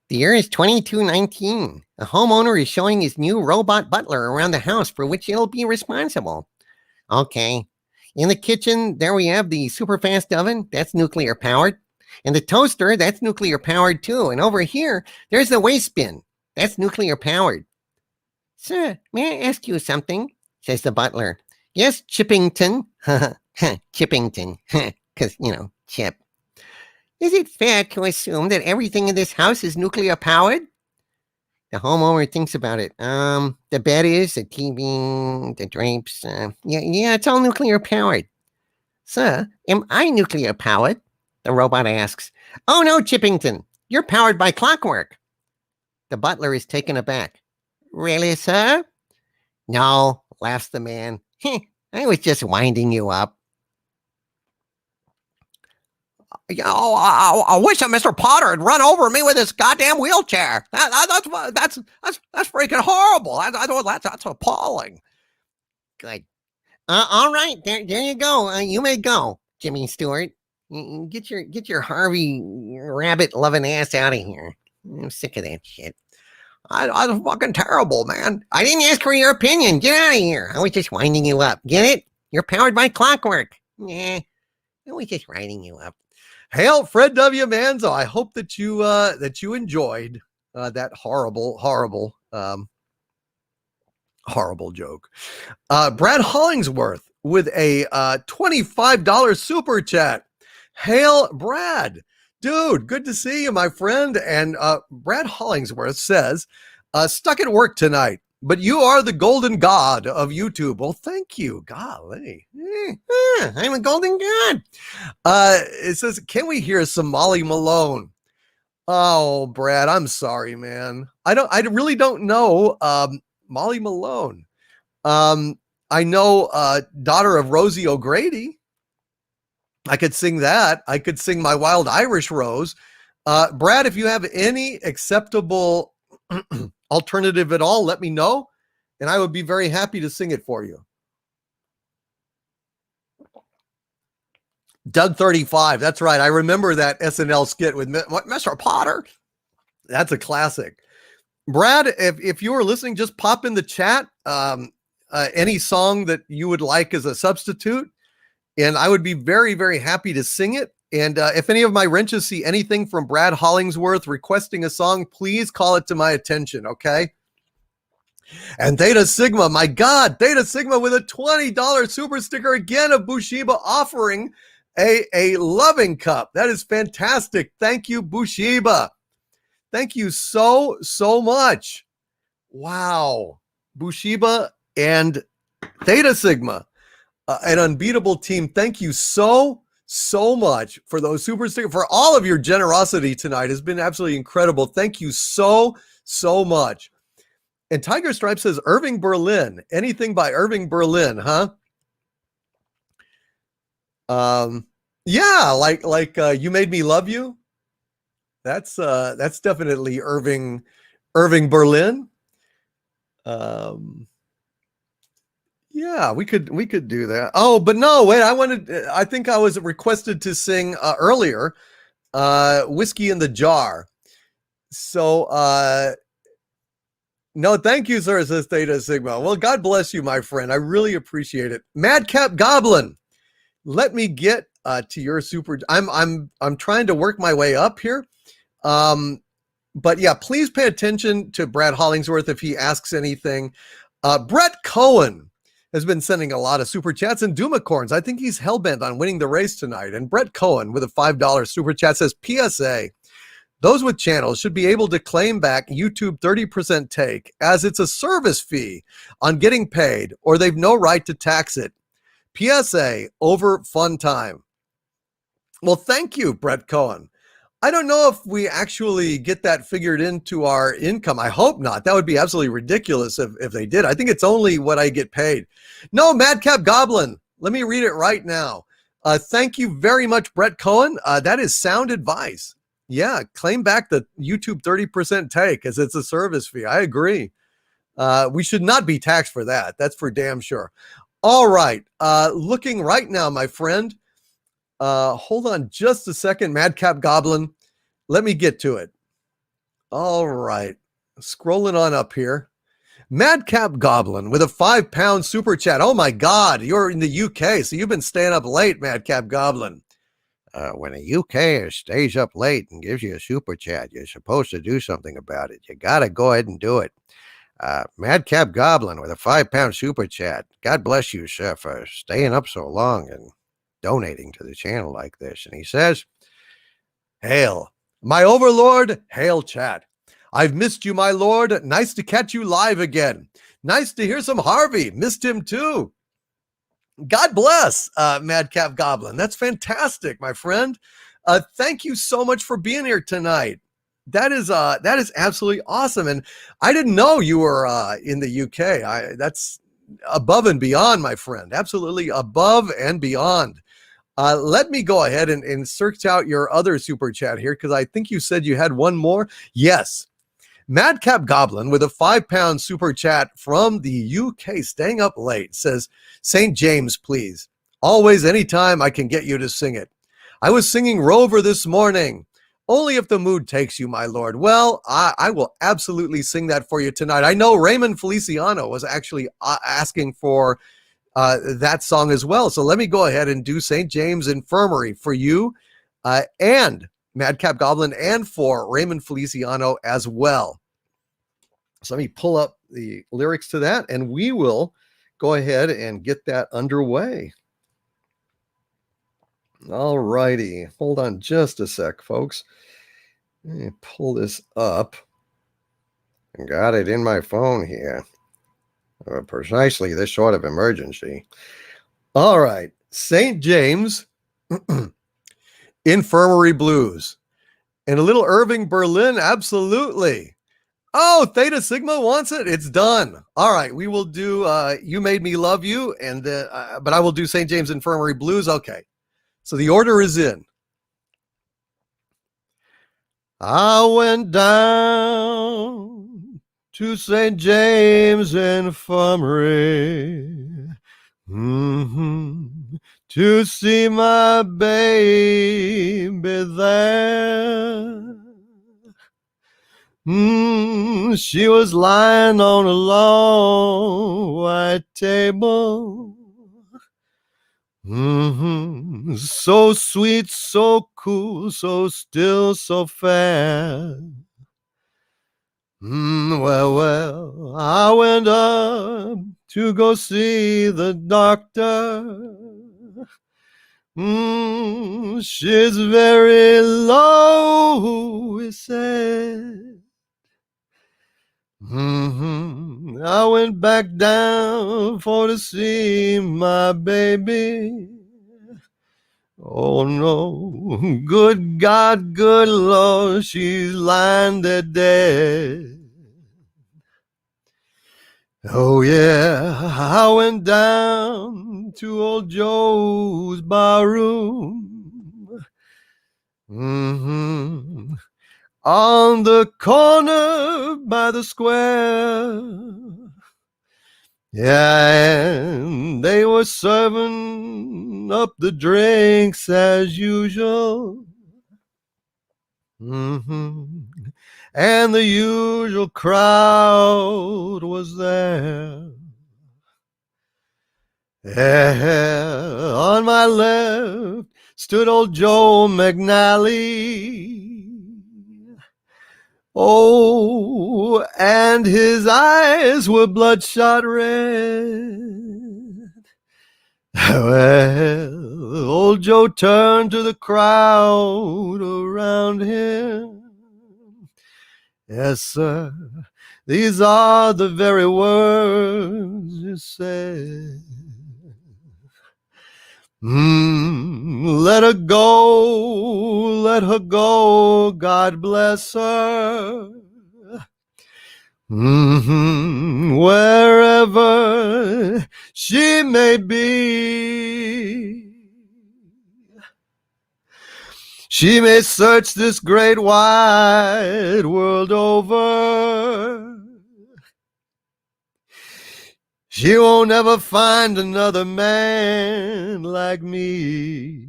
The year is 2219. A homeowner is showing his new robot butler around the house for which he'll be responsible. Okay. In the kitchen, there we have the super fast oven. That's nuclear powered. And the toaster, that's nuclear powered too. And over here, there's the waste bin. That's nuclear powered. Sir, may I ask you something? Says the butler. Yes, Chippington. Chippington. Because, Chip. Is it fair to assume that everything in this house is nuclear powered? The homeowner thinks about it. The bed is, the TV, the drapes. Yeah, it's all nuclear powered. Sir, am I nuclear powered? The robot asks. Oh no, Chippington. You're powered by clockwork. The butler is taken aback. Really, sir? No, laughs the man. I was just winding you up. I wish that Mr. Potter had run over me with his goddamn wheelchair. That's freaking horrible. That's appalling. Good. All right, there you go. You may go, Jimmy Stewart. Get your Harvey rabbit loving ass out of here. I'm sick of that shit. I was fucking terrible, man. I didn't ask for your opinion. Get out of here. I was just winding you up. Get it? You're powered by clockwork. I was just winding you up. Hail, Fred W. Manzo. I hope that you enjoyed that horrible joke. Brad Hollingsworth with a $25 super chat. Hail, Brad. Dude, good to see you, my friend. And Brad Hollingsworth says, stuck at work tonight, but you are the golden god of YouTube. Well, thank you. Golly. I'm a golden god. It says, can we hear some Molly Malone? Oh, Brad, I'm sorry, man. I really don't know Molly Malone. I know Daughter of Rosie O'Grady. I could sing that. I could sing My Wild Irish Rose. Brad, if you have any acceptable alternative at all, let me know, and I would be very happy to sing it for you. Doug 35. That's right. I remember that SNL skit with Mr. Potter. That's a classic. Brad, if you were listening, just pop in the chat any song that you would like as a substitute, and I would be very, very happy to sing it. And if any of my wrenches see anything from Brad Hollingsworth requesting a song, please call it to my attention, okay? And Theta Sigma, my God, Theta Sigma with a $20 super sticker again of Bushiba offering a loving cup. That is fantastic. Thank you, Bushiba. Thank you so much. Wow. Bushiba and Theta Sigma, an unbeatable team. Thank you so much for those super stickers, for all of your generosity tonight. Has been absolutely incredible. Thank you so much. And Tiger Stripe says Irving Berlin. Anything by Irving Berlin, huh? Yeah, like You Made Me Love You. That's definitely Irving Berlin. Yeah, we could do that. Oh, but no, wait, I think I was requested to sing earlier, Whiskey in the Jar. So no, thank you, sir, says Theta Sigma. Well, God bless you, my friend. I really appreciate it. Madcap Goblin, let me get to your super. I'm trying to work my way up here. But yeah, please pay attention to Brad Hollingsworth if he asks anything. Brett Cohen has been sending a lot of super chats and Doomacorns. I think he's hellbent on winning the race tonight. And Brett Cohen with a $5 super chat says, PSA, those with channels should be able to claim back YouTube 30% take as it's a service fee on getting paid, or they've no right to tax it. PSA, over fun time. Well, thank you, Brett Cohen. I don't know if we actually get that figured into our income. I hope not. That would be absolutely ridiculous if they did. I think it's only what I get paid. No, Madcap Goblin. Let me read it right now. Thank you very much, Brett Cohen. That is sound advice. Yeah, claim back the YouTube 30% take as it's a service fee. I agree. We should not be taxed for that. That's for damn sure. All right. Looking right now, my friend. Hold on just a second, Madcap Goblin. Let me get to it. All right. Scrolling on up here. Madcap Goblin with a £5 super chat. Oh my God, you're in the UK, so you've been staying up late, Madcap Goblin. When a UK stays up late and gives you a super chat, you're supposed to do something about it. You got to go ahead and do it. Madcap Goblin with a £5 super chat. God bless you, sir, for staying up so long and donating to the channel like this. And he says, hail, my overlord, hail chat. I've missed you, my lord. Nice to catch you live again. Nice to hear some Harvey. Missed him too. God bless, Madcap Goblin. That's fantastic, my friend. Thank you so much for being here tonight. That is absolutely awesome. And I didn't know you were in the UK. That's above and beyond, my friend. Absolutely above and beyond. Let me go ahead and search out your other super chat here, because I think you said you had one more. Yes. Madcap Goblin with a £5 super chat from the UK, staying up late, says, St. James, please. Always, anytime I can get you to sing it. I was singing Rover this morning. Only if the mood takes you, my lord. Well, I will absolutely sing that for you tonight. I know Raymond Feliciano was actually asking for that song as well. So let me go ahead and do St. James Infirmary for you and Madcap Goblin, and for Raymond Feliciano as well. So let me pull up the lyrics to that, and we will go ahead and get that underway. All righty. Hold on just a sec, folks. Let me pull this up. Got it in my phone here. Precisely this sort of emergency. All right. St. James Infirmary Blues. And a little Irving Berlin, absolutely. Oh, Theta Sigma wants it. It's done. All right, we will do You Made Me Love You, and but I will do St. James Infirmary Blues. Okay, so the order is in. I went down to St. James Infirmary to see my baby there. She was lying on a long white table. So sweet, so cool, so still, so fair. Well, I went up to go see the doctor. She's very low, he said. I went back down for to see my baby. Oh no, good God, good Lord, she's lying there dead. Oh yeah, I went down to old Joe's barroom. On the corner by the square. Yeah, and they were serving up the drinks as usual. And the usual crowd was there. Yeah, on my left stood old Joe McNally. Oh, and his eyes were bloodshot red. Well, old Joe turned to the crowd around him. Yes, sir, these are the very words you said. Let her go, God bless her. Wherever she may be. She may search this great wide world over. She won't ever find another man like me.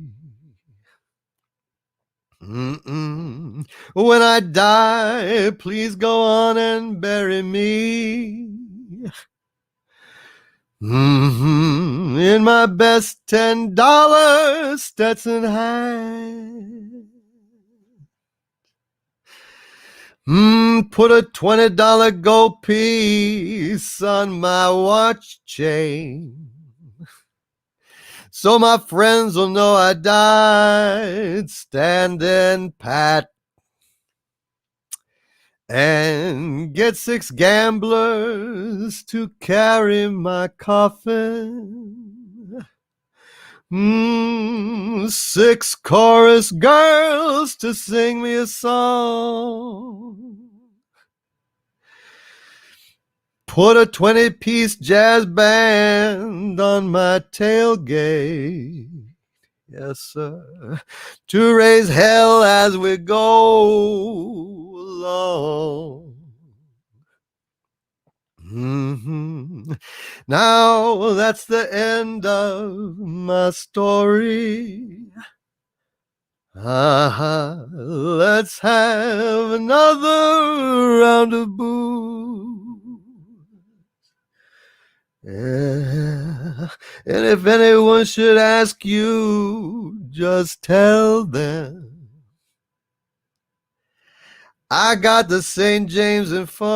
When I die, please go on and bury me. In my best $10 Stetson hat. Put a $20 gold piece on my watch chain, so my friends will know I died standing pat. And get 6 gamblers to carry my coffin. 6 chorus girls to sing me a song. Put a 20-piece jazz band on my tailgate. Yes, sir, to raise hell as we go along. Now that's the end of my story. Let's have another round of booze. Yeah. And if anyone should ask you, just tell them I got the St. James Infirmary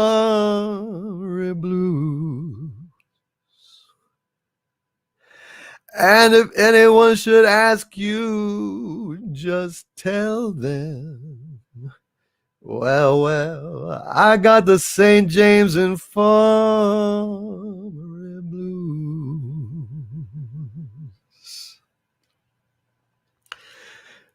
blues. And if anyone should ask you, just tell them, well, I got the St. James Infirmary blues.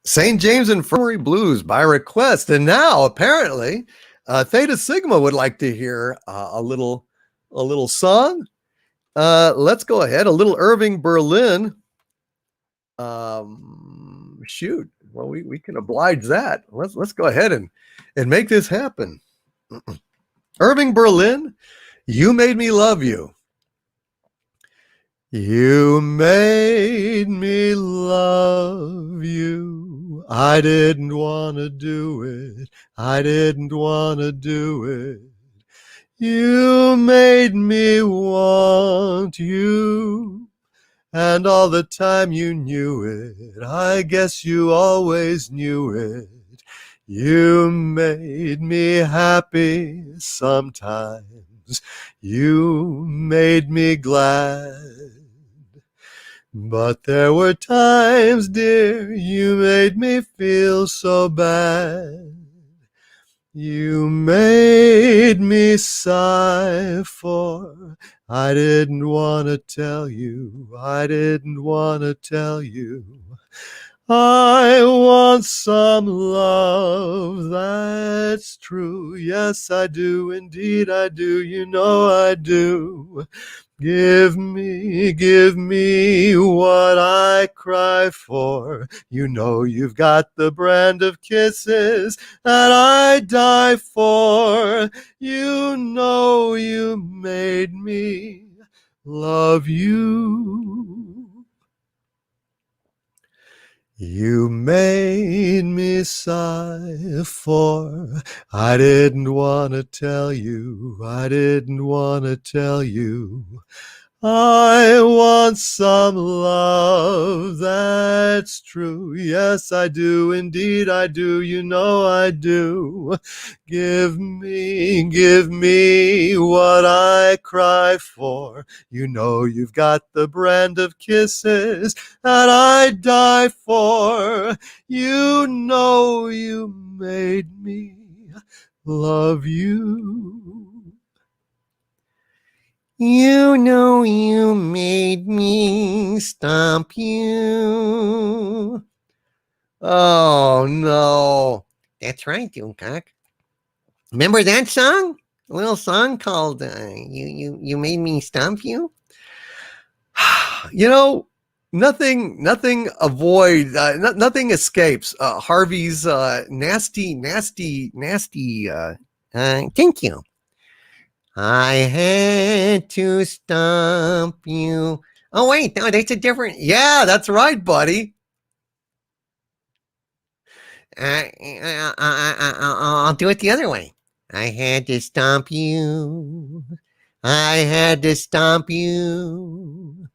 St. James Infirmary Blues by request. And now, apparently, Theta Sigma would like to hear a little song. Let's go ahead. A little Irving Berlin. Shoot. Well, we can oblige that. Let's go ahead and make this happen. Irving Berlin, You Made Me Love You. You made me love you. I didn't want to do it. I didn't want to do it. You made me want you. And all the time you knew it. I guess you always knew it. You made me happy sometimes. You made me glad. But there were times, dear, you made me feel so bad. You made me sigh, for I didn't want to tell you, I didn't want to tell you. I want some love, that's true. Yes, I do, indeed I do, you know I do. Give me what I cry for. You know you've got the brand of kisses that I die for. You know you made me love you. You made me sigh, for I didn't want to tell you, I didn't want to tell you. I want some love, that's true. Yes, I do, indeed I do, you know I do. Give me what I cry for. You know you've got the brand of kisses that I die for. You know you made me love you. You know you made me stomp you. Oh, no. That's right, Doomcock. Remember that song? A little song called "You Made Me Stomp You." You know, nothing escapes Harvey's nasty. Thank you. I had to stomp you. Oh wait, no, that's a different. Yeah, that's right, buddy. I'll do it the other way. I had to stomp you. I had to stomp you.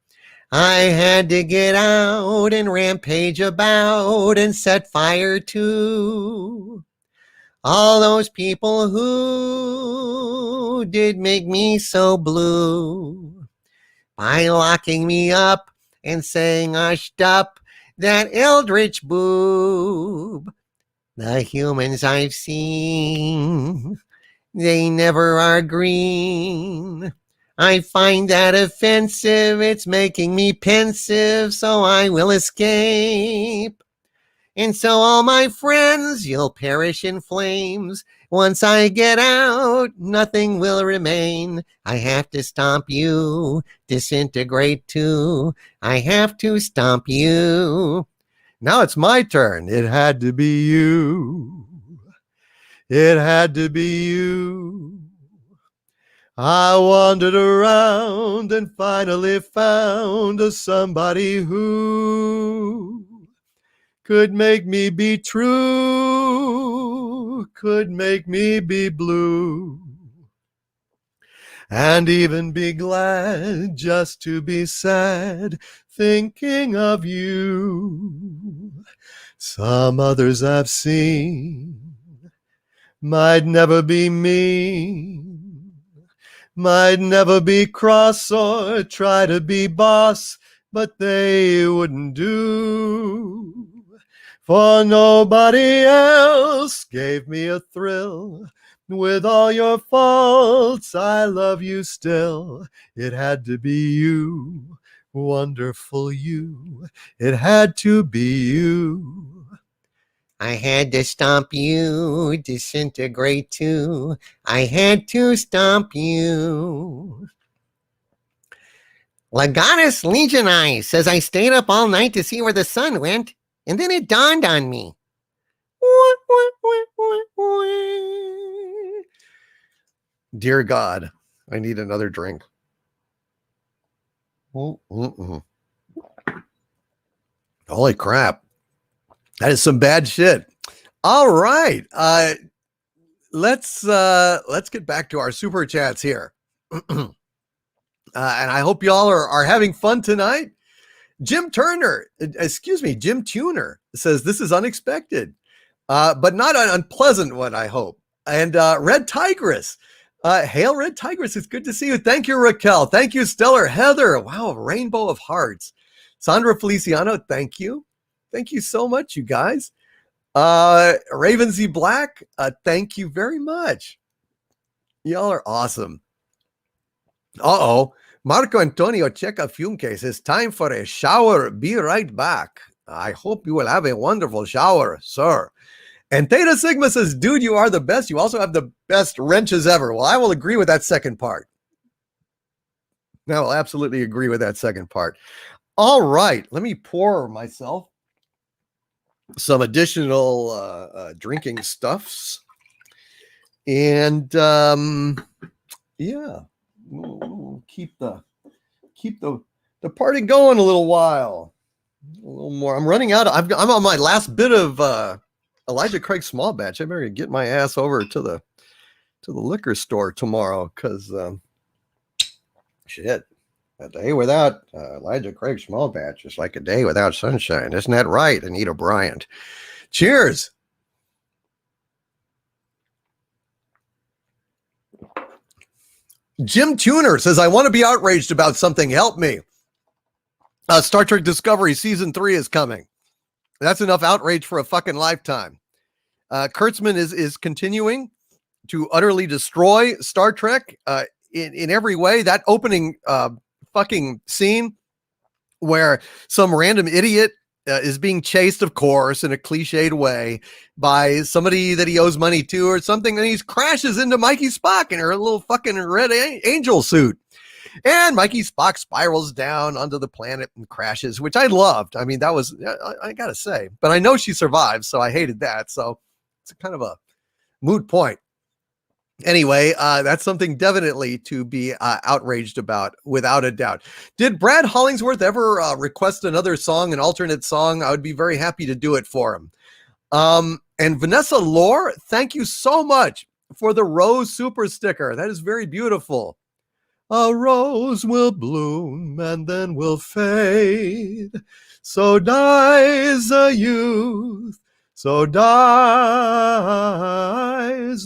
I had to get out and rampage about and set fire to all those people who did make me so blue by locking me up and saying hushed up that eldritch boob. The humans I've seen, they never are green. I find that offensive, it's making me pensive, so I will escape. And so all my friends, you'll perish in flames. Once I get out, nothing will remain. I have to stomp you, disintegrate too. I have to stomp you. Now it's my turn. It had to be you. It had to be you. I wandered around and finally found somebody who could make me be true, could make me be blue, and even be glad just to be sad, thinking of you. Some others I've seen might never be mean, might never be cross or try to be boss, but they wouldn't do. For nobody else gave me a thrill. With all your faults, I love you still. It had to be you, wonderful you. It had to be you. I had to stomp you, disintegrate too. I had to stomp you. Legatus Legionii says I stayed up all night to see where the sun went, and then it dawned on me. Dear God, I need another drink. Holy crap. That is some bad shit. All right. Let's get back to our super chats here. And I hope y'all are having fun tonight. Jim Tuner says this is unexpected, but not an unpleasant one, I hope. And Red Tigress. Hail, Red Tigress. It's good to see you. Thank you, Raquel. Thank you, Stellar. Heather. Wow, a rainbow of hearts. Sandra Feliciano, thank you. Thank you so much, you guys. Ravensy Black, thank you very much. Y'all are awesome. Uh-oh. Marco Antonio Checa Fuenque says, time for a shower. Be right back. I hope you will have a wonderful shower, sir. And Theta Sigma says, dude, you are the best. You also have the best wrenches ever. Well, I will agree with that second part. I will absolutely agree with that second part. All right. Let me pour myself some additional drinking stuffs. And yeah, we'll keep the party going a little while. A little more. I'm running out. I'm on my last bit of Elijah Craig small batch. I better get my ass over to the liquor store tomorrow because shit, a day without Elijah Craig small batch is like a day without sunshine. Isn't that right, Anita Bryant? Cheers. Jim Tuner says, I want to be outraged about something. Help me. Star Trek Discovery Season 3 is coming. That's enough outrage for a fucking lifetime. Kurtzman is continuing to utterly destroy Star Trek in every way. That opening fucking scene where some random idiot is being chased, of course, in a cliched way by somebody that he owes money to or something, and he crashes into Mikey Spock in her little fucking red angel suit. And Mikey Spock spirals down onto the planet and crashes, which I loved. I mean, that was, I gotta say, but I know she survived, so I hated that. So it's kind of a moot point. Anyway, that's something definitely to be outraged about, without a doubt. Did Brad Hollingsworth ever request another song, an alternate song? I would be very happy to do it for him. And Vanessa Lore, thank you so much for the Rose Super Sticker. That is very beautiful. A rose will bloom and then will fade. So dies a youth. So dies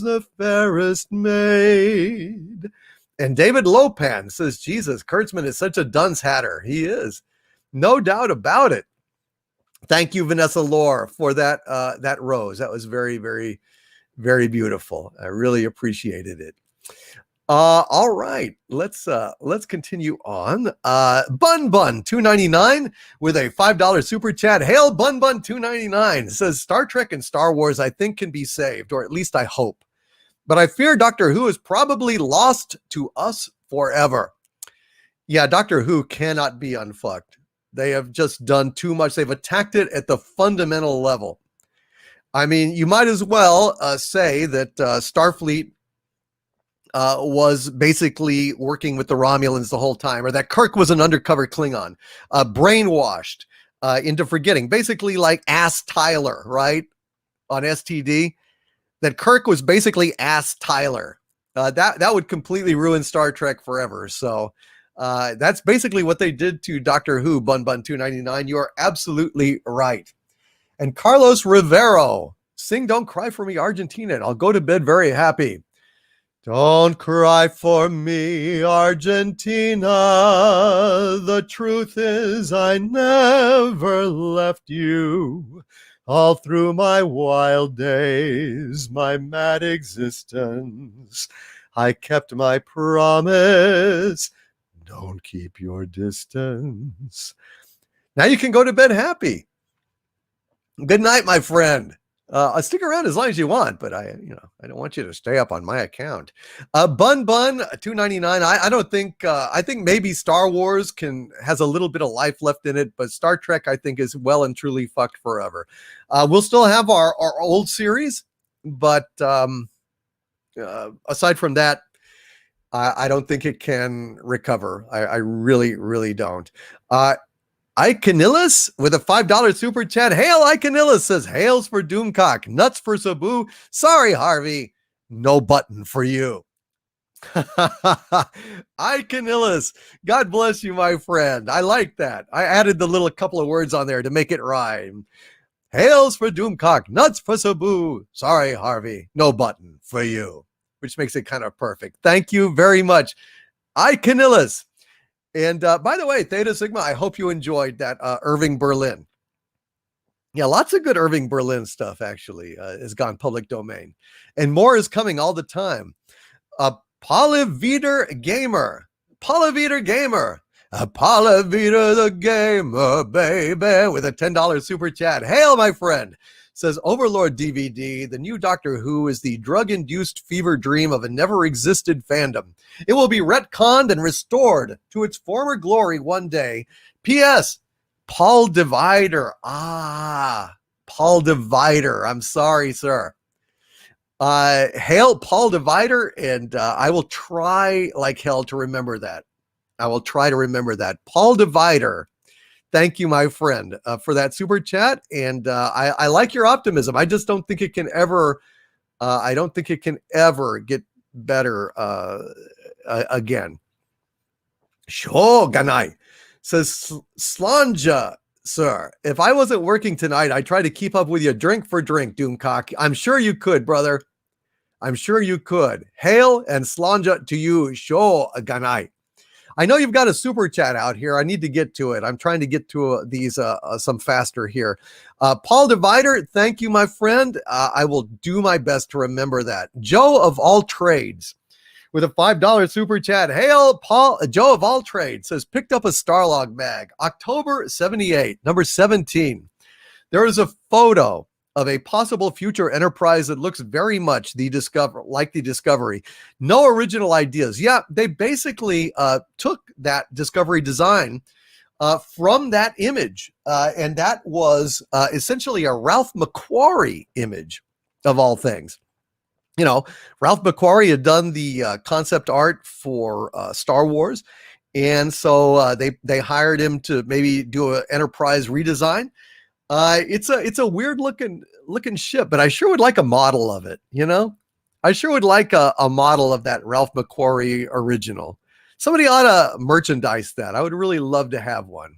the fairest maid. And David Lopan says, Jesus, Kurtzman is such a dunce hatter. He is. No doubt about it. Thank you, Vanessa Lore, for that rose. That was very, very, very beautiful. I really appreciated it. All right, let's continue on. Bun Bun 299 with a $5 super chat. Hail Bun Bun 299 says Star Trek and Star Wars I think can be saved, or at least I hope. But I fear Doctor Who is probably lost to us forever. Yeah, Doctor Who cannot be unfucked. They have just done too much. They've attacked it at the fundamental level. I mean, you might as well say that Starfleet was basically working with the Romulans the whole time, or that Kirk was an undercover Klingon, brainwashed into forgetting, basically like Ass Tyler, right? On STD, that Kirk was basically Ass Tyler. That would completely ruin Star Trek forever. So that's basically what they did to Doctor Who, Bun Bun 299. You are absolutely right. And Carlos Rivero, sing Don't Cry for Me, Argentina, and I'll go to bed very happy. Don't cry for me, Argentina. The truth is I never left you. All through my wild days, my mad existence, I kept my promise. Don't keep your distance. Now you can go to bed happy. Good night, my friend. I'll stick around as long as you want, but I don't want you to stay up on my account. Bun Bun 299. I don't think. I think maybe Star Wars has a little bit of life left in it, but Star Trek I think is well and truly fucked forever. We'll still have our old series, but aside from that, I don't think it can recover. I really, really don't. Icanillis with a $5 super chat. Hail Icanillis says, hails for Doomcock, nuts for Sabu. Sorry, Harvey, no button for you. Icanillis, God bless you, my friend. I like that. I added the little couple of words on there to make it rhyme. Hails for Doomcock, nuts for Sabu. Sorry, Harvey, no button for you, which makes it kind of perfect. Thank you very much, Icanillis. And by the way, Theta Sigma, I hope you enjoyed that Irving Berlin. Yeah, lots of good Irving Berlin stuff actually has gone public domain. And more is coming all the time. Polyveter Gamer. Polyveter Gamer. Polyveter the Gamer, baby, with a $10 super chat. Hail, my friend. Says Overlord DVD, the new Doctor Who is the drug-induced fever dream of a never-existed fandom. It will be retconned and restored to its former glory one day. P.S. Paul Divider. Paul Divider. I'm sorry, sir. Hail Paul Divider, and I will try like hell to remember that. I will try to remember that. Paul Divider. Thank you, my friend, for that super chat. And I like your optimism. I just don't think it can ever, get better again. Shoganai says, Slanja, sir, if I wasn't working tonight, I'd try to keep up with you drink for drink, Doomcock. I'm sure you could, brother. I'm sure you could. Hail and Slanja to you, Shoganai. I know you've got a super chat out here. I need to get to it. I'm trying to get to these some faster here. Paul Divider, thank you, my friend. I will do my best to remember that. Joe of All Trades with a $5 super chat. Hail, Paul. Joe of All Trades says, picked up a Starlog mag, October 78, number 17. There is a photo of a possible future Enterprise that looks very much like the Discovery. No original ideas. Yeah, they basically took that Discovery design from that image, and that was essentially a Ralph McQuarrie image, of all things. You know, Ralph McQuarrie had done the concept art for Star Wars, and so they hired him to maybe do an Enterprise redesign. It's a weird looking ship, but I sure would like a model of it. You know, I sure would like a model of that Ralph McQuarrie original. Somebody ought to merchandise that. I would really love to have one.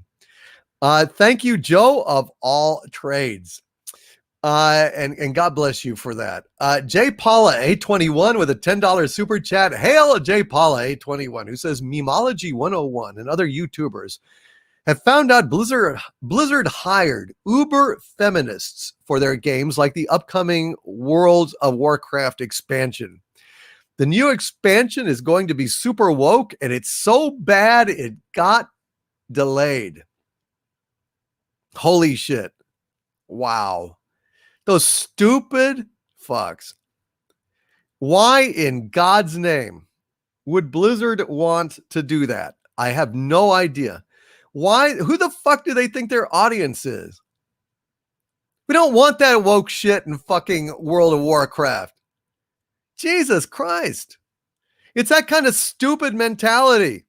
Thank you, Joe of All Trades. And God bless you for that. J Paula A21 with a $10 super chat. Hail J Paula A21, who says Memology 101 and other YouTubers have found out Blizzard hired uber feminists for their games like the upcoming World of Warcraft expansion. The new expansion is going to be super woke, and it's so bad it got delayed. Holy shit. Wow. Those stupid fucks. Why in God's name would Blizzard want to do that? I have no idea. Why? Who the fuck do they think their audience is? We don't want that woke shit in fucking World of Warcraft. Jesus Christ. It's that kind of stupid mentality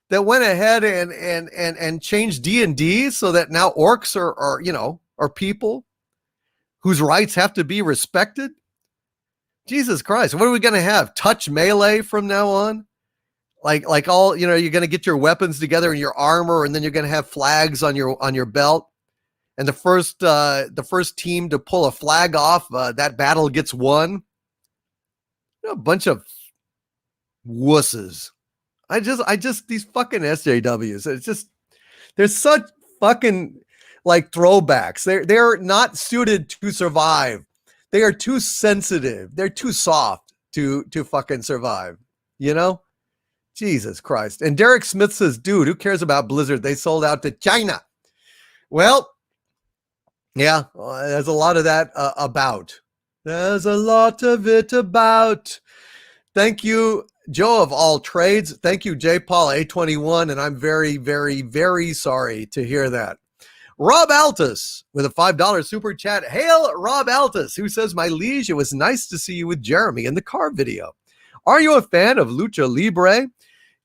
that went ahead and changed D&D so that now orcs are people whose rights have to be respected. Jesus Christ. What are we going to have? Touch melee from now on? Like all, you're going to get your weapons together in your armor, and then you're going to have flags on your belt. And the first team to pull a flag off, that battle gets won. A bunch of wusses. I just these fucking SJWs. It's just, they're such fucking like throwbacks. They're not suited to survive. They are too sensitive. They're too soft to fucking survive. You know? Jesus Christ. And Derek Smith says, dude, who cares about Blizzard? They sold out to China. Well, yeah, there's a lot of that about. There's a lot of it about. Thank you, Joe of All Trades. Thank you, J Paul A21. And I'm very, very, very sorry to hear that. Rob Altus with a $5 super chat. Hail, Rob Altus, who says, my liege, it was nice to see you with Jeremy in the car video. Are you a fan of Lucha Libre?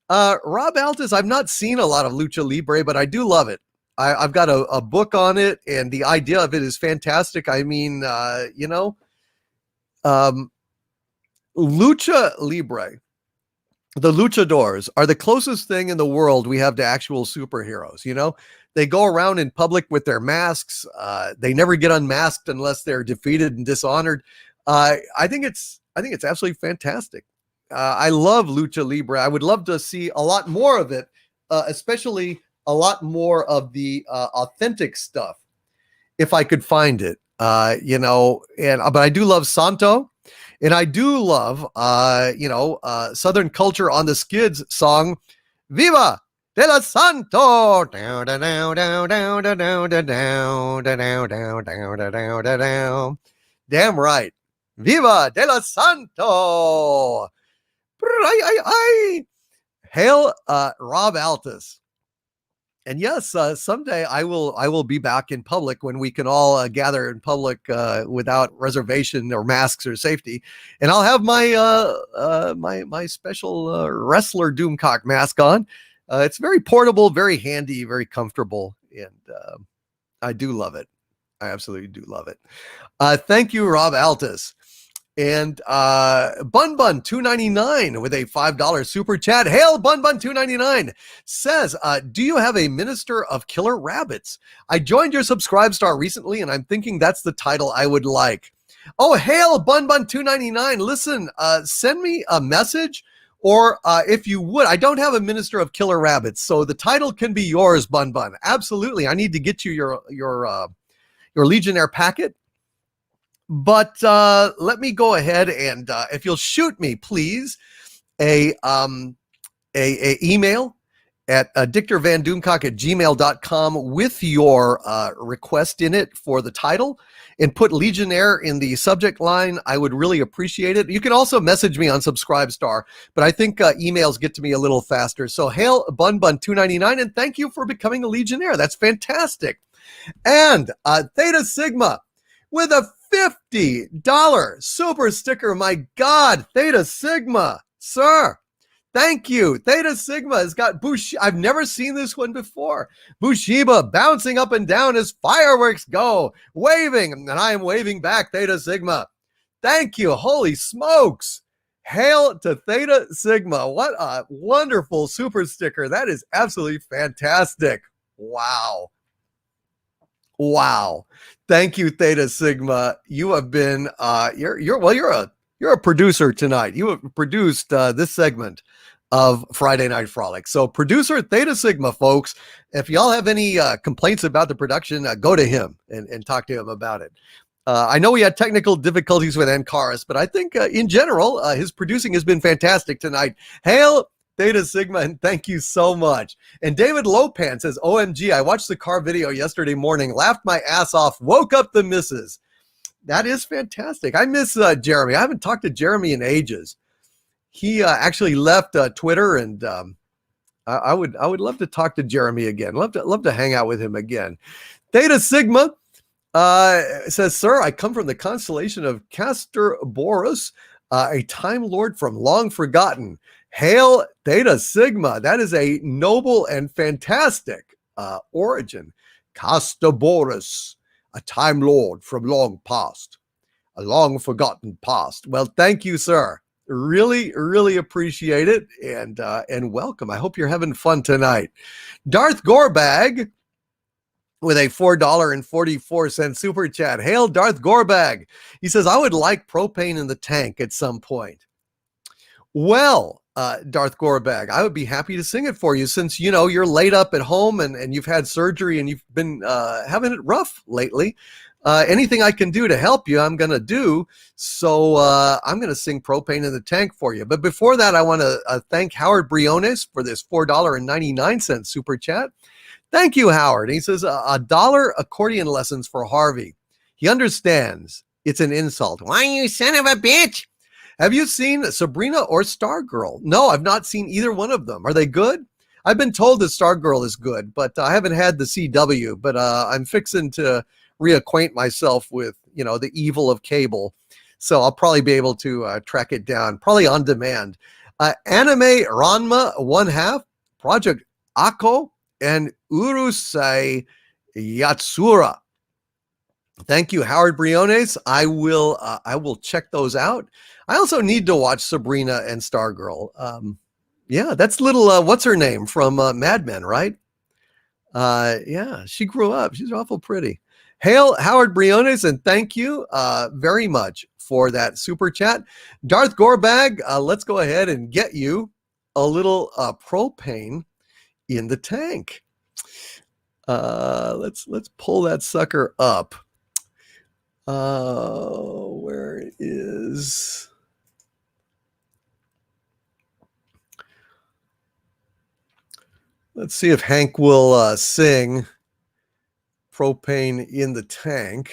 Rob Altus, I've not seen a lot of Lucha Libre, but I do love it. I've got a book on it, and the idea of it is fantastic. I mean, Lucha Libre, the luchadors are the closest thing in the world we have to actual superheroes. You know, they go around in public with their masks. They never get unmasked unless they're defeated and dishonored. I think it's absolutely fantastic. I love Lucha Libre. I would love to see a lot more of it especially a lot more of the authentic stuff, if I could find it. But I do love Santo, and I do love Southern Culture on the Skids song, Viva de la Santo. Down, down, down, down, down, down, down, down, down, down, down, down, down. Damn right. Viva de la Santo. Hail Rob Altus. And yes, someday I will be back in public when we can all gather in public without reservation or masks or safety, and I'll have my my special wrestler Doomcock mask on. It's very portable, very handy, very comfortable, and I do love it. I absolutely do love it. Thank you, Rob Altus. And Bun 299 with a $5 super chat. Hail Bun 299 says, do you have a minister of killer rabbits? I joined your subscribe star recently, and I'm thinking that's the title I would like. Oh, hail Bun 299. Listen, send me a message, or if you would, I don't have a minister of killer rabbits, so the title can be yours, Bun. Absolutely. I need to get you your Legionnaire packet. But let me go ahead and if you'll shoot me, please, a email at dictorvandoomcock@gmail.com with your request in it for the title, and put Legionnaire in the subject line. I would really appreciate it. You can also message me on Subscribestar, but I think emails get to me a little faster. So hail Bun 299, and thank you for becoming a Legionnaire. That's fantastic. And Theta Sigma with a $50 super sticker. My God, Theta Sigma, sir. Thank you. Theta Sigma has got I've never seen this one before. Bushiba bouncing up and down as fireworks go, waving, and I am waving back, Theta Sigma. Thank you. Holy smokes. Hail to Theta Sigma. What a wonderful super sticker. That is absolutely fantastic. Wow. Wow. Thank you, Theta Sigma. You have been you're a producer tonight. You have produced this segment of Friday Night Frolic. So producer Theta Sigma, folks, if y'all have any complaints about the production, go to him and talk to him about it. I know we had technical difficulties with Ankaris, but I think in general, his producing has been fantastic tonight. Hail Theta Sigma, and thank you so much. And David Lopan says, OMG, I watched the car video yesterday morning, laughed my ass off, woke up the missus. That is fantastic. I miss Jeremy. I haven't talked to Jeremy in ages. He actually left Twitter, and I would love to talk to Jeremy again. Love to hang out with him again. Theta Sigma says, sir, I come from the constellation of Castor Boreas, a Time Lord from long forgotten. Hail Theta Sigma. That is a noble and fantastic origin. Castoborus, a Time Lord from long past, a long forgotten past. Well, thank you, sir. Really, really appreciate it, and welcome. I hope you're having fun tonight. Darth Gorebag with a $4.44 super chat. Hail Darth Gorebag. He says, I would like propane in the tank at some point. Well, Darth Gorebag, I would be happy to sing it for you, since you're laid up at home and you've had surgery and you've been having it rough lately. Anything I can do to help you, I'm going to do. So I'm going to sing Propane in the Tank for you. But before that, I want to thank Howard Briones for this $4.99 super chat. Thank you, Howard. He says, $1 accordion lessons for Harvey. He understands it's an insult. Why, you son of a bitch? Have you seen Sabrina or Stargirl? No, I've not seen either one of them. Are they good? I've been told that Stargirl is good, but I haven't had the CW. But I'm fixing to reacquaint myself with, the evil of cable. So I'll probably be able to track it down, probably on demand. Anime Ranma 1/2, Project Akko, and Urusei Yatsura. Thank you, Howard Briones. I will check those out. I also need to watch Sabrina and Stargirl. Yeah, that's little what's her name from Mad Men, right? Yeah, she grew up. She's awful pretty. Hail Howard Briones, and thank you very much for that super chat. Darth Gorebag, let's go ahead and get you a little propane in the tank. Let's pull that sucker up. Where is... Let's see if Hank will sing propane in the tank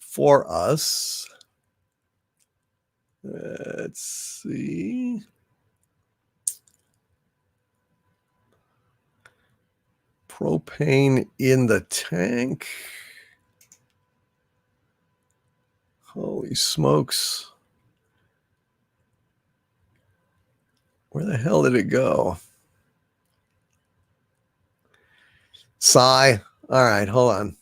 for us. Let's see. Propane in the tank. Holy smokes. Where the hell did it go? Sigh. All right, hold on.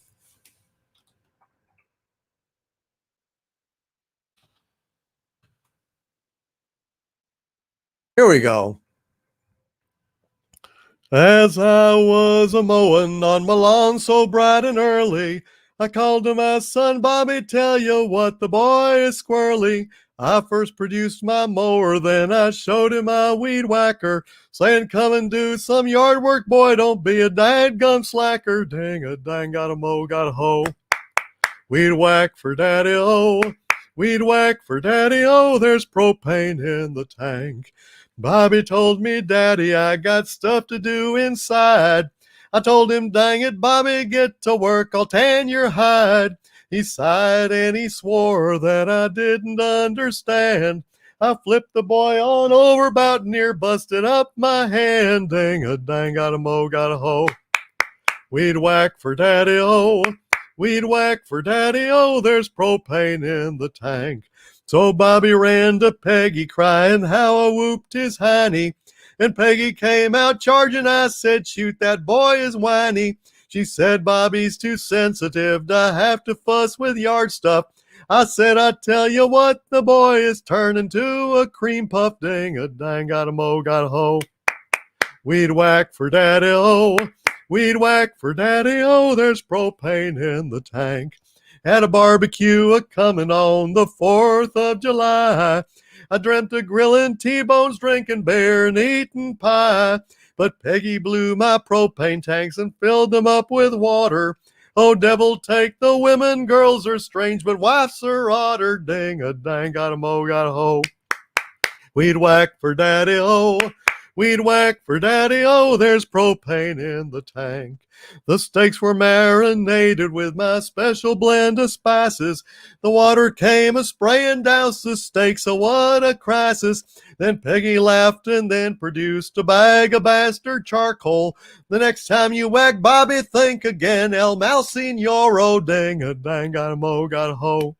Here we go. As I was a mowing on my lawn so bright and early, I called to my son Bobby, tell you what, the boy is squirrely. I first produced my mower, then I showed him my weed whacker, saying, come and do some yard work, boy, don't be a dadgum slacker. Dang a dang, got a mow, got a hoe. Weed whack for daddy-o, weed whack for daddy-o, there's propane in the tank. Bobby told me, Daddy, I got stuff to do inside. I told him, dang it, Bobby, get to work, I'll tan your hide. He sighed and he swore that I didn't understand. I flipped the boy on over, about near busted up my hand. Dang a dang, got a mow, got a hoe. Weed whack for daddy-o, weed whack for daddy-o, there's propane in the tank. So Bobby ran to Peggy, crying how I whooped his hiney. And Peggy came out charging. I said, shoot, that boy is whiny. She said, Bobby's too sensitive to have to fuss with yard stuff. I said, I tell you what, the boy is turning to a cream puff. Dang a dang, got a mow, got a hoe. Weed whack for daddy-o, weed whack for daddy-o, there's propane in the tank. Had a barbecue a-comin' on the 4th of July. I dreamt of grilling T-bones, drinking beer, and eating pie. But Peggy blew my propane tanks and filled them up with water. Oh, devil take the women, girls are strange, but wives are otter. Dang a dang, got a mow, got a hoe. Weed whack for daddy-o, weed whack for daddy-o, there's propane in the tank. The steaks were marinated with my special blend of spices. The water came a-spraying down the steaks, oh, what a crisis. Then Peggy laughed and then produced a bag of bastard charcoal. The next time you whack Bobby, think again, El Mal Signoro. Dang a dang, got a mow, got a hoe.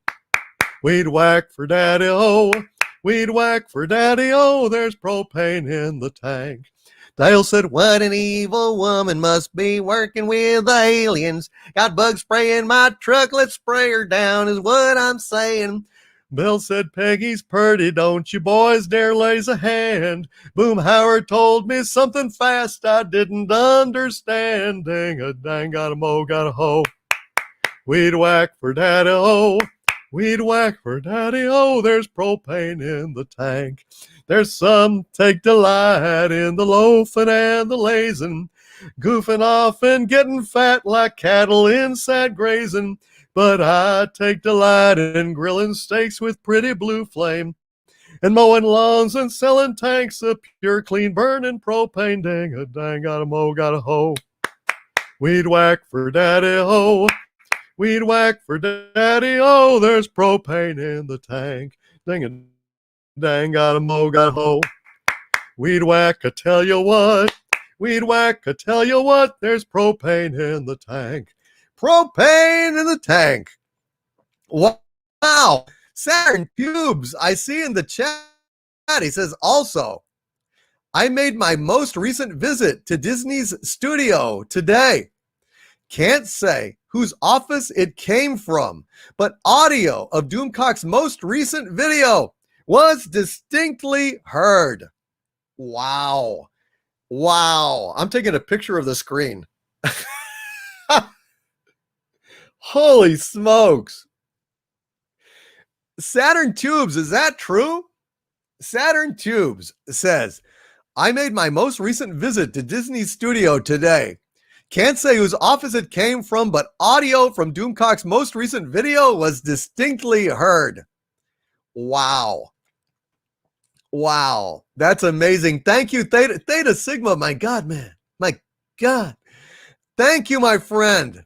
Weed whack for daddy-o, weed whack for daddy-o, there's propane in the tank. Dale said, what an evil woman, must be working with aliens. Got bug spray in my truck, let's spray her down, is what I'm saying. Bill said, Peggy's purty, don't you boys dare lays a hand. Boom Howard told me something fast I didn't understand. Dang a dang, got a mow, got a hoe. Weed whack for daddy-o, weed whack for daddy-o, there's propane in the tank. There's some take delight in the loafing and the lazing, goofing off and getting fat like cattle inside grazing. But I take delight in grilling steaks with pretty blue flame, and mowing lawns and selling tanks of pure clean burning propane. Dang a dang, got a mow, got a hoe. Weed whack for daddy-o, weed whack for daddy-o, there's propane in the tank. Dang a dang, got a mow, got a hoe. Weed whack, I tell you what, weed whack, I tell you what, there's propane in the tank. Propane in the tank. Wow. Saturn Cubes, I see in the chat, he says, also, I made my most recent visit to Disney's studio today. Can't say whose office it came from, but audio of Doomcock's most recent video was distinctly heard. Wow. Wow. I'm taking a picture of the screen. Holy smokes. Saturn Tubes, is that true? Saturn Tubes says, I made my most recent visit to Disney's studio today. Can't say whose office it came from, but audio from Doomcock's most recent video was distinctly heard. Wow. Wow. That's amazing. Thank you, Theta Sigma. My God, man. My God. Thank you, my friend.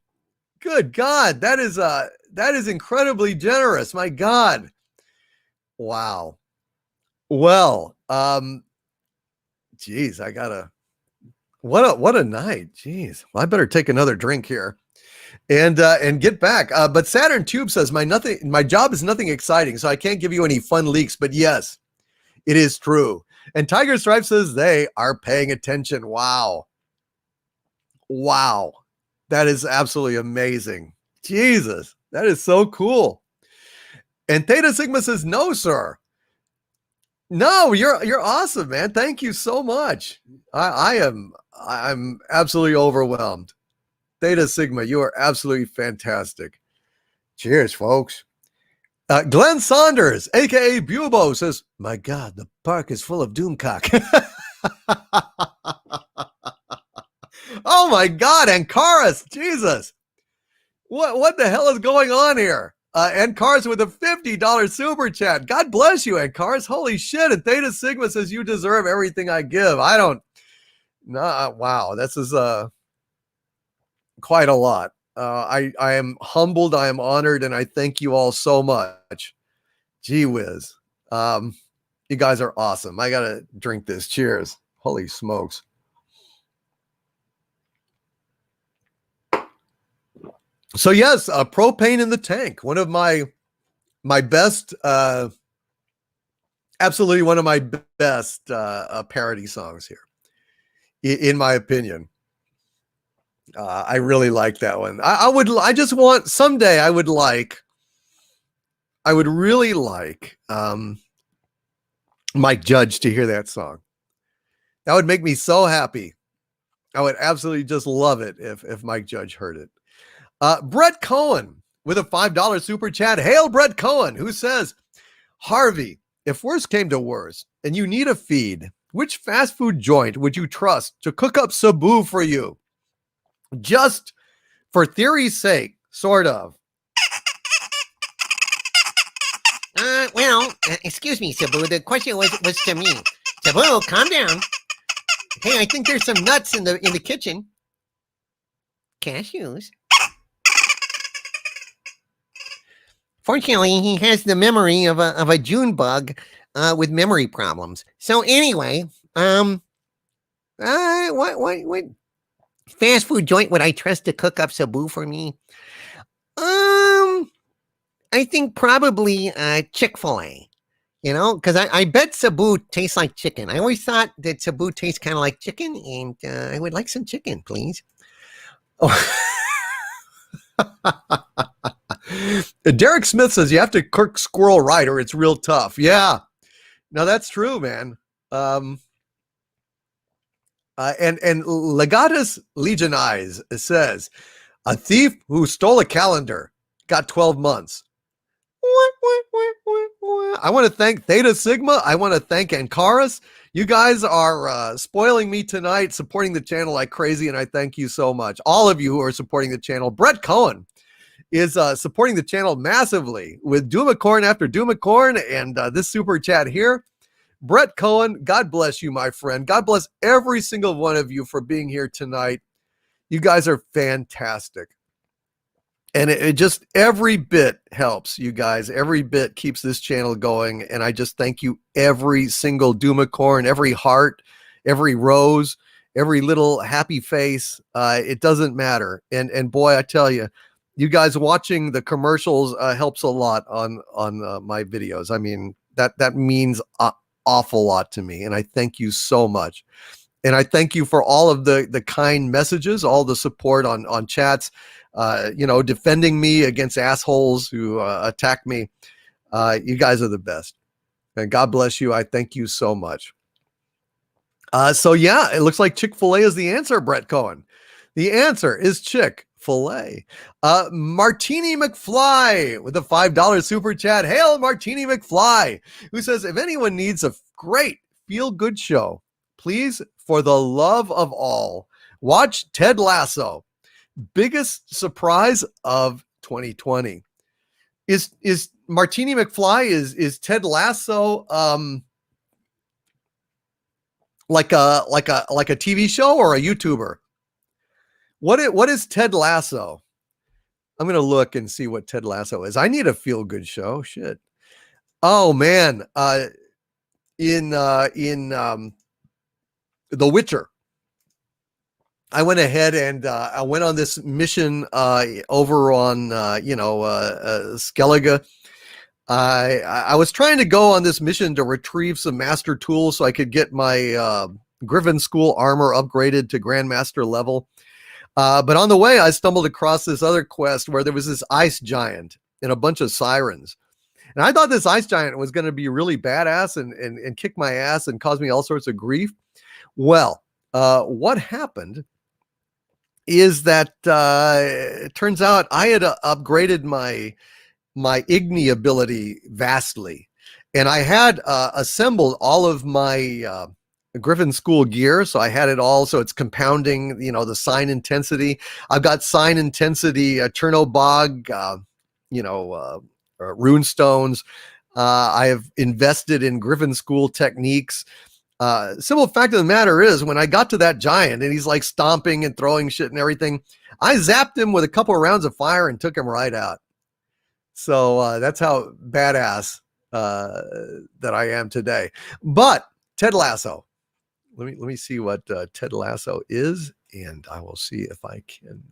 Good God. That is incredibly generous. My God. Wow. Well, geez, I gotta, what a night. Jeez. Well, I better take another drink here and get back. But Saturn Tube says my job is nothing exciting, so I can't give you any fun leaks, but yes, it is true. And Tiger Stripe says they are paying attention. Wow. Wow. That is absolutely amazing. Jesus, that is so cool. And Theta Sigma says, no, sir. No, you're awesome, man. Thank you so much. I'm absolutely overwhelmed. Theta Sigma, you are absolutely fantastic. Cheers, folks. Glenn Saunders, aka Bubo, says, my God, the park is full of Doomcock. Oh my God, Ankaris, Jesus. What the hell is going on here? Ankaris with a $50 super chat. God bless you, Ankaris. Holy shit. And Theta Sigma says you deserve everything I give. I don't. No, wow. This is quite a lot. I am humbled. I am honored. And I thank you all so much. Gee whiz. You guys are awesome. I got to drink this. Cheers. Holy smokes. So yes, propane in the tank. One of my best, absolutely one of my best parody songs here, in my opinion. I really like that one. I just want someday. I would really like Mike Judge to hear that song. That would make me so happy. I would absolutely just love it if Mike Judge heard it. Brett Cohen with a $5 super chat. Hail Brett Cohen, who says, Harvey, if worse came to worse and you need a feed, which fast food joint would you trust to cook up Sabu for you? Just for theory's sake, sort of. Well, excuse me, Sabu. The question was to me. Sabu, calm down. Hey, I think there's some nuts in the kitchen. Cashews. Fortunately, he has the memory of a June bug with memory problems. So anyway, what fast food joint would I trust to cook up Sabu for me? I think probably Chick-fil-A. You know, because I bet Sabu tastes like chicken. I always thought that Sabu tastes kind of like chicken, and I would like some chicken, please. Oh. Derek Smith says you have to cook squirrel right or it's real tough. Yeah, no, that's true, man. And Legatus Legionize says a thief who stole a calendar got 12 months. I want to thank Theta Sigma. I want to thank Ankaris. You guys are spoiling me tonight, supporting the channel like crazy, and I thank you so much. All of you who are supporting the channel. Brett Cohen is supporting the channel massively with Doomacorn after Doomacorn and this super chat here. Brett Cohen, God bless you, my friend. God bless every single one of you for being here tonight. You guys are fantastic. And it just every bit helps, you guys. Every bit keeps this channel going. And I just thank you, every single Doomacorn, every heart, every rose, every little happy face. It doesn't matter. And boy, I tell you, you guys watching the commercials helps a lot on my videos. I mean, that means an awful lot to me. And I thank you so much. And I thank you for all of the kind messages, all the support on chats, defending me against assholes who attack me. You guys are the best. And God bless you. I thank you so much. So yeah, it looks like Chick-fil-A is the answer, Brett Cohen. The answer is Chick-fil-A. Martini McFly with a $5 super chat. Hail Martini McFly, who says, if anyone needs a great feel-good show, please, for the love of all, watch Ted Lasso. Biggest surprise of 2020. Is Martini McFly, is Ted Lasso like a TV show or a YouTuber? What is Ted Lasso? I'm gonna look and see what Ted Lasso is. I need a feel good show. Shit. Oh man, in The Witcher, I went ahead and I went on this mission over on Skellige. I was trying to go on this mission to retrieve some master tools so I could get my Griffin School armor upgraded to Grandmaster level. But on the way, I stumbled across this other quest where there was this ice giant and a bunch of sirens. And I thought this ice giant was going to be really badass and kick my ass and cause me all sorts of grief. Well, what happened is that it turns out I had upgraded my Igni ability vastly. And I had assembled all of my Griffin School gear. So I had it all. So it's compounding, the sign intensity. I've got sign intensity, Chernobog, rune stones. I have invested in Griffin School techniques. Simple fact of the matter is, when I got to that giant and he's like stomping and throwing shit and everything, I zapped him with a couple of rounds of fire and took him right out. So that's how badass that I am today. But Ted Lasso, let me see what Ted Lasso is, and I will see if I can.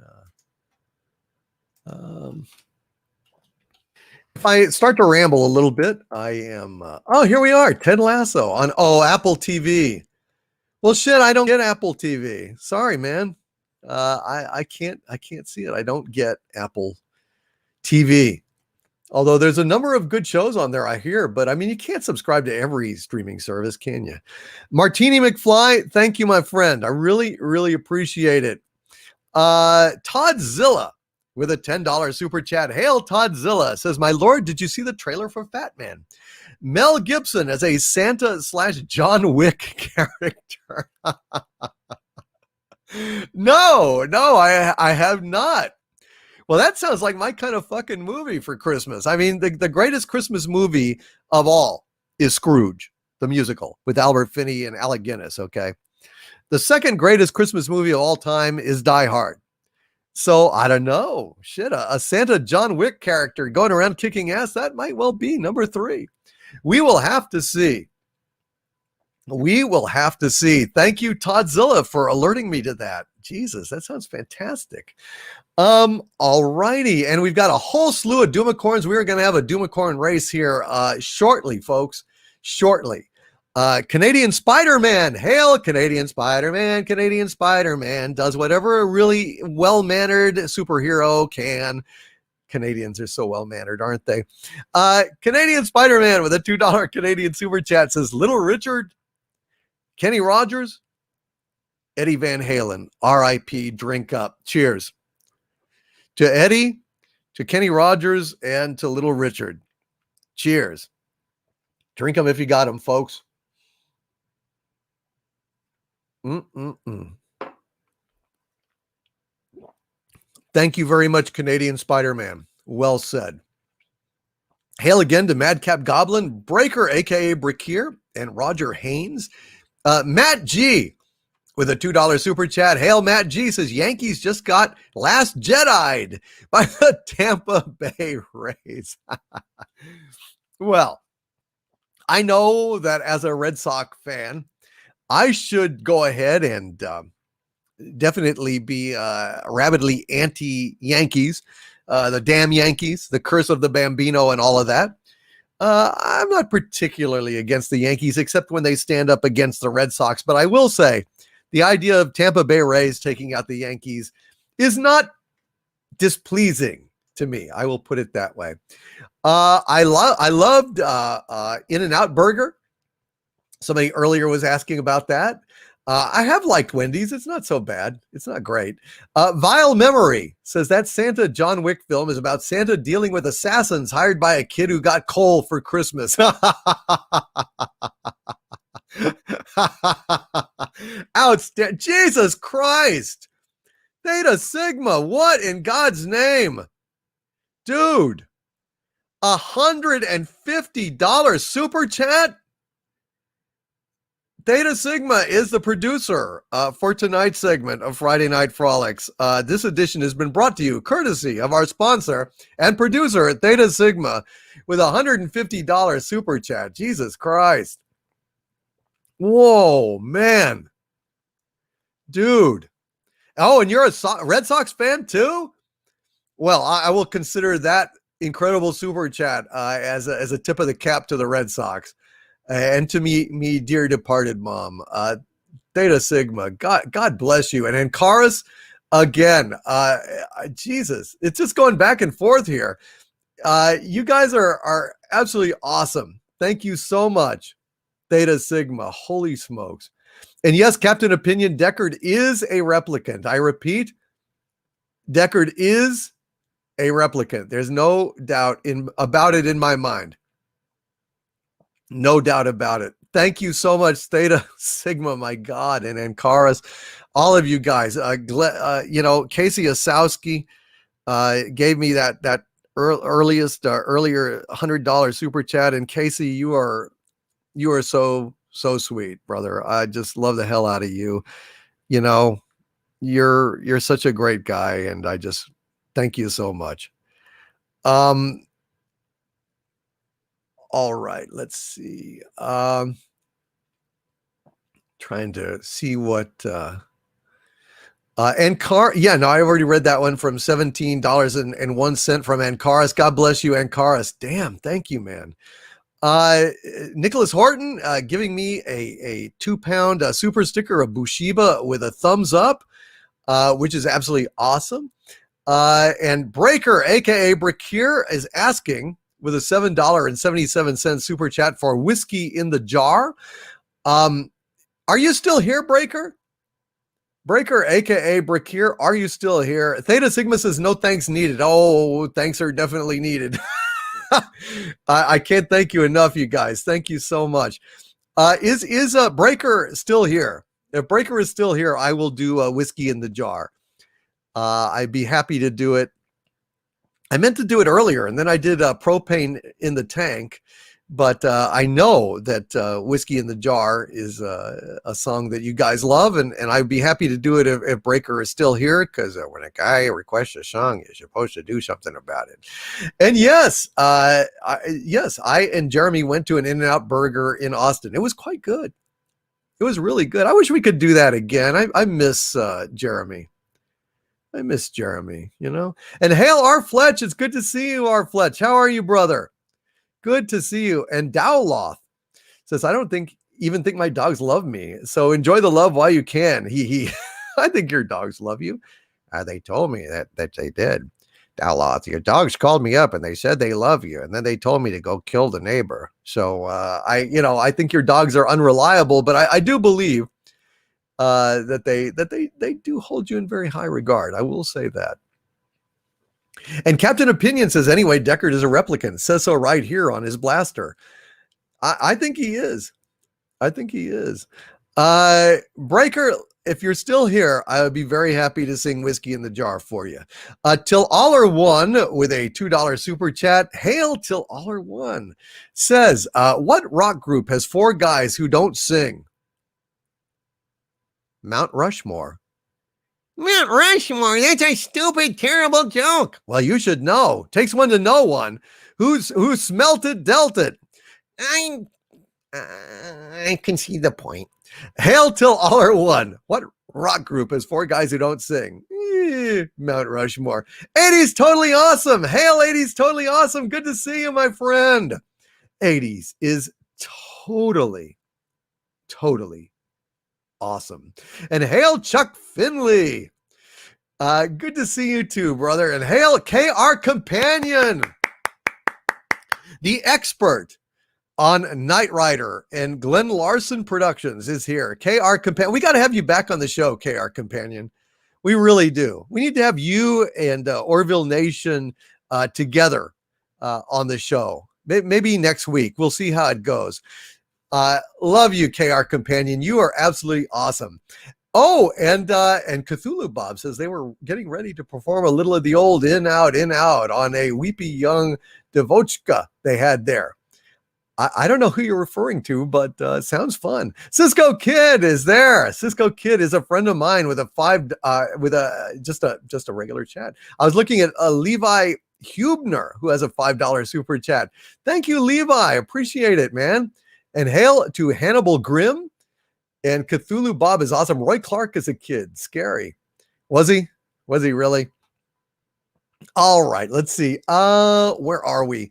If I start to ramble a little bit, I am. Here we are, Ted Lasso on Apple TV. Well, shit, I don't get Apple TV. Sorry, man. I can't see it. I don't get Apple TV. Although there's a number of good shows on there, I hear, but I mean, you can't subscribe to every streaming service, can you? Martini McFly, thank you, my friend. I really, really appreciate it. Toddzilla with a $10 super chat. Hail Toddzilla says, my lord, did you see the trailer for Fat Man? Mel Gibson as a Santa/John Wick character. No, I have not. Well, that sounds like my kind of fucking movie for Christmas. I mean, the greatest Christmas movie of all is Scrooge, the musical, with Albert Finney and Alec Guinness, okay? The second greatest Christmas movie of all time is Die Hard. So, I don't know. Shit, a Santa John Wick character going around kicking ass, that might well be number 3. We will have to see. We will have to see. Thank you, Toddzilla, for alerting me to that. Jesus, that sounds fantastic. All righty. And we've got a whole slew of Doomacorns. We are going to have a Doomacorn race here shortly, folks. Shortly. Canadian Spider-Man. Hail, Canadian Spider-Man. Canadian Spider-Man does whatever a really well-mannered superhero can. Canadians are so well-mannered, aren't they? Canadian Spider-Man with a $2 Canadian super chat says, Little Richard, Kenny Rogers, Eddie Van Halen, R.I.P., drink up. Cheers. To Eddie, to Kenny Rogers, and to Little Richard. Cheers. Drink them if you got them, folks. Thank you very much, Canadian Spider-Man. Well said. Hail again to Madcap Goblin, Breaker, a.k.a. Brickir, and Roger Haynes. Matt G. with a $2 super chat. Hail, Matt G says, Yankees just got Last Jedi'd by the Tampa Bay Rays. Well, I know that as a Red Sox fan, I should go ahead and definitely be rabidly anti-Yankees, the damn Yankees, the curse of the Bambino and all of that. I'm not particularly against the Yankees, except when they stand up against the Red Sox. But I will say, the idea of Tampa Bay Rays taking out the Yankees is not displeasing to me. I will put it that way. I loved In-N-Out Burger. Somebody earlier was asking about that. I have liked Wendy's. It's not so bad. It's not great. Vile Memory says that Santa John Wick film is about Santa dealing with assassins hired by a kid who got coal for Christmas. Outstanding. Jesus Christ. Theta Sigma, what in God's name? Dude, $150 super chat? Theta Sigma is the producer for tonight's segment of Friday Night Frolics. This edition has been brought to you courtesy of our sponsor and producer at Theta Sigma with $150 super chat. Jesus Christ. Whoa, man. Dude. Oh, and you're a Red Sox fan too? Well, I will consider that incredible super chat as a tip of the cap to the Red Sox. And to me, dear departed mom, Theta Sigma, God bless you. And Ankaris, again, Jesus, it's just going back and forth here. You guys are absolutely awesome. Thank you so much, Theta Sigma. Holy smokes. And yes, Captain Opinion, Deckard is a replicant. I repeat, Deckard is a replicant. There's no doubt about it in my mind. No doubt about it. Thank you so much, Theta Sigma, my God, and Ankaris, all of you guys. Casey Osowski gave me that earlier $100 super chat, and Casey, you are so sweet, brother. I just love the hell out of you. You know, you're such a great guy, and I just thank you so much. All right, let's see. Trying to see what Ankar. Yeah, no, I already read that one from $17.01 from Ankaris. God bless you, Ankaris. Damn, thank you, man. Nicholas Horton giving me a 2-pound super sticker of Bushiba with a thumbs up, which is absolutely awesome. And Breaker, aka Brakir, is asking with a $7.77 super chat for whiskey in the jar. Are you still here, Breaker? Breaker, aka Brakir, are you still here? Theta Sigma says no thanks needed. Oh, thanks are definitely needed. I can't thank you enough, you guys. Thank you so much. Is Breaker still here? If Breaker is still here, I will do a whiskey in the jar. I'd be happy to do it. I meant to do it earlier, and then I did propane in the tank. But I know that Whiskey in the Jar is a song that you guys love, and I'd be happy to do it if Breaker is still here, because when a guy requests a song, you're supposed to do something about it. And yes, I and Jeremy went to an In-N-Out Burger in Austin. It was quite good. It was really good. I wish we could do that again. I miss Jeremy. I miss Jeremy, you know. And hail R. Fletch. It's good to see you, R. Fletch. How are you, brother? Good to see you. And Dowloth says, I don't even think my dogs love me. So enjoy the love while you can. He I think your dogs love you. They told me that they did. Dowloth, your dogs called me up and they said they love you. And then they told me to go kill the neighbor. So I think your dogs are unreliable, but I do believe that they do hold you in very high regard. I will say that. And Captain Opinion says, anyway, Deckard is a replicant. Says so right here on his blaster. I think he is. I think he is. Breaker, if you're still here, I would be very happy to sing Whiskey in the Jar for you. Till All Are One with a $2 super chat. Hail Till All Are One says, what rock group has 4 guys who don't sing? Mount Rushmore. Mount Rushmore, that's a stupid, terrible joke. Well, you should know. Takes one to know one. Who smelt it, dealt it. I can see the point. Hail Till All Are One. What rock group has 4 guys who don't sing? Mount Rushmore. 80s Totally Awesome. Hail 80s Totally Awesome. Good to see you, my friend. 80s is totally awesome. And hail Chuck Finley. Good to see you too, brother. And hail KR Companion, the expert on Knight Rider and Glenn Larson Productions is here. KR Companion. We got to have you back on the show, KR Companion. We really do. We need to have you and Orville Nation together on the show. Maybe next week. We'll see how it goes. Love you, KR Companion. You are absolutely awesome. Oh, and Cthulhu Bob says they were getting ready to perform a little of the old in, out on a weepy young Devochka they had there. I don't know who you're referring to, but sounds fun. Cisco Kid is there. Cisco Kid is a friend of mine with just a regular chat. I was looking at Levi Hubner, who has a $5 super chat. Thank you, Levi. Appreciate it, man. And hail to Hannibal Grimm. And Cthulhu Bob is awesome. Roy Clark is a kid. Scary. Was he? Was he really? All right, let's see. Where are we?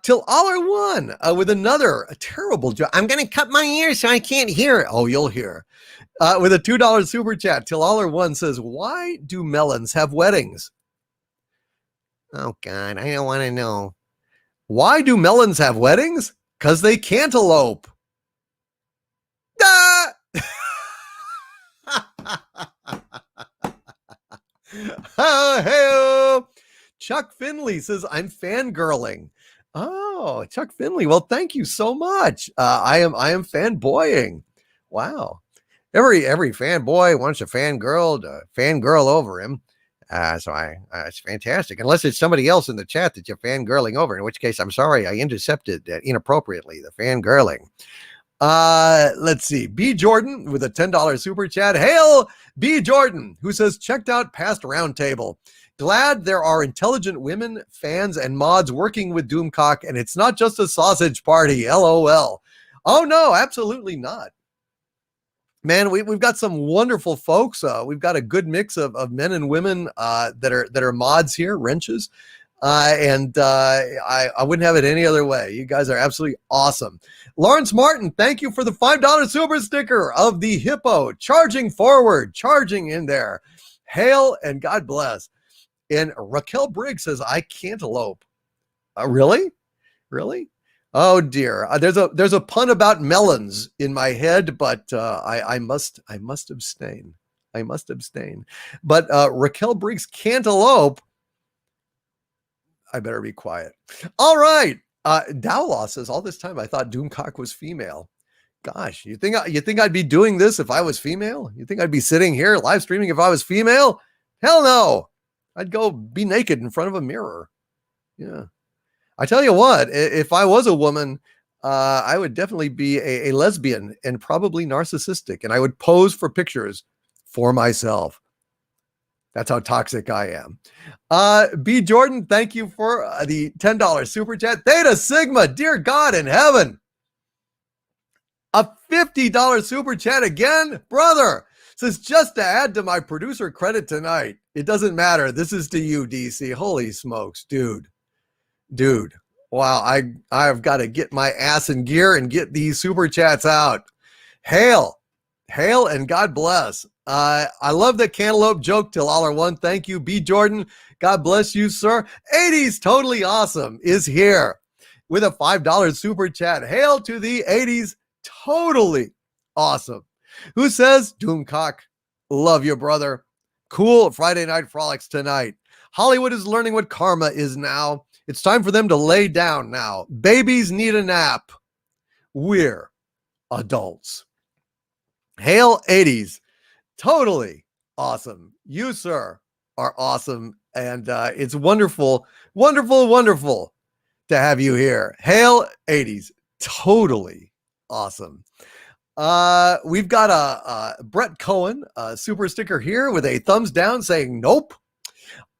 Till Aller one with another terrible joke. I'm going to cut my ears so I can't hear it. Oh, you'll hear. With a $2 super chat. Till Aller one says, why do melons have weddings? Oh, God, I don't want to know. Why do melons have weddings? Because they cantaloupe. Ah! Hey-o. Chuck Finley says, I'm fangirling. Oh, Chuck Finley. Well, thank you so much. I am fanboying. Wow. Every fanboy wants a fangirl to fangirl over him. So it's fantastic. Unless it's somebody else in the chat that you're fangirling over, in which case I'm sorry, I intercepted inappropriately the fangirling. Let's see. B Jordan with a $10 super chat. Hail B Jordan, who says, checked out past roundtable. Glad there are intelligent women, fans, and mods working with Doomcock, and it's not just a sausage party. LOL. Oh no, absolutely not. Man, we've got some wonderful folks. We've got a good mix of men and women that are mods here, wrenches. And I wouldn't have it any other way. You guys are absolutely awesome. Lawrence Martin, thank you for the $5 super sticker of the hippo. Charging forward, charging in there. Hail and God bless. And Raquel Briggs says, I cantaloupe. Really? Really? Oh dear. There's a pun about melons in my head, but I must abstain. I must abstain. But Raquel Briggs cantaloupe. I better be quiet. All right. Dowlaw says, all this time I thought Doomcock was female. Gosh, you think I'd be doing this if I was female? You think I'd be sitting here live streaming if I was female? Hell no. I'd go be naked in front of a mirror. Yeah. I tell you what, if I was a woman, I would definitely be a lesbian and probably narcissistic, and I would pose for pictures for myself. That's how toxic I am. B Jordan, thank you for the $10 super chat. Theta Sigma, dear God in heaven. A $50 super chat again, brother. Says, just to add to my producer credit tonight. It doesn't matter. This is to you, DC. Holy smokes, dude. Wow, I've got to get my ass in gear and get these super chats out. Hail, and God bless. I love the cantaloupe joke till all are one. Thank you, B Jordan. God bless you, sir. 80s Totally Awesome is here with a $5 super chat. Hail to the 80s Totally Awesome. Who says, Doomcock, love you, brother. Cool Friday Night Frolics tonight. Hollywood is learning what karma is now. It's time for them to lay down now. Babies need a nap. We're adults. Hail 80s. Totally awesome. You, sir, are awesome. And it's wonderful, wonderful, wonderful to have you here. Hail 80s. Totally awesome. We've got a Brett Cohen super sticker here with a thumbs down saying nope.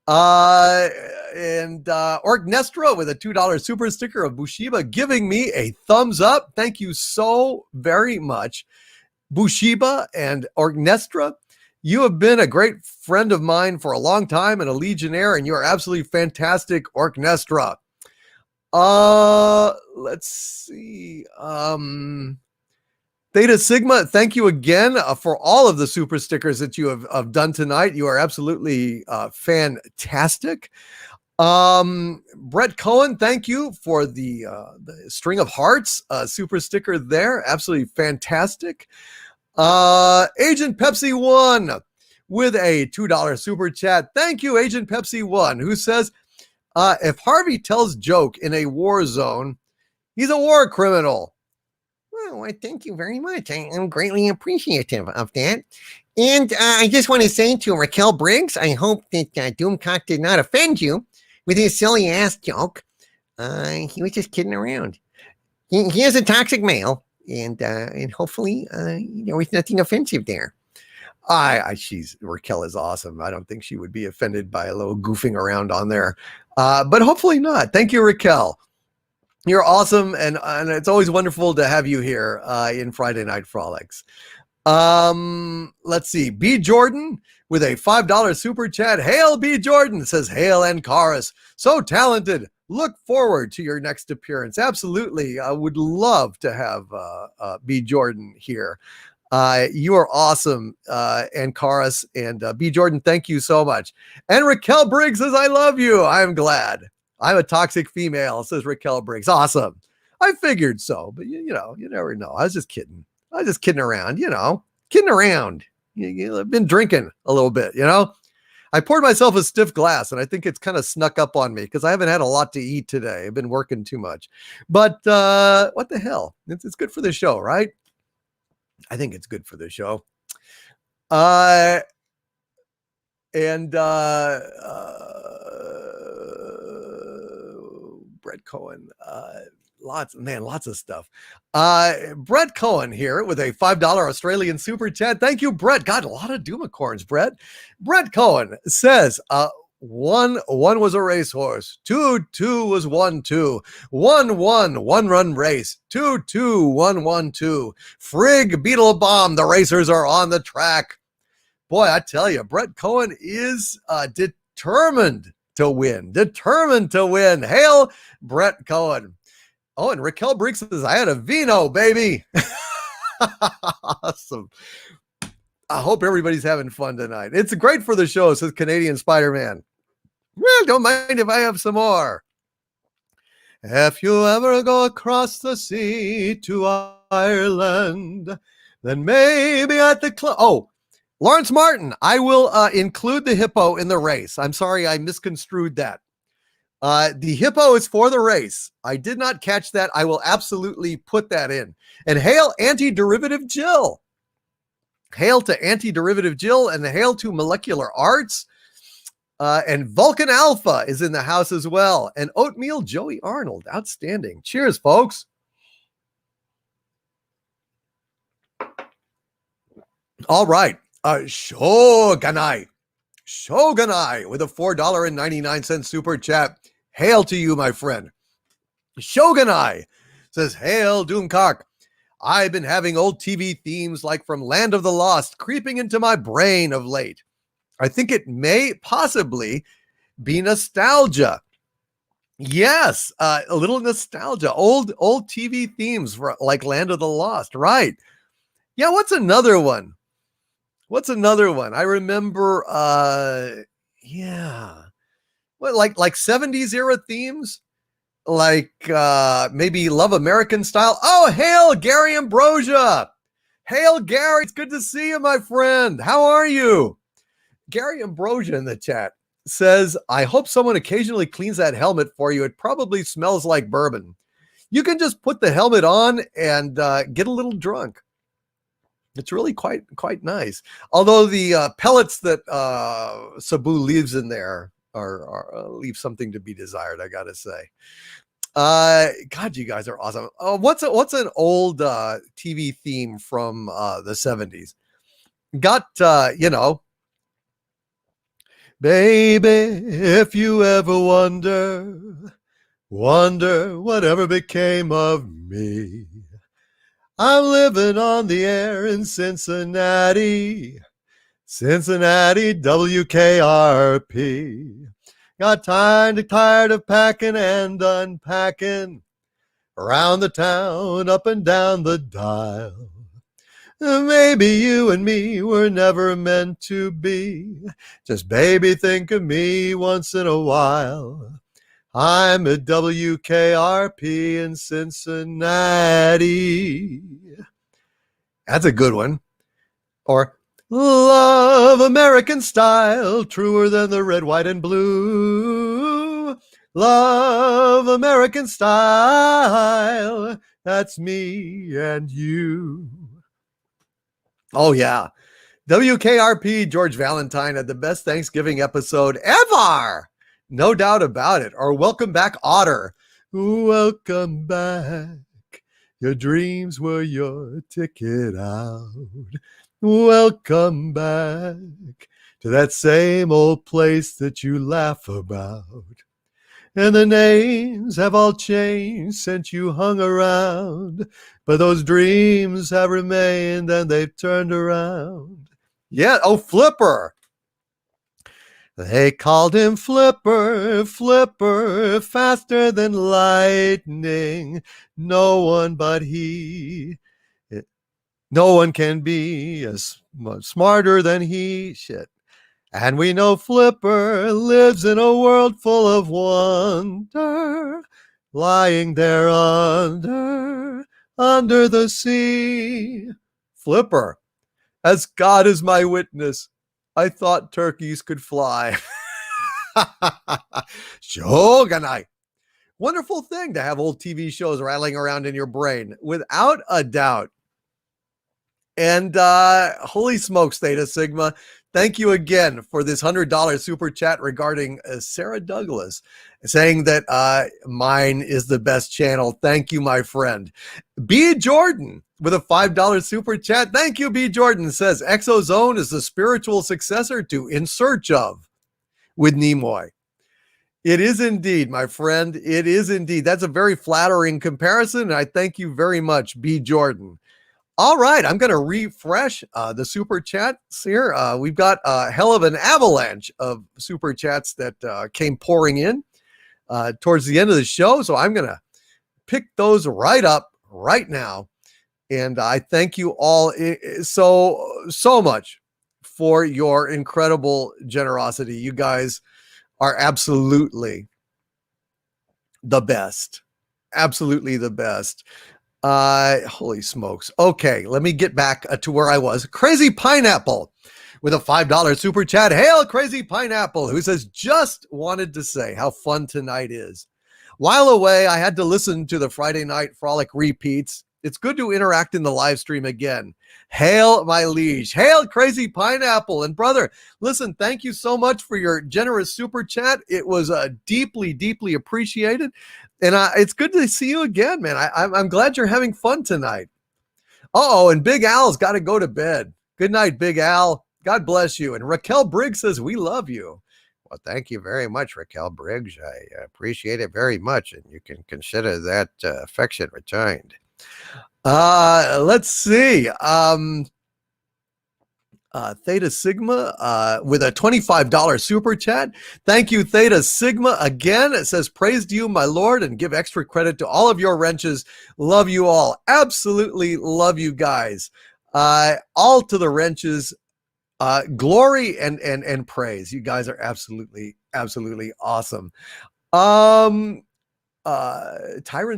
And Orgnestra with a $2 super sticker of Bushiba giving me a thumbs up. Thank you so very much, Bushiba and Orgnestra. You have been a great friend of mine for a long time and a Legionnaire, and you are absolutely fantastic, Orgnestra. Let's see. Theta Sigma, thank you again for all of the super stickers that you have done tonight. You are absolutely fantastic. Brett Cohen, thank you for the string of hearts super sticker there. Absolutely fantastic. Agent Pepsi 1 with a $2 super chat. Thank you, Agent Pepsi 1, who says, if Harvey tells joke in a war zone, he's a war criminal. Oh, well, thank you very much. I'm greatly appreciative of that. And I just want to say to Raquel Briggs, I hope that Doomcock did not offend you with his silly ass joke. He was just kidding around. He is a toxic male, and hopefully there was nothing offensive there. Raquel is awesome. I don't think she would be offended by a little goofing around on there, but hopefully not. Thank you, Raquel. You're awesome, and it's always wonderful to have you here in Friday Night Frolics. Let's see. B. Jordan with a $5 super chat. Hail, B. Jordan, says, hail, and chorus. So talented. Look forward to your next appearance. Absolutely. I would love to have B. Jordan here. You are awesome, and Karis and B. Jordan, thank you so much. And Raquel Briggs says, I love you. I'm glad. I'm a toxic female, says Raquel Briggs. Awesome. I figured so, but you never know. I was just kidding. I was just kidding around, kidding around. I've been drinking a little bit, I poured myself a stiff glass, and I think it's kind of snuck up on me because I haven't had a lot to eat today. I've been working too much. But what the hell? It's good for the show, right? I think it's good for the show. Brett Cohen, lots of stuff. Brett Cohen here with a $5 Australian super chat. Thank you, Brett. God, a lot of Doomacorns, Brett. Brett Cohen says, 1 was a racehorse, 2 was 1-2, 1 run race, 2 1 2. Frig Beetle Bomb, the racers are on the track. Boy, I tell you, Brett Cohen is determined to win. Hail, Brett Cohen. Oh, and Raquel Briggs says, I had a vino, baby. Awesome. I hope everybody's having fun tonight. It's great for the show, says Canadian Spider-Man. Well, don't mind if I have some more. If you ever go across the sea to Ireland, then maybe at the club. Oh, Lawrence Martin, I will include the hippo in the race. I'm sorry, I misconstrued that. The hippo is for the race. I did not catch that. I will absolutely put that in. And hail Anti-Derivative Jill. Hail to Anti-Derivative Jill, and hail to Molecular Arts. And Vulcan Alpha is in the house as well. And Oatmeal Joey Arnold. Outstanding. Cheers, folks. All right. Shogunai with a $4.99 super chat. Hail to you, my friend. Shogunai says, hail, Doomcock. I've been having old TV themes like from Land of the Lost creeping into my brain of late. I think it may possibly be nostalgia. Yes, a little nostalgia. Old TV themes for like Land of the Lost, right? Yeah, what's another one? I remember like 70s era themes, like maybe Love American Style. Oh, hail Gary Ambrosia. Hail Gary, it's good to see you, my friend. How are you? Gary Ambrosia in the chat says, I hope someone occasionally cleans that helmet for you. It probably smells like bourbon. You can just put the helmet on and get a little drunk. It's really quite nice. Although the pellets that Sabu leaves in there leave something to be desired, I gotta say. God, you guys are awesome. What's an old TV theme from the 70s? Got baby, if you ever wonder whatever became of me. I'm living on the air in Cincinnati, WKRP. Got tired of packing and unpacking around the town, up and down the dial. Maybe you and me were never meant to be. Just baby, think of me once in a while. I'm at WKRP in Cincinnati. That's a good one. Or love American style, truer than the red, white, and blue. Love American style, That's me and you. Oh, yeah. WKRP George Valentine had the best Thanksgiving episode ever. No doubt about it. Or Welcome Back Otter. Welcome back. Your dreams were your ticket out. Welcome back to that same old place that you laugh about. And the names have all changed since you hung around, but those dreams have remained and they've turned around. Yeah, oh, Flipper. They called him Flipper, Flipper, faster than lightning. No one but he. No one can be as smarter than he. Shit. And we know Flipper lives in a world full of wonder, lying there under the sea. Flipper, as God is my witness, I thought turkeys could fly. Shogunai. Wonderful thing to have old TV shows rattling around in your brain, without a doubt. And holy smokes, Theta Sigma. Thank you again for this $100 super chat regarding Sarah Douglas, saying that mine is the best channel. Thank you, my friend. B. Jordan with a $5 super chat. Thank you, B. Jordan. Says Exozone is the spiritual successor to In Search Of with Nimoy. It is indeed, my friend. It is indeed. That's a very flattering comparison, and I thank you very much, B. Jordan. All right, I'm going to refresh the super chats here. We've got a hell of an avalanche of super chats that came pouring in towards the end of the show. So I'm going to pick those right up right now. And I thank you all so much for your incredible generosity. You guys are absolutely the best. Absolutely the best. Holy smokes. Okay, let me get back to where I was. Crazy Pineapple with a $5 super chat. Hail Crazy Pineapple, who says, just wanted to say how fun tonight is. While away, I had to listen to the Friday Night Frolic repeats. It's good to interact in the live stream again. Hail, my liege. Hail, Crazy Pineapple. And brother, listen, thank you so much for your generous super chat. It was deeply, deeply appreciated. And it's good to see you again, man. I'm glad you're having fun tonight. Uh-oh, and Big Al's got to go to bed. Good night, Big Al. God bless you. And Raquel Briggs says, we love you. Well, thank you very much, Raquel Briggs. I appreciate it very much. And you can consider that affection returned. Let's see. Theta Sigma with a $25 super chat. Thank you, Theta Sigma. Again, it says, praise to you, my Lord, and give extra credit to all of your wrenches. Love you all. Absolutely love you guys. All to the wrenches. Glory and praise. You guys are absolutely awesome. Tyron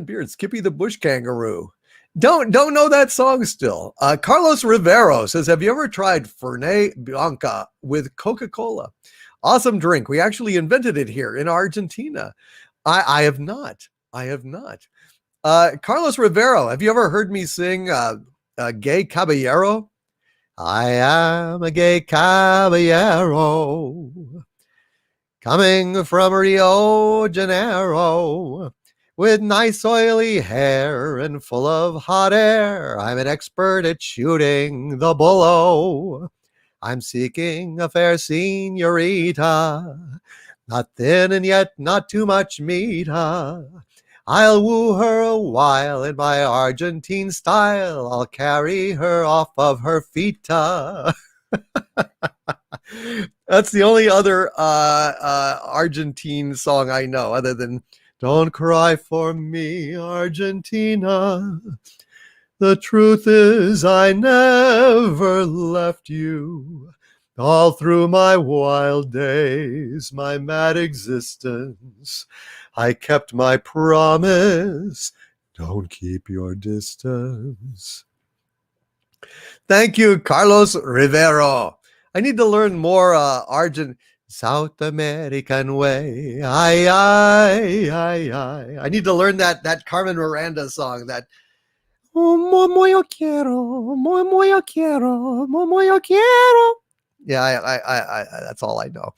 Beard, Skippy the Bush Kangaroo. Don't know that song still. Carlos Rivero says, have you ever tried Fernet Blanca with Coca-Cola? Awesome drink. We actually invented it here in Argentina. I have not. Carlos Rivero, have you ever heard me sing Gay Caballero? I am a gay caballero coming from Rio Janeiro. With nice oily hair and full of hot air, I'm an expert at shooting the bull. I'm seeking a fair senorita, not thin and yet not too much meata. I'll woo her a while in my Argentine style. I'll carry her off of her fita. That's the only other Argentine song I know other than Don't Cry for Me, Argentina. The truth is I never left you. All through my wild days, my mad existence, I kept my promise. Don't keep your distance. Thank you, Carlos Rivero. I need to learn more South American way. I need to learn that Carmen Miranda song, that Muy yo quiero, muy yo quiero, muy yo quiero. Yeah, I that's all I know.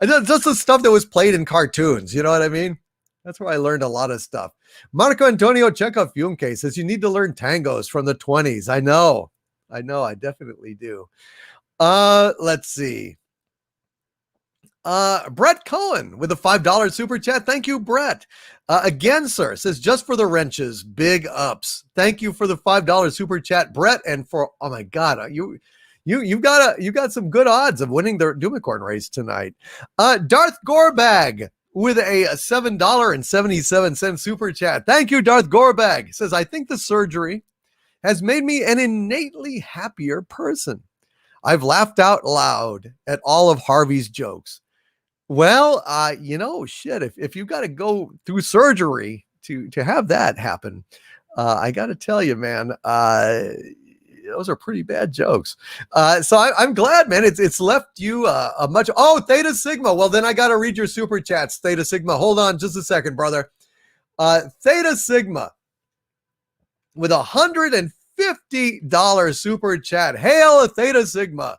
Just the stuff that was played in cartoons. You know what I mean? That's where I learned a lot of stuff. Marco Antonio Chekhov Funke says you need to learn tangos from the 20s. I know, I definitely do. Let's see. Brett Cohen with a $5 super chat. Thank you, Brett. Again, sir, says just for the wrenches, big ups. Thank you for the $5 super chat, Brett, and for oh my god, you got some good odds of winning the Doomicorn race tonight. Darth Gorbag with a $7.77 super chat. Thank you, Darth Gorbag. Says I think the surgery has made me an innately happier person. I've laughed out loud at all of Harvey's jokes. Well, shit, if you got to go through surgery to have that happen, I got to tell you, man, those are pretty bad jokes. So I'm glad, man. It's left you a much. Oh, Theta Sigma. Well, then I got to read your super chats, Theta Sigma. Hold on just a second, brother. Theta Sigma with $150 super chat. Hail Theta Sigma.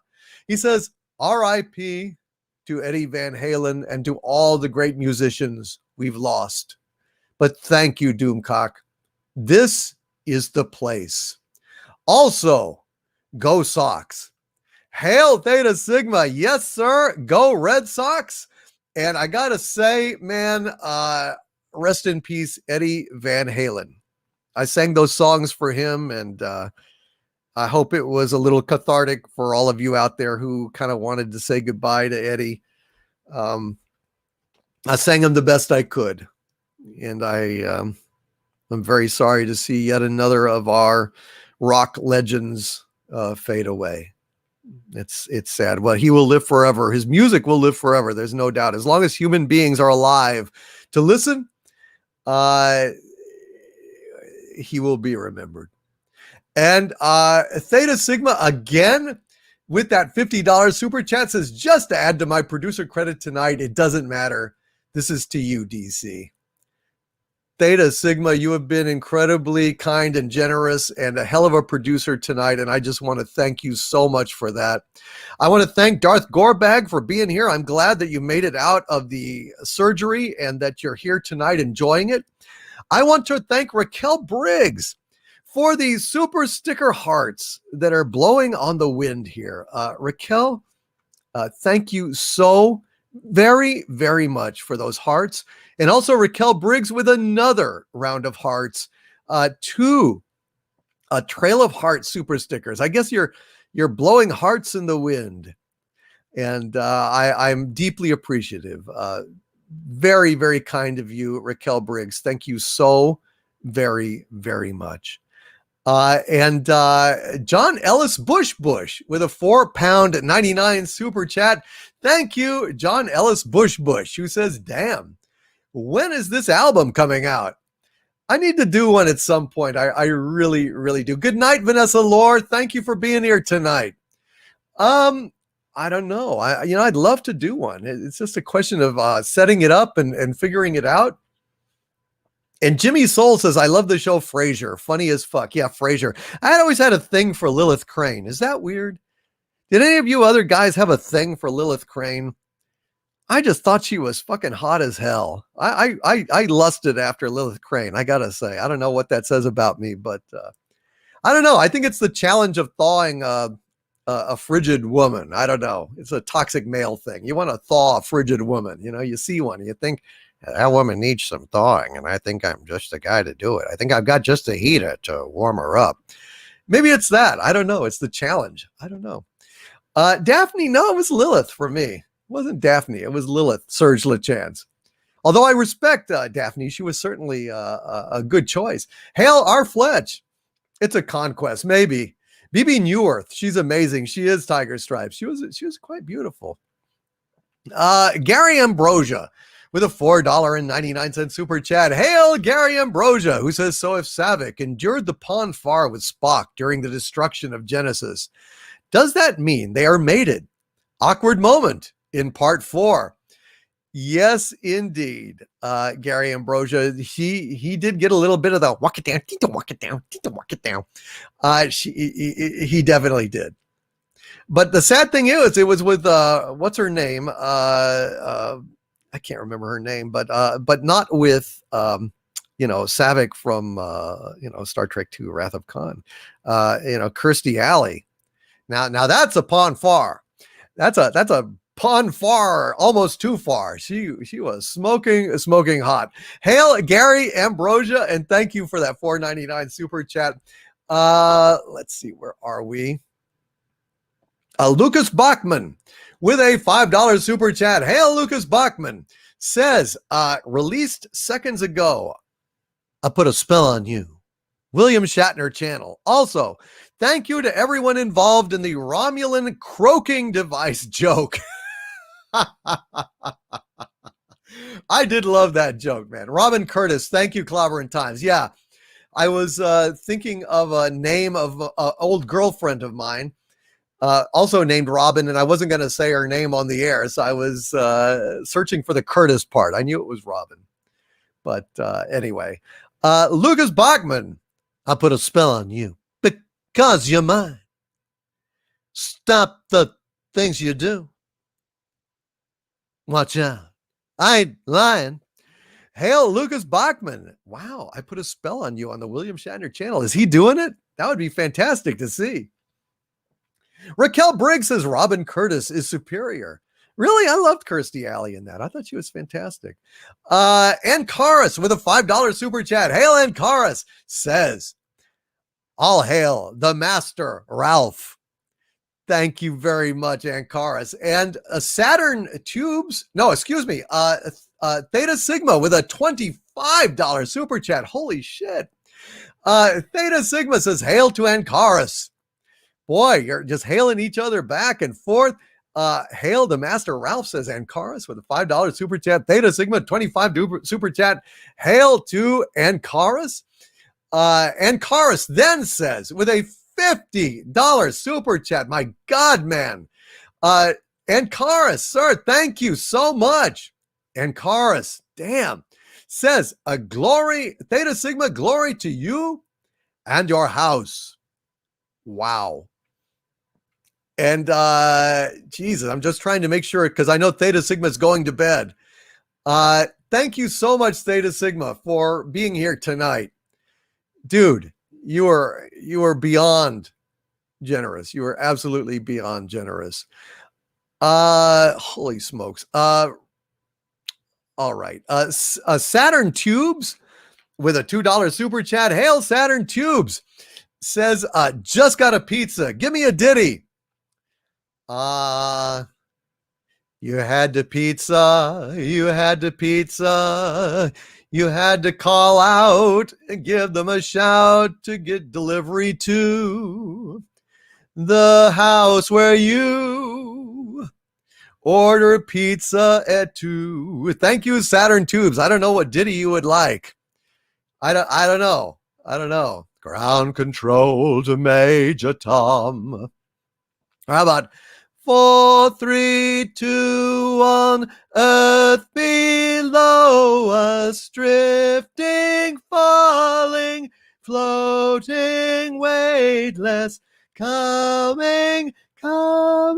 He says, R.I.P. to Eddie Van Halen and to all the great musicians we've lost. But thank you, Doomcock. This is the place. Also, go Sox. Hail Theta Sigma. Yes, sir. Go Red Sox. And I got to say, man, rest in peace, Eddie Van Halen. I sang those songs for him, and I hope it was a little cathartic for all of you out there who kind of wanted to say goodbye to Eddie. I sang him the best I could, and I'm very sorry to see yet another of our rock legends fade away. It's sad. Well, he will live forever. His music will live forever. There's no doubt. As long as human beings are alive to listen, he will be remembered. And Theta Sigma again with that $50 super chat says, just to add to my producer credit tonight, it doesn't matter. This is to you, DC. Theta Sigma, you have been incredibly kind and generous and a hell of a producer tonight, and I just want to thank you so much for that. I want to thank Darth Gorbag for being here. I'm glad that you made it out of the surgery and that you're here tonight enjoying it. I want to thank Raquel Briggs for the super sticker hearts that are blowing on the wind here. Raquel, thank you so very, very much for those hearts. And also Raquel Briggs with another round of hearts, two Trail of Heart super stickers. I guess you're blowing hearts in the wind. And I'm deeply appreciative. Very, very kind of you, Raquel Briggs. Thank you so very, very much. And John Ellis Bush with a £4.99 super chat. Thank you, John Ellis Bush, who says, damn, when is this album coming out? I need to do one at some point. I really, really do. Good night, Vanessa Lore. Thank you for being here tonight. I don't know. I'd love to do one. It's just a question of setting it up and figuring it out. And Jimmy Soul says, I love the show Frasier. Funny as fuck. Yeah, Frasier. I had always had a thing for Lilith Crane. Is that weird? Did any of you other guys have a thing for Lilith Crane? I just thought she was fucking hot as hell. I lusted after Lilith Crane. I gotta say, I don't know what that says about me, but I don't know. I think it's the challenge of thawing a frigid woman. I don't know. It's a toxic male thing. You want to thaw a frigid woman. You see one, you think, that woman needs some thawing, and I think I'm just the guy to do it. I think I've got just the heater to warm her up. Maybe it's that. I don't know. It's the challenge. I don't know. Daphne, no, it was Lilith for me. It wasn't Daphne. It was Lilith, Serge LeChance. Although I respect Daphne, she was certainly a good choice. Hail R. Fletch. It's a conquest, maybe. BB Newirth, she's amazing. She is Tiger Stripes. She was quite beautiful. Gary Ambrosia with a $4.99 super chat. Hail Gary Ambrosia, who says, so if Savick endured the Pon farr with Spock during the destruction of Genesis, does that mean they are mated? Awkward moment in part 4. Yes, indeed. Gary Ambrosia, he did get a little bit of the walk it down, walk it down, walk it down. He definitely did. But the sad thing is, it was with what's her name? I can't remember her name, but not with Savick from Star Trek II: Wrath of Khan. Kirstie Alley. Now that's a pawn far. That's a pawn far, almost too far. She was smoking hot. Hail Gary Ambrosia, and thank you for that $4.99 super chat. Let's see, where are we? Lucas Bachman with a $5 super chat. Hail Lucas Bachman says, released seconds ago, I put a spell on you. William Shatner channel. Also, thank you to everyone involved in the Romulan croaking device joke. I did love that joke, man. Robin Curtis, thank you, Clobber and Times. Yeah, I was thinking of a name of an old girlfriend of mine, also named Robin, and I wasn't going to say her name on the air, so I was searching for the Curtis part. I knew it was Robin. But anyway, Lucas Bachman, I put a spell on you because you're mine. Stop the things you do. Watch out. I ain't lying. Hail Lucas Bachman. Wow, I put a spell on you on the William Shatner channel. Is he doing it? That would be fantastic to see. Raquel Briggs says Robin Curtis is superior. Really? I loved Kirstie Alley in that. I thought she was fantastic. Ancaris with a $5 super chat. Hail Ancaris says, all hail the master, Ralph. Thank you very much, Ancaris. And Saturn Tubes, no, excuse me, Theta Sigma with a $25 super chat. Holy shit. Theta Sigma says, hail to Ancaris. Boy, you're just hailing each other back and forth. Hail the Master Ralph, says Ancaris with a $5 super chat. Theta Sigma, 25 super chat. Hail to Ancaris. Ancaris then says with a $50 super chat. My God, man. Ancaris, sir, thank you so much. Ancaris, damn, says a glory, Theta Sigma, glory to you and your house. Wow. And Jesus, I'm just trying to make sure, because I know Theta Sigma is going to bed. Thank you so much, Theta Sigma, for being here tonight. Dude, you are beyond generous. You are absolutely beyond generous. Holy smokes. All right. Saturn Tubes with a $2 super chat. Hail Saturn Tubes says, just got a pizza. Give me a ditty. You had the pizza, you had the pizza, you had to call out and give them a shout to get delivery to the house where you order pizza at 2. Thank you, Saturn Tubes. I don't know what ditty you would like. I don't know. Ground control to Major Tom. How about 4, 3, 2, 1, earth below us, drifting, falling, floating, weightless, coming home.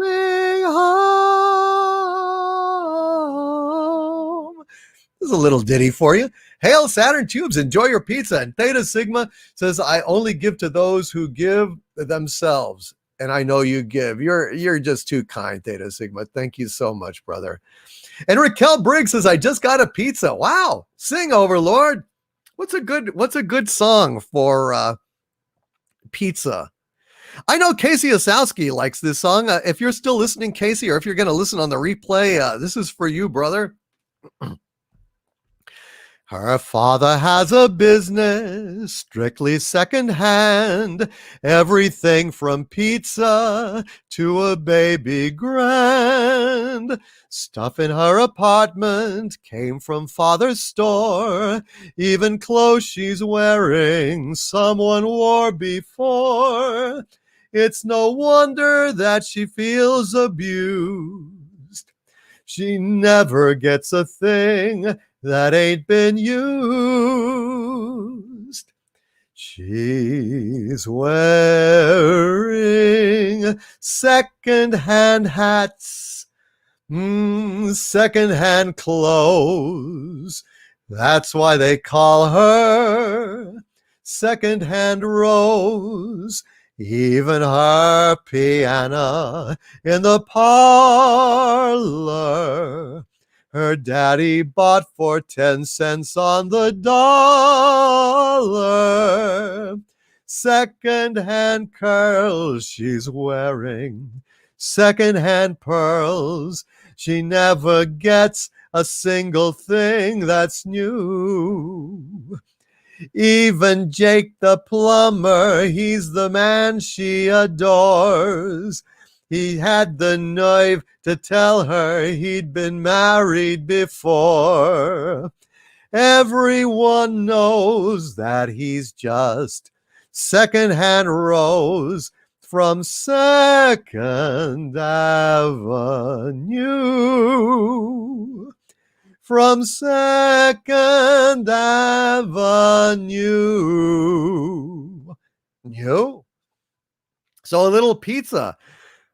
This is a little ditty for you. Hail Saturn Tubes, enjoy your pizza. And Theta Sigma says, I only give to those who give themselves. And I know you give. You're just too kind, Theta Sigma. Thank you so much, brother. And Raquel Briggs says, I just got a pizza. Wow. Sing, Overlord. What's a good song for pizza? I know Casey Osowski likes this song. If you're still listening, Casey, or if you're going to listen on the replay, this is for you, brother. Her father has a business, strictly secondhand, everything from pizza to a baby grand. Stuff in her apartment came from father's store, even clothes she's wearing someone wore before. It's no wonder that she feels abused. She never gets a thing that ain't been used. She's wearing second-hand hats, second-hand clothes. That's why they call her Second-Hand Rose. Even her piano in the parlor, her daddy bought for 10 cents on the dollar. Second-hand curls she's wearing, second-hand pearls. She never gets a single thing that's new. Even Jake the plumber, he's the man she adores. He had the nerve to tell her he'd been married before. Everyone knows that he's just second-hand Rose from Second Avenue. From Second Avenue. Yo. So a little pizza.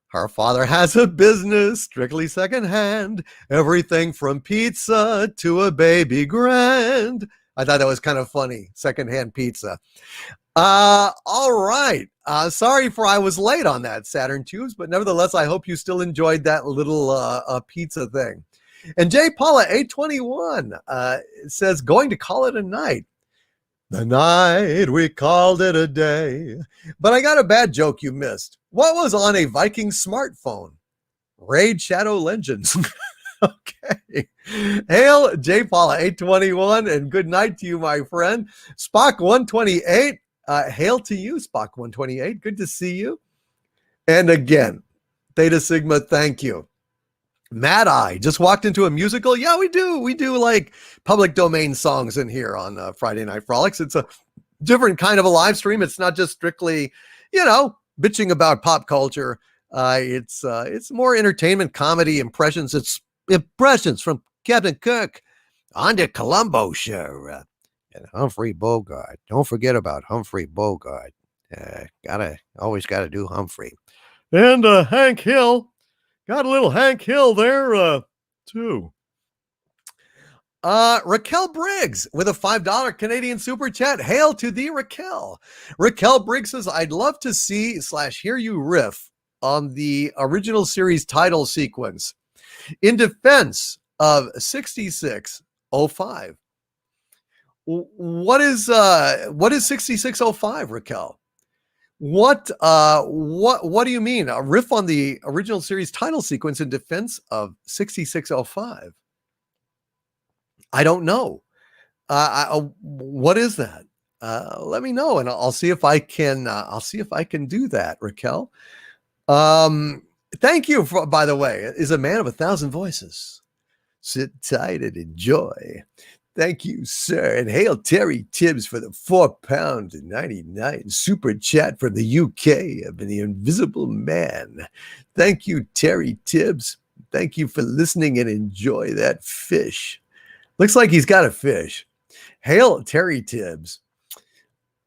Her father has a business, strictly secondhand. Everything from pizza to a baby grand. I thought that was kind of funny. Secondhand pizza. All right. Sorry for I was late on that, Saturn Tubes, but nevertheless, I hope you still enjoyed that little pizza thing. And J. Paula 821 says, going to call it a night. The night we called it a day. But I got a bad joke you missed. What was on a Viking smartphone? Raid Shadow Legends. Okay. Hail J. Paula 821 and good night to you, my friend. Spock 128. Hail to you, Spock 128. Good to see you. And again, Theta Sigma, thank you. Mad Eye just walked into a musical. Yeah, we do. We do like public domain songs in here on Friday Night Frolics. It's a different kind of a live stream. It's not just strictly, bitching about pop culture. It's more entertainment, comedy, impressions. It's impressions from Captain Kirk on the Columbo show. And Humphrey Bogart. Don't forget about Humphrey Bogart. Always gotta do Humphrey. And Hank Hill. Got a little Hank Hill there, too. Raquel Briggs with a $5 Canadian super chat. Hail to thee, Raquel. Raquel Briggs says, I'd love to see / hear you riff on the original series title sequence in defense of 6605. What is 6605, Raquel? What do you mean? A riff on the original series title sequence in defense of 6605? I don't know. What is that? Let me know, and I'll see if I can. I'll see if I can do that, Raquel. Thank you for, by the way, is a man of 1,000 voices. Sit tight and enjoy. Thank you, sir. And hail Terry Tibbs for the £4.99 super chat from the UK of the Invisible Man. Thank you, Terry Tibbs. Thank you for listening and enjoy that fish. Looks like he's got a fish. Hail Terry Tibbs.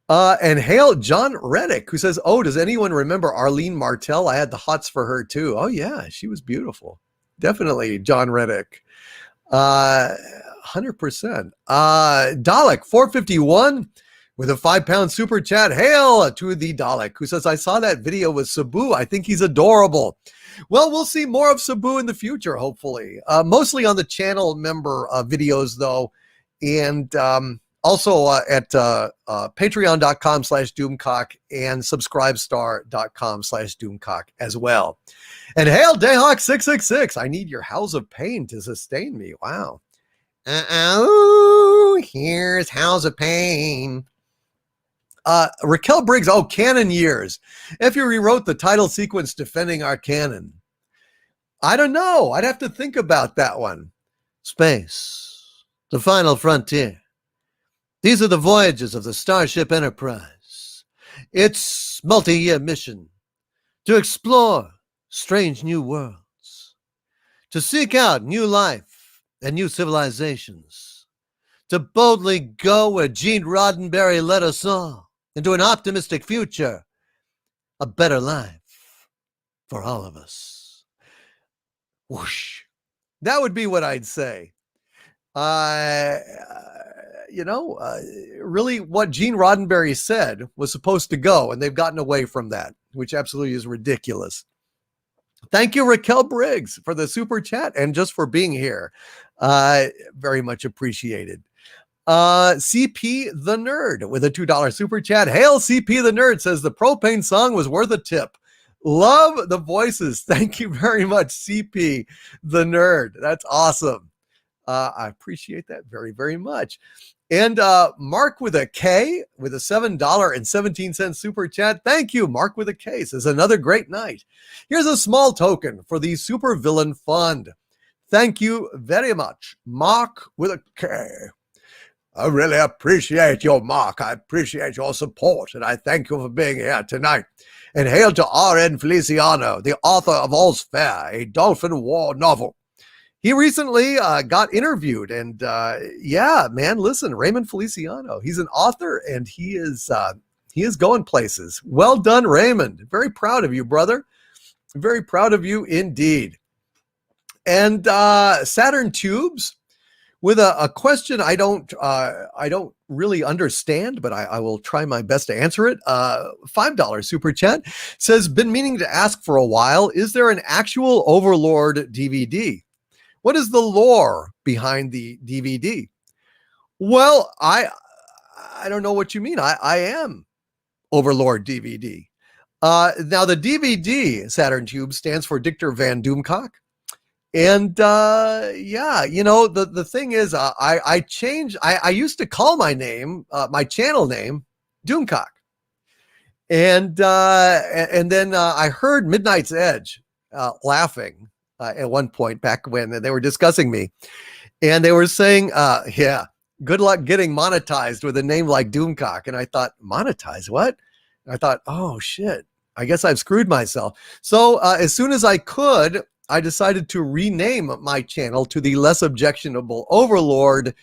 And hail John Reddick, who says, oh, does anyone remember Arlene Martell? I had the hots for her too. Oh yeah, she was beautiful. Definitely John Reddick. 100%. Dalek 451 with a £5 super chat. Hail to the Dalek, who says, I saw that video with Sabu. I think he's adorable. Well, we'll see more of Sabu in the future, hopefully. Mostly on the channel member videos, though. And also at patreon.com/Doomcock and subscribestar.com/Doomcock as well. And hail Dayhawk666. I need your howls of pain to sustain me. Wow. Here's howls of pain. Raquel Briggs, canon years. If you rewrote the title sequence defending our canon. I don't know. I'd have to think about that one. Space, the final frontier. These are the voyages of the Starship Enterprise. Its multi-year mission to explore strange new worlds, to seek out new life and new civilizations, to boldly go where Gene Roddenberry led us all into an optimistic future, a better life for all of us. Whoosh. That would be what I'd say. Really what Gene Roddenberry said was supposed to go, and they've gotten away from that, which absolutely is ridiculous. Thank you, Raquel Briggs, for the super chat and just for being here. Very much appreciated. CP the Nerd with a $2 super chat. Hail CP the Nerd, says the propane song was worth a tip. Love the voices. Thank you very much, CP the Nerd. That's awesome. I appreciate that very, very much. And Mark with a K with a $7.17 super chat. Thank you, Mark with a K. Says another great night. Here's a small token for the Super Villain Fund. Thank you very much, Mark with a K. I really appreciate your Mark. I appreciate your support, and I thank you for being here tonight. And hail to R.N. Feliciano, the author of All's Fair, a Dolphin War novel. He recently got interviewed, and yeah, man, listen, Raymond Feliciano, he's an author, and he is going places. Well done, Raymond. Very proud of you, brother. Very proud of you indeed. And Saturn Tubes with a question I don't really understand, but I will try my best to answer it. $5 super chat says, been meaning to ask for a while, is there an actual Overlord DVD? What is the lore behind the DVD? Well, I don't know what you mean. I am Overlord DVD. Now the DVD, Saturn Tube, stands for Dictor Van Doomcock. And yeah, you know, the thing is, I used to call my name, my channel name, Doomcock. And then I heard Midnight's Edge laughing at one point back when they were discussing me. And they were saying, yeah, good luck getting monetized with a name like Doomcock. And I thought, monetized? What? And I thought, oh, shit, I guess I've screwed myself. So as soon as I could, I decided to rename my channel to the less objectionable Overlord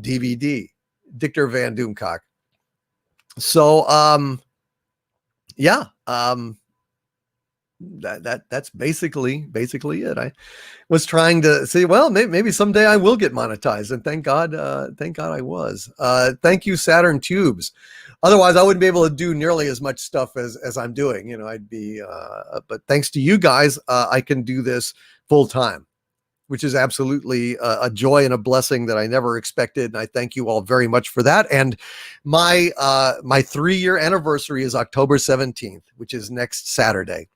DVD, Dictor Van Doomcock. So, yeah, that's basically it. I was trying to say, well, maybe someday I will get monetized, and thank God I was. Thank you, Saturn Tubes. Otherwise, I wouldn't be able to do nearly as much stuff as I'm doing. You know, I'd be. But thanks to you guys, I can do this full time, which is absolutely a joy and a blessing that I never expected. And I thank you all very much for that. And my 3-year anniversary is October 17th, which is next Saturday.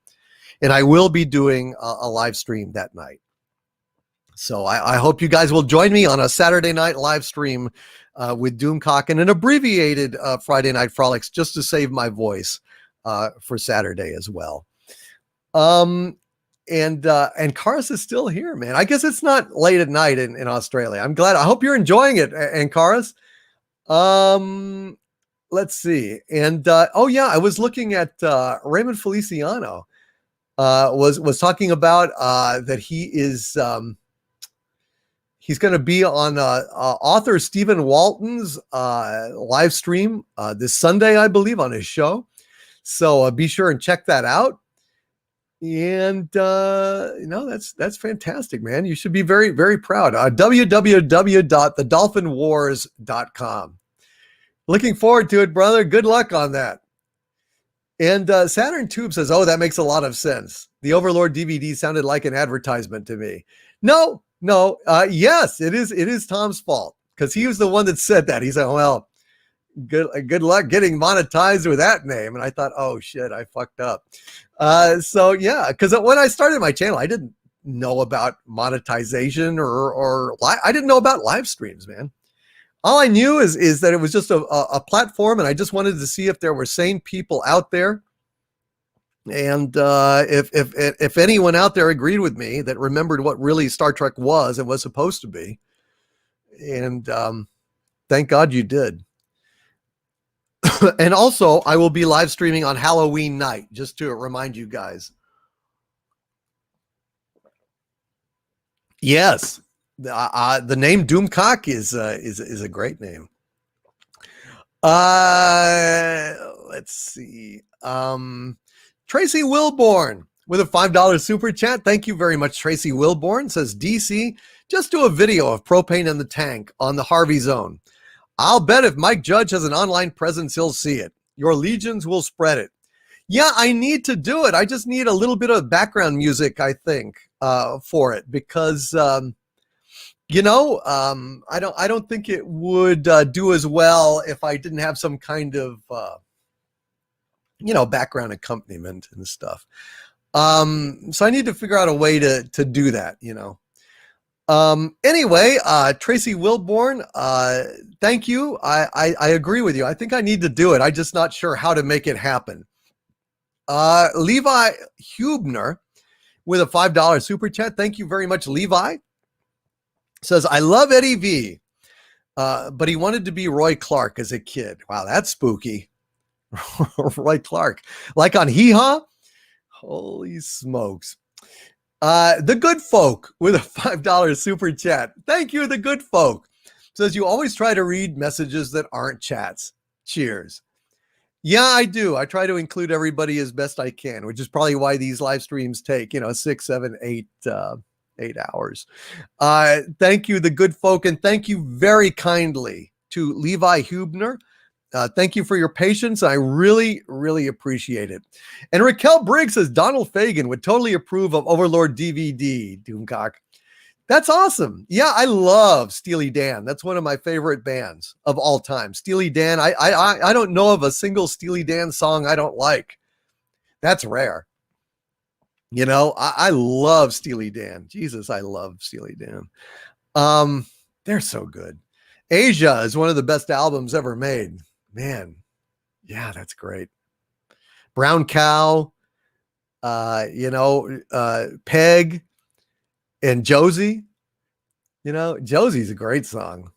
And I will be doing a live stream that night. So I hope you guys will join me on a Saturday night live stream with Doomcock and an abbreviated Friday Night Frolics just to save my voice for Saturday as well. And Karis is still here, man. I guess it's not late at night in Australia. I'm glad. I hope you're enjoying it, and Karis. Let's see. And oh yeah, I was looking at Raymond Feliciano. Was talking about that he is he's going to be on author Stephen Walton's live stream this Sunday, I believe, on his show. So be sure and check that out. And you know, that's fantastic, man. You should be very, very proud. www.thedolphinwars.com. Looking forward to it, brother. Good luck on that. And Saturn Tube says, oh, that makes a lot of sense. The Overlord DVD sounded like an advertisement to me. No. Yes, it is Tom's fault, because he was the one that said that. He said, well, good luck getting monetized with that name. And I thought, oh, shit, I fucked up. So, yeah, because when I started my channel, I didn't know about monetization or I didn't know about live streams, man. All I knew is that it was just a platform, and I just wanted to see if there were sane people out there. And if anyone out there agreed with me that remembered what really Star Trek was and was supposed to be. And thank God you did. And also, I will be live streaming on Halloween night, just to remind you guys. Yes. The name Doomcock is a great name. Let's see. Tracy Wilborn with a $5 super chat. Thank you very much, Tracy Wilborn. Says, DC, just do a video of propane in the tank on the Harvey zone. I'll bet if Mike Judge has an online presence, he'll see it. Your legions will spread it. Yeah, I need to do it. I just need a little bit of background music, I think, for it, because I don't think it would do as well if I didn't have some kind of background accompaniment and stuff. So I need to figure out a way to do that, Anyway, Tracy Wilborn, thank you. I agree with you. I think I need to do it. I'm just not sure how to make it happen. Levi Hubner with a $5 super chat. Thank you very much, Levi. Says, I love Eddie V, but he wanted to be Roy Clark as a kid. Wow, that's spooky. Roy Clark. Like on Hee Haw? Holy smokes. The Good Folk with a $5 super chat. Thank you, The Good Folk. Says, you always try to read messages that aren't chats. Cheers. Yeah, I do. I try to include everybody as best I can, which is probably why these live streams take, 6, 7, 8 hours. Thank you, The Good Folk, and thank you very kindly to Levi Hubner. Thank you for your patience. I really, really appreciate it. And Raquel Briggs says, Donald Fagen would totally approve of Overlord DVD, Doomcock. That's awesome. Yeah, I love Steely Dan. That's one of my favorite bands of all time. Steely Dan. I don't know of a single Steely Dan song I don't like. That's rare. I love Steely Dan. Jesus, I love Steely Dan. They're so good. Asia is one of the best albums ever made. Man, yeah, that's great. Brown Cow, Peg, and Josie. Josie's a great song.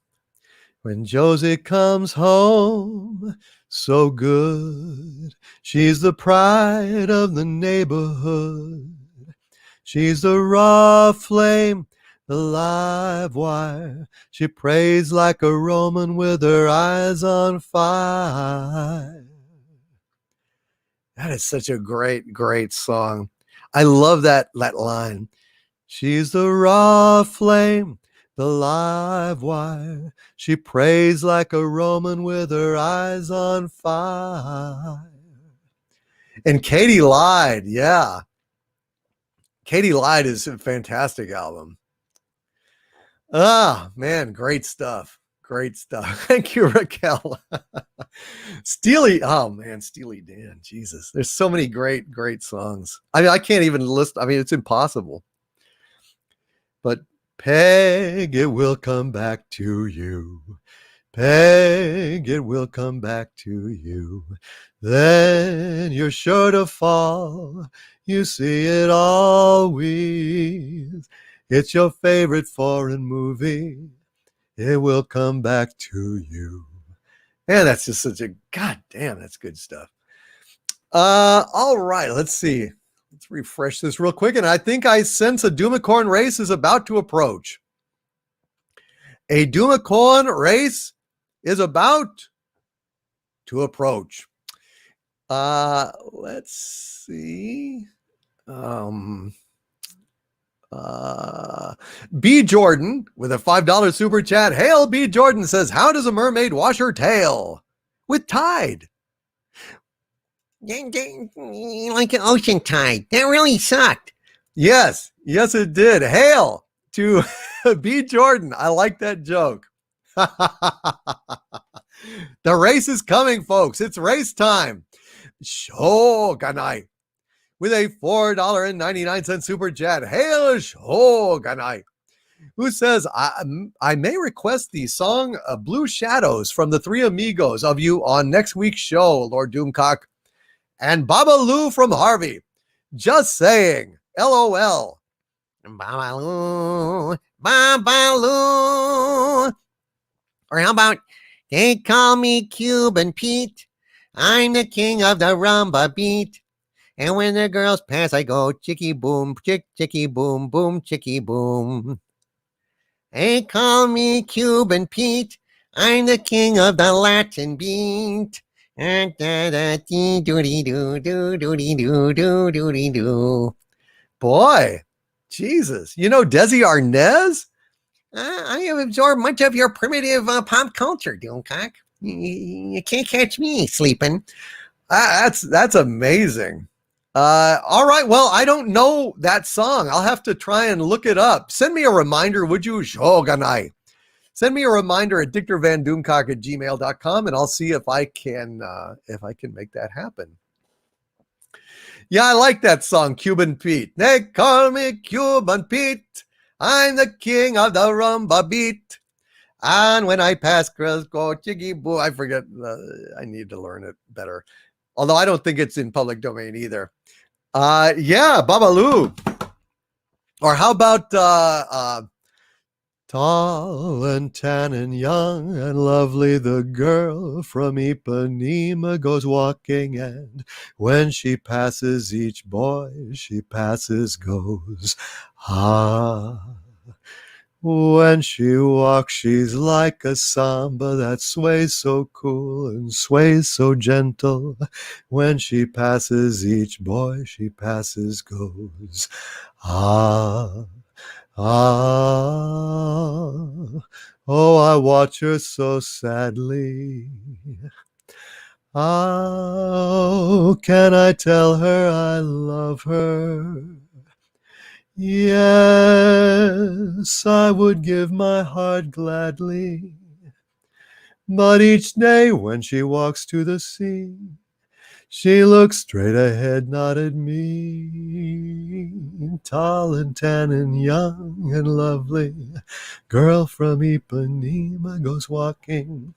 When Josie comes home, so good. She's the pride of the neighborhood. She's the raw flame, the live wire. She prays like a Roman with her eyes on fire. That is such a great, great song. I love that line. She's the raw flame, the live wire. She prays like a Roman with her eyes on fire. And Katie Lied, yeah. Katie Lied is a fantastic album. Ah, man, great stuff. Great stuff. Thank you, Raquel. Steely Dan, Jesus. There's so many great, great songs. I can't even list. It's impossible. But Peg, it will come back to you. Peg, it will come back to you. Then you're sure to fall. You see it always. It's your favorite foreign movie. It will come back to you. And that's just such a goddamn, that's good stuff. All right, let's see. Let's refresh this real quick. And I think I sense a Doomicorn race is about to approach. A Doomicorn race is about to approach. Let's see. B. Jordan with a $5 super chat. Hail B. Jordan says, how does a mermaid wash her tail? With Tide. Like an ocean tide. That really sucked. Yes, it did. Hail to B. Jordan. I like that joke. The race is coming, folks. It's race time. Shogunai with a $4.99 super chat. Hail Shogunai, who says, I may request the song Blue Shadows from the Three Amigos of you on next week's show, Lord Doomcock. And Baba Lou from Harvey. Just saying. LOL. Babaloo, Babaloo. Or how about, they call me Cuban Pete. I'm the king of the rumba beat. And when the girls pass, I go chicky boom, chick, chicky boom, boom, chicky boom. They call me Cuban Pete. I'm the king of the Latin beat. Boy, Jesus. You know Desi Arnaz? I have absorbed much of your primitive pop culture, Doomcock. You can't catch me sleeping. That's amazing. All right. Well, I don't know that song. I'll have to try and look it up. Send me a reminder, would you? Shogunai. Send me a reminder at dictorvandoomcock@gmail.com, and I'll see if I can make that happen. Yeah, I like that song, Cuban Pete. They call me Cuban Pete. I'm the king of the rumba beat. And when I pass girls go jiggy boo, I forget. I need to learn it better. Although I don't think it's in public domain either. Yeah, Babalu. Or how about tall and tan and young and lovely, the girl from Ipanema goes walking, and when she passes each boy she passes goes. When she walks, she's like a samba that sways so cool and sways so gentle. When she passes each boy she passes goes. Ah, oh, I watch her so sadly. How can I tell her I love her? Yes, I would give my heart gladly. But each day when she walks to the sea, she looks straight ahead, not at me. Tall and tan and young and lovely, girl from Ipanema goes walking.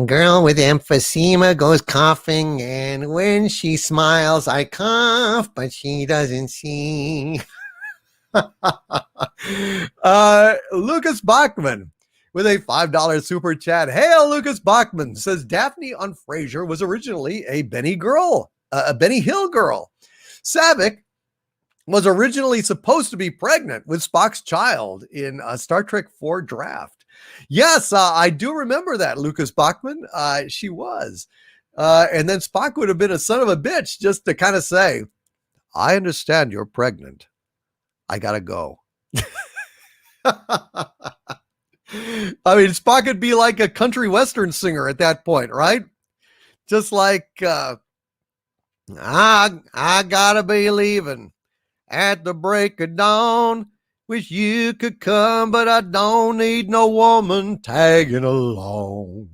Girl with emphysema goes coughing, and when she smiles, I cough, but she doesn't see. Lucas Bachman with a $5 super chat. Hail, Lucas Bachman says Daphne on Frasier was originally a Benny Hill girl. Savick was originally supposed to be pregnant with Spock's child in Star Trek IV Draft. Yes, I do remember that, Lucas Bachman. She was. And then Spock would have been a son of a bitch just to kind of say, I understand you're pregnant. I gotta go. I mean, Spock could be like a country western singer at that point, right? Just like, I gotta be leaving at the break of dawn. Wish you could come, but I don't need no woman tagging along.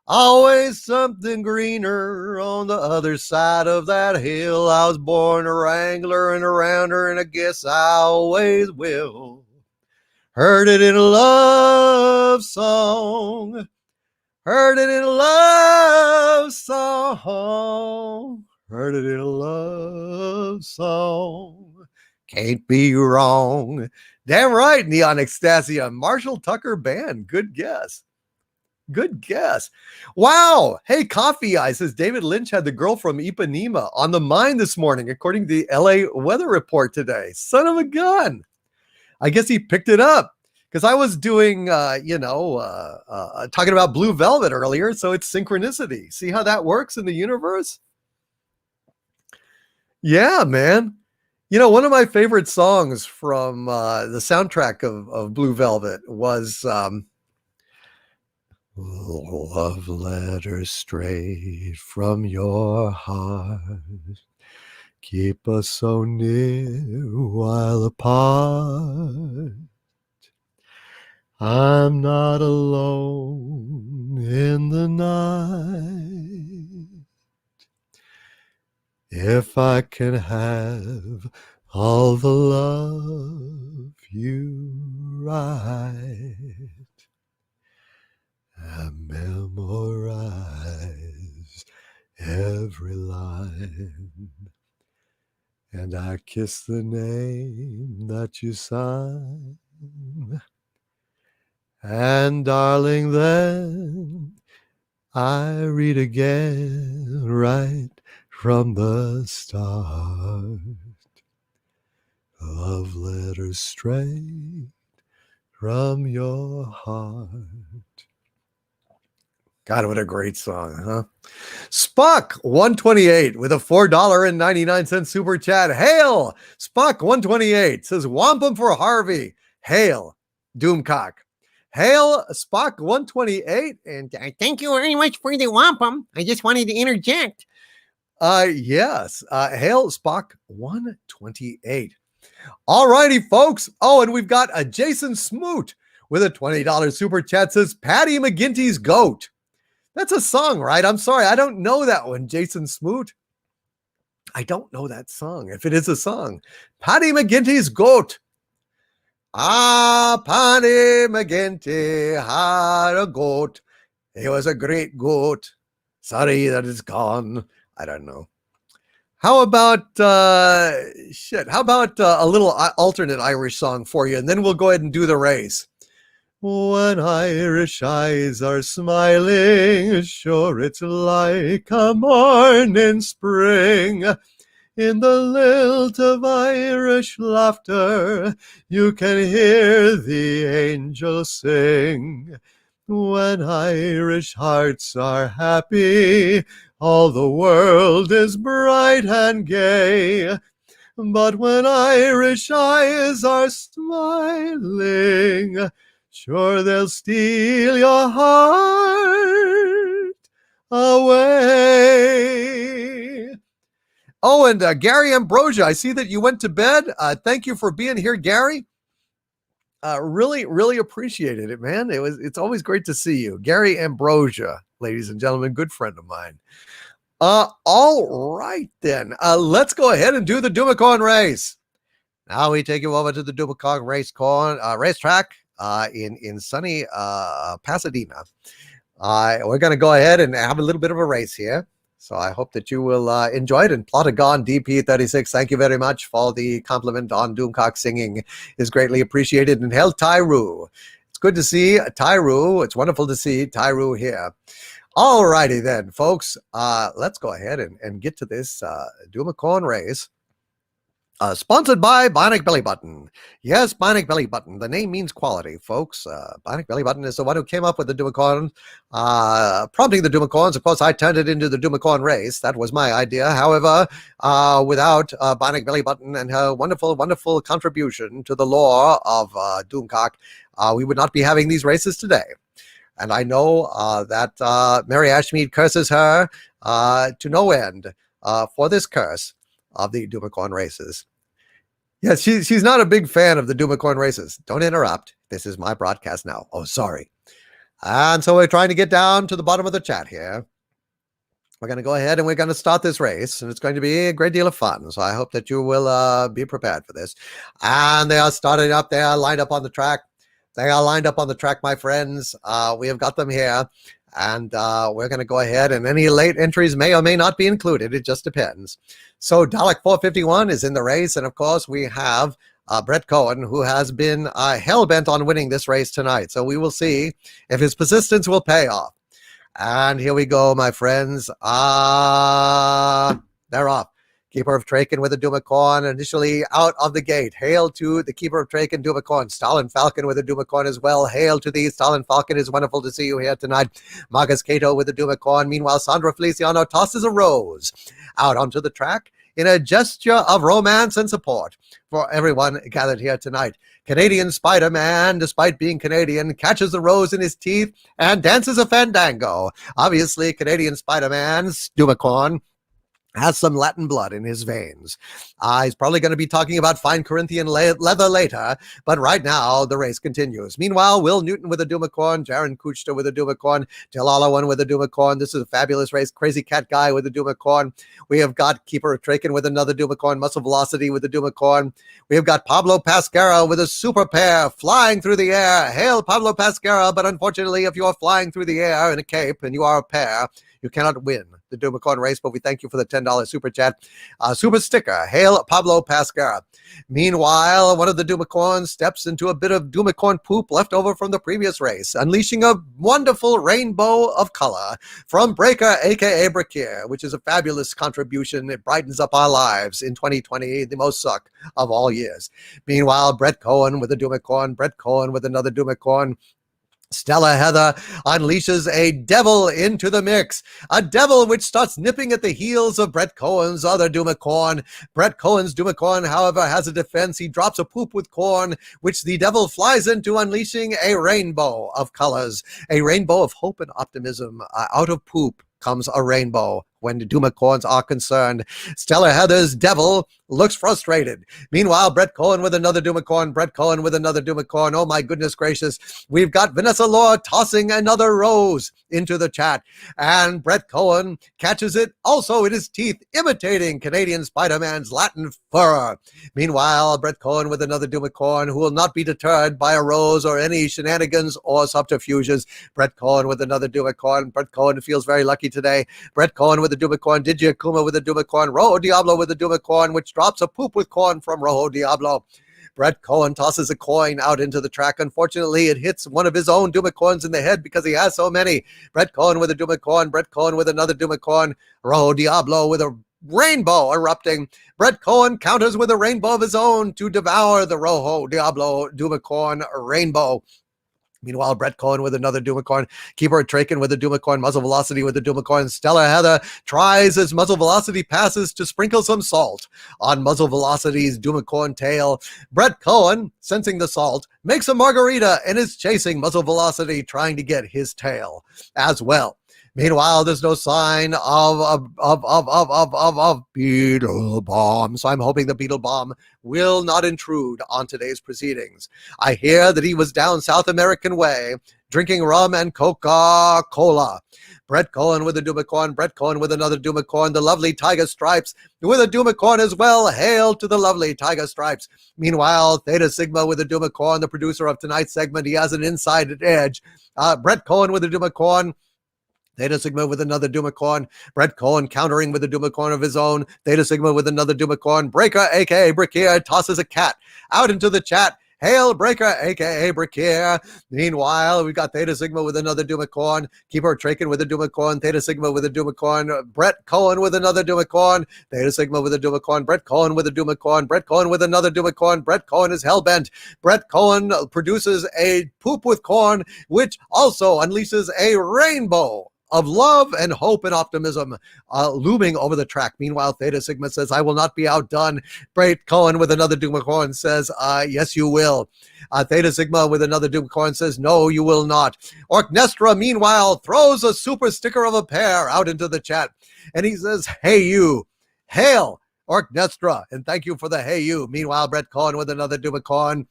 Always something greener on the other side of that hill. I was born a wrangler and around her, and I guess I always will. Heard it in a love song. Heard it in a love song. Heard it in a love song. Can't be wrong. Damn right, Neon Ecstasia. Marshall Tucker Band. Good guess. Good guess. Wow. Hey, Coffee Eye says David Lynch had the girl from Ipanema on the mind this morning, according to the LA weather report today. Son of a gun. I guess he picked it up because I was doing, talking about Blue Velvet earlier. So it's synchronicity. See how that works in the universe? Yeah, man. You know, one of my favorite songs from the soundtrack of Blue Velvet was Love Letters Straight from Your Heart. Keep us so near while apart. I'm not alone in the night. If I can have all the love you write, I memorize every line, and I kiss the name that you sign. And darling, then I read again right from the start. Love letters straight from your heart. God, what a great song, huh? Spock 128 with a $4.99 super chat. Hail! Spock 128 says wampum for Harvey. Hail, Doomcock. Hail, Spock 128. And Thank you very much for the wampum. I just wanted to interject. yes, hail, Spock 128. All righty, folks. Oh, and we've got a Jason Smoot with a $20 super chat says Patty McGinty's Goat. That's a song, right? I'm sorry, I don't know that one, Jason Smoot. I don't know that song, if it is a song. Patty McGinty's Goat. Ah, Patty McGinty had a goat. He was a great goat. Sorry that it's gone. I don't know. How about, how about a little alternate Irish song for you, and then we'll go ahead and do the race. When Irish eyes are smiling, sure it's like a morning spring. In the lilt of Irish laughter, you can hear the angels sing. When Irish hearts are happy, all the world is bright and gay. But when Irish eyes are smiling, sure they'll steal your heart away. Oh, and Gary Ambrosia, I see that you went to bed. Thank you for being here, Gary. Really, really appreciated it, man. It's always great to see you. Gary Ambrosia, ladies and gentlemen, good friend of mine. All right, then. Let's go ahead and do the Dumacon race. Now we take you over to the Dumacon racetrack in sunny Pasadena. We're going to go ahead and have a little bit of a race here. So I hope that you will enjoy it. And Plotagon DP36, thank you very much for the compliment on Doomcock singing. Is greatly appreciated. And hell, Tyru. It's good to see Tyru. It's wonderful to see Tyru here. All righty then, folks. Let's go ahead and get to this Dumacon race. Sponsored by Bionic Belly Button. Yes, Bionic Belly Button. The name means quality, folks. Bionic Belly Button is the one who came up with the Dumacon, prompting the Dumacons. Of course, I turned it into the Dumacon race. That was my idea. However, without Bionic Belly Button and her wonderful, wonderful contribution to the lore of Doomcock, we would not be having these races today. And I know that Mary Ashmead curses her to no end for this curse of the Dumacon races. Yes, she's not a big fan of the Dumacon races. Don't interrupt. This is my broadcast now. Oh, sorry. And so we're trying to get down to the bottom of the chat here. We're going to go ahead and we're going to start this race, and it's going to be a great deal of fun. So I hope that you will be prepared for this. And they are starting up. They are lined up on the track. They are lined up on the track, my friends. We have got them here. And we're going to go ahead, and any late entries may or may not be included. It just depends. So Dalek 451 is in the race. And of course, we have Brett Cohen, who has been hell-bent on winning this race tonight. So we will see if his persistence will pay off. And here we go, my friends. They're off. Keeper of Traken with a Dumacon initially out of the gate. Hail to the Keeper of Traken, Dumacon. Stalin Falcon with a Dumacon as well. Hail to thee, Stalin Falcon. It's wonderful to see you here tonight. Magus Cato with a Dumacon. Meanwhile, Sandra Feliciano tosses a rose out onto the track in a gesture of romance and support for everyone gathered here tonight. Canadian Spider-Man, despite being Canadian, catches the rose in his teeth and dances a fandango. Obviously, Canadian Spider-Man's Dumacon has some Latin blood in his veins. He's probably going to be talking about fine Corinthian leather later, but right now the race continues. Meanwhile, Will Newton with a Dumacon, Jaron Kuchta with a Dumacon, Del Alawan with a Dumacon. This is a fabulous race. Crazy Cat Guy with a Dumacon. We have got Keeper of Traken with another Dumacon, Muscle Velocity with a Dumacon. We have got Pablo Pascara with a super pair flying through the air. Hail Pablo Pascara, but unfortunately, if you are flying through the air in a cape and you are a pair, you cannot win the Dumacon race, but we thank you for the $10 $10 super chat. Super sticker, hail Pablo Pascara. Meanwhile, one of the Dumicorns steps into a bit of Dumicorn poop left over from the previous race, unleashing a wonderful rainbow of color from Breaker, aka Brakir, which is a fabulous contribution. It brightens up our lives in 2020, the most suck of all years. Meanwhile, Brett Cohen with a Dumicorn, Brett Cohen with another Dumicorn. Stella Heather unleashes a devil into the mix, a devil which starts nipping at the heels of Brett Cohen's other Dumicorn. Brett Cohen's Dumicorn, however, has a defense. He drops a poop with corn, which the devil flies into, unleashing a rainbow of colors, a rainbow of hope and optimism. Out of poop comes a rainbow when the Dumicorns are concerned. Stella Heather's devil looks frustrated. Meanwhile, Brett Cohen with another Dumicorn, Brett Cohen with another Dumicorn. Oh my goodness gracious. We've got Vanessa Law tossing another rose into the chat. And Brett Cohen catches it also in his teeth, imitating Canadian Spider-Man's Latin furor. Meanwhile, Brett Cohen with another Dumicorn, who will not be deterred by a rose or any shenanigans or subterfuges. Brett Cohen with another Dumicorn. Brett Cohen feels very lucky today. Brett Cohen with a Dumicorn, Digi Akuma with a Dumicorn, Rojo Diablo with a Dumicorn, which drops a poop with corn from Rojo Diablo. Brett Cohen tosses a coin out into the track. Unfortunately, it hits one of his own Dumicorns in the head because he has so many. Brett Cohen with a Dumicorn, Brett Cohen with another Dumicorn, Rojo Diablo with a rainbow erupting. Brett Cohen counters with a rainbow of his own to devour the Rojo Diablo Dumicorn rainbow. Meanwhile, Brett Cohen with another Dumicorn, Keeper Traken with a Dumicorn, Muzzle Velocity with a Dumicorn. Stella Heather tries as Muzzle Velocity passes to sprinkle some salt on Muzzle Velocity's Dumicorn tail. Brett Cohen, sensing the salt, makes a margarita and is chasing Muzzle Velocity, trying to get his tail as well. Meanwhile, there's no sign of Beetle Bomb, so I'm hoping the Beetle Bomb will not intrude on today's proceedings. I hear that he was down South American way, drinking rum and Coca-Cola. Brett Cohen with a Dumicorn, Brett Cohen with another Dumicorn, the lovely Tiger Stripes with a Dumicorn as well. Hail to the lovely Tiger Stripes. Meanwhile, Theta Sigma with a Dumicorn, the producer of tonight's segment, he has an inside edge. Brett Cohen with a Dumicorn, Theta Sigma with another Dumicorn. Brett Cohen countering with a Dumicorn of his own. Theta Sigma with another Dumicorn. Breaker, a.k.a. Brakir, tosses a cat out into the chat. Hail Breaker, a.k.a. Brakir. Meanwhile, we've got Theta Sigma with another Dumicorn. Keeper Traken with a Dumicorn. Theta Sigma with a Dumicorn. Brett Cohen with another Dumicorn. Theta Sigma with a Dumicorn. Brett Cohen with a Dumicorn. Brett Cohen with another Dumicorn. Brett Cohen is hellbent. Brett Cohen produces a poop with corn, which also unleashes a rainbow of love and hope and optimism looming over the track. Meanwhile, Theta Sigma says, I will not be outdone. Brett Cohen with another Dumicorn says, yes, you will. Theta Sigma with another Dumicorn says, no, you will not. Orknestra, meanwhile, throws a super sticker of a pear out into the chat. And he says, hey, you. Hail, Orknestra. And thank you for the hey, you. Meanwhile, Brett Cohen with another Dumicorn.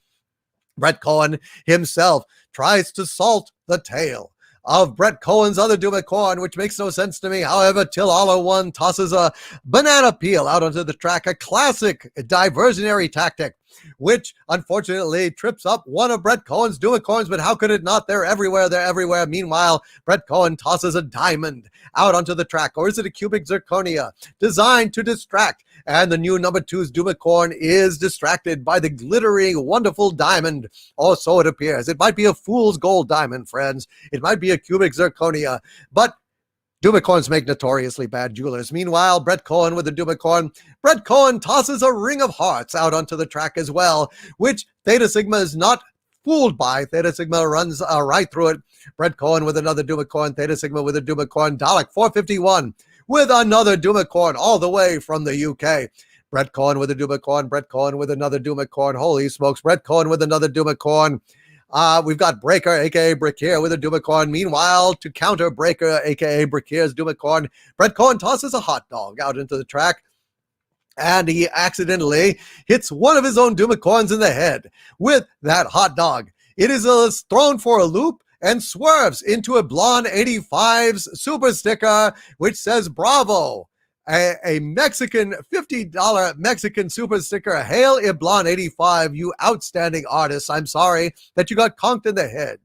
Brett Cohen himself tries to salt the tail of Brett Cohen's other Dumicorn, which makes no sense to me. However, Till All One tosses a banana peel out onto the track, a classic diversionary tactic, which unfortunately trips up one of Brett Cohen's Dumicorns, but how could it not? They're everywhere, they're everywhere. Meanwhile, Brett Cohen tosses a diamond out onto the track, or is it a cubic zirconia designed to distract? And the new number 2's Dumicorn is distracted by the glittering, wonderful diamond, or so it appears. It might be a fool's gold diamond, friends. It might be a cubic zirconia, but Dumicorns make notoriously bad jewelers. Meanwhile, Brett Cohen with the Dumicorn. Brett Cohen tosses a ring of hearts out onto the track as well, which Theta Sigma is not fooled by. Theta Sigma runs right through it. Brett Cohen with another Dumicorn. Theta Sigma with a Dumicorn. Dalek 451 with another Dumicorn all the way from the UK. Brett Cohen with a Dumicorn. Brett Cohen with another Dumicorn. Holy smokes. Brett Cohen with another Dumicorn. We've got Breaker, a.k.a. Brakir, with a Dumicorn. Meanwhile, to counter Breaker, a.k.a. Brakir's Dumicorn, Brett Cohen tosses a hot dog out into the track, and he accidentally hits one of his own Dumicorns in the head with that hot dog. It is thrown for a loop and swerves into a Blonde 85's super sticker, which says Bravo. A Mexican $50 Mexican super sticker. Hail Iblan 85, you outstanding artists. I'm sorry that you got conked in the head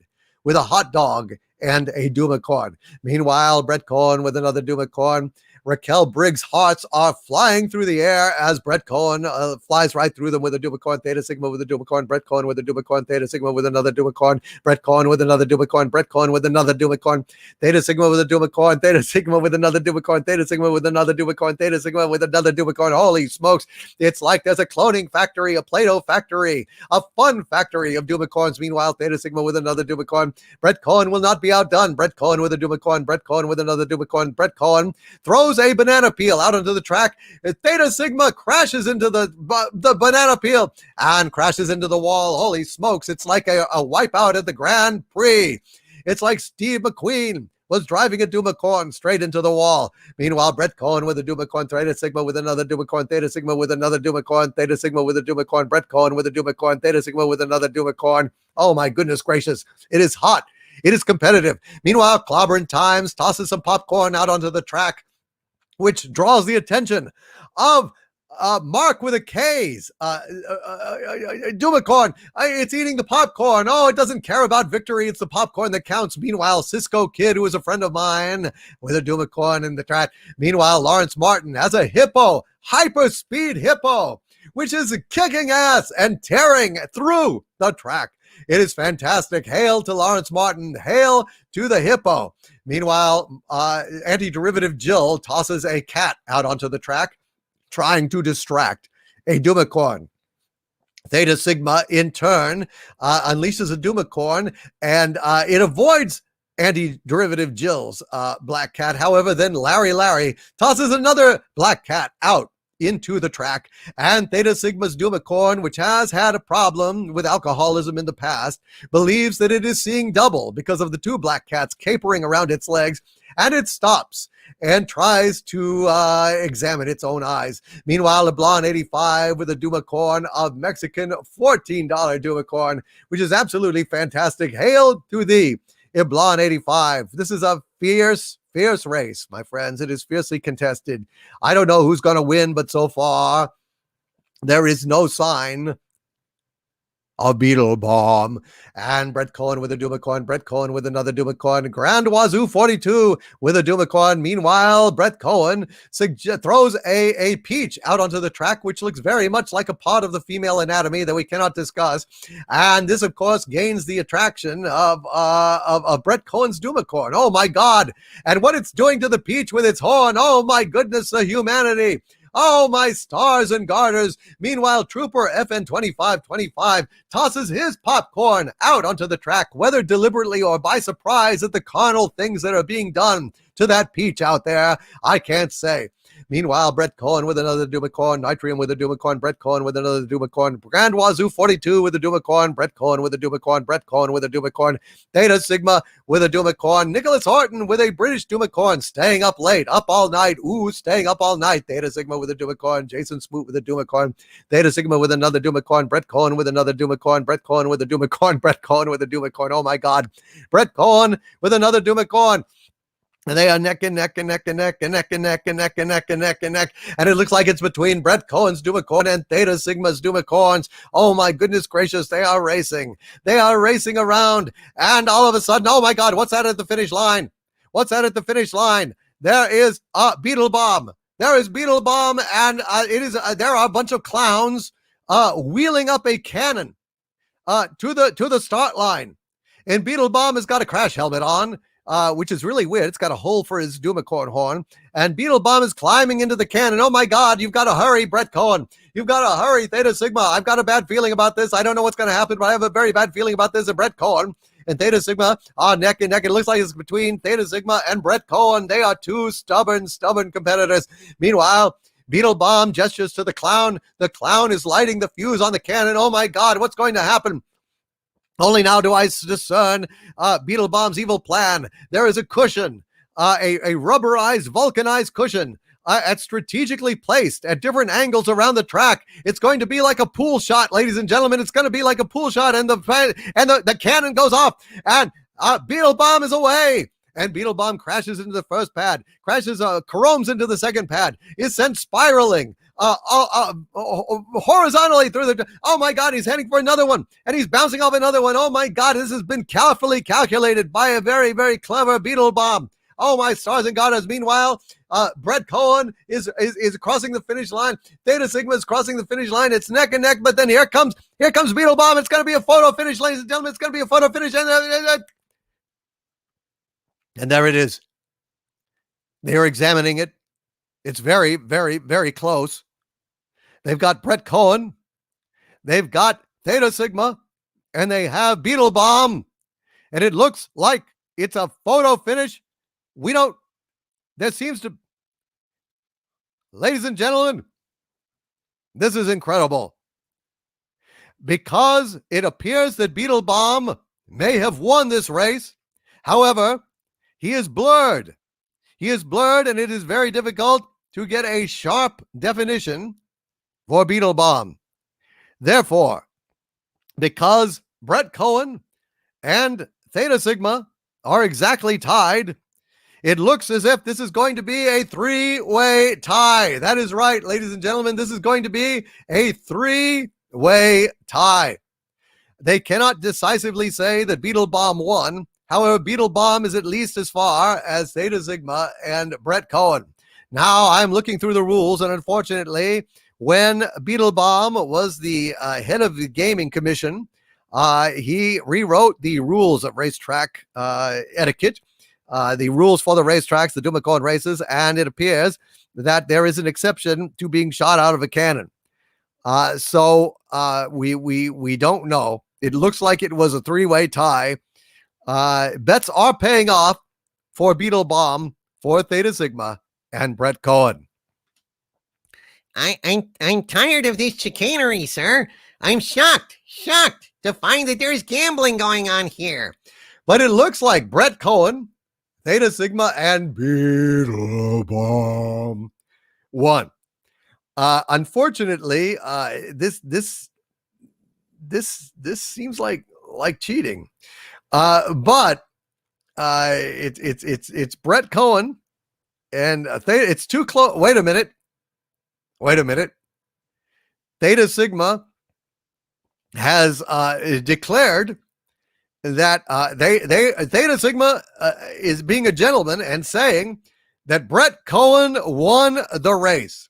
with a hot dog and a Dumicorn. Meanwhile, Brett Cohen with another Dumicorn. Raquel Briggs' hearts are flying through the air as Brett Cohen flies right through them with a Dumacorn Theta Sigma with a Dumacorn, Brett Cohen with a Dumacorn Theta Sigma with another Dumacorn, Brett Cohen with another Dumacorn, Brett Cohen with another Dumacorn, Theta Sigma with a Dumacorn, Theta Sigma with another Dumacorn, Theta Sigma with another Dumacorn, Theta Sigma with another Dumacorn. Holy smokes. It's like there's a cloning factory, a Play-Doh factory, a fun factory of Dumacorns. Meanwhile, Theta Sigma with another Dumacorn. Brett Cohen will not be outdone. Brett Cohen with a Dumacorn, Brett Cohen with another Dumacorn. Brett Cohen throws a banana peel out onto the track. Theta Sigma crashes into the banana peel and crashes into the wall. Holy smokes. It's like a wipeout at the Grand Prix. It's like Steve McQueen was driving a Dumacorn straight into the wall. Meanwhile, Brett Cohen with a Dumacorn, Theta Sigma with another Dumacorn, Theta Sigma with another Dumacorn, Theta Sigma with a Dumacorn, Brett Cohen with a Dumacorn, Theta Sigma with another Dumacorn. Oh my goodness gracious. It is hot. It is competitive. Meanwhile, Clobbering Times tosses some popcorn out onto the track, which draws the attention of Mark with a K's. Dumacorn, it's eating the popcorn. Oh, it doesn't care about victory. It's the popcorn that counts. Meanwhile, Cisco Kid, who is a friend of mine, with a Dumacorn in the track. Meanwhile, Lawrence Martin has a hippo, hyper-speed hippo, which is kicking ass and tearing through the track. It is fantastic. Hail to Lawrence Martin. Hail to the hippo. Meanwhile, anti-derivative Jill tosses a cat out onto the track, trying to distract a Dumacorn. Theta Sigma, in turn, unleashes a Dumacorn, and it avoids anti-derivative Jill's black cat. However, then Larry tosses another black cat out into the track, and Theta Sigma's Dumacorn, which has had a problem with alcoholism in the past, believes that it is seeing double because of the two black cats capering around its legs, and it stops and tries to examine its own eyes. Meanwhile, LeBlanc 85 with a Dumacorn of Mexican $14 Dumacorn, which is absolutely fantastic. Hail to thee, LeBlanc 85. This is a fierce race, my friends. It is fiercely contested. I don't know who's going to win, but so far there is no sign of Beetle Bomb. And Brett Cohen with a Dumacorn, Brett Cohen with another Dumacorn, Grand Wazoo 42 with a Dumacorn. Meanwhile, Brett Cohen throws a peach out onto the track, which looks very much like a part of the female anatomy that we cannot discuss. And this, of course, gains the attraction of Brett Cohen's Dumacorn. Oh my God. And what it's doing to the peach with its horn. Oh my goodness, the humanity. Oh, my stars and garters. Meanwhile, Trooper FN2525 tosses his popcorn out onto the track, whether deliberately or by surprise at the carnal things that are being done to that peach out there, I can't say. Meanwhile, Brett Cohen with another Dumacorn, Nitrium with a Dumacorn, Brett Cohen with another Dumacorn, Grand Wazoo 42 with a Dumacorn, Brett Cohen with a Dumacorn, Brett Cohen with a Dumacorn, Theta Sigma with a Dumacorn, Nicholas Horton with a British Dumacorn, staying up late, up all night, staying up all night, Theta Sigma with a Dumacorn, Jason Smoot with a Dumacorn, Theta Sigma with another Dumacorn, Brett Cohen with another Dumacorn, Brett Cohen with a Dumacorn, Brett Cohen with a Dumacorn, oh my God, Brett Cohen with another Dumacorn. And they are neck and neck and neck and neck and neck and neck and neck and neck and neck and neck. And it looks like it's between Brett Cohen's Dumacorn and Theta Sigma's Dumacorns. Oh my goodness gracious, they are racing. They are racing around. And all of a sudden, oh my God, what's that at the finish line? What's that at the finish line? There is Beetle Bomb. There is Beetle Bomb, and there are a bunch of clowns wheeling up a cannon to the start line. And Beetle Bomb has got a crash helmet on. Which is really weird. It's got a hole for his Dumacorn horn. And Beetle Bomb is climbing into the cannon. Oh my God, you've got to hurry, Brett Cohen. You've got to hurry, Theta Sigma. I've got a bad feeling about this. I don't know what's going to happen, but I have a very bad feeling about this. And Brett Cohen and Theta Sigma are neck and neck. It looks like it's between Theta Sigma and Brett Cohen. They are two stubborn competitors. Meanwhile, Beetle Bomb gestures to the clown. The clown is lighting the fuse on the cannon. Oh my God, what's going to happen? Only now do I discern Beetle Bomb's evil plan. There is a cushion, a rubberized, vulcanized cushion strategically placed at different angles around the track. It's going to be like a pool shot, ladies and gentlemen. It's going to be like a pool shot, and the cannon goes off, and Beetle Bomb is away. And Beetle Bomb crashes into the first pad, caroms into the second pad, is sent spiraling horizontally through the. Oh my God, he's heading for another one, and he's bouncing off another one. Oh my God, this has been carefully calculated by a very, very clever Beetle Bomb. Oh my stars and garters! Meanwhile, Brett Cohen is crossing the finish line. Theta Sigma is crossing the finish line. It's neck and neck, but then here comes Beetle Bomb. It's going to be a photo finish, ladies and gentlemen. It's going to be a photo finish, and there it is. They are examining it. It's very, very, very close. They've got Brett Cohen. They've got Theta Sigma, and they have Beetle Bomb, and it looks like it's a photo finish. There seems to, ladies and gentlemen, this is incredible, because it appears that Beetle Bomb may have won this race. However, he is blurred. He is blurred, and it is very difficult to get a sharp definition for Beetle Bomb. Therefore, because Brett Cohen and Theta Sigma are exactly tied, it looks as if this is going to be a three-way tie. That is right, ladies and gentlemen. This is going to be a three-way tie. They cannot decisively say that Beetle Bomb won. However, Beetle Bomb is at least as far as Theta Sigma and Brett Cohen. Now, I'm looking through the rules, and unfortunately, when Beetle Bomb was the head of the gaming commission, he rewrote the rules of racetrack etiquette, the rules for the racetracks, the Dumacorn races, and it appears that there is an exception to being shot out of a cannon. So we don't know. It looks like it was a three-way tie. Bets are paying off for Beetle Bomb, for Theta Sigma, and Brett Cohen. I'm tired of this chicanery, sir. I'm shocked to find that there's gambling going on here. But it looks like Brett Cohen, Theta Sigma, and Beetle Bomb won. Unfortunately, this seems like cheating. But it's Brett Cohen and Theta. It's too close. Wait a minute. Theta Sigma has declared that Theta Sigma is being a gentleman and saying that Brett Cohen won the race.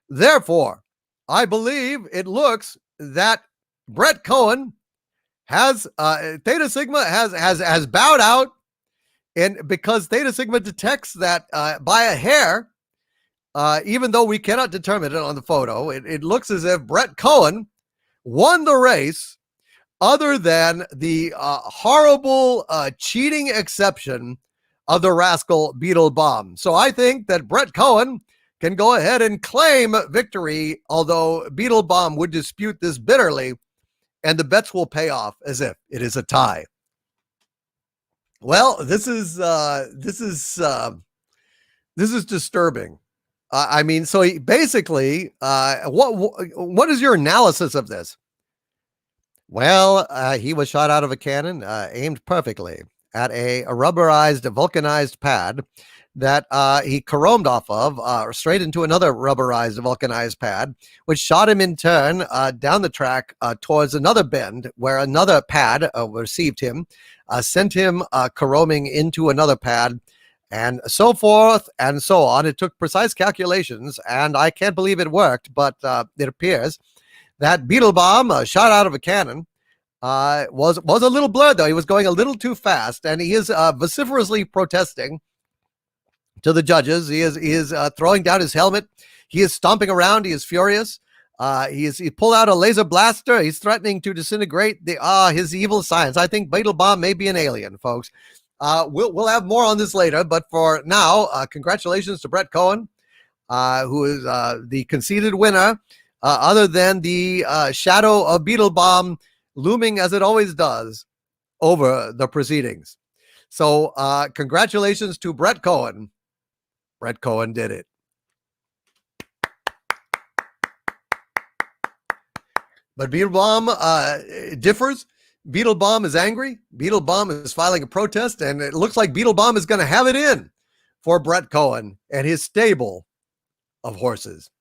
Therefore, I believe it looks that Brett Cohen has Theta Sigma has bowed out, and because Theta Sigma detects that by a hair, even though we cannot determine it on the photo, it looks as if Brett Cohen won the race, other than the horrible cheating exception of the rascal Beetle Bomb. So I think that Brett Cohen can go ahead and claim victory, although Beetle Bomb would dispute this bitterly, and the bets will pay off as if it is a tie. Well, this is disturbing. I mean, so basically, what is your analysis of this? Well, he was shot out of a cannon, aimed perfectly at a rubberized, vulcanized pad that he caromed off of, straight into another rubberized, vulcanized pad, which shot him in turn down the track towards another bend where another pad received him, sent him caroming into another pad, and so forth and so on. It took precise calculations, and I can't believe it worked, but it appears that Beetle Bomb, shot out of a cannon, was a little blurred, though. He was going a little too fast, and he is vociferously protesting to the judges. He is throwing down his helmet. He is stomping around. He is furious. He pulled out a laser blaster. He's threatening to disintegrate his evil science. I think Beetle Bomb may be an alien, folks. We'll have more on this later, but for now, congratulations to Brett Cohen, who is the conceded winner, other than the shadow of Beetle Bomb looming as it always does over the proceedings. So congratulations to Brett Cohen. Brett Cohen did it. But Beetle Bomb differs. Beetle Bomb is angry. Beetle Bomb is filing a protest, and it looks like Beetle Bomb is going to have it in for Brett Cohen and his stable of horses.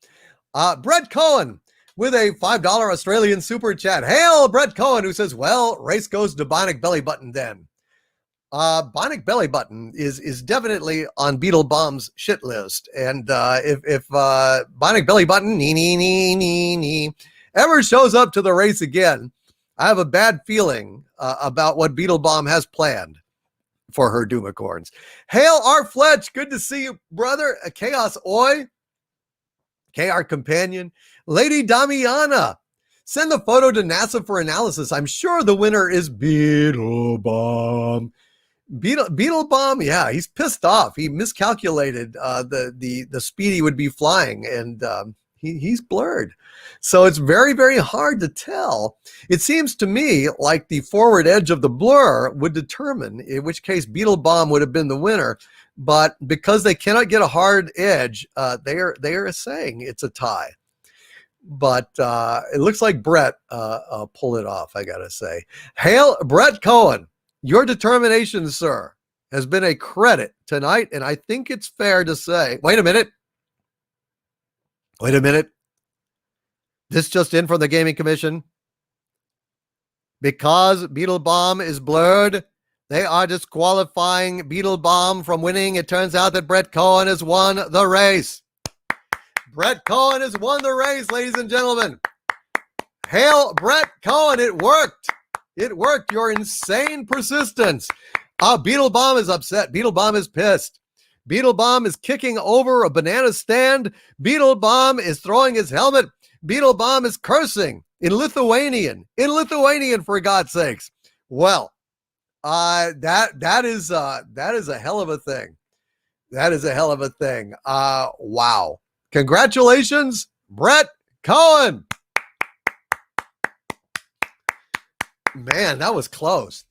Brett Cohen with a $5 Australian super chat. Hail, Brett Cohen, who says, well, race goes to bionic belly button then. Bionic Belly Button is definitely on Beetle Bomb's shit list. And if Bionic Belly Button ever shows up to the race again, I have a bad feeling about what Beetle Bomb has planned for her Doomicorns. Hail R. Fletch, good to see you, brother. Chaos Oi, KR Companion, Lady Damiana. Send the photo to NASA for analysis. I'm sure the winner is Beetle Bomb. Beetle Bomb, yeah, he's pissed off. He miscalculated the speed he would be flying, and he's blurred. So it's very, very hard to tell. It seems to me like the forward edge of the blur would determine, in which case Beetle Bomb would have been the winner. But because they cannot get a hard edge, they are saying it's a tie. But it looks like Brett pulled it off, I gotta say. Hail, Brett Cohen. Your determination, sir, has been a credit tonight, and I think it's fair to say, wait a minute. This just in from the Gaming Commission. Because Beetle Bomb is blurred, they are disqualifying Beetle Bomb from winning. It turns out that Brett Cohen has won the race. Brett Cohen has won the race, ladies and gentlemen. Hail, Brett Cohen. It worked. It worked. Your insane persistence. Beetle Bomb is upset. Beetle Bomb is pissed. Beetle Bomb is kicking over a banana stand. Beetle Bomb is throwing his helmet. Beetle Bomb is cursing in Lithuanian. For God's sakes. Well, that is a hell of a thing. That is a hell of a thing. Wow. Congratulations, Brett Cohen. Man, that was close.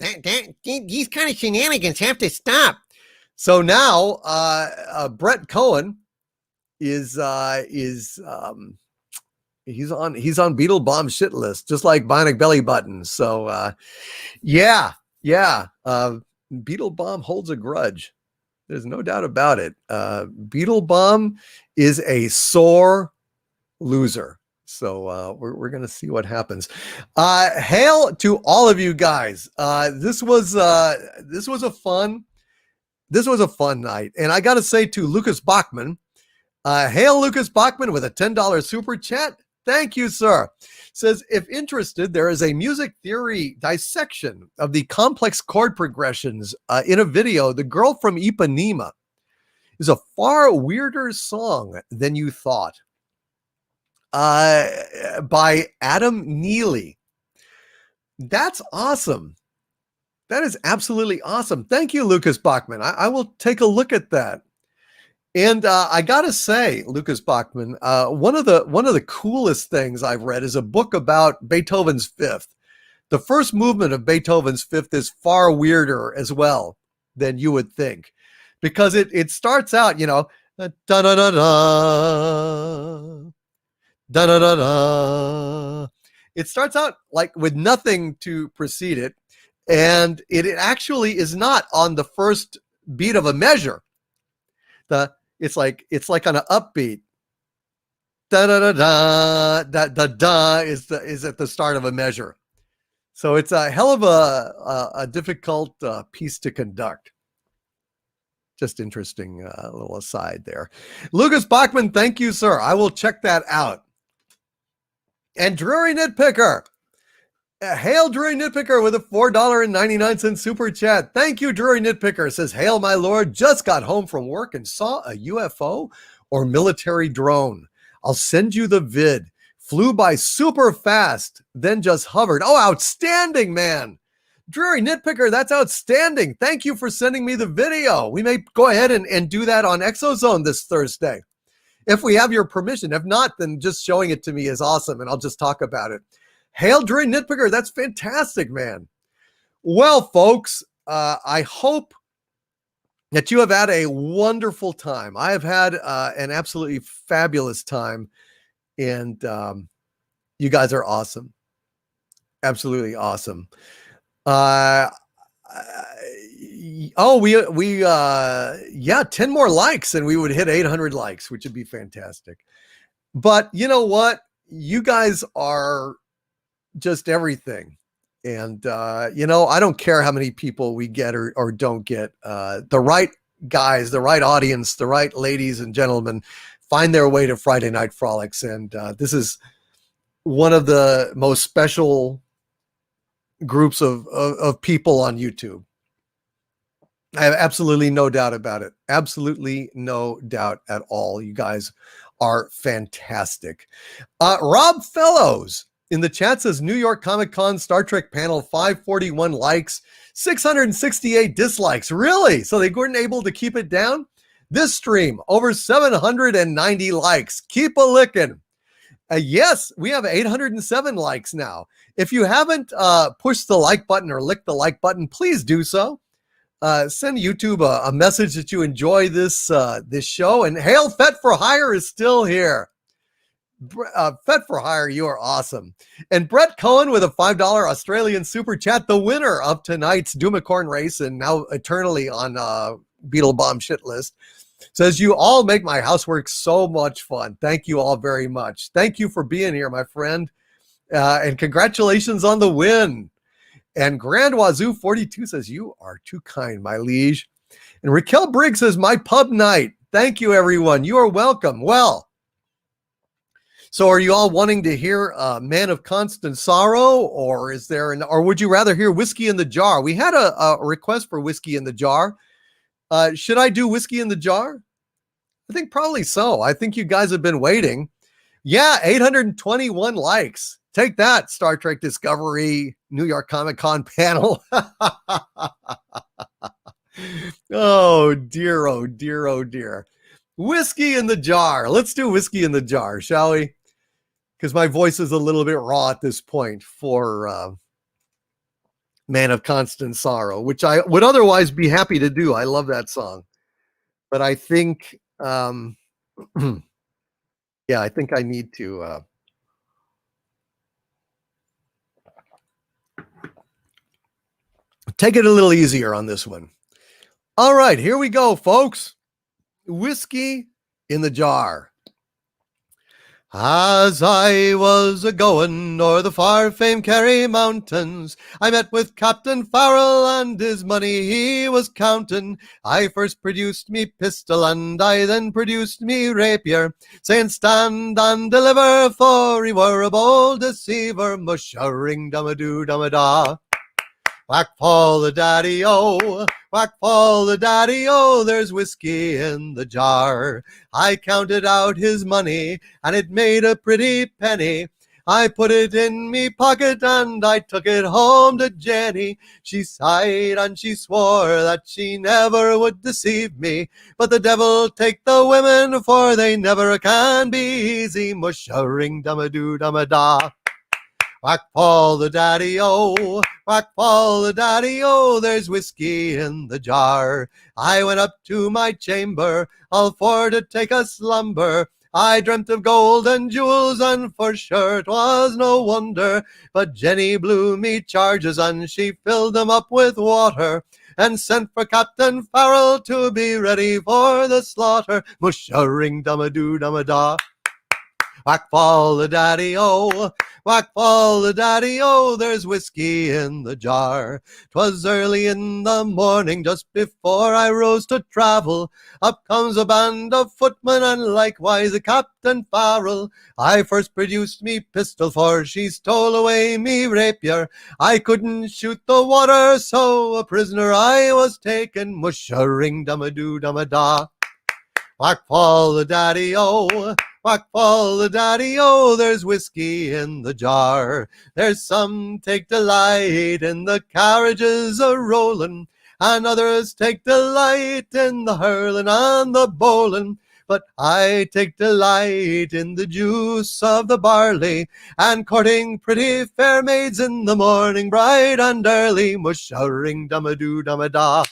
These kind of shenanigans have to stop. So now, Brett Cohen is he's on Beetle Bomb's shit list, just like Bionic Belly Button. So, yeah. Beetle Bomb holds a grudge. There's no doubt about it. Beetle Bomb is a sore loser. So we're going to see what happens. Hail to all of you guys. This was a fun night. And I got to say to Lucas Bachman, hail Lucas Bachman with a $10 super chat. Thank you, sir. Says, if interested, there is a music theory dissection of the complex chord progressions in a video. The Girl from Ipanema is a far weirder song than you thought. By Adam Neely. That's awesome. That is absolutely awesome. Thank you, Lucas Bachman. I will take a look at that. And I gotta say, Lucas Bachman, one of the coolest things I've read is a book about Beethoven's Fifth. The first movement of Beethoven's Fifth is far weirder as well than you would think, because it starts out, da da da da. Da da da da. It starts out like with nothing to precede it, and it actually is not on the first beat of a measure. It's like on an upbeat. Da da da da. Da da is at the start of a measure. So it's a hell of a difficult piece to conduct. Just interesting little aside there. Lucas Bachman, thank you, sir. I will check that out. And Drury Nitpicker. Hail Drury Nitpicker with a $4.99 super chat. Thank you, Drury Nitpicker. Says, hail my lord, just got home from work and saw a UFO or military drone. I'll send you the vid. Flew by super fast, then just hovered. Oh, outstanding, man. Drury Nitpicker, that's outstanding. Thank you for sending me the video. We may go ahead and do that on Exozone this Thursday, if we have your permission. If not, then just showing it to me is awesome, and I'll just talk about it. Hail Drury Nitpicker, that's fantastic, man. Well, folks, I hope that you have had a wonderful time. I have had an absolutely fabulous time, and you guys are awesome. Absolutely awesome. Yeah, 10 more likes and we would hit 800 likes, which would be fantastic. But you know what? You guys are just everything. And, I don't care how many people we get or don't get. The right guys, the right audience, the right ladies and gentlemen find their way to Friday Night Frolics. And this is one of the most special groups of people on YouTube. I have absolutely no doubt about it. Absolutely no doubt at all. You guys are fantastic. Rob Fellows in the chat says New York Comic Con Star Trek panel, 541 likes, 668 dislikes. Really? So they weren't able to keep it down? This stream, over 790 likes. Keep a licking. Yes, we have 807 likes now. If you haven't pushed the like button or licked the like button, please do so. Send YouTube a message that you enjoy this show. And Hail Fet for Hire is still here. Fet for Hire, you are awesome. And Brett Cohen with a $5 Australian super chat, the winner of tonight's Doomicorn race and now eternally on Beetle Bomb shit list, says, you all make my housework so much fun. Thank you all very much. Thank you for being here, my friend. And congratulations on the win. And Grand Wazoo 42 says, you are too kind, my liege. And Raquel Briggs says, my pub night. Thank you, everyone. You are welcome. Well, so are you all wanting to hear Man of Constant Sorrow, or or would you rather hear Whiskey in the Jar? We had a request for Whiskey in the Jar. Should I do Whiskey in the Jar? I think probably so. I think you guys have been waiting. Yeah, 821 likes. Take that, Star Trek Discovery New York Comic Con panel. Oh, dear, oh, dear, oh, dear. Whiskey in the Jar. Let's do Whiskey in the Jar, shall we? Because my voice is a little bit raw at this point for Man of Constant Sorrow, which I would otherwise be happy to do. I love that song. But I think, I think I need to... take it a little easier on this one. All right, here we go, folks. Whiskey in the Jar. As I was a-goin' o'er the far-famed Kerry Mountains, I met with Captain Farrell and his money he was countin'. I first produced me pistol and I then produced me rapier, saying stand and deliver, for he were a bold deceiver. Mush-a-ring, dum-a-doo, dum-a-da. Whack Paul the daddy-o, whack Paul the daddy-o, there's whiskey in the jar. I counted out his money, and it made a pretty penny. I put it in me pocket, and I took it home to Jenny. She sighed, and she swore that she never would deceive me. But the devil take the women, for they never can be easy. Mush-a-ring, dum-a-doo, dum-a-da. Whack Paul the daddy-o, whack Paul the daddy-o, there's whiskey in the jar. I went up to my chamber, all for to take a slumber. I dreamt of gold and jewels, and for sure 'twas no wonder. But Jenny blew me charges, and she filled them up with water, and sent for Captain Farrell to be ready for the slaughter. Mush-a-ring, dum-a-doo, dum-a-da. Whack Paul the daddy-o, whack Paul the daddy-o, there's whiskey in the jar. 'Twas early in the morning, just before I rose to travel. Up comes a band of footmen, and likewise a Captain Farrell. I first produced me pistol, for she stole away me rapier. I couldn't shoot the water, so a prisoner I was taken. Mush-a-ring, dum-a-doo, dum-a-da. Whack Paul the daddy-o, whack Paul the daddy-o, there's whiskey in the jar. There's some take delight in the carriages a-rollin', and others take delight in the hurlin' and the bowlin'. But I take delight in the juice of the barley, and courting pretty fair maids in the morning bright and early. Mush-a-ring, dum-a-doo, dum-a-da.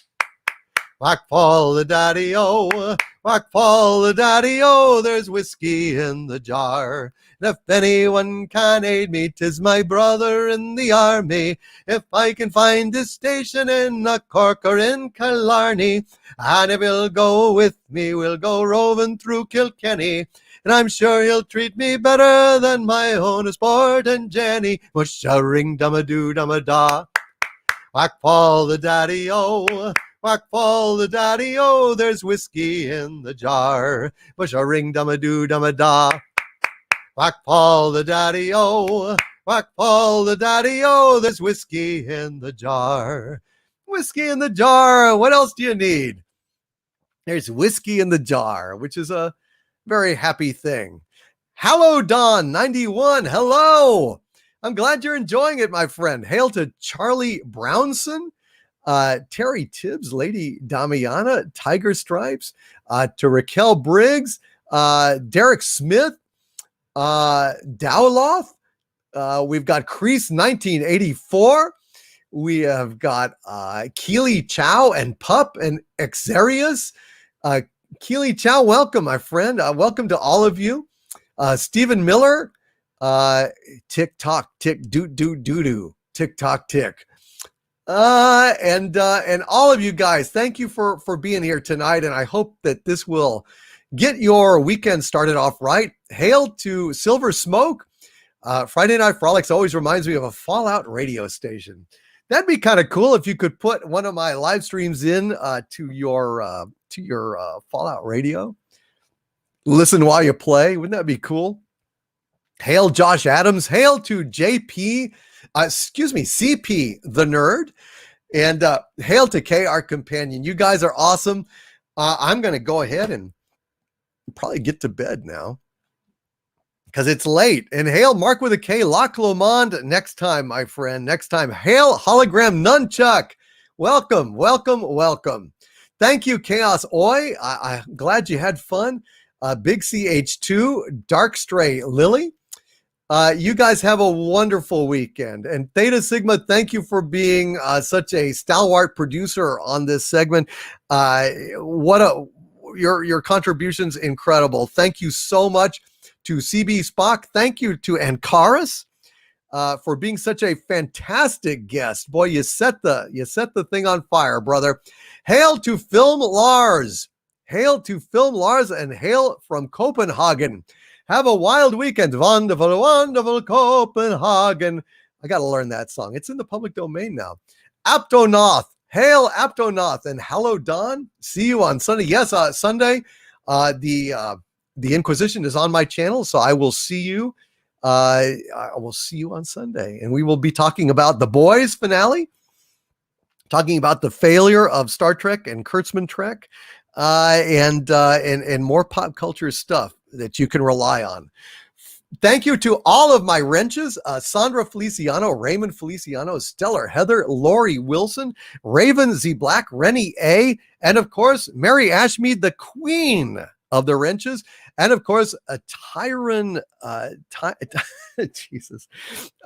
Whack Paul the daddy-o, whack Paul the daddy-o, there's whiskey in the jar. And if anyone can aid me, 'tis my brother in the army. If I can find his station in a Cork or in Killarney, and if he'll go with me, we'll go roving through Kilkenny. and I'm sure he'll treat me better than my own sport and Jenny. What's a ring dum a doo dum a da? Whack Paul the daddy-o, whack Paul the daddy-o, there's whiskey in the jar. What's a ring dum a doo dum a da? Whack Paul the daddy-o, whack Paul the daddy-o, there's whiskey in the jar. Whiskey in the jar, what else do you need? There's whiskey in the jar, which is a very happy thing. Hello, Don 91. Hello. I'm glad you're enjoying it, my friend. Hail to Charlie Brownson, Terry Tibbs, Lady Damiana, Tiger Stripes, to Raquel Briggs, Derek Smith, Dowloth. We've got Crease 1984. We have got Keely Chow and Pup and Xerius. Keely Chow, welcome, my friend. Welcome to all of you. Stephen Miller, tick tock, tick, doot, doot, doo doo, tick tock, tick. And all of you guys, thank you for being here tonight. And I hope that this will get your weekend started off right. Hail to Silver Smoke. Friday Night Frolics always reminds me of a Fallout radio station. That'd be kind of cool if you could put one of my live streams in to your Fallout radio. Listen while you play. Wouldn't that be cool? Hail Josh Adams. Hail to CP the Nerd. And hail to K, our companion. You guys are awesome. I'm going to go ahead and probably get to bed now, because it's late. And hail Mark with a K, Loch Lomond. Next time, my friend. Next time. Hail Hologram Nunchuck. Welcome, welcome, welcome. Thank you, Chaos Oi. I'm glad you had fun. Big CH2, Dark Stray Lily. You guys have a wonderful weekend. And Theta Sigma, thank you for being such a stalwart producer on this segment. Your contribution's incredible. Thank you so much to CB Spock. Thank you to Ankaris for being such a fantastic guest. Boy, you set the thing on fire, brother. Hail to Film Lars. Hail to Film Lars, and hail from Copenhagen. Have a wild weekend. Wonderful, wonderful Copenhagen. I got to learn that song. It's in the public domain now. Aptonoth. Hail Aptonoth, and hello, Don. See you on Sunday. Yes, Sunday. The Inquisition is on my channel, so I will see you. I will see you on Sunday, and we will be talking about The Boys finale, talking about the failure of Star Trek and Kurtzman Trek, and more pop culture stuff that you can rely on. Thank you to all of my wrenches, Sandra Feliciano, Raymond Feliciano, Stellar Heather, Lori Wilson, Raven Z Black, Rennie A, and of course, Mary Ashmead, the queen of the wrenches, and of course, Tyron, Jesus,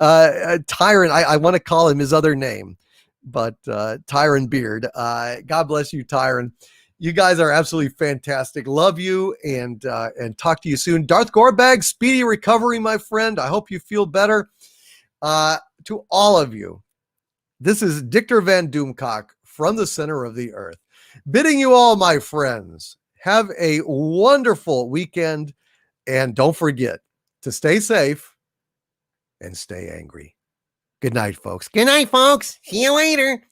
Tyron, I want to call him his other name, but Tyron Beard. God bless you, Tyron. You guys are absolutely fantastic. Love you, and talk to you soon. Darth Gorbag, speedy recovery, my friend. I hope you feel better. To all of you, this is Dictor Van Doomcock from the center of the earth, bidding you all, my friends, have a wonderful weekend, and don't forget to stay safe and stay angry. Good night, folks. Good night, folks. See you later.